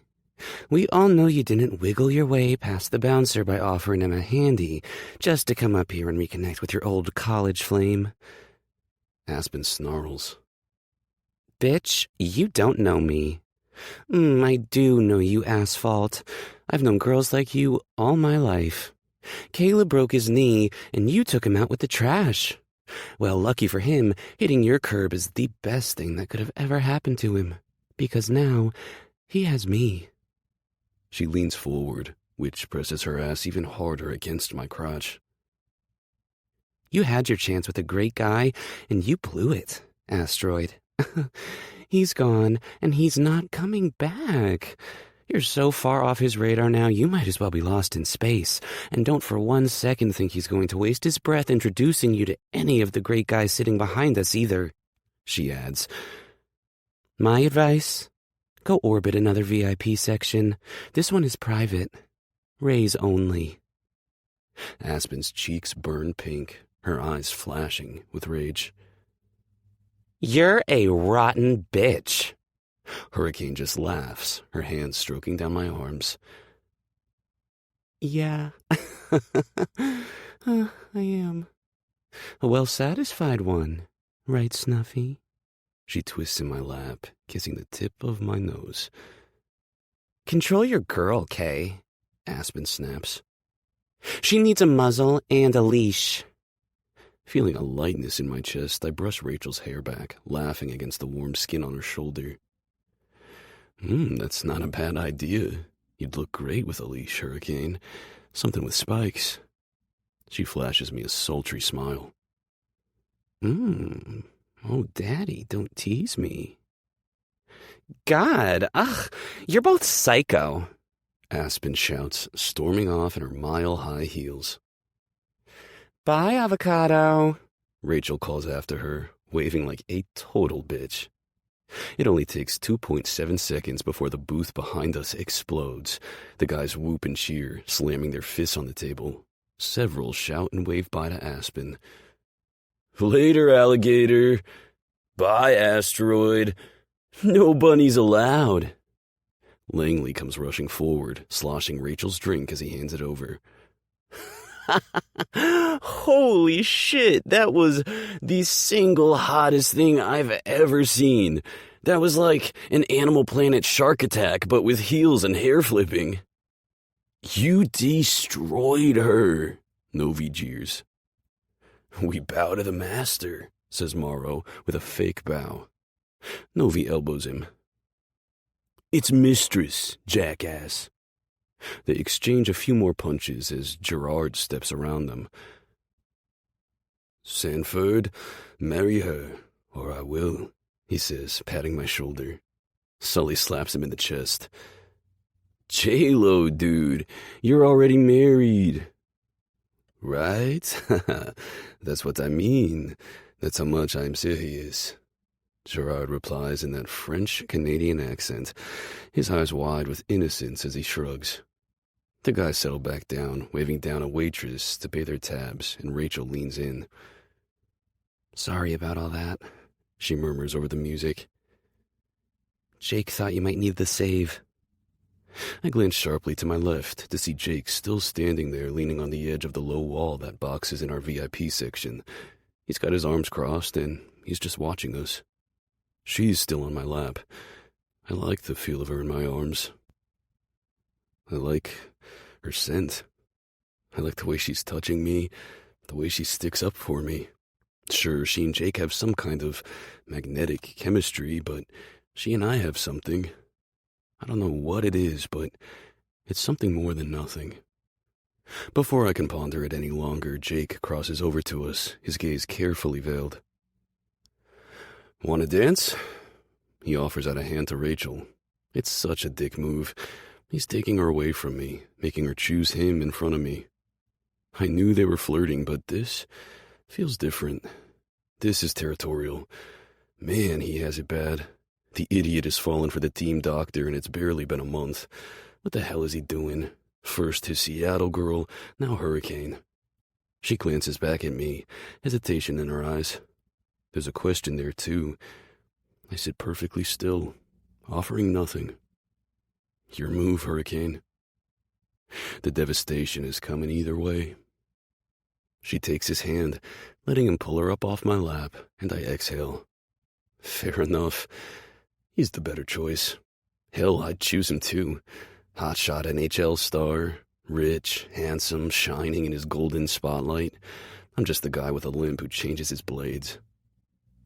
D: We all know you didn't wiggle your way past the bouncer by offering him a handy just to come up here and reconnect with your old college flame. Aspen snarls. Bitch, you don't know me. I do know you, Asphalt. I've known girls like you all my life. Caleb broke his knee, and you took him out with the trash. Well, lucky for him, hitting your curb is the best thing that could have ever happened to him, because now he has me. She leans forward, which presses her ass even harder against my crotch. You had your chance with a great guy, and you blew it, Asteroid. He's gone, and he's not coming back. You're so far off his radar now, you might as well be lost in space. And don't for 1 second think he's going to waste his breath introducing you to any of the great guys sitting behind us either, she adds. My advice? Go orbit another VIP section. This one is private. Rays only. Aspen's cheeks burn pink, her eyes flashing with rage. You're a rotten bitch. Hurricane just laughs, her hands stroking down my arms. Yeah, I am. A well-satisfied one, right, Snuffy? She twists in my lap, kissing the tip of my nose. Control your girl, Kay, Aspen snaps. She needs a muzzle and a leash. Feeling a lightness in my chest, I brush Rachel's hair back, laughing against the warm skin on her shoulder. That's not a bad idea.
C: You'd look great with a leash, Hurricane. Something with spikes. She flashes me a sultry smile. Oh, Daddy, don't tease me.
D: God, you're both psycho.
C: Aspen shouts, storming off in her mile-high heels.
D: Bye, avocado.
C: Rachel calls after her, waving like a total bitch. It only takes 2.7 seconds before the booth behind us explodes. The guys whoop and cheer, slamming their fists on the table. Several shout and wave bye to Aspen. Later, alligator. Bye, asteroid. No bunnies allowed. Langley comes rushing forward, sloshing Rachel's drink as he hands it over.
D: Holy shit, that was the single hottest thing I've ever seen. That was like an Animal Planet shark attack, but with heels and hair flipping.
C: You destroyed her, Novi jeers. We bow to the master, says Morrow with a fake bow. Novi elbows him. It's mistress, jackass. They exchange a few more punches as Gerard steps around them. Sanford, marry her, or I will, he says, patting my shoulder. Sully slaps him in the chest. J-Lo, dude, you're already married. Right? That's what I mean. That's how much I'm serious. Gerard replies in that French-Canadian accent, his eyes wide with innocence as he shrugs. The guys settle back down, waving down a waitress to pay their tabs, and Rachel leans in. Sorry about all that, she murmurs over the music. Jake thought you might need the save. I glance sharply to my left to see Jake still standing there leaning on the edge of the low wall that boxes in our VIP section. He's got his arms crossed and he's just watching us. She's still on my lap. I like the feel of her in my arms. I like her scent. I like the way she's touching me, the way she sticks up for me. Sure, she and Jake have some kind of magnetic chemistry, but she and I have something. I don't know what it is, but it's something more than nothing. Before I can ponder it any longer, Jake crosses over to us, his gaze carefully veiled. Want to dance? He offers out a hand to Rachel. It's such a dick move. He's taking her away from me, making her choose him in front of me. I knew they were flirting, but this feels different. This is territorial. Man, he has it bad. The idiot has fallen for the team doctor, and it's barely been a month. What the hell is he doing? First his Seattle girl, now Hurricane. She glances back at me, hesitation in her eyes. There's a question there, too. I sit perfectly still, offering nothing. Your move, Hurricane. The devastation is coming either way. She takes his hand, letting him pull her up off my lap, and I exhale. Fair enough. He's the better choice. Hell, I'd choose him too. Hotshot NHL star, rich, handsome, shining in his golden spotlight. I'm just the guy with a limp who changes his blades.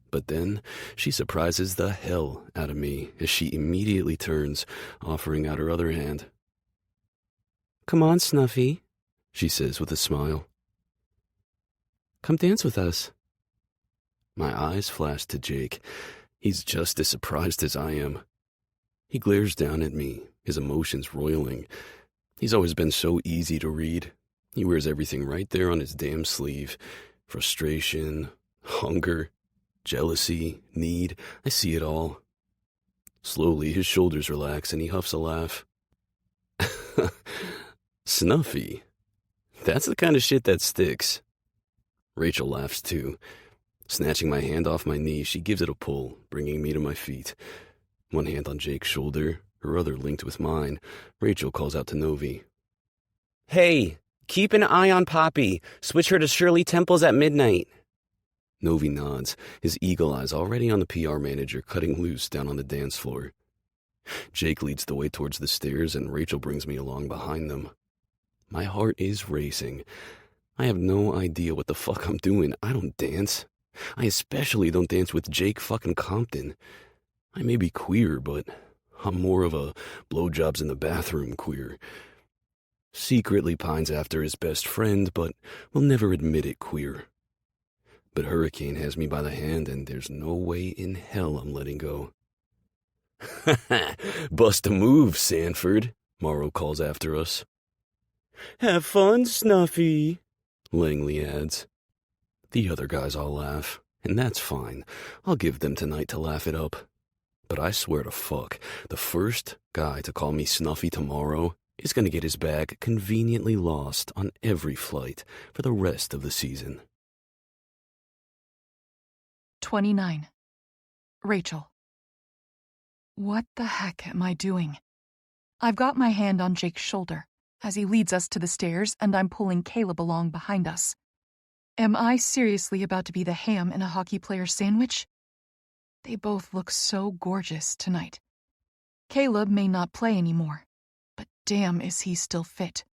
C: But then she surprises the hell out of me as she immediately turns, offering out her other hand. Come on, Snuffy, she says with a smile. Come dance with us. My eyes flash to Jake. He's just as surprised as I am. He glares down at me, his emotions roiling. He's always been so easy to read. He wears everything right there on his damn sleeve. Frustration, hunger, jealousy, need. I see it all. Slowly, his shoulders relax and he huffs a laugh. Snuffy. That's the kind of shit that sticks. Rachel laughs too. Snatching my hand off my knee, she gives it a pull, bringing me to my feet. One hand on Jake's shoulder, her other linked with mine. Rachel calls out to Novi.
D: Hey, keep an eye on Poppy. Switch her to Shirley Temples at midnight.
C: Novi nods, his eagle eyes already on the PR manager cutting loose down on the dance floor. Jake leads the way towards the stairs and Rachel brings me along behind them. My heart is racing. I have no idea what the fuck I'm doing. I don't dance. I especially don't dance with Jake fucking Compton. I may be queer, but I'm more of a blowjobs in the bathroom queer. Secretly pines after his best friend, but will never admit it queer. But Hurricane has me by the hand, and there's no way in hell I'm letting go. Bust a move, Sanford, Morrow calls after us. Have fun, Snuffy, Langley adds. The other guys all laugh, and that's fine. I'll give them tonight to laugh it up. But I swear to fuck, the first guy to call me Snuffy tomorrow is gonna get his bag conveniently lost on every flight for the rest of the season.
A: 29. Rachel. What the heck am I doing? I've got my hand on Jake's shoulder as he leads us to the stairs, and I'm pulling Caleb along behind us. Am I seriously about to be the ham in a hockey player's sandwich? They both look so gorgeous tonight. Caleb may not play anymore, but damn is he still fit.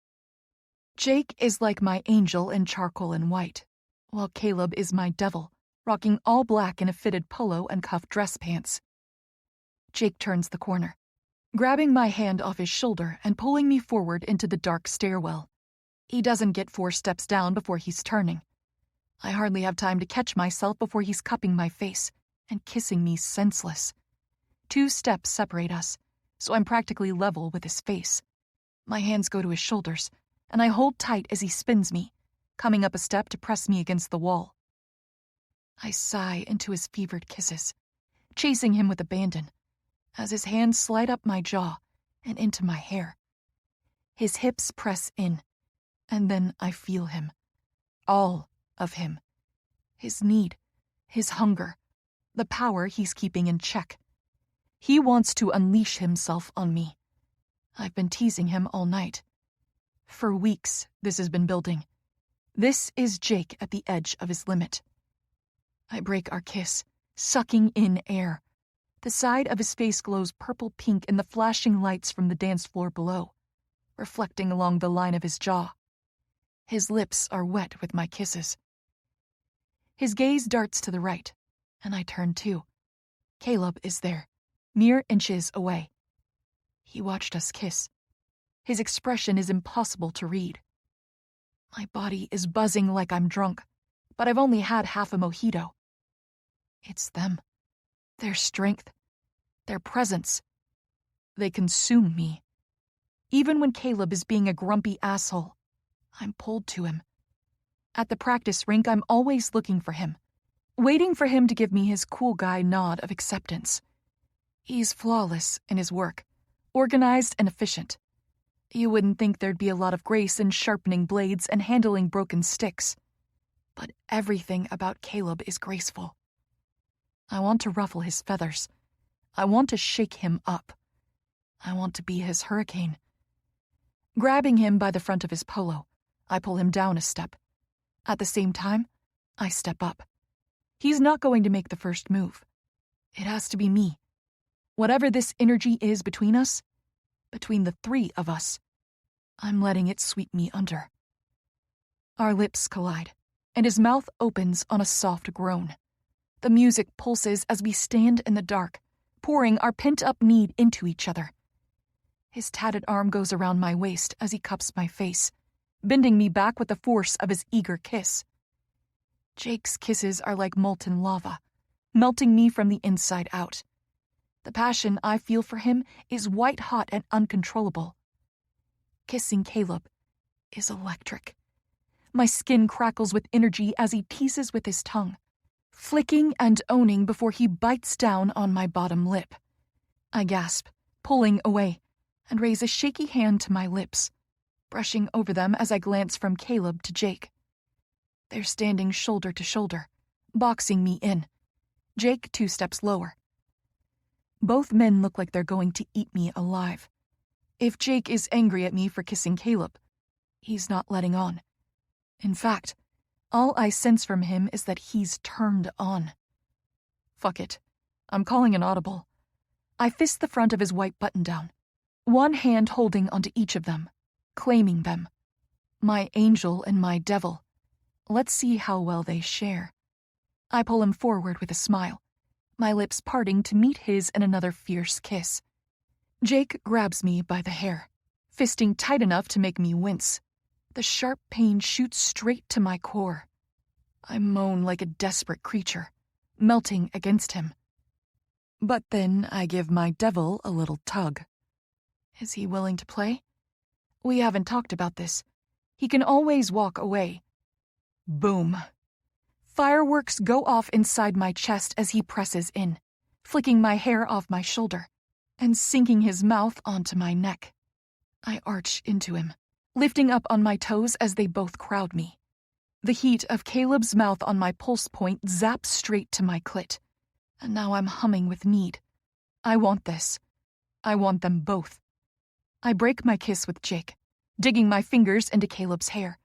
A: Jake is like my angel in charcoal and white, while Caleb is my devil, rocking all black in a fitted polo and cuffed dress pants. Jake turns the corner, grabbing my hand off his shoulder and pulling me forward into the dark stairwell. He doesn't get 4 steps down before he's turning. I hardly have time to catch myself before he's cupping my face and kissing me senseless. 2 steps separate us, so I'm practically level with his face. My hands go to his shoulders, and I hold tight as he spins me, coming up a step to press me against the wall. I sigh into his fevered kisses, chasing him with abandon, as his hands slide up my jaw and into my hair. His hips press in, and then I feel him. All of him. His need, his hunger, the power he's keeping in check. He wants to unleash himself on me. I've been teasing him all night. For weeks, this has been building. This is Jake at the edge of his limit. I break our kiss, sucking in air. The side of his face glows purple-pink in the flashing lights from the dance floor below, reflecting along the line of his jaw. His lips are wet with my kisses. His gaze darts to the right, and I turn too. Caleb is there, mere inches away. He watched us kiss. His expression is impossible to read. My body is buzzing like I'm drunk, but I've only had half a mojito. It's them. Their strength. Their presence. They consume me. Even when Caleb is being a grumpy asshole, I'm pulled to him. At the practice rink, I'm always looking for him, waiting for him to give me his cool guy nod of acceptance. He's flawless in his work, organized and efficient. You wouldn't think there'd be a lot of grace in sharpening blades and handling broken sticks. But everything about Caleb is graceful. I want to ruffle his feathers. I want to shake him up. I want to be his hurricane. Grabbing him by the front of his polo, I pull him down a step. At the same time, I step up. He's not going to make the first move. It has to be me. Whatever this energy is between us, between the 3 of us, I'm letting it sweep me under. Our lips collide, and his mouth opens on a soft groan. The music pulses as we stand in the dark, pouring our pent-up need into each other. His tatted arm goes around my waist as he cups my face, bending me back with the force of his eager kiss. Jake's kisses are like molten lava, melting me from the inside out. The passion I feel for him is white-hot and uncontrollable. Kissing Caleb is electric. My skin crackles with energy as he teases with his tongue, flicking and owning before he bites down on my bottom lip. I gasp, pulling away, and raise a shaky hand to my lips, brushing over them as I glance from Caleb to Jake. They're standing shoulder to shoulder, boxing me in. Jake 2 steps lower. Both men look like they're going to eat me alive. If Jake is angry at me for kissing Caleb, he's not letting on. In fact, all I sense from him is that he's turned on. Fuck it. I'm calling an audible. I fist the front of his white button-down, one hand holding onto each of them, claiming them. My angel and my devil. Let's see how well they share. I pull him forward with a smile, my lips parting to meet his in another fierce kiss. Jake grabs me by the hair, fisting tight enough to make me wince. The sharp pain shoots straight to my core. I moan like a desperate creature, melting against him. But then I give my devil a little tug. Is he willing to play? We haven't talked about this. He can always walk away. Boom. Fireworks go off inside my chest as he presses in, flicking my hair off my shoulder and sinking his mouth onto my neck. I arch into him, lifting up on my toes as they both crowd me. The heat of Caleb's mouth on my pulse point zaps straight to my clit, and now I'm humming with need. I want this. I want them both. I break my kiss with Jake, digging my fingers into Caleb's hair.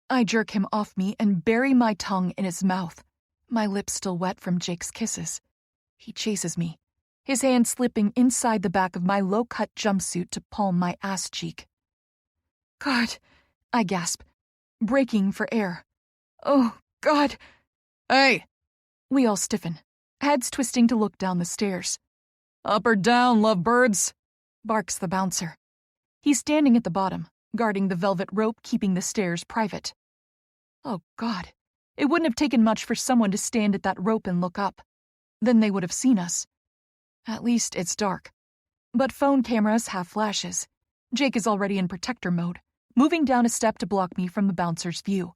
A: I jerk him off me and bury my tongue in his mouth, my lips still wet from Jake's kisses. He chases me, his hand slipping inside the back of my low-cut jumpsuit to palm my ass cheek. God, I gasp, breaking for air. Oh, God.
B: Hey!
A: We all stiffen, heads twisting to look down the stairs.
B: Up or down, lovebirds?
A: Barks the bouncer. He's standing at the bottom, guarding the velvet rope keeping the stairs private. Oh, God. It wouldn't have taken much for someone to stand at that rope and look up. Then they would have seen us. At least it's dark. But phone cameras have flashes. Jake is already in protector mode, moving down a step to block me from the bouncer's view.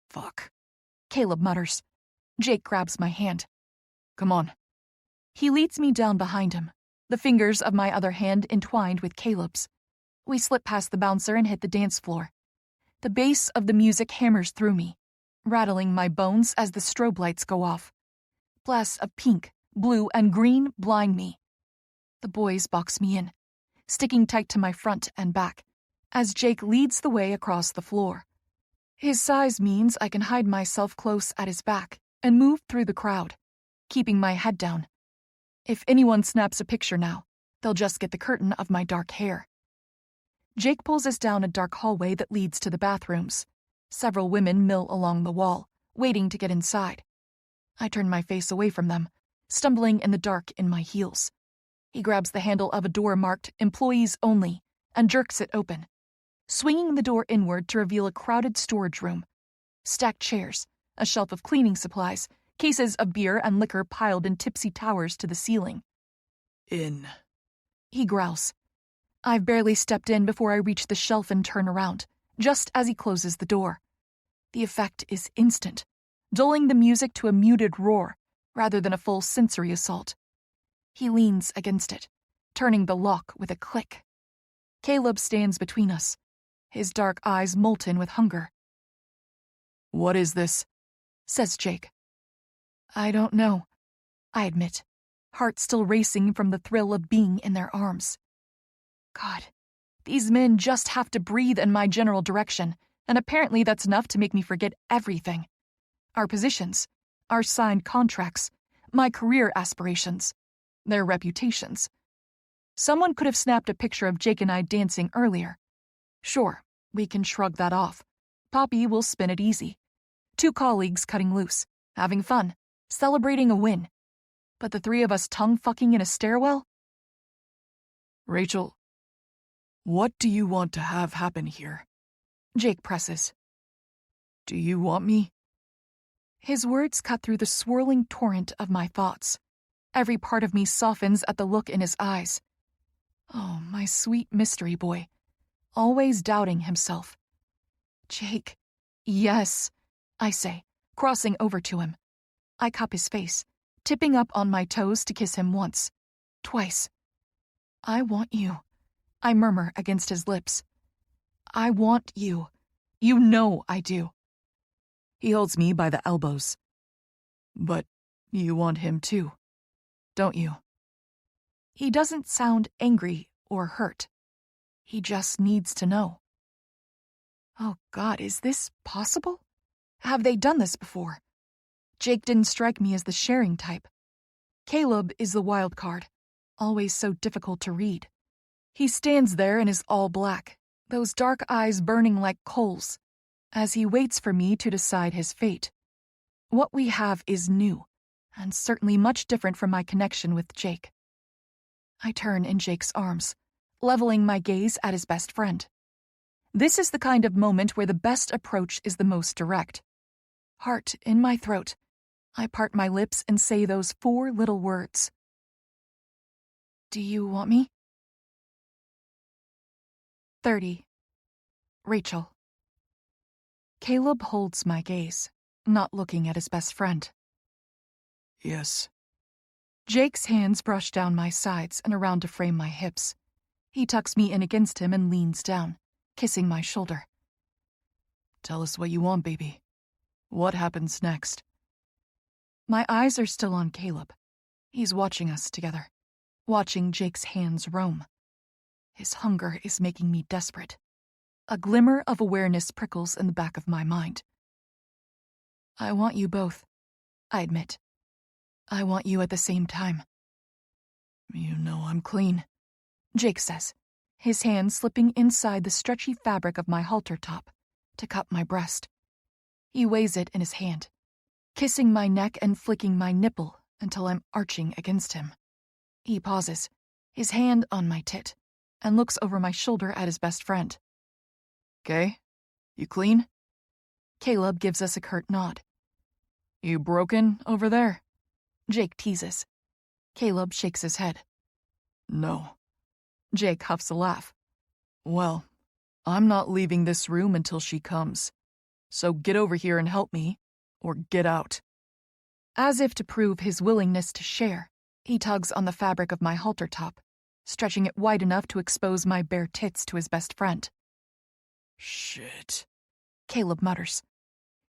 B: Fuck.
A: Caleb mutters. Jake grabs my hand.
B: Come on.
A: He leads me down behind him, the fingers of my other hand entwined with Caleb's. We slip past the bouncer and hit the dance floor. The bass of the music hammers through me, rattling my bones as the strobe lights go off. Blasts of pink, blue, and green blind me. The boys box me in, sticking tight to my front and back, as Jake leads the way across the floor. His size means I can hide myself close at his back and move through the crowd, keeping my head down. If anyone snaps a picture now, they'll just get the curtain of my dark hair. Jake pulls us down a dark hallway that leads to the bathrooms. Several women mill along the wall, waiting to get inside. I turn my face away from them, stumbling in the dark in my heels. He grabs the handle of a door marked Employees Only and jerks it open, swinging the door inward to reveal a crowded storage room. Stacked chairs, a shelf of cleaning supplies, cases of beer and liquor piled in tipsy towers to the ceiling.
B: In.
A: He growls. I've barely stepped in before I reach the shelf and turn around, just as he closes the door. The effect is instant, dulling the music to a muted roar rather than a full sensory assault. He leans against it, turning the lock with a click. Caleb stands between us, his dark eyes molten with hunger.
B: What is this?
A: Says Jake. I don't know, I admit, heart still racing from the thrill of being in their arms. God, these men just have to breathe in my general direction, and apparently that's enough to make me forget everything. Our positions, our signed contracts, my career aspirations, their reputations. Someone could have snapped a picture of Jake and I dancing earlier. Sure, we can shrug that off. Poppy will spin it easy. 2 colleagues cutting loose, having fun, celebrating a win. But the 3 of us tongue-fucking in a stairwell?
B: Rachel, what do you want to have happen here?
A: Jake presses.
B: Do you want me?
A: His words cut through the swirling torrent of my thoughts. Every part of me softens at the look in his eyes. Oh, my sweet mystery boy, always doubting himself. Jake, yes, I say, crossing over to him. I cup his face, tipping up on my toes to kiss him once, twice. I want you, I murmur against his lips. I want you. You know I do.
B: He holds me by the elbows. But you want him too, don't you?
A: He doesn't sound angry or hurt. He just needs to know. Oh God, is this possible? Have they done this before? Jake didn't strike me as the sharing type. Caleb is the wild card, always so difficult to read. He stands there in his all black, those dark eyes burning like coals, as he waits for me to decide his fate. What we have is new, and certainly much different from my connection with Jake. I turn in Jake's arms, leveling my gaze at his best friend. This is the kind of moment where the best approach is the most direct. Heart in my throat, I part my lips and say those 4 little words. Do you want me? 30. Rachel. Caleb holds my gaze, not looking at his best friend.
B: Yes.
A: Jake's hands brush down my sides and around to frame my hips. He tucks me in against him and leans down, kissing my shoulder.
B: Tell us what you want, baby. What happens next?
A: My eyes are still on Caleb. He's watching us together, watching Jake's hands roam. His hunger is making me desperate. A glimmer of awareness prickles in the back of my mind. I want you both, I admit. I want you at the same time.
B: You know I'm clean,
A: Jake says, his hand slipping inside the stretchy fabric of my halter top to cup my breast. He weighs it in his hand, kissing my neck and flicking my nipple until I'm arching against him. He pauses, his hand on my tit, and looks over my shoulder at his best friend.
B: Okay? You clean?
A: Caleb gives us a curt nod.
B: You broken over there?
A: Jake teases. Caleb shakes his head.
B: No.
A: Jake huffs a laugh.
B: Well, I'm not leaving this room until she comes. So get over here and help me, or get out.
A: As if to prove his willingness to share, he tugs on the fabric of my halter top, stretching it wide enough to expose my bare tits to his best friend.
B: Shit,
A: Caleb mutters.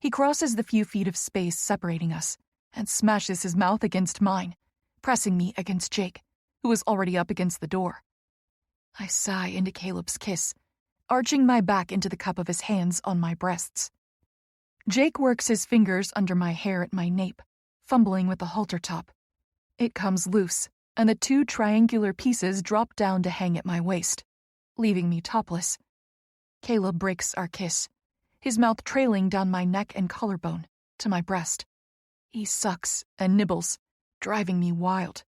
A: He crosses the few feet of space separating us and smashes his mouth against mine, pressing me against Jake, who is already up against the door. I sigh into Caleb's kiss, arching my back into the cup of his hands on my breasts. Jake works his fingers under my hair at my nape, fumbling with the halter top. It comes loose, and the 2 triangular pieces drop down to hang at my waist, leaving me topless. Caleb breaks our kiss, his mouth trailing down my neck and collarbone to my breast. He sucks and nibbles, driving me wild.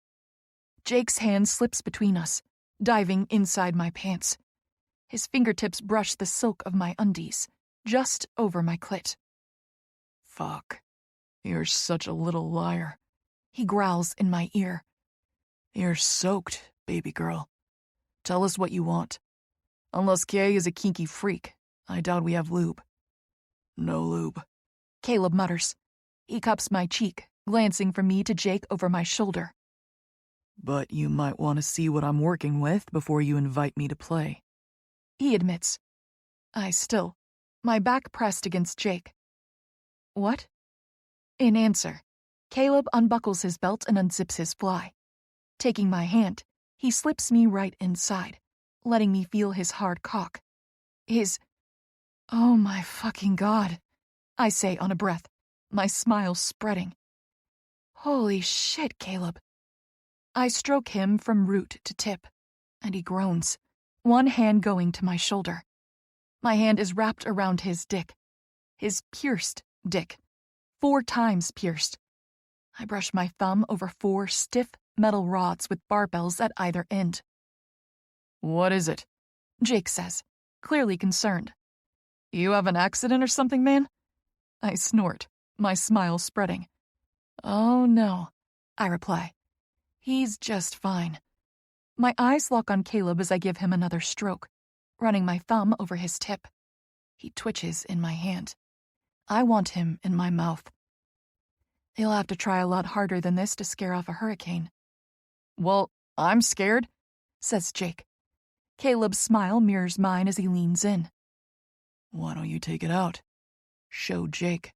A: Jake's hand slips between us, diving inside my pants. His fingertips brush the silk of my undies, just over my clit.
B: Fuck. You're such a little liar.
A: He growls in my ear.
B: You're soaked, baby girl. Tell us what you want. Unless Kay is a kinky freak, I doubt we have lube. No lube,
A: Caleb mutters. He cups my cheek, glancing from me to Jake over my shoulder.
B: But you might want to see what I'm working with before you invite me to play.
A: He admits. I still, my back pressed against Jake. What? In answer, Caleb unbuckles his belt and unzips his fly. Taking my hand, he slips me right inside, letting me feel his hard cock. Oh my fucking God, I say on a breath, my smile spreading. Holy shit, Caleb. I stroke him from root to tip, and he groans, one hand going to my shoulder. My hand is wrapped around his dick. His pierced dick. 4 times pierced. I brush my thumb over 4 stiff metal rods with barbells at either end.
B: What is it?
A: Jake says, clearly concerned.
B: You have an accident or something, man?
A: I snort, my smile spreading. Oh no, I reply. He's just fine. My eyes lock on Caleb as I give him another stroke, running my thumb over his tip. He twitches in my hand. I want him in my mouth. He'll have to try a lot harder than this to scare off a hurricane.
B: Well, I'm scared,
A: says Jake. Caleb's smile mirrors mine as he leans in.
B: Why don't you take it out? Show Jake.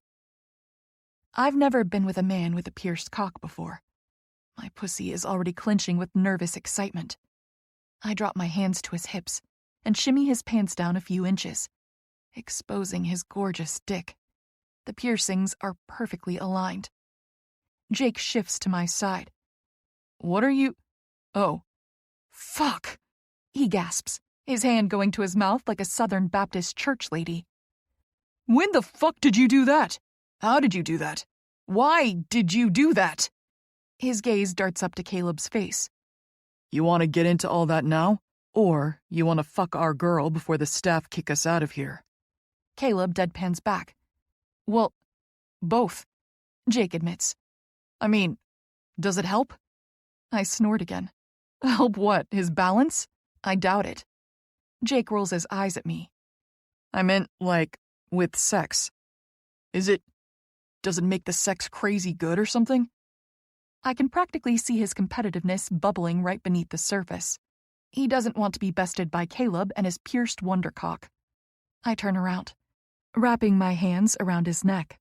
A: I've never been with a man with a pierced cock before. My pussy is already clenching with nervous excitement. I drop my hands to his hips and shimmy his pants down a few inches, exposing his gorgeous dick. The piercings are perfectly aligned. Jake shifts to my side.
B: What are you... Oh.
A: Fuck! He gasps, his hand going to his mouth like a Southern Baptist church lady.
B: When the fuck did you do that? How did you do that? Why did you do that?
A: His gaze darts up to Caleb's face.
B: You want to get into all that now? Or you want to fuck our girl before the staff kick us out of here?
A: Caleb deadpans back. Well, both, Jake admits.
B: I mean, does it help?
A: I snort again.
B: Help what? His balance?
A: I doubt it. Jake rolls his eyes at me.
B: I meant, like, with sex. Does it make the sex crazy good or something?
A: I can practically see his competitiveness bubbling right beneath the surface. He doesn't want to be bested by Caleb and his pierced wondercock. I turn around, wrapping my hands around his neck.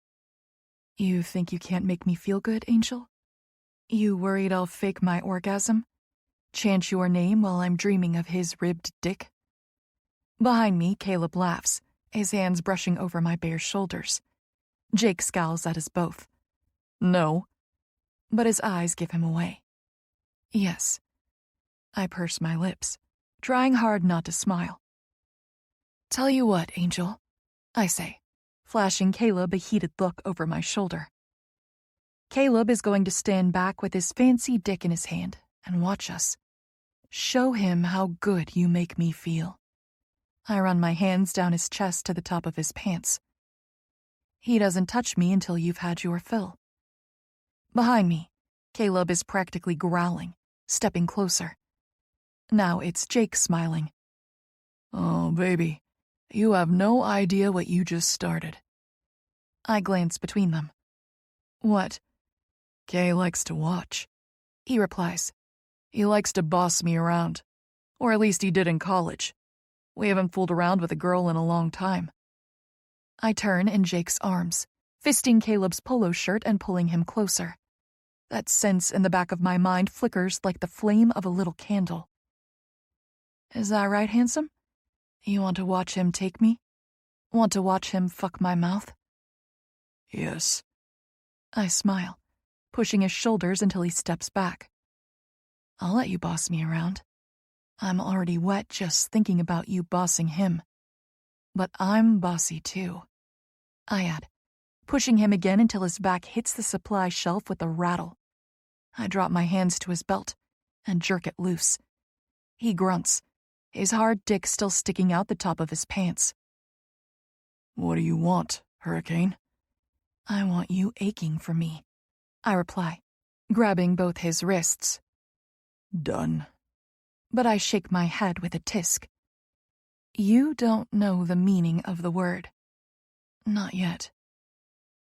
A: You think you can't make me feel good, Angel? You worried I'll fake my orgasm? Chant your name while I'm dreaming of his ribbed dick? Behind me, Caleb laughs, his hands brushing over my bare shoulders. Jake scowls at us both.
B: No.
A: But his eyes give him away. Yes. I purse my lips, trying hard not to smile. Tell you what, Angel, I say, flashing Caleb a heated look over my shoulder. Caleb is going to stand back with his fancy dick in his hand and watch us. Show him how good you make me feel. I run my hands down his chest to the top of his pants. He doesn't touch me until you've had your fill. Behind me, Caleb is practically growling, stepping closer. Now it's Jake smiling.
B: Oh, baby, you have no idea what you just started.
A: I glance between them. What?
B: Kay likes to watch.
A: He replies.
B: He likes to boss me around. Or at least he did in college. We haven't fooled around with a girl in a long time.
A: I turn in Jake's arms, fisting Caleb's polo shirt and pulling him closer. That sense in the back of my mind flickers like the flame of a little candle. Is that right, handsome? You want to watch him take me? Want to watch him fuck my mouth?
B: Yes.
A: I smile, pushing his shoulders until he steps back. I'll let you boss me around. I'm already wet just thinking about you bossing him. But I'm bossy too. I add, pushing him again until his back hits the supply shelf with a rattle. I drop my hands to his belt and jerk it loose. He grunts, his hard dick still sticking out the top of his pants.
B: What do you want, Hurricane?
A: I want you aching for me, I reply, grabbing both his wrists.
B: Done.
A: But I shake my head with a tisk. You don't know the meaning of the word. Not yet.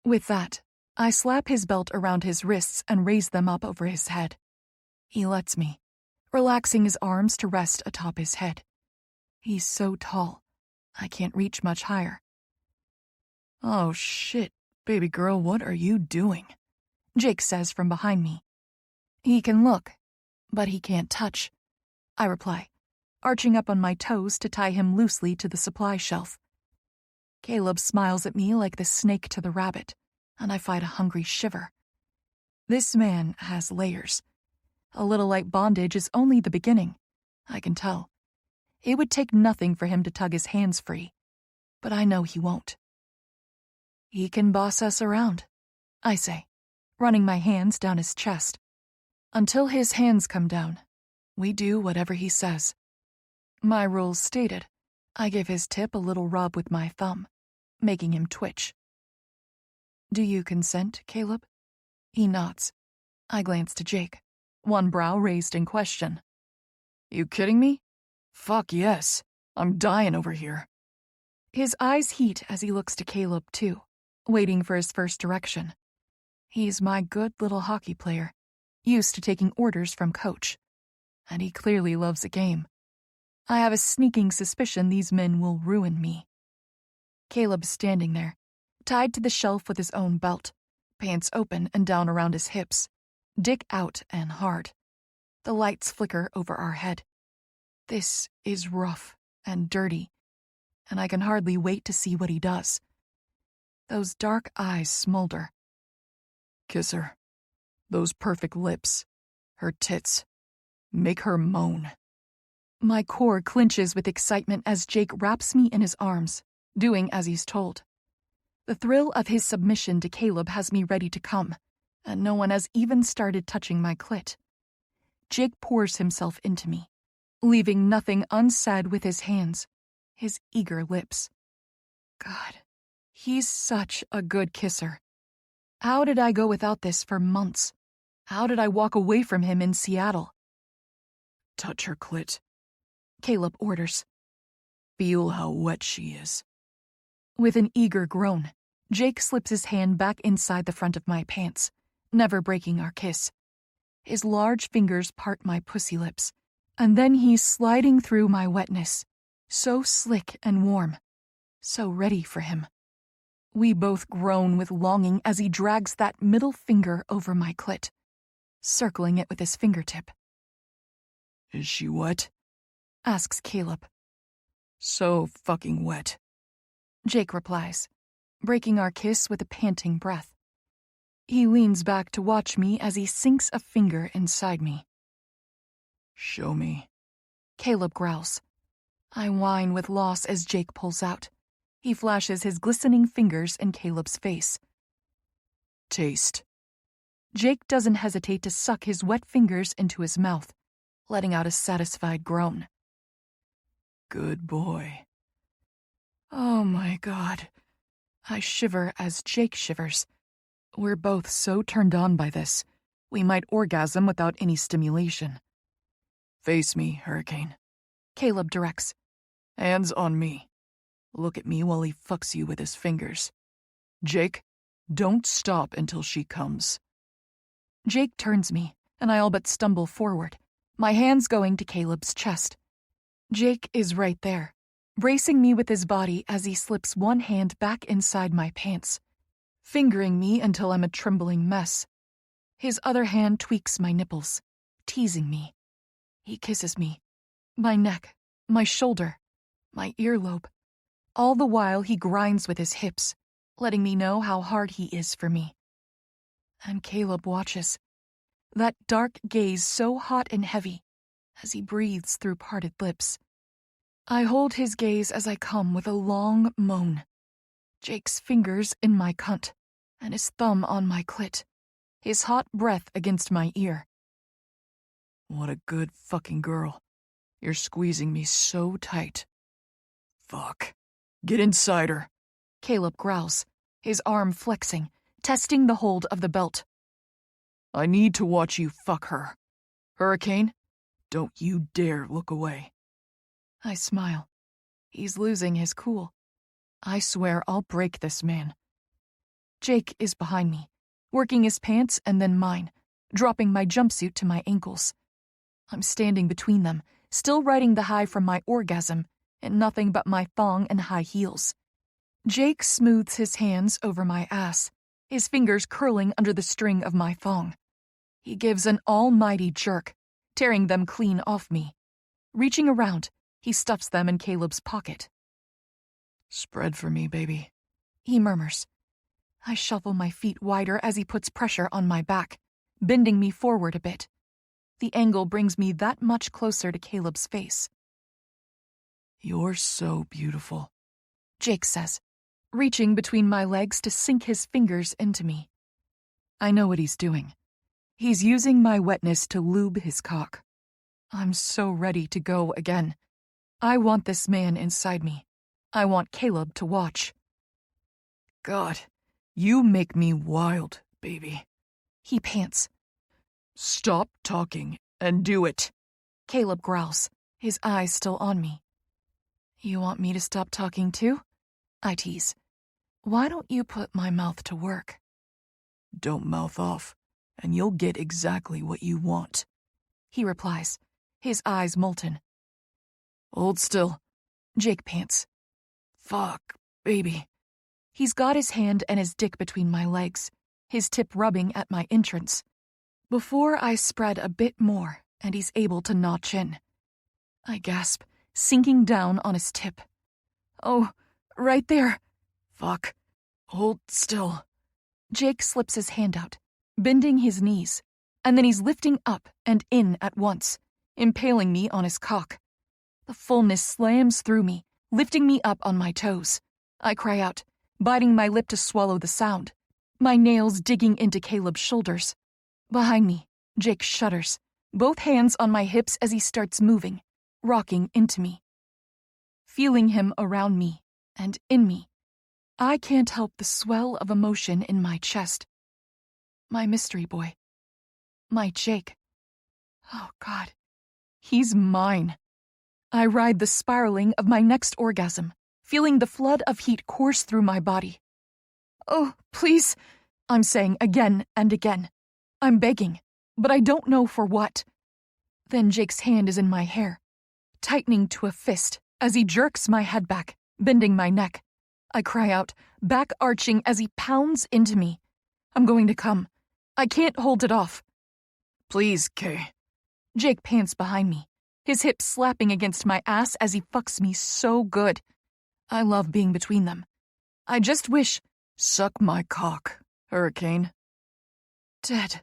A: With that, I slap his belt around his wrists and raise them up over his head. He lets me, relaxing his arms to rest atop his head. He's so tall, I can't reach much higher.
B: Oh shit, baby girl, what are you doing?
A: Jake says from behind me. He can look, but he can't touch, I reply, arching up on my toes to tie him loosely to the supply shelf. Caleb smiles at me like the snake to the rabbit, and I fight a hungry shiver. This man has layers. A little light bondage is only the beginning, I can tell. It would take nothing for him to tug his hands free, but I know he won't. He can boss us around, I say, running my hands down his chest. Until his hands come down, we do whatever he says. My rules stated, I give his tip a little rub with my thumb, making him twitch. Do you consent, Caleb? He nods. I glance to Jake, one brow raised in question.
B: You kidding me? Fuck yes. I'm dying over here.
A: His eyes heat as he looks to Caleb, too, waiting for his first direction. He's my good little hockey player, used to taking orders from coach. And he clearly loves a game. I have a sneaking suspicion these men will ruin me. Caleb's standing there, tied to the shelf with his own belt, pants open and down around his hips, dick out and hard. The lights flicker over our head. This is rough and dirty, and I can hardly wait to see what he does. Those dark eyes smolder.
B: Kiss her. Those perfect lips. Her tits. Make her moan.
A: My core clinches with excitement as Jake wraps me in his arms, doing as he's told. The thrill of his submission to Caleb has me ready to come, and no one has even started touching my clit. Jake pours himself into me, leaving nothing unsaid with his hands, his eager lips. God, he's such a good kisser. How did I go without this for months? How did I walk away from him in Seattle?
B: Touch her clit.
A: Caleb orders.
B: Feel how wet she is.
A: With an eager groan, Jake slips his hand back inside the front of my pants, never breaking our kiss. His large fingers part my pussy lips, and then he's sliding through my wetness, so slick and warm, so ready for him. We both groan with longing as he drags that middle finger over my clit, circling it with his fingertip.
B: Is she wet?
A: Asks Caleb.
B: So fucking wet.
A: Jake replies, breaking our kiss with a panting breath. He leans back to watch me as he sinks a finger inside me.
B: Show me.
A: Caleb growls. I whine with loss as Jake pulls out. He flashes his glistening fingers in Caleb's face.
B: Taste.
A: Jake doesn't hesitate to suck his wet fingers into his mouth, letting out a satisfied groan.
B: Good boy.
A: Oh my God. I shiver as Jake shivers. We're both so turned on by this. We might orgasm without any stimulation.
B: Face me, Hurricane.
A: Caleb directs.
B: Hands on me. Look at me while he fucks you with his fingers. Jake, don't stop until she comes.
A: Jake turns me, and I all but stumble forward, my hands going to Caleb's chest. Jake is right there, bracing me with his body as he slips one hand back inside my pants, fingering me until I'm a trembling mess. His other hand tweaks my nipples, teasing me. He kisses me, my neck, my shoulder, my earlobe. All the while he grinds with his hips, letting me know how hard he is for me. And Caleb watches, that dark gaze so hot and heavy, as he breathes through parted lips. I hold his gaze as I come with a long moan. Jake's fingers in my cunt, and his thumb on my clit, his hot breath against my ear.
B: What a good fucking girl. You're squeezing me so tight. Fuck. Get inside her.
A: Caleb growls, his arm flexing, testing the hold of the belt.
B: I need to watch you fuck her. Hurricane, don't you dare look away.
A: I smile. He's losing his cool. I swear I'll break this man. Jake is behind me, working his pants and then mine, dropping my jumpsuit to my ankles. I'm standing between them, still riding the high from my orgasm, and nothing but my thong and high heels. Jake smooths his hands over my ass, his fingers curling under the string of my thong. He gives an almighty jerk, tearing them clean off me. Reaching around, he stuffs them in Caleb's pocket.
B: Spread for me, baby,
A: he murmurs. I shuffle my feet wider as he puts pressure on my back, bending me forward a bit. The angle brings me that much closer to Caleb's face.
B: You're so beautiful,
A: Jake says, reaching between my legs to sink his fingers into me. I know what he's doing. He's using my wetness to lube his cock. I'm so ready to go again. I want this man inside me. I want Caleb to watch.
B: God, you make me wild, baby.
A: He pants.
B: Stop talking and do it.
A: Caleb growls, his eyes still on me. You want me to stop talking too? I tease. Why don't you put my mouth to work?
B: Don't mouth off, and you'll get exactly what you want.
A: He replies, his eyes molten.
B: Hold still.
A: Jake pants.
B: Fuck, baby.
A: He's got his hand and his dick between my legs, his tip rubbing at my entrance. Before I spread a bit more, and he's able to notch in. I gasp, sinking down on his tip. Oh, right there.
B: Fuck. Hold still.
A: Jake slips his hand out, bending his knees, and then he's lifting up and in at once, impaling me on his cock. The fullness slams through me, lifting me up on my toes. I cry out, biting my lip to swallow the sound, my nails digging into Caleb's shoulders. Behind me, Jake shudders, both hands on my hips as he starts moving, rocking into me. Feeling him around me and in me, I can't help the swell of emotion in my chest. My mystery boy. My Jake. Oh, God. He's mine. I ride the spiraling of my next orgasm, feeling the flood of heat course through my body. Oh, please, I'm saying again and again. I'm begging, but I don't know for what. Then Jake's hand is in my hair, tightening to a fist as he jerks my head back, bending my neck. I cry out, back arching as he pounds into me. I'm going to come. I can't hold it off.
B: Please, Kay.
A: Jake pants behind me, his hips slapping against my ass as he fucks me so good. I love being between them. I just wish...
B: Suck my cock, Hurricane.
A: Dead.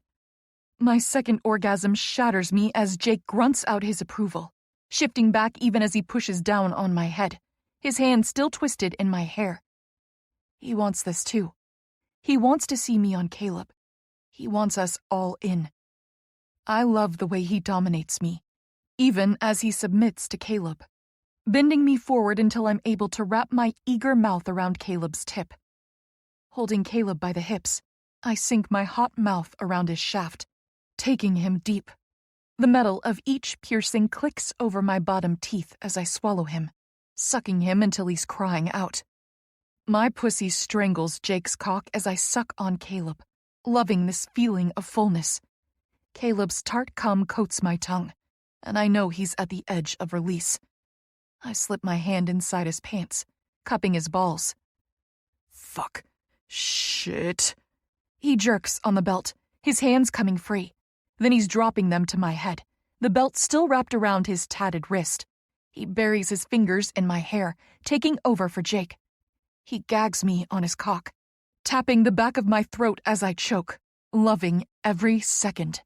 A: My second orgasm shatters me as Jake grunts out his approval, shifting back even as he pushes down on my head, his hand still twisted in my hair. He wants this too. He wants to see me on Caleb. He wants us all in. I love the way he dominates me, even as he submits to Caleb, bending me forward until I'm able to wrap my eager mouth around Caleb's tip. Holding Caleb by the hips, I sink my hot mouth around his shaft, taking him deep. The metal of each piercing clicks over my bottom teeth as I swallow him, sucking him until he's crying out. My pussy strangles Jake's cock as I suck on Caleb, loving this feeling of fullness. Caleb's tart cum coats my tongue, and I know he's at the edge of release. I slip my hand inside his pants, cupping his balls.
B: Fuck. Shit.
A: He jerks on the belt, his hands coming free. Then he's dropping them to my head, the belt still wrapped around his tatted wrist. He buries his fingers in my hair, taking over for Jake. He gags me on his cock, tapping the back of my throat as I choke, loving every second.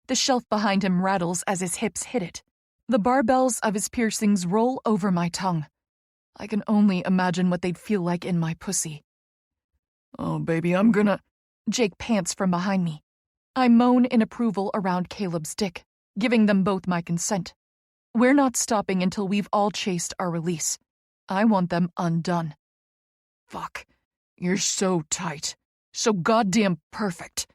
A: The shelf behind him rattles as his hips hit it. The barbells of his piercings roll over my tongue. I can only imagine what they'd feel like in my pussy.
B: Oh, baby, I'm gonna...
A: Jake pants from behind me. I moan in approval around Caleb's dick, giving them both my consent. We're not stopping until we've all chased our release. I want them undone.
B: Fuck. You're so tight. So goddamn perfect.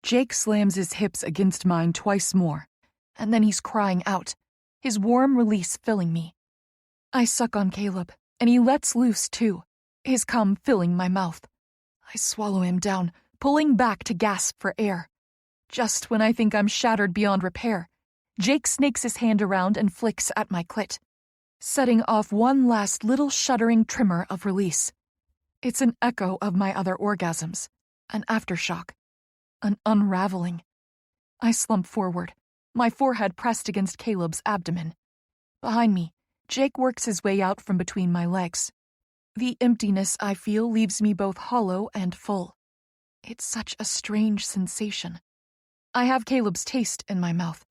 A: Jake slams his hips against mine twice more, and then he's crying out, his warm release filling me. I suck on Caleb, and he lets loose too, his cum filling my mouth. I swallow him down, pulling back to gasp for air. Just when I think I'm shattered beyond repair, Jake snakes his hand around and flicks at my clit, setting off one last little shuddering tremor of release. It's an echo of my other orgasms, an aftershock, an unraveling. I slump forward, my forehead pressed against Caleb's abdomen. Behind me, Jake works his way out from between my legs. The emptiness I feel leaves me both hollow and full. It's such a strange sensation. I have Caleb's taste in my mouth,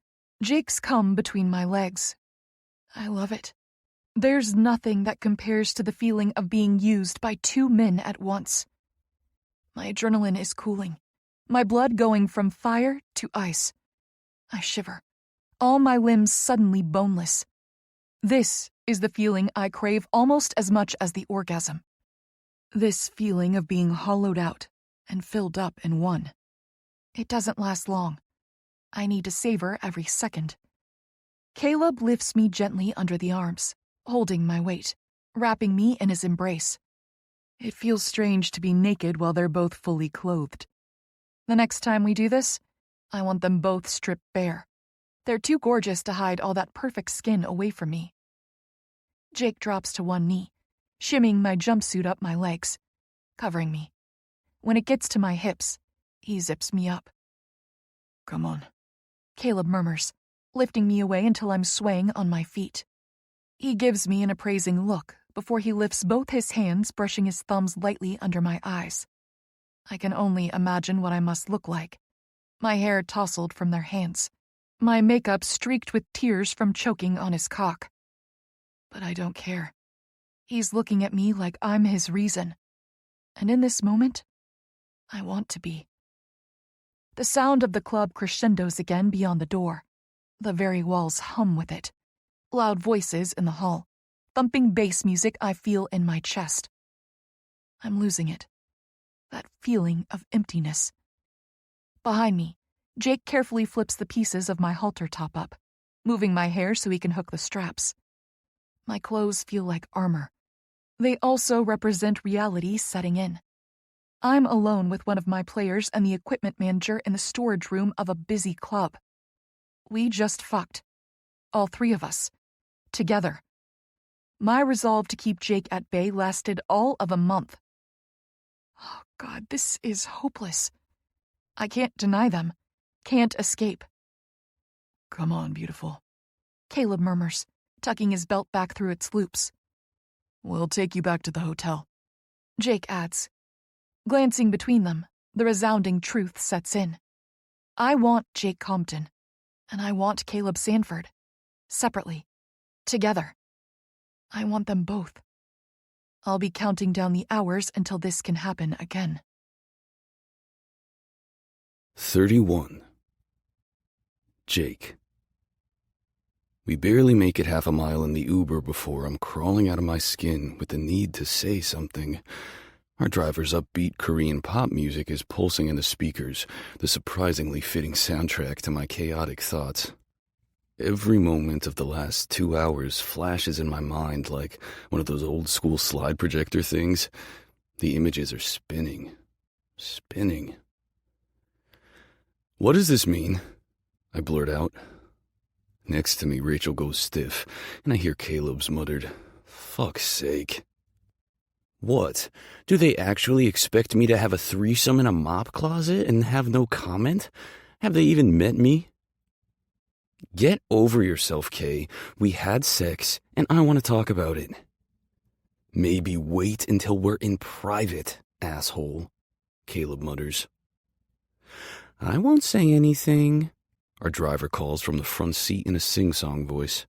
A: Jake's cum between my legs. I love it. There's nothing that compares to the feeling of being used by two men at once. My adrenaline is cooling, my blood going from fire to ice. I shiver, all my limbs suddenly boneless. This is the feeling I crave almost as much as the orgasm. This feeling of being hollowed out and filled up in one. It doesn't last long. I need to savor every second. Caleb lifts me gently under the arms, holding my weight, wrapping me in his embrace. It feels strange to be naked while they're both fully clothed. The next time we do this, I want them both stripped bare. They're too gorgeous to hide all that perfect skin away from me. Jake drops to one knee, shimming my jumpsuit up my legs, covering me. When it gets to my hips, he zips me up.
B: Come on,
A: Caleb murmurs, lifting me away until I'm swaying on my feet. He gives me an appraising look before he lifts both his hands, brushing his thumbs lightly under my eyes. I can only imagine what I must look like. My hair tousled from their hands, my makeup streaked with tears from choking on his cock. But I don't care. He's looking at me like I'm his reason. And in this moment, I want to be. The sound of the club crescendos again beyond the door. The very walls hum with it. Loud voices in the hall. Thumping bass music I feel in my chest. I'm losing it. That feeling of emptiness. Behind me, Jake carefully flips the pieces of my halter top up, moving my hair so he can hook the straps. My clothes feel like armor. They also represent reality setting in. I'm alone with one of my players and the equipment manager in the storage room of a busy club. We just fucked. All three of us. Together. My resolve to keep Jake at bay lasted all of a month. Oh God, this is hopeless. I can't deny them. Can't escape.
B: Come on, beautiful.
A: Caleb murmurs, tucking his belt back through its loops.
B: We'll take you back to the hotel.
A: Jake adds. Glancing between them, the resounding truth sets in. I want Jake Compton, and I want Caleb Sanford. Separately. Together. I want them both. I'll be counting down the hours until this can happen again.
C: 31. Jake. We barely make it half a mile in the Uber before I'm crawling out of my skin with the need to say something. Our driver's upbeat Korean pop music is pulsing in the speakers, the surprisingly fitting soundtrack to my chaotic thoughts. Every moment of the last 2 hours flashes in my mind like one of those old-school slide projector things. The images are spinning. Spinning. What does this mean? I blurt out. Next to me, Rachel goes stiff, and I hear Caleb's muttered, "Fuck's sake." What? Do they actually expect me to have a threesome in a mop closet and have no comment? Have they even met me? Get over yourself, Kay. We had sex, and I want to talk about it. Maybe wait until we're in private, asshole, Caleb mutters. I won't say anything, our driver calls from the front seat in a sing-song voice.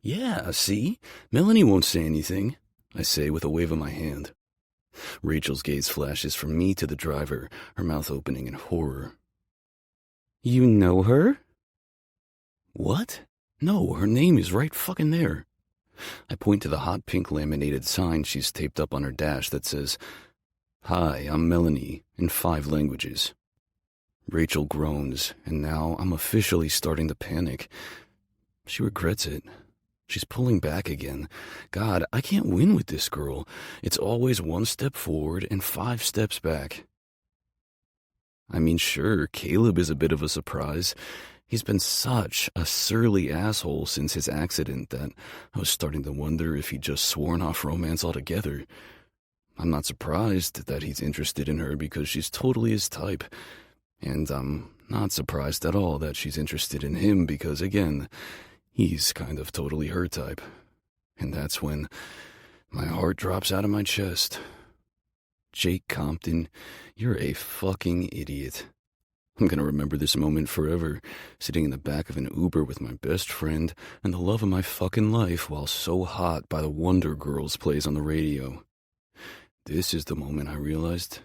C: Yeah, see? Melanie won't say anything, I say with a wave of my hand. Rachel's gaze flashes from me to the driver, her mouth opening in horror. You know her? What? No, her name is right fucking there. I point to the hot pink laminated sign she's taped up on her dash that says, Hi, I'm Melanie, in 5 languages. Rachel groans, and now I'm officially starting to panic. She regrets it. She's pulling back again. God, I can't win with this girl. It's always 1 step forward and 5 steps back. I mean, sure, Caleb is a bit of a surprise. He's been such a surly asshole since his accident that I was starting to wonder if he'd just sworn off romance altogether. I'm not surprised that he's interested in her because she's totally his type. And I'm not surprised at all that she's interested in him because, again, he's kind of totally her type. And that's when my heart drops out of my chest. Jake Compton, you're a fucking idiot. I'm gonna remember this moment forever, sitting in the back of an Uber with my best friend and the love of my fucking life while So Hot by the Wonder Girls plays on the radio. This is the moment I realized.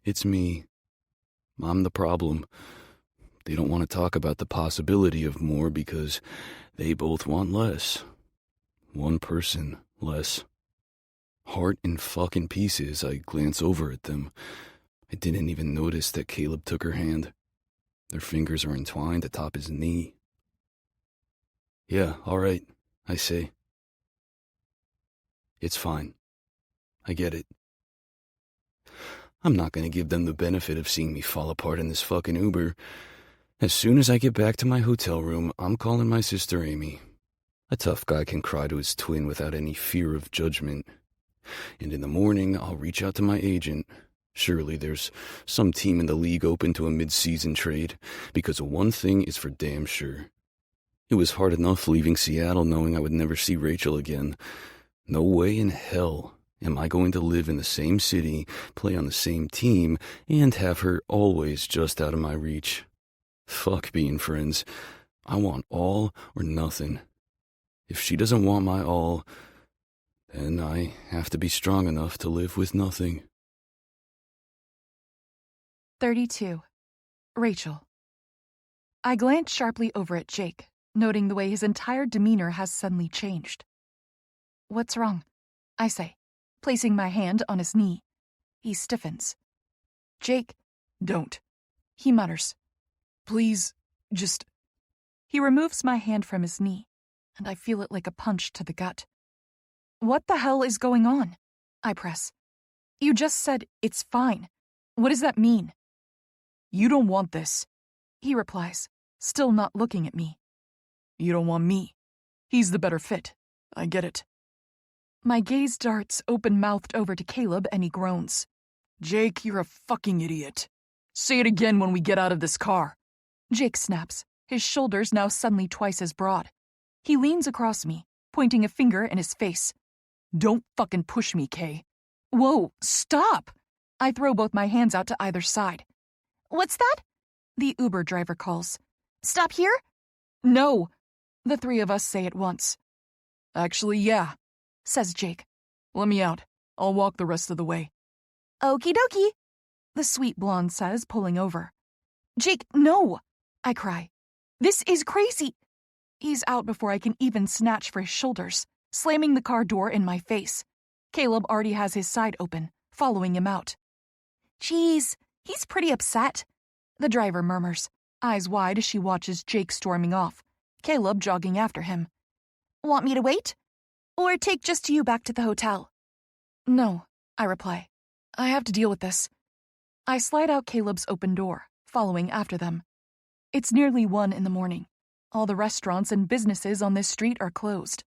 C: It's me. I'm the problem. They don't want to talk about the possibility of more because they both want less. One person less. Heart in fucking pieces, I glance over at them. I didn't even notice that Caleb took her hand. Their fingers are entwined atop his knee. Yeah, all right, I say. It's fine. I get it. I'm not going to give them the benefit of seeing me fall apart in this fucking Uber. As soon as I get back to my hotel room, I'm calling my sister Amy. A tough guy can cry to his twin without any fear of judgment. And in the morning, I'll reach out to my agent. Surely there's some team in the league open to a mid-season trade, because one thing is for damn sure. It was hard enough leaving Seattle knowing I would never see Rachel again. No way in hell am I going to live in the same city, play on the same team, and have her always just out of my reach. Fuck being friends. I want all or nothing. If she doesn't want my all, then I have to be strong enough to live with nothing.
A: 32. Rachel. I glance sharply over at Jake, noting the way his entire demeanor has suddenly changed. "What's wrong?" I say, placing my hand on his knee. He stiffens. "Jake,
B: Don't.
A: he mutters.
B: Please, just.
A: He removes my hand from his knee, and I feel it like a punch to the gut. "What the hell is going on?" I press. "You just said it's fine. What does that mean?"
B: You don't want this.
A: He replies, still not looking at me.
B: You don't want me. He's the better fit. I get it.
A: My gaze darts open-mouthed over to Caleb and he groans.
B: Jake, you're a fucking idiot. Say it again when we get out of this car.
A: Jake snaps, his shoulders now suddenly twice as broad. He leans across me, pointing a finger in his face.
B: Don't fucking push me, Kay.
A: "Whoa, stop!" I throw both my hands out to either side. "What's that?" the Uber driver calls. "Stop here?"
B: No,
A: the three of us say at once.
B: actually, yeah,
A: Says Jake.
B: let me out. I'll walk the rest of the way.
A: "Okie dokie," the sweet blonde says, pulling over. "Jake, no!" I cry. "This is crazy!" He's out before I can even snatch for his shoulders, slamming the car door in my face. Caleb already has his side open, following him out. "Geez, he's pretty upset," the driver murmurs, eyes wide as she watches Jake storming off, Caleb jogging after him. "Want me to wait? Or take just you back to the hotel?" "No," I reply. "I have to deal with this." I slide out Caleb's open door, following after them. It's nearly 1 a.m. All the restaurants and businesses on this street are closed.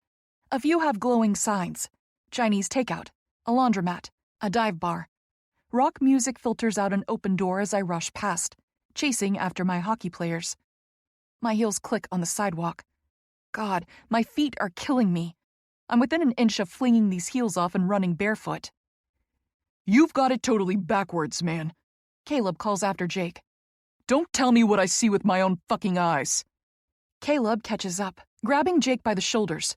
A: A few have glowing signs: Chinese takeout, a laundromat, a dive bar. Rock music filters out an open door as I rush past, chasing after my hockey players. My heels click on the sidewalk. God, my feet are killing me. I'm within an inch of flinging these heels off and running barefoot.
B: You've got it totally backwards, man.
A: Caleb calls after Jake.
B: Don't tell me what I see with my own fucking eyes.
A: Caleb catches up, grabbing Jake by the shoulders.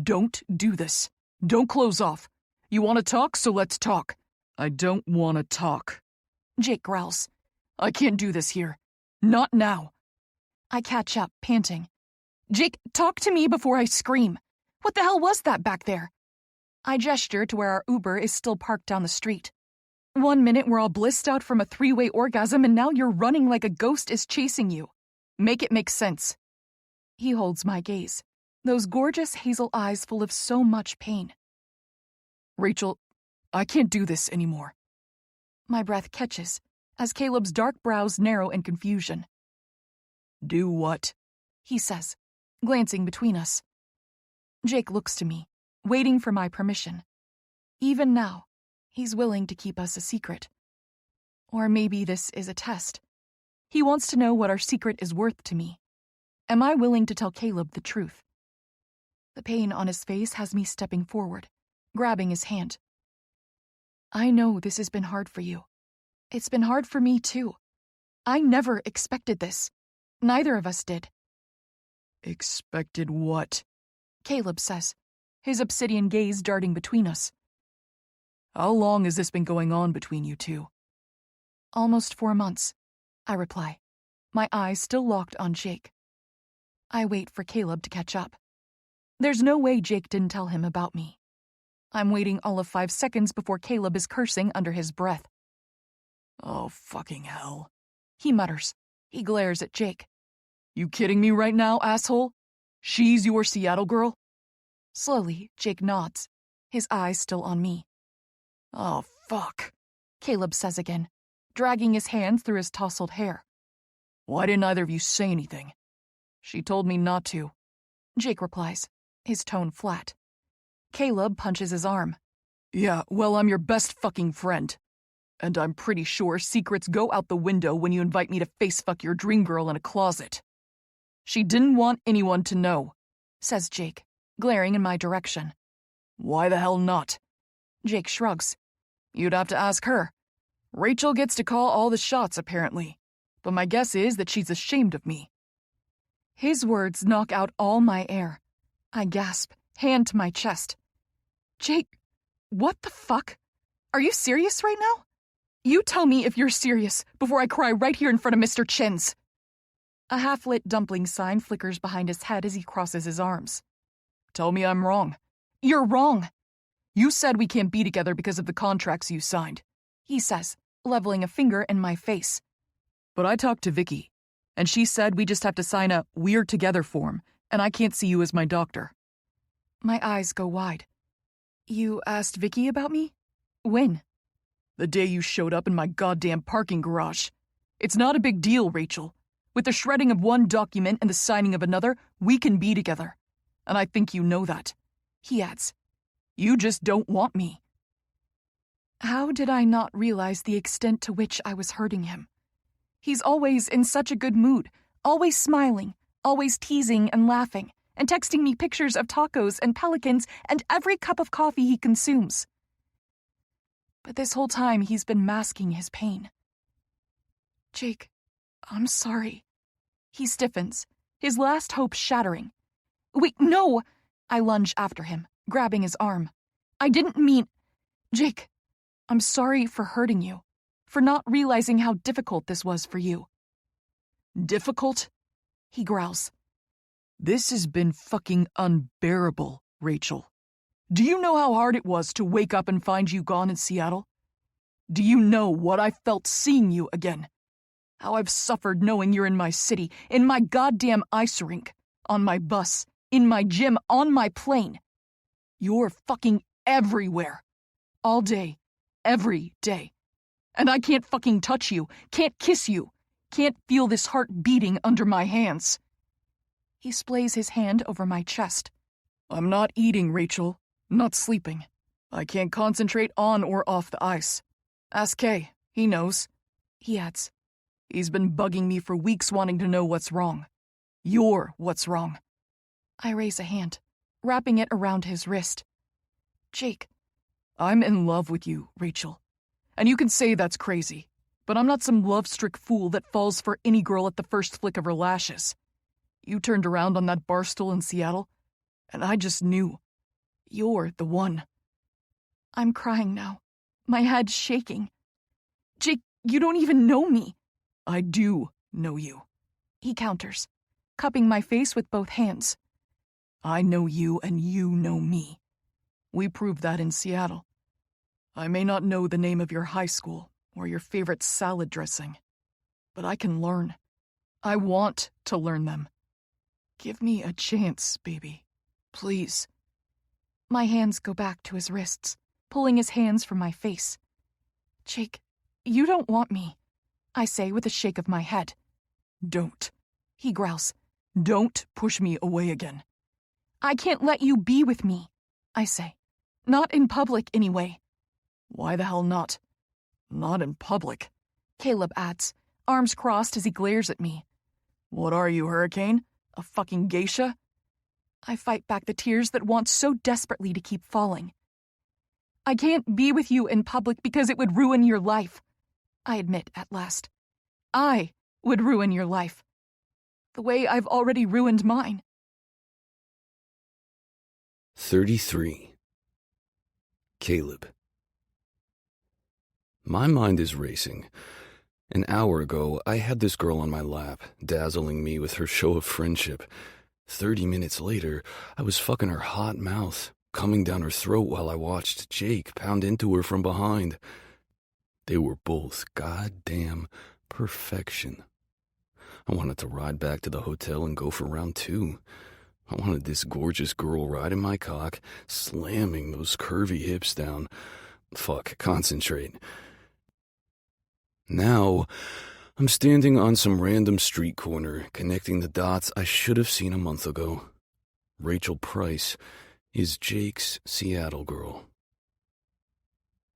B: Don't do this. Don't close off. You want to talk, so let's talk. I don't want to talk.
A: Jake growls.
B: I can't do this here. Not now.
A: I catch up, panting. "Jake, talk to me before I scream. What the hell was that back there?" I gesture to where our Uber is still parked down the street. 1 minute we're all blissed out from a 3-way orgasm and now you're running like a ghost is chasing you. Make it make sense. He holds my gaze, those gorgeous hazel eyes full of so much pain.
B: Rachel, I can't do this anymore.
A: My breath catches as Caleb's dark brows narrow in confusion.
B: Do what?
A: He says, glancing between us. Jake looks to me, waiting for my permission. Even now, he's willing to keep us a secret. Or maybe this is a test. He wants to know what our secret is worth to me. Am I willing to tell Caleb the truth? The pain on his face has me stepping forward, grabbing his hand. I know this has been hard for you. It's been hard for me, too. I never expected this. Neither of us did.
B: Expected what?
A: Caleb says, his obsidian gaze darting between us.
B: How long has this been going on between you two?
A: Almost 4 months, I reply, my eyes still locked on Jake. I wait for Caleb to catch up. There's no way Jake didn't tell him about me. I'm waiting all of 5 seconds before Caleb is cursing under his breath.
B: Oh, fucking hell.
A: He mutters. He glares at Jake.
B: You kidding me right now, asshole? She's your Seattle girl?
A: Slowly, Jake nods, his eyes still on me.
B: Oh, fuck,
A: Caleb says again, dragging his hands through his tousled hair.
B: Why didn't either of you say anything?
A: She told me not to, Jake replies, his tone flat. Caleb punches his arm.
B: Yeah, well, I'm your best fucking friend. And I'm pretty sure secrets go out the window when you invite me to face-fuck your dream girl in a closet. She didn't want anyone to know,
A: says Jake, glaring in my direction.
B: Why the hell not?
A: Jake shrugs.
B: You'd have to ask her. Rachel gets to call all the shots, apparently. But my guess is that she's ashamed of me.
A: His words knock out all my air. I gasp, hand to my chest. Jake, what the fuck? Are you serious right now? You tell me if you're serious before I cry right here in front of Mr. Chin's. A half-lit dumpling sign flickers behind his head as he crosses his arms.
B: Tell me I'm wrong.
A: You're wrong,
B: You said we can't be together because of the contracts you signed.
A: he says, leveling a finger in my face.
B: But I talked to Vicky, and she said we just have to sign a "we're together" form, and I can't see you as my doctor.
A: My eyes go wide. You asked Vicky about me? When?
B: The day you showed up in my goddamn parking garage. It's not a big deal, Rachel. With the shredding of one document and the signing of another, we can be together. And I think you know that.
A: He adds.
B: You just don't want me.
A: How did I not realize the extent to which I was hurting him? He's always in such a good mood, always smiling, always teasing and laughing, and texting me pictures of tacos and pelicans and every cup of coffee he consumes. But this whole time he's been masking his pain. Jake, I'm sorry. He stiffens, his last hope shattering. Wait, no! I lunge after him, grabbing his arm. I didn't mean... Jake, I'm sorry for hurting you, for not realizing how difficult this was for you.
B: Difficult?
A: He growls.
B: This has been fucking unbearable, Rachel. Do you know how hard it was to wake up and find you gone in Seattle? Do you know what I felt seeing you again? How I've suffered knowing you're in my city, in my goddamn ice rink, on my bus, in my gym, on my plane. You're fucking everywhere. All day. Every day. And I can't fucking touch you, can't kiss you, can't feel this heart beating under my hands.
A: He splays his hand over my chest.
B: I'm not eating, Rachel. Not sleeping. I can't concentrate on or off the ice. Ask Kay. He knows.
A: He adds.
B: He's been bugging me for weeks wanting to know what's wrong. You're what's wrong.
A: I raise a hand, wrapping it around his wrist. Jake.
B: I'm in love with you, Rachel. And you can say that's crazy, but I'm not some love-strict fool that falls for any girl at the first flick of her lashes. You turned around on that bar stool in Seattle, and I just knew. You're the one.
A: I'm crying now, my head shaking. Jake, you don't even know me.
B: I do know you.
A: He counters, cupping my face with both hands.
B: I know you and you know me. We proved that in Seattle. I may not know the name of your high school or your favorite salad dressing, but I can learn. I want to learn them. Give me a chance, baby. Please.
A: My hands go back to his wrists, pulling his hands from my face. Jake, you don't want me, I say with a shake of my head.
B: Don't.
A: He growls.
B: Don't push me away again.
A: I can't let you be with me, I say. Not in public, anyway.
B: Why the hell not? Not in public,
A: Caleb adds, arms crossed as he glares at me.
B: What are you, Hurricane? A fucking geisha?
A: I fight back the tears that want so desperately to keep falling. I can't be with you in public because it would ruin your life, I admit at last. I would ruin your life. The way I've already ruined mine.
C: 33. Caleb. My mind is racing. An hour ago, I had this girl on my lap, dazzling me with her show of friendship. 30 minutes later, I was fucking her hot mouth, coming down her throat while I watched Jake pound into her from behind. They were both goddamn perfection. I wanted to ride back to the hotel and go for round 2. I wanted this gorgeous girl riding my cock, slamming those curvy hips down. Fuck, concentrate. Now, I'm standing on some random street corner, connecting the dots I should have seen a month ago. Rachel Price is Jake's Seattle girl.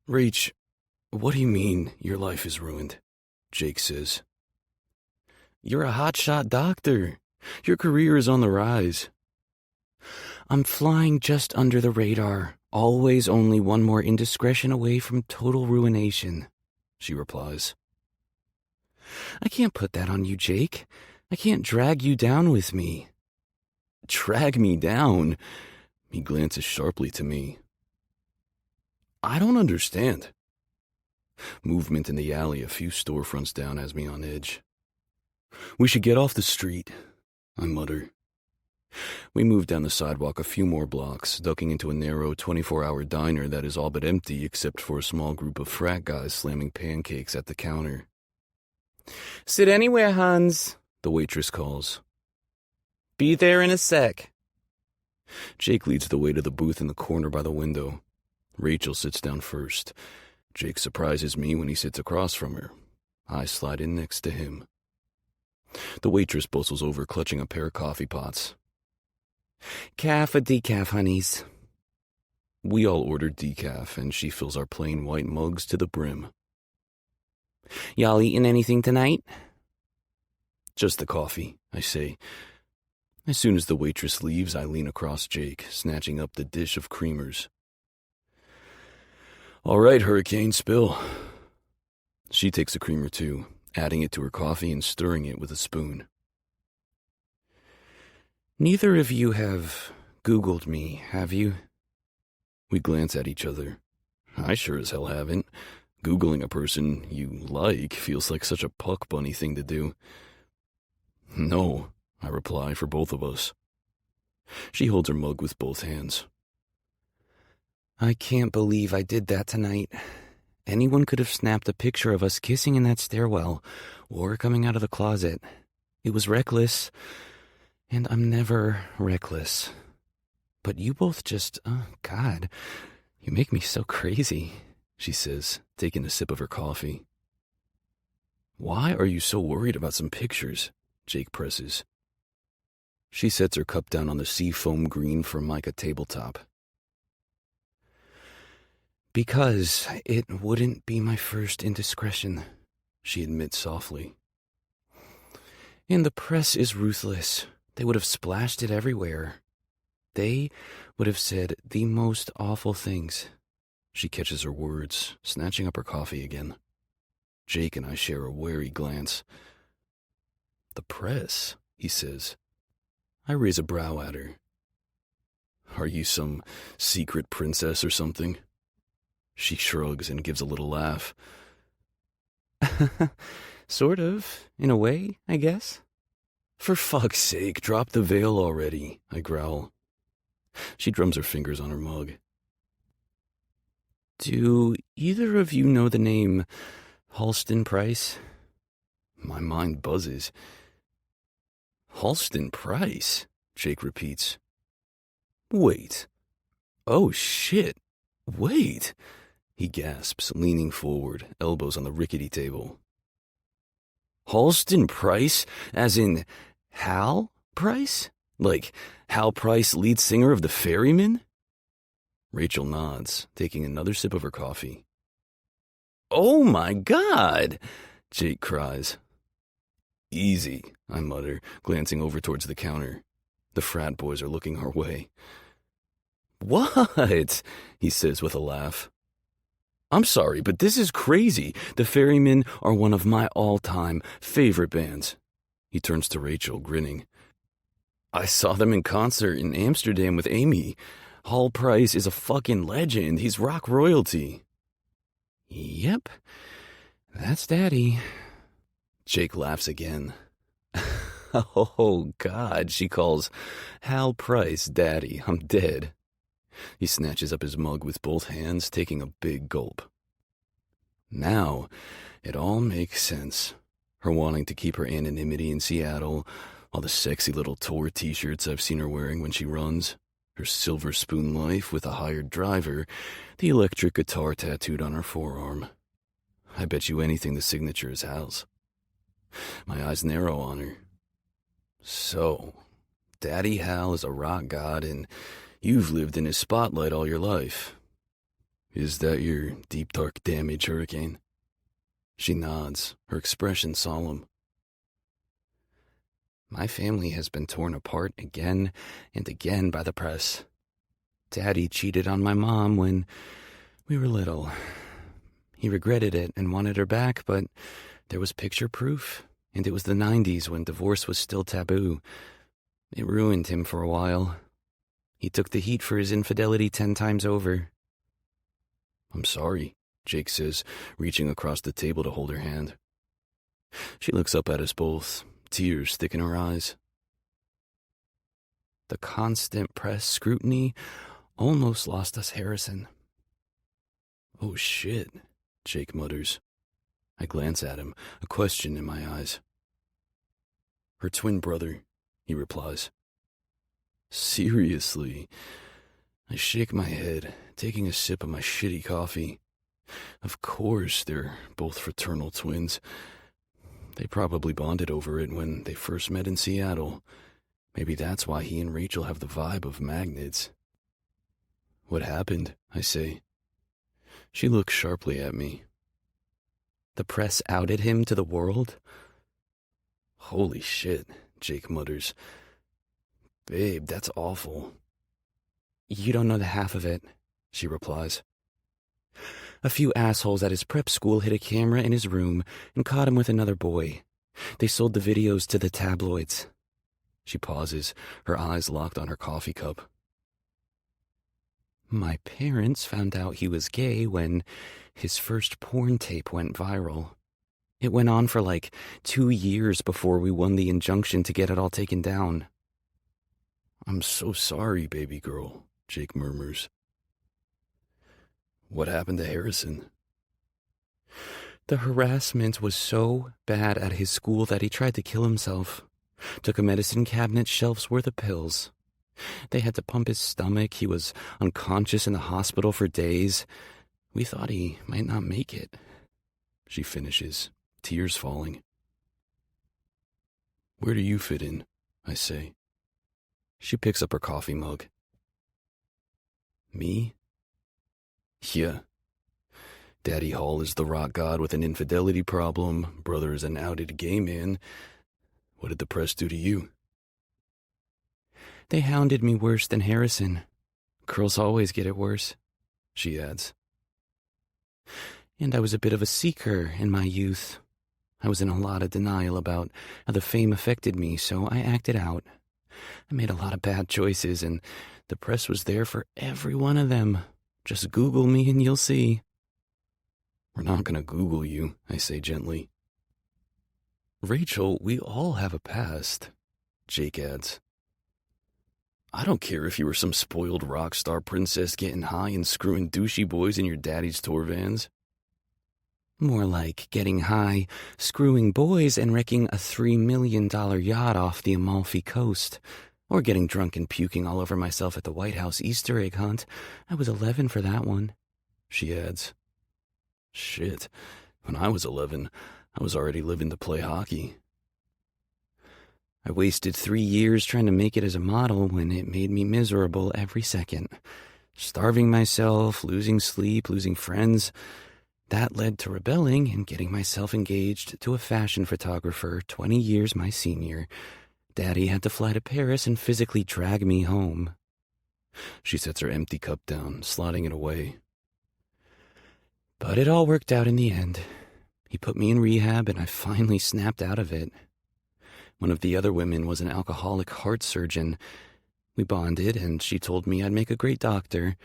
C: Rach, what do you mean your life is ruined? Jake says. You're a hotshot doctor. Your career is on the rise. I'm flying just under the radar, always only one more indiscretion away from total ruination, she replies. I can't put that on you, Jake. I can't drag you down with me. Drag me down? He glances sharply to me. I don't understand. Movement in the alley a few storefronts down has me on edge. We should get off the street, I mutter. We move down the sidewalk a few more blocks, ducking into a narrow 24-hour diner that is all but empty except for a small group of frat guys slamming pancakes at the counter.
D: Sit anywhere, Hans,
C: the waitress calls.
D: Be there in a sec.
C: Jake leads the way to the booth in the corner by the window. Rachel sits down first. Jake surprises me when he sits across from her. I slide in next to him. The waitress bustles over, clutching a pair of coffee pots.
D: Calf or decaf, honeys?
C: We all order decaf, and she fills our plain white mugs to the brim.
D: Y'all eating anything tonight?
C: Just the coffee, I say. As soon as the waitress leaves, I lean across Jake, snatching up the dish of creamers. All right, Hurricane, spill. She takes a creamer too, adding it to her coffee and stirring it with a spoon.
D: Neither of you have Googled me, have you?
C: We glance at each other. I sure as hell haven't. Googling a person you like feels like such a puck bunny thing to do. No, I reply for both of us. She holds her mug with both hands.
D: I can't believe I did that tonight. Anyone could have snapped a picture of us kissing in that stairwell or coming out of the closet. It was reckless, and I'm never reckless. But you both just, oh God, you make me so crazy, she says, taking a sip of her coffee.
C: Why are you so worried about some pictures? Jake presses. She sets her cup down on the seafoam green Formica tabletop.
D: Because it wouldn't be my first indiscretion,
C: she admits softly.
D: And the press is ruthless. They would have splashed it everywhere. They would have said the most awful things.
C: She catches her words, snatching up her coffee again. Jake and I share a wary glance. The press, he says. I raise a brow at her. Are you some secret princess or something? She shrugs and gives a little laugh.
D: Sort of, in a way, I guess.
C: For fuck's sake, drop the veil already, I growl. She drums her fingers on her mug.
D: Do either of you know the name Halston Price?
C: My mind buzzes. Halston Price, Jake repeats. Wait. Oh shit. Wait. He gasps, leaning forward, elbows on the rickety table. Halston Price, as in Hal Price? Like Hal Price, lead singer of the Ferrymen? Rachel nods, taking another sip of her coffee. Oh my God, Jake cries. Easy, I mutter, glancing over towards the counter. The frat boys are looking our way. What? He says with a laugh. I'm sorry, but this is crazy. The Ferrymen are one of my all-time favorite bands. He turns to Rachel, grinning. I saw them in concert in Amsterdam with Amy. Hal Price is a fucking legend. He's rock royalty.
D: Yep, that's Daddy.
C: Jake laughs again. Oh, God, she calls Hal Price Daddy. I'm dead. He snatches up his mug with both hands, taking a big gulp. Now, it all makes sense. Her wanting to keep her anonymity in Seattle, all the sexy little tour t-shirts I've seen her wearing when she runs, her silver spoon life with a hired driver, the electric guitar tattooed on her forearm. I bet you anything the signature is Hal's. My eyes narrow on her. So, Daddy Hal is a rock god and you've lived in his spotlight all your life. Is that your deep, dark damage, Hurricane? She nods, her expression solemn.
D: My family has been torn apart again and again by the press. Daddy cheated on my mom when we were little. He regretted it and wanted her back, but there was picture proof, and it was the 90s when divorce was still taboo. It ruined him for a while. He took the heat for his infidelity 10 times over.
C: I'm sorry, Jake says, reaching across the table to hold her hand. She looks up at us both, tears thick in her eyes. The constant press scrutiny almost lost us Harrison. Oh shit, Jake mutters. I glance at him, a question in my eyes. Her twin brother, he replies. Seriously? I shake my head, taking a sip of my shitty coffee. Of course, they're both fraternal twins. They probably bonded over it when they first met in Seattle. Maybe that's why he and Rachel have the vibe of magnets. What happened? I say. She looks sharply at me.
D: The press outed him to the world?
C: Holy shit, Jake mutters. Babe, that's awful.
D: You don't know the half of it, she replies. A few assholes at his prep school hid a camera in his room and caught him with another boy. They sold the videos to the tabloids.
C: She pauses, her eyes locked on her coffee cup.
D: My parents found out he was gay when his first porn tape went viral. It went on for like 2 years before we won the injunction to get it all taken down.
C: I'm so sorry, baby girl, Jake murmurs. What happened to Harrison?
D: The harassment was so bad at his school that he tried to kill himself. Took a medicine cabinet shelf's worth of pills. They had to pump his stomach. He was unconscious in the hospital for days. We thought he might not make it.
C: She finishes, tears falling. Where do you fit in? I say. She picks up her coffee mug. Me? Yeah. Daddy Hall is the rock god with an infidelity problem. Brother is an outed gay man. What did the press do to you?
D: They hounded me worse than Harrison. Girls always get it worse, she adds. And I was a bit of a seeker in my youth. I was in a lot of denial about how the fame affected me, so I acted out. I made a lot of bad choices, and the press was there for every one of them. Just Google me and you'll see.
C: We're not going to Google you, I say gently. Rachel, we all have a past, Jake adds. I don't care if you were some spoiled rock star princess getting high and screwing douchey boys in your daddy's tour vans.
D: More like getting high, screwing boys, and wrecking a $3 million yacht off the Amalfi Coast. Or getting drunk and puking all over myself at the White House Easter egg hunt. I was 11 for that one,
C: she adds. Shit, when I was 11, I was already living to play hockey.
D: I wasted 3 years trying to make it as a model when it made me miserable every second. Starving myself, losing sleep, losing friends. That led to rebelling and getting myself engaged to a fashion photographer 20 years my senior. Daddy had to fly to Paris and physically drag me home.
C: She sets her empty cup down, sliding it away.
D: But it all worked out in the end. He put me in rehab and I finally snapped out of it. One of the other women was an alcoholic heart surgeon. We bonded and she told me I'd make a great doctor.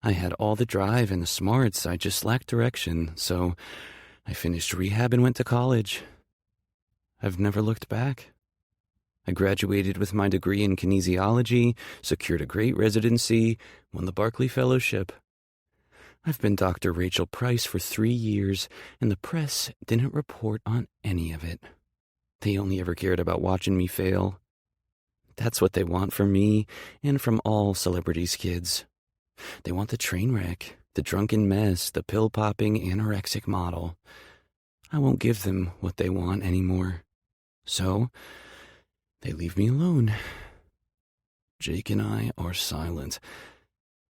D: I had all the drive and the smarts, I just lacked direction, so I finished rehab and went to college. I've never looked back. I graduated with my degree in kinesiology, secured a great residency, won the Barclay Fellowship. I've been Dr. Rachel Price for 3 years, and the press didn't report on any of it. They only ever cared about watching me fail. That's what they want from me and from all celebrities' kids. They want the train wreck, the drunken mess, the pill-popping anorexic model. I won't give them what they want anymore. So they leave me alone.
C: Jake and I are silent.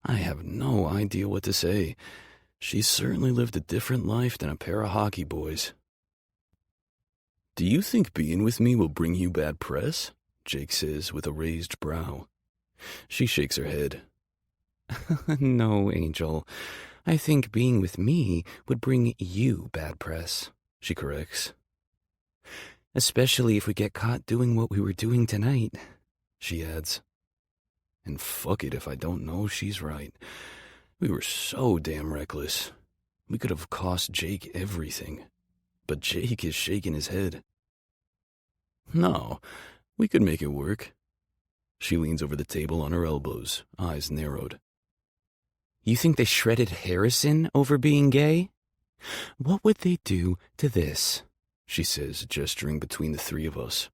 C: I have no idea what to say. She's certainly lived a different life than a pair of hockey boys. Do you think being with me will bring you bad press? Jake says with a raised brow. She shakes her head.
D: No, Angel. I think being with me would bring you bad press, she corrects. Especially if we get caught doing what we were doing tonight, she adds.
C: And fuck it if I don't know she's right. We were so damn reckless. We could have cost Jake everything. But Jake is shaking his head. No, we could make it work. She leans over the table on her elbows, eyes narrowed.
D: You think they shredded Harrison over being gay? What would they do to this?
C: She says, gesturing between the three of us.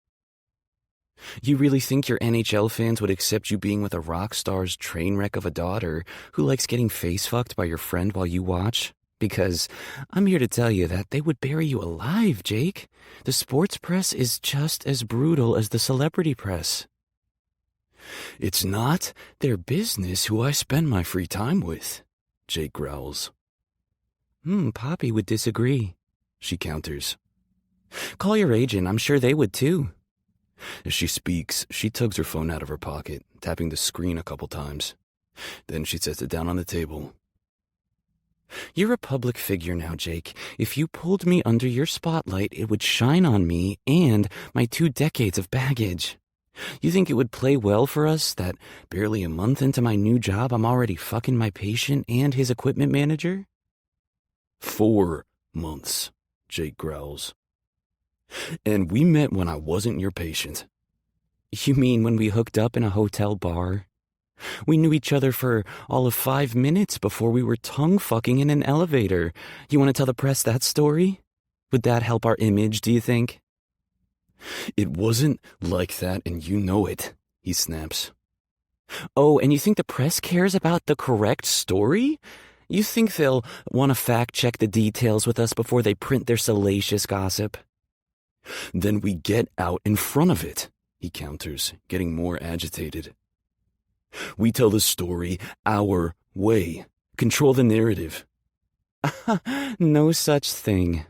D: You really think your NHL fans would accept you being with a rock star's train wreck of a daughter who likes getting face-fucked by your friend while you watch? Because I'm here to tell you that they would bury you alive, Jake. The sports press is just as brutal as the celebrity press.
C: It's not their business who I spend my free time with, Jake growls.
D: Poppy would disagree, she counters. Call your agent, I'm sure they would too.
C: As she speaks, she tugs her phone out of her pocket, tapping the screen a couple times. Then she sets it down on the table.
D: You're a public figure now, Jake. If you pulled me under your spotlight, it would shine on me and my 2 decades of baggage. You think it would play well for us that barely a month into my new job, I'm already fucking my patient and his equipment manager?
C: 4 months, Jake growls. And we met when I wasn't your patient.
D: You mean when we hooked up in a hotel bar? We knew each other for all of 5 minutes before we were tongue-fucking in an elevator. You want to tell the press that story? Would that help our image, do you think?
C: It wasn't like that, and you know it, he snaps.
D: Oh, and you think the press cares about the correct story? You think they'll want to fact-check the details with us before they print their salacious gossip?
C: Then we get out in front of it, he counters, getting more agitated. We tell the story our way. Control the narrative.
D: No such thing.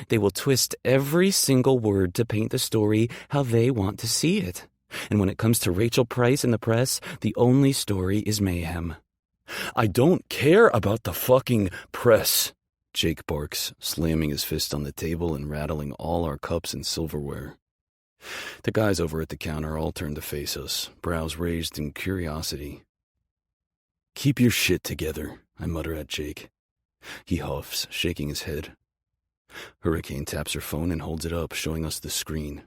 D: They will twist every single word to paint the story how they want to see it. And when it comes to Rachel Price in the press, the only story is mayhem.
C: I don't care about the fucking press, Jake barks, slamming his fist on the table and rattling all our cups and silverware. The guys over at the counter all turn to face us, brows raised in curiosity. Keep your shit together, I mutter at Jake. He huffs, shaking his head. Hurricane taps her phone and holds it up, showing us the screen.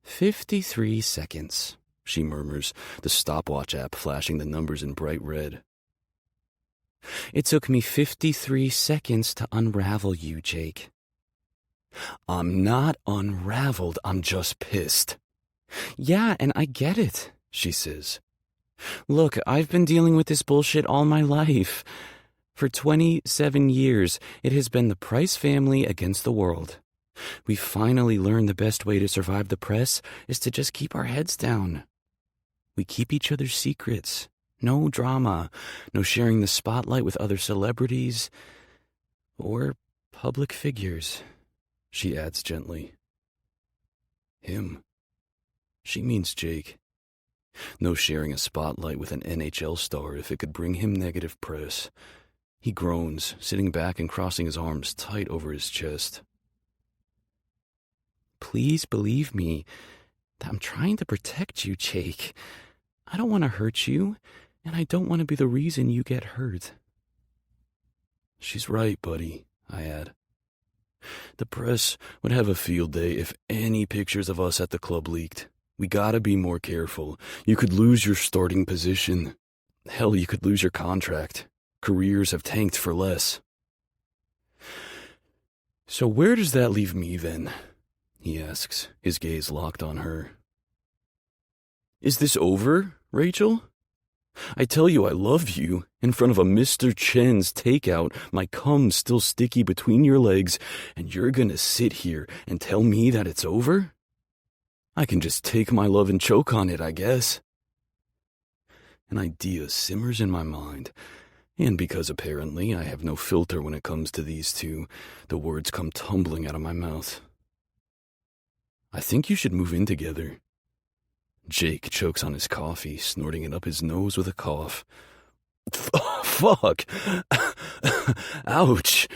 D: 53 seconds,
C: she murmurs, the stopwatch app flashing the numbers in bright red.
D: It took me 53 seconds to unravel you, Jake.
C: I'm not unraveled, I'm just pissed.
D: Yeah, and I get it, she says. Look, I've been dealing with this bullshit all my life. For 27 years, it has been the Price family against the world. We finally learned the best way to survive the press is to just keep our heads down. We keep each other's secrets. No drama. No sharing the spotlight with other celebrities or public figures, she adds gently.
C: Him. She means Jake. No sharing a spotlight with an NHL star if it could bring him negative press. He groans, sitting back and crossing his arms tight over his chest.
D: Please believe me that I'm trying to protect you, Jake. I don't want to hurt you, and I don't want to be the reason you get hurt.
C: She's right, buddy, I add. The press would have a field day if any pictures of us at the club leaked. We gotta be more careful. You could lose your starting position. Hell, you could lose your contract. Careers have tanked for less. So where does that leave me then? He asks, his gaze locked on her. Is this over, Rachel? I tell you I love you in front of a Mr. Chen's takeout, my cum's still sticky between your legs, and you're gonna sit here and tell me that it's over? I can just take my love and choke on it, I guess. An idea simmers in my mind, and because apparently I have no filter when it comes to these two, the words come tumbling out of my mouth. I think you should move in together. Jake chokes on his coffee, snorting it up his nose with a cough. Fuck! Ouch!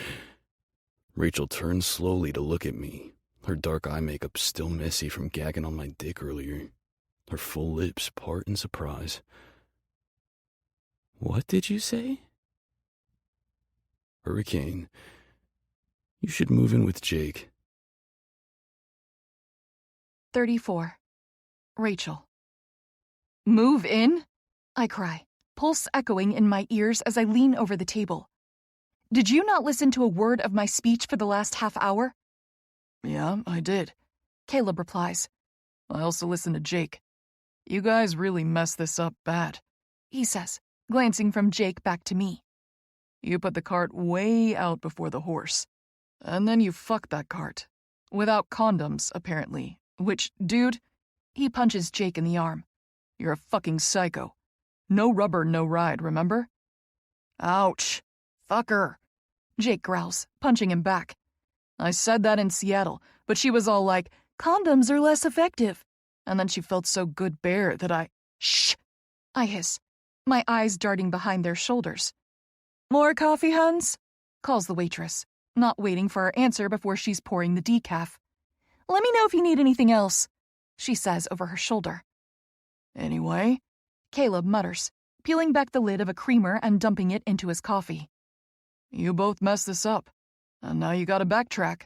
C: Rachel turns slowly to look at me, her dark eye makeup still messy from gagging on my dick earlier. Her full lips part in surprise. What did you say? Hurricane, you should move in with Jake.
A: 34. Rachel. Move in? I cry, pulse echoing in my ears as I lean over the table. Did you not listen to a word of my speech for the last half hour?
B: Yeah, I did.
A: Caleb replies.
B: I also listened to Jake. You guys really messed this up bad,
A: He says, glancing from Jake back to me.
B: You put the cart way out before the horse. And then you fucked that cart. Without condoms, apparently. Which, dude,
A: He punches Jake in the arm.
B: you're a fucking psycho. No rubber, no ride, remember?
A: Ouch. Fucker. Jake growls, punching him back.
B: I said that in Seattle, but she was all like,
A: Condoms are less effective.
B: and then she felt so good bare that I...
A: Shh! I hiss, my eyes darting behind their shoulders. More coffee, Huns? Calls the waitress, not waiting for our answer before she's pouring the decaf. Let me know if you need anything else, she says over her shoulder.
B: Anyway,
A: Caleb mutters, peeling back the lid of a creamer and dumping it into his coffee.
B: you both messed this up, and now you gotta backtrack.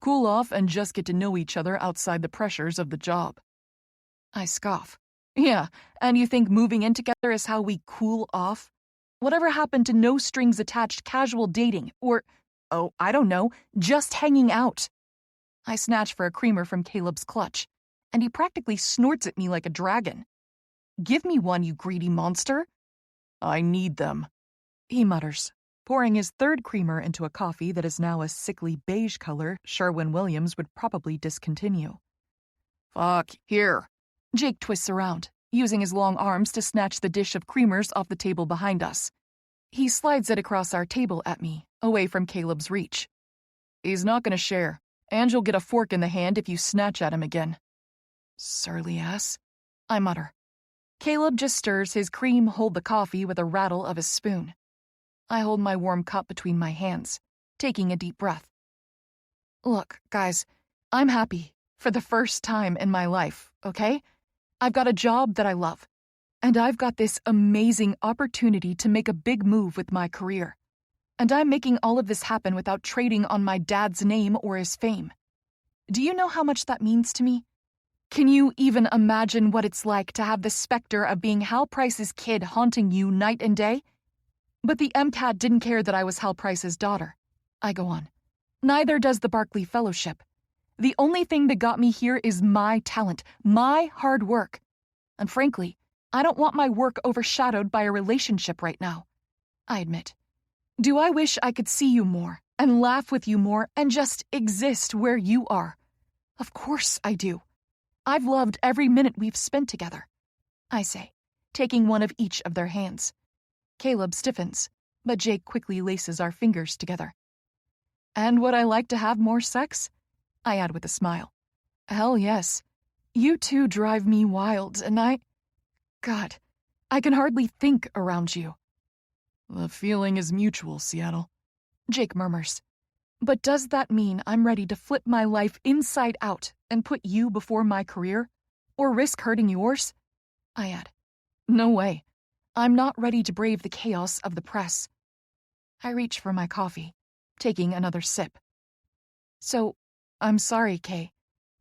B: Cool off and just get to know each other outside the pressures of the job.
A: I scoff. Yeah, and you think moving in together is how we cool off? Whatever happened to no strings attached casual dating or, oh, I don't know, just hanging out? I snatch for a creamer from Caleb's clutch, and he practically snorts at me like a dragon. Give me one, you greedy monster.
B: I need them,
A: He mutters, pouring his third creamer into a coffee that is now a sickly beige color Sherwin-Williams would probably discontinue.
B: Fuck, here.
A: Jake twists around, using his long arms to snatch the dish of creamers off the table behind us. He slides it across our table at me, away from Caleb's reach.
B: He's not gonna share, and you'll get a fork in the hand if you snatch at him again.
A: Surly ass, I mutter. Caleb just stirs his cream hold the coffee with a rattle of his spoon. I hold my warm cup between my hands, taking a deep breath. Look, guys, I'm happy, for the first time in my life, okay? I've got a job that I love, and I've got this amazing opportunity to make a big move with my career. And I'm making all of this happen without trading on my dad's name or his fame. Do you know how much that means to me? Can you even imagine what it's like to have the specter of being Hal Price's kid haunting you night and day? But the MCAT didn't care that I was Hal Price's daughter. I go on. Neither does the Barclay Fellowship. The only thing that got me here is my talent, my hard work. And frankly, I don't want my work overshadowed by a relationship right now. I admit. Do I wish I could see you more, and laugh with you more, and just exist where you are? Of course I do. I've loved every minute we've spent together, I say, taking one of each of their hands. Caleb stiffens, but Jake quickly laces our fingers together. And would I like to have more sex? I add with a smile. Hell yes. You two drive me wild, and God, I can hardly think around you.
B: The feeling is mutual, Seattle,
A: Jake murmurs. But does that mean I'm ready to flip my life inside out and put you before my career? Or risk hurting yours? I add. No way. I'm not ready to brave the chaos of the press. I reach for my coffee, taking another sip. So, I'm sorry, Kay,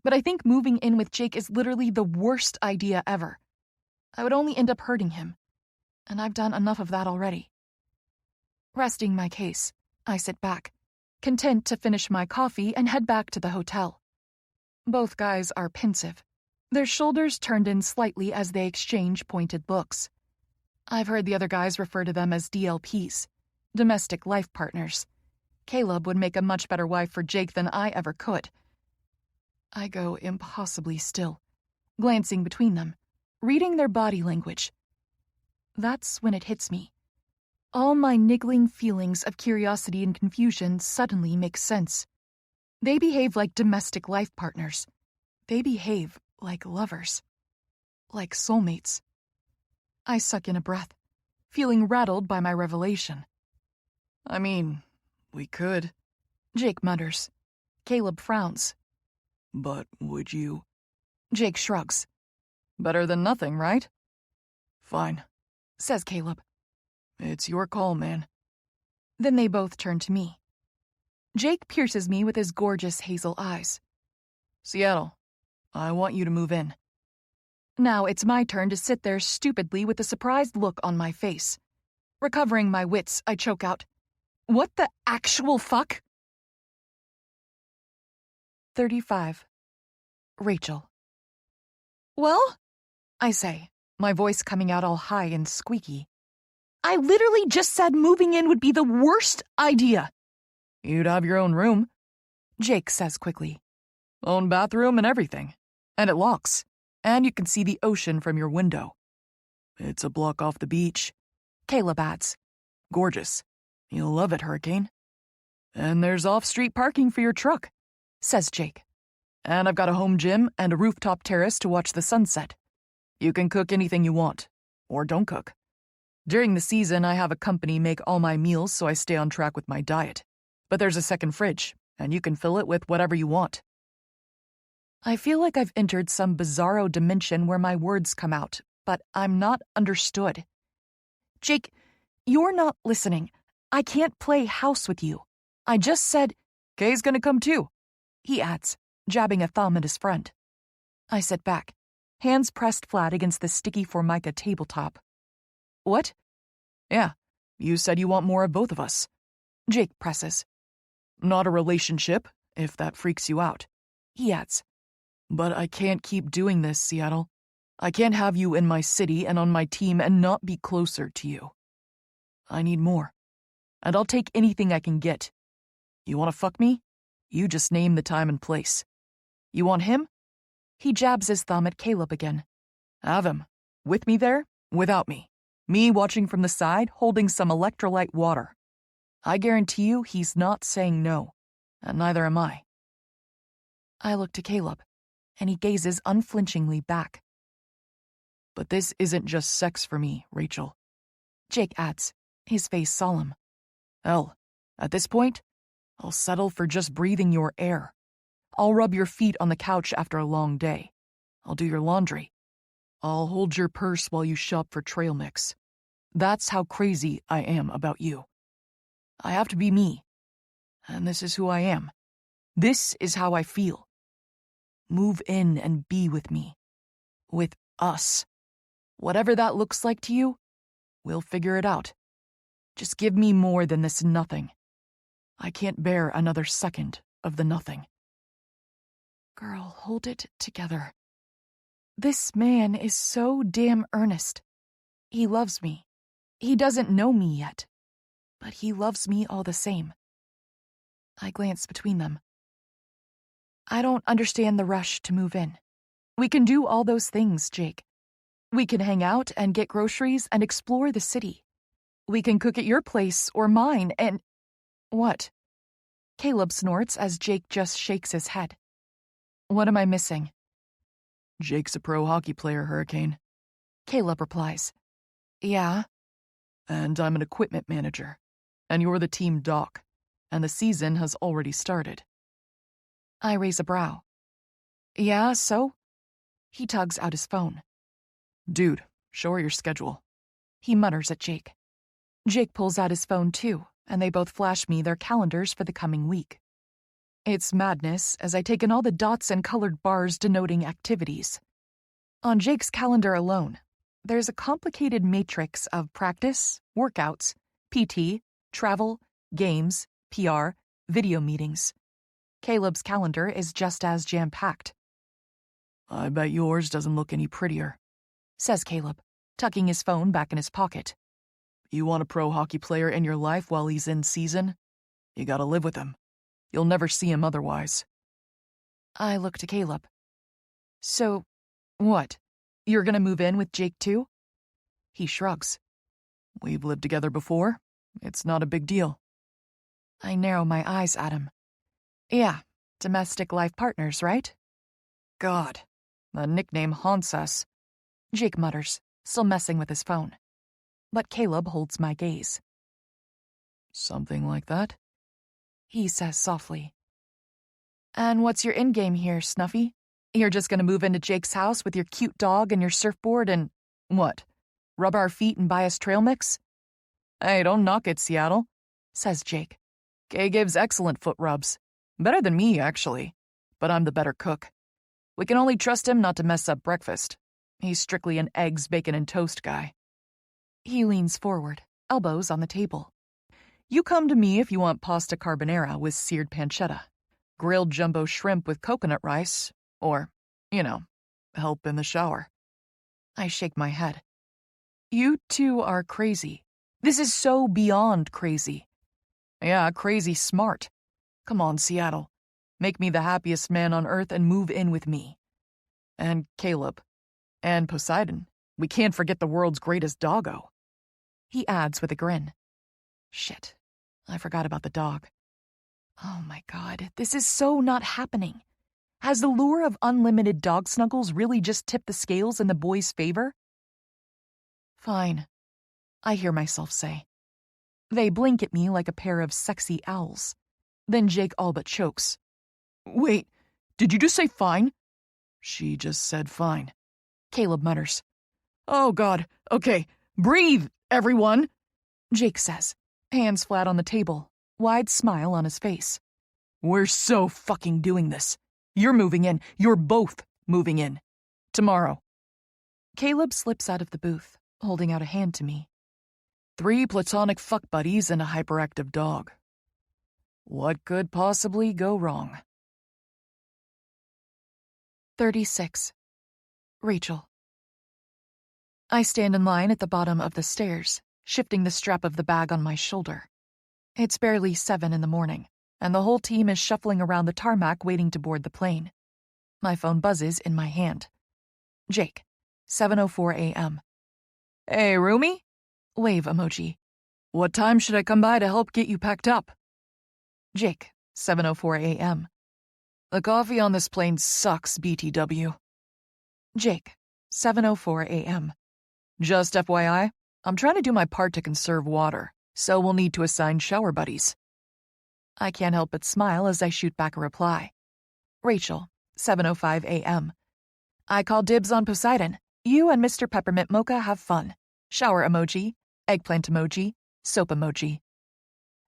A: but I think moving in with Jake is literally the worst idea ever. I would only end up hurting him, and I've done enough of that already. Resting my case, I sit back, content to finish my coffee and head back to the hotel. Both guys are pensive, their shoulders turned in slightly as they exchange pointed looks. I've heard the other guys refer to them as DLPs, domestic life partners. Caleb would make a much better wife for Jake than I ever could. I go impossibly still, glancing between them, reading their body language. That's when it hits me. All my niggling feelings of curiosity and confusion suddenly make sense. They behave like domestic life partners. They behave like lovers. Like soulmates. I suck in a breath, feeling rattled by my revelation.
B: I mean, we could,
A: Jake mutters. Caleb frowns.
B: But would you?
A: Jake shrugs.
B: Better than nothing, right?
A: Fine, says Caleb.
B: It's your call, man.
A: Then they both turn to me. Jake pierces me with his gorgeous hazel eyes.
B: Seattle, I want you to move in.
A: Now it's my turn to sit there stupidly with a surprised look on my face. Recovering my wits, I choke out, "What the actual fuck?" 35. Rachel. "Well?" I say, my voice coming out all high and squeaky. "I literally just said moving in would be the worst idea."
B: You'd have your own room.
A: Jake says quickly.
B: Own bathroom and everything. And it locks. And you can see the ocean from your window. It's a block off the beach.
A: Caleb adds.
B: Gorgeous. You'll love it, Hurricane. And there's off-street parking for your truck,
A: says Jake.
B: And I've got a home gym and a rooftop terrace to watch the sunset. You can cook anything you want. Or don't cook. During the season, I have a company make all my meals so I stay on track with my diet. But there's a second fridge, and you can fill it with whatever you want.
A: I feel like I've entered some bizarro dimension where my words come out, but I'm not understood. Jake, you're not listening. I can't play house with you. I just said,
B: Kay's gonna come too,
A: he adds, jabbing a thumb at his friend. I sit back, hands pressed flat against the sticky Formica tabletop. What?
B: Yeah, you said you want more of both of us.
A: Jake presses.
B: Not a relationship, if that freaks you out.
A: He adds.
B: But I can't keep doing this, Seattle. I can't have you in my city and on my team and not be closer to you. I need more. And I'll take anything I can get. You want to fuck me? You just name the time and place. You want him?
A: He jabs his thumb at Caleb again.
B: Have him. With me there, without me. Me watching from the side, holding some electrolyte water. I guarantee you he's not saying no. And neither am I.
A: I look to Caleb, and he gazes unflinchingly back.
B: But this isn't just sex for me, Rachel.
A: Jake adds, his face solemn.
B: Hell, at this point, I'll settle for just breathing your air. I'll rub your feet on the couch after a long day. I'll do your laundry. I'll hold your purse while you shop for trail mix. That's how crazy I am about you. I have to be me. And this is who I am. This is how I feel. Move in and be with me. With us. Whatever that looks like to you, we'll figure it out. Just give me more than this nothing. I can't bear another second of the nothing.
A: Girl, hold it together. This man is so damn earnest. He loves me. He doesn't know me yet, but he loves me all the same. I glance between them. I don't understand the rush to move in. We can do all those things, Jake. We can hang out and get groceries and explore the city. We can cook at your place or mine and... What? Caleb snorts as Jake just shakes his head. What am I missing?
B: Jake's a pro hockey player, Hurricane.
A: Caleb replies. Yeah?
B: And I'm an equipment manager. And you're the team doc. And the season has already started.
A: I raise a brow. Yeah, so? He tugs out his phone.
B: Dude, show her your schedule.
A: He mutters at Jake. Jake pulls out his phone too, and they both flash me their calendars for the coming week. It's madness as I take in all the dots and colored bars denoting activities. On Jake's calendar alone, there's a complicated matrix of practice, workouts, PT, travel, games, PR, video meetings. Caleb's calendar is just as jam-packed.
B: I bet yours doesn't look any prettier,
A: says Caleb, tucking his phone back in his pocket.
B: You want a pro hockey player in your life while he's in season? You gotta live with him. You'll never see him otherwise.
A: I look to Caleb. So, what? You're gonna move in with Jake too? He shrugs.
B: We've lived together before. It's not a big deal.
A: I narrow my eyes at him. Yeah, domestic life partners, right?
B: God, the nickname haunts us.
A: Jake mutters, still messing with his phone. But Caleb holds my gaze.
B: Something like that?
A: He says softly. And what's your endgame here, Snuffy? You're just gonna move into Jake's house with your cute dog and your surfboard and... what? Rub our feet and buy us trail mix?
B: Hey, don't knock it, Seattle,
A: says Jake.
B: Kay gives excellent foot rubs. Better than me, actually. But I'm the better cook. We can only trust him not to mess up breakfast. He's strictly an eggs, bacon, and toast guy.
A: He leans forward, elbows on the table.
B: You come to me if you want pasta carbonara with seared pancetta, grilled jumbo shrimp with coconut rice, or, help in the shower.
A: I shake my head.
B: You two are crazy. This is so beyond crazy. Yeah, crazy smart. Come on, Seattle. Make me the happiest man on earth and move in with me. And Caleb. And Poseidon. We can't forget the world's greatest doggo.
A: He adds with a grin. Shit, I forgot about the dog. Oh my God, this is so not happening. Has the lure of unlimited dog snuggles really just tipped the scales in the boy's favor?
B: Fine,
A: I hear myself say. They blink at me like a pair of sexy owls. Then Jake all but chokes.
B: Wait, did you just say fine? She just said fine.
A: Caleb mutters.
B: Oh God, okay, breathe, everyone,
A: Jake says, hands flat on the table, wide smile on his face.
B: We're so fucking doing this. You're moving in. You're both moving in. Tomorrow.
A: Caleb slips out of the booth, holding out a hand to me.
B: 3 platonic fuck buddies and a hyperactive dog. What could possibly go wrong?
A: 36. Rachel. I stand in line at the bottom of the stairs, shifting the strap of the bag on my shoulder. It's barely 7 in the morning, and the whole team is shuffling around the tarmac waiting to board the plane. My phone buzzes in my hand. Jake, 7:04 a.m.
B: Hey, roomie?
A: Wave emoji.
B: What time should I come by to help get you packed up?
A: Jake, 7:04 a.m.
B: The coffee on this plane sucks, BTW.
A: Jake, 7:04 a.m.
B: Just FYI, I'm trying to do my part to conserve water, so we'll need to assign shower buddies.
A: I can't help but smile as I shoot back a reply. Rachel, 7:05 a.m. I call dibs on Poseidon. You and Mr. Peppermint Mocha have fun. Shower emoji, eggplant emoji, soap emoji.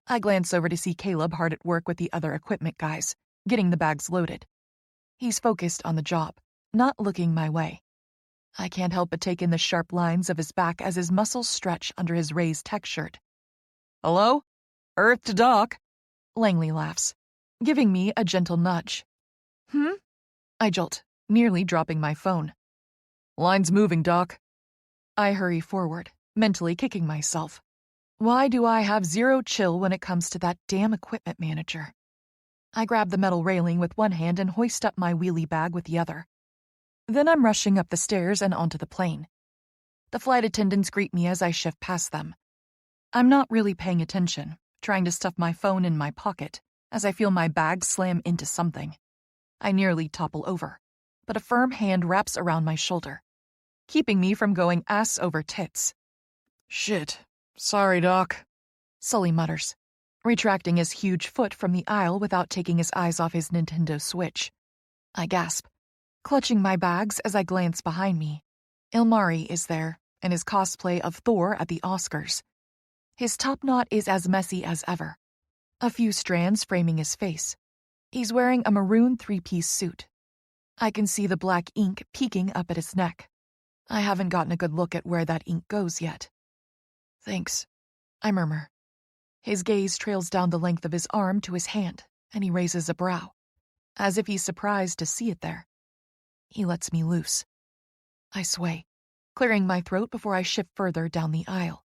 A: I glance over to see Caleb hard at work with the other equipment guys, getting the bags loaded. He's focused on the job, not looking my way. I can't help but take in the sharp lines of his back as his muscles stretch under his raised tech shirt.
B: Hello? Earth to dock.
A: Langley laughs, giving me a gentle nudge. I jolt, nearly dropping my phone.
B: Line's moving, Doc.
A: I hurry forward, mentally kicking myself. Why do I have zero chill when it comes to that damn equipment manager? I grab the metal railing with one hand and hoist up my wheelie bag with the other. Then I'm rushing up the stairs and onto the plane. The flight attendants greet me as I shift past them. I'm not really paying attention, trying to stuff my phone in my pocket as I feel my bag slam into something. I nearly topple over, but a firm hand wraps around my shoulder, keeping me from going ass over tits.
B: Shit. Sorry, Doc.
A: Sully mutters, retracting his huge foot from the aisle without taking his eyes off his Nintendo Switch. I gasp, clutching my bags as I glance behind me. Ilmari is there, in his cosplay of Thor at the Oscars. His top knot is as messy as ever, a few strands framing his face. He's wearing a maroon 3-piece suit. I can see the black ink peeking up at his neck. I haven't gotten a good look at where that ink goes yet. Thanks, I murmur. His gaze trails down the length of his arm to his hand, and he raises a brow, as if he's surprised to see it there. He lets me loose. I sway, clearing my throat before I shift further down the aisle.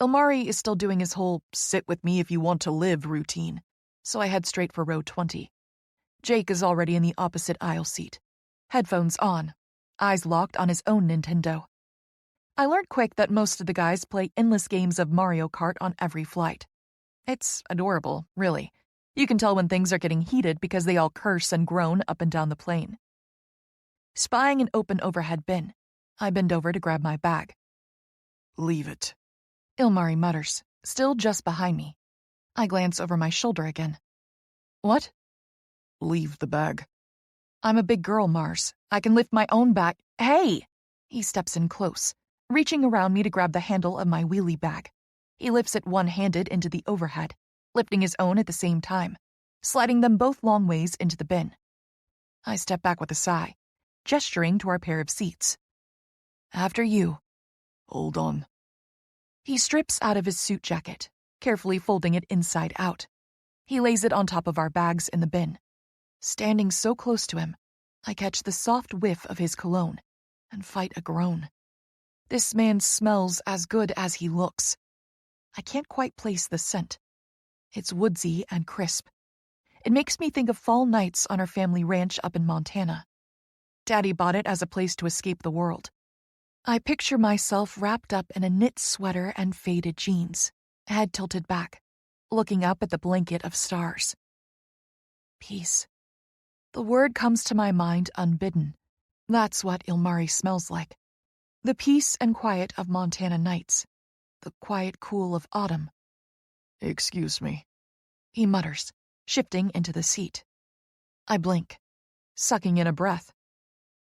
A: Ilmari is still doing his whole sit with me if you want to live routine, so I head straight for row 20. Jake is already in the opposite aisle seat, headphones on, eyes locked on his own Nintendo. I learned quick that most of the guys play endless games of Mario Kart on every flight. It's adorable, really. You can tell when things are getting heated because they all curse and groan up and down the plane. Spying an open overhead bin, I bend over to grab my bag.
B: Leave it,
A: Ilmari mutters, still just behind me. I glance over my shoulder again. What?
B: Leave the bag.
A: I'm a big girl, Mars. I can lift my own bag. Hey! He steps in close, reaching around me to grab the handle of my wheelie bag. He lifts it one-handed into the overhead, lifting his own at the same time, sliding them both long ways into the bin. I step back with a sigh, gesturing to our pair of seats. After you.
B: Hold on.
A: He strips out of his suit jacket, carefully folding it inside out. He lays it on top of our bags in the bin. Standing so close to him, I catch the soft whiff of his cologne and fight a groan. This man smells as good as he looks. I can't quite place the scent. It's woodsy and crisp. It makes me think of fall nights on our family ranch up in Montana. Daddy bought it as a place to escape the world. I picture myself wrapped up in a knit sweater and faded jeans, head tilted back, looking up at the blanket of stars. Peace. The word comes to my mind unbidden. That's what Ilmari smells like. The peace and quiet of Montana nights. The quiet cool of autumn.
B: Excuse me,
A: He mutters, shifting into the seat. I blink, sucking in a breath.